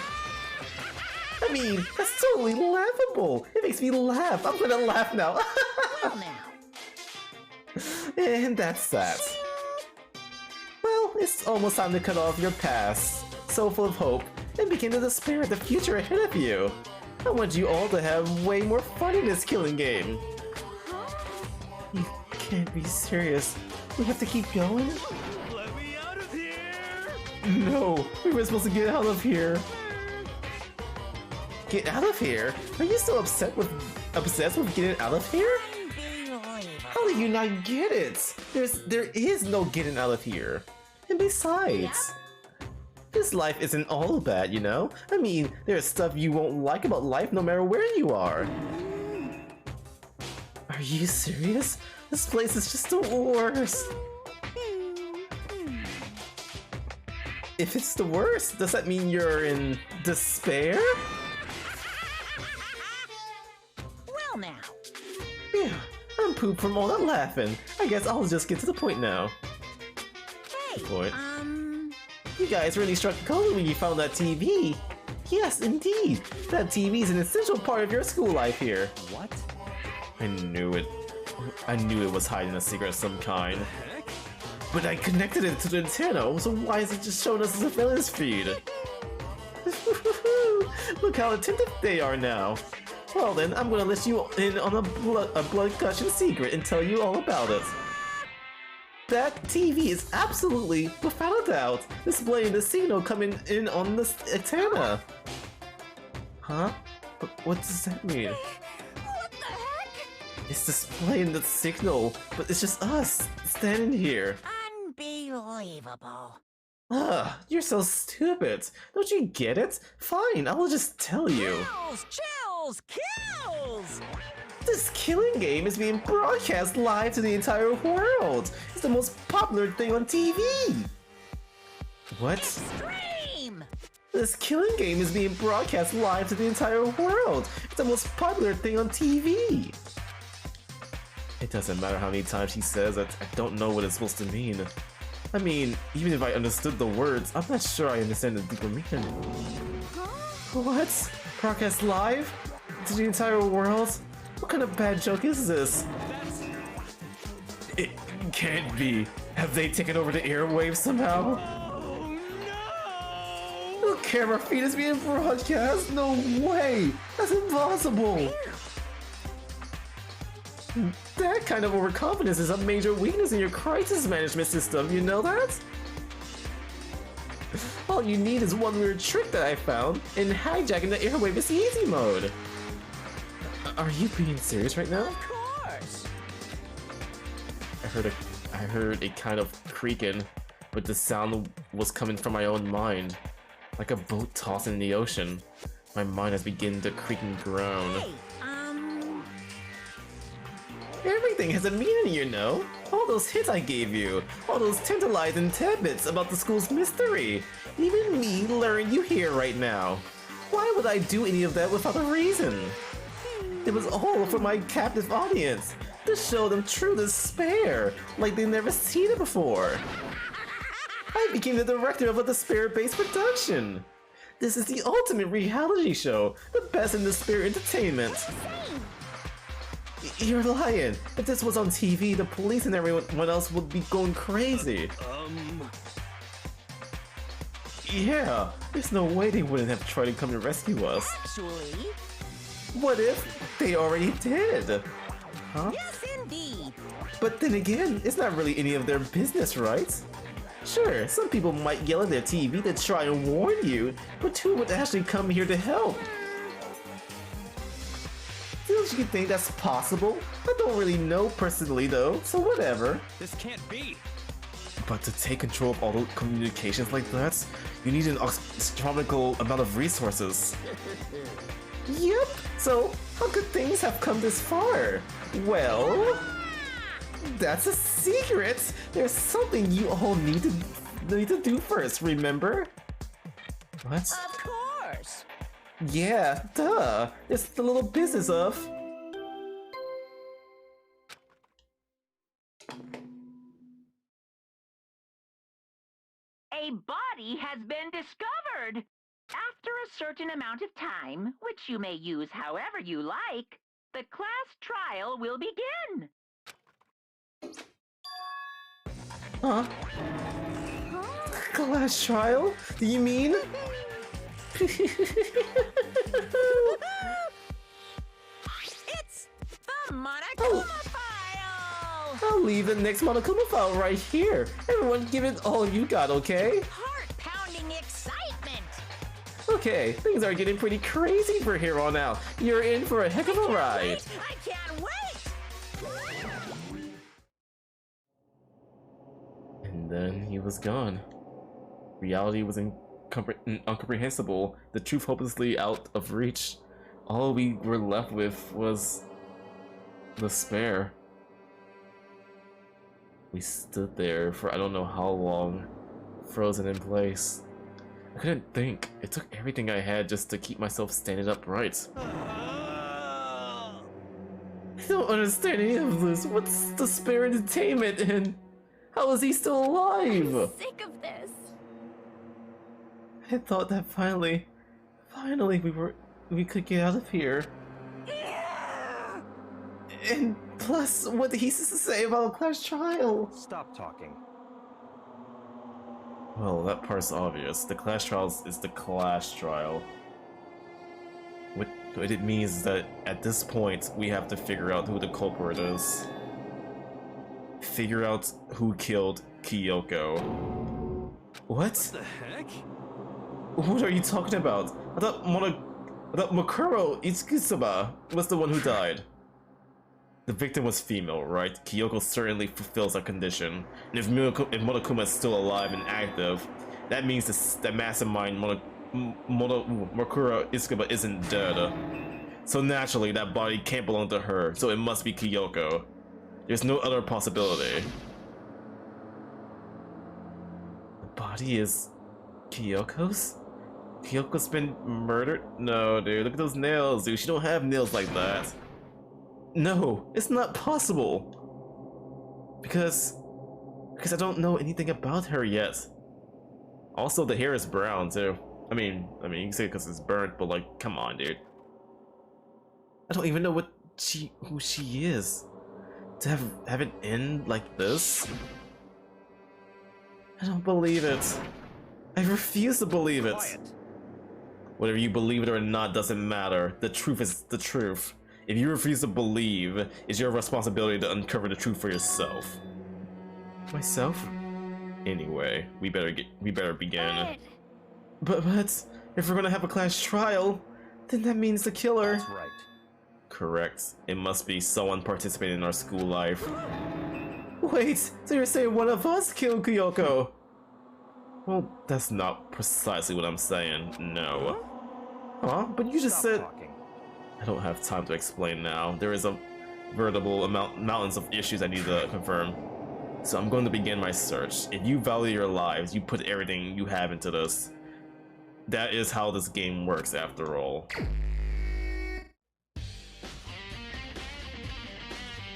I mean, that's totally laughable. It makes me laugh. I'm gonna laugh now. Well, now. And that's that. Well, it's almost time to cut off your past, so full of hope, and begin to despair at the future ahead of you. I want you all to have way more fun in this killing game. You can't be serious. We have to keep going? let me out of here! No, we were supposed to get out of here. Get out of here? Are you still obsessed with getting out of here? How do you not get it? There is no getting out of here. And besides, this life isn't all bad, you know? I mean, there's stuff you won't like about life no matter where you are. Are you serious? This place is just the worst. If it's the worst, does that mean you're in despair? Well, now. Yeah, I'm pooped from all that laughing. I guess I'll just get to the point now. Hey, Point. You guys really struck gold when you found that TV. Yes, indeed. That TV is an essential part of your school life here. What? I knew it. I knew it was hiding a secret of some kind. But I connected it to the antenna, so why is it just showing us the surveillance feed? Look how attentive they are now. Well then, I'm gonna let you in on a blood gushing secret and tell you all about it. That TV is absolutely, without a doubt, displaying the signal coming in on the antenna. Huh? What does that mean? What the heck? It's displaying the signal, but it's just us standing here. Unbelievable. Ugh, you're so stupid. Don't you get it? Fine, I'll just tell you. Kills, chills, kills! This killing game is being broadcast live to the entire world. It's the most popular thing on TV. What? Extreme! This killing game is being broadcast live to the entire world. It's the most popular thing on TV. It doesn't matter how many times she says it, I don't know what it's supposed to mean. I mean, even if I understood the words, I'm not sure I understand the deeper meaning. What? Broadcast live? To the entire world? What kind of bad joke is this? It can't be. Have they taken over the airwaves somehow? Oh no! The camera feed is being broadcast? No way! That's impossible! That kind of overconfidence is a major weakness in your crisis management system, you know that? All you need is one weird trick that I found, and hijacking the airwave is easy mode. Are you being serious right now? Of course. I heard a kind of creaking, but the sound was coming from my own mind. Like a boat tossing in the ocean. My mind has begun to creak and groan. Hey, Everything has a meaning, you know. All those hints I gave you, all those tantalizing tidbits about the school's mystery. Even me luring you here right now. Why would I do any of that without a reason? It was all for my captive audience, to show them true despair, like they've never seen it before. I became the director of a despair-based production. This is the ultimate reality show, the best in despair entertainment. You're lying. If this was on TV, the police and everyone else would be going crazy. Yeah, there's no way they wouldn't have tried to come and rescue us. actually, What if they already did? Huh? yes indeed. But then again, it's not really any of their business, right? Sure, some people might yell at their TV to try and warn you, but who would actually come here to help? Don't you think that's possible? I don't really know personally though, so whatever. This can't be. But to take control of all the communications like that, you need an astronomical amount of resources. Yep, so how could things have come this far? Well, that's a secret! There's something you all need to do first, remember? What? Of course. Yeah, duh! It's the little business of... A body has been discovered. After a certain amount of time, which you may use however you like, the class trial will begin. Huh? Class trial? Do you mean? It's the Monokuma file! I'll leave the next Monokuma file right here. Everyone give it all you got, okay? Heart-pounding excitement! Okay, things are getting pretty crazy for here on out. You're in for a heck of a ride. I can't wait! And then he was gone. Reality was incomprehensible, the truth hopelessly out of reach. All we were left with was despair. We stood there for I don't know how long, frozen in place. I couldn't think. It took everything I had just to keep myself standing upright. I don't understand any of this. What's despair entertainment and how is he still alive? I'm sick of this. I thought that finally we could get out of here. And plus, what did he say about a class trial? Stop talking. Well, that part's obvious. The class trials is the class trial. What it means is that at this point, we have to figure out who the culprit is. Figure out who killed Kyoko. What? The heck? What are you talking about? I thought 𝓛𝓸𝓿𝓮 was the one who died. The victim was female, right? Kyoko certainly fulfills that condition. And if Monokuma is still alive and active, that means that mastermind 𝓛𝓸𝓿𝓮 isn't dead. So naturally, that body can't belong to her, so it must be Kyoko. There's no other possibility. The body is Kyoko's? Kyoko's been murdered? No, dude, look at those nails, dude. She don't have nails like that. No, it's not possible. Because I don't know anything about her yet. Also, the hair is brown too. I mean, you can say because it's burnt, but like, come on, dude. I don't even know who she is. To have it end like this? I don't believe it. I refuse to believe it. Quiet. Whether you believe it or not doesn't matter. The truth is the truth. If you refuse to believe, it's your responsibility to uncover the truth for yourself. Myself? Anyway, we better begin. But if we're gonna have a class trial, then that means the killer. That's right. Correct. It must be someone participating in our school life. Wait, so you're saying one of us killed Kyoko? Well, that's not precisely what I'm saying, no. Huh? But you just said... Talking. I don't have time to explain now. There is a veritable mountains of issues I need to confirm. So I'm going to begin my search. If you value your lives, you put everything you have into this. That is how this game works after all.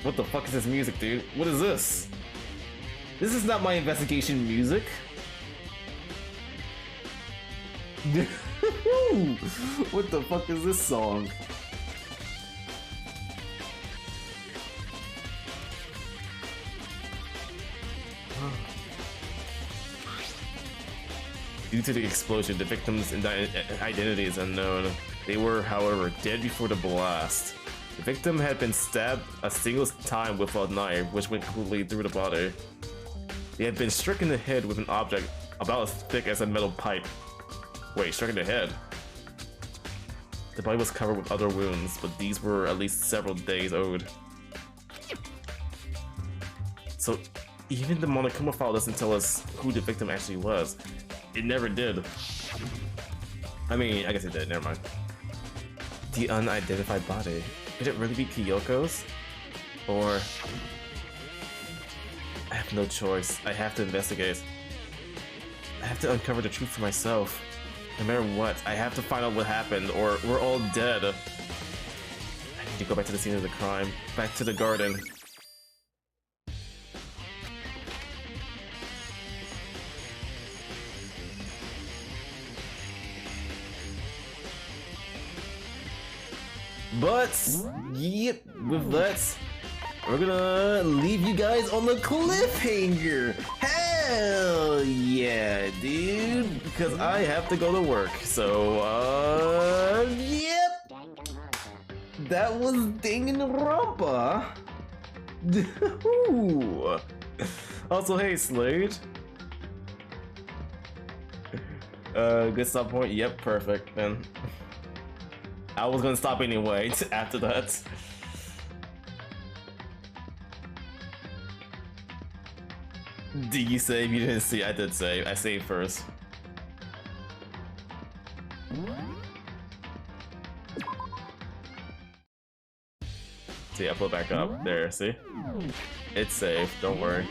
What the fuck is this music, dude? What is this? This is not my investigation music. What the fuck is this song? Due to the explosion, the victim's identity is unknown. They were, however, dead before the blast. The victim had been stabbed a single time with a knife, which went completely through the body. They had been struck in the head with an object about as thick as a metal pipe. Wait, struck in the head? The body was covered with other wounds, but these were at least several days old. So, even the Monokuma file doesn't tell us who the victim actually was. It never did. I mean, I guess it did, never mind. The unidentified body. Could it really be Kyoko's? Or... I have no choice. I have to investigate. I have to uncover the truth for myself. No matter what, I have to find out what happened, or we're all dead. I need to go back to the scene of the crime. Back to the garden. But, yep, with that, we're gonna leave you guys on the cliffhanger. Hell yeah, dude, because I have to go to work. So, yep, that was Danganronpa. Also, hey, Slade. Good stop point. Yep, perfect, then. I was gonna stop anyway after that. Did you save? You didn't see. I did save. I saved first. See, I put back up. There, see? It's safe. Don't worry.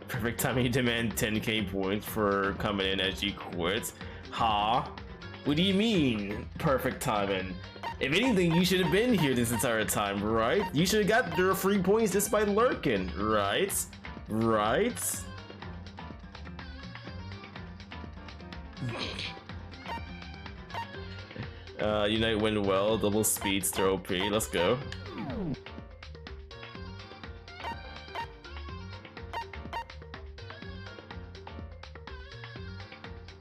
Perfect timing. You demand 10k points for coming in as you quit. Ha? What do you mean, perfect timing? If anything, you should have been here this entire time, right? You should have got your free points just by lurking, right? Right? Unite win well, double speedster OP, let's go.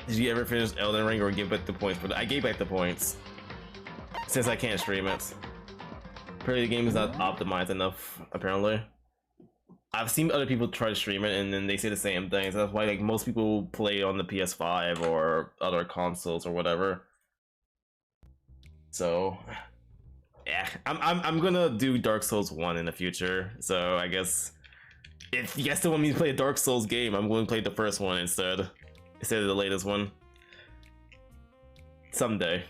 Did you ever finish Elden Ring or give back the points? But I gave back the points since I can't stream it. Apparently the game is not optimized enough, apparently. I've seen other people try to stream it and then they say the same things. That's why like most people play on the PS5 or other consoles or whatever. So yeah, I'm gonna do Dark Souls 1 in the future. So I guess if you guys still want me to play a Dark Souls game, I'm going to play the first one instead of the latest one. Someday.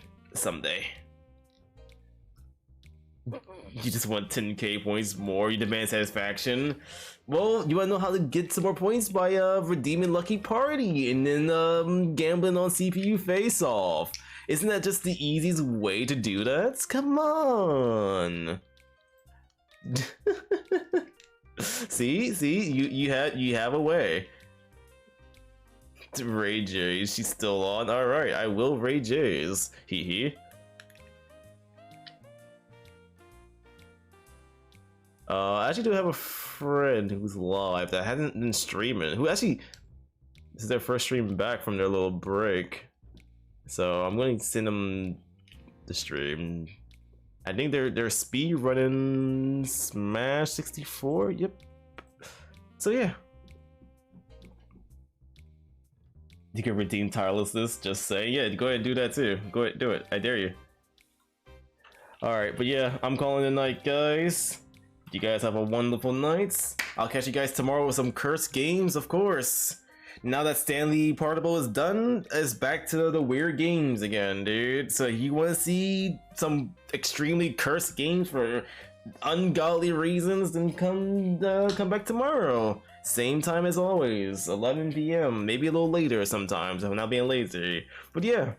You just want 10k points more, you demand satisfaction. Well, you wanna know how to get some more points by redeeming Lucky Party and then gambling on CPU face-off. Isn't that just the easiest way to do that? Come on. see, you have a way. Ray J's, she's still on. Alright, I will Ray J's. Hee hee. I actually do have a friend who's live that hasn't been streaming, who actually, this is their first stream back from their little break. So I'm going to send them the stream. I think they're speed running Smash 64. Yep. So yeah. You can redeem tirelessness, just say, yeah, go ahead and do that too. Go ahead, do it. I dare you. Alright, but yeah, I'm calling it a night, guys. You guys have a wonderful night. I'll catch you guys tomorrow with some cursed games, of course. Now that 𝓛𝓸𝓿𝓮 is done, it's back to the weird games again, dude. So you want to see some extremely cursed games for ungodly reasons, then come back tomorrow. Same time as always, 11 p.m. Maybe a little later sometimes if I'm not being lazy. But yeah,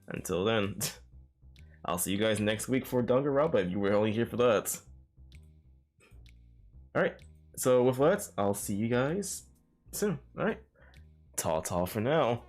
until then, I'll see you guys next week for Danganronpa if you were only here for that. Alright, so with that, I'll see you guys soon. Alright, ta-ta for now.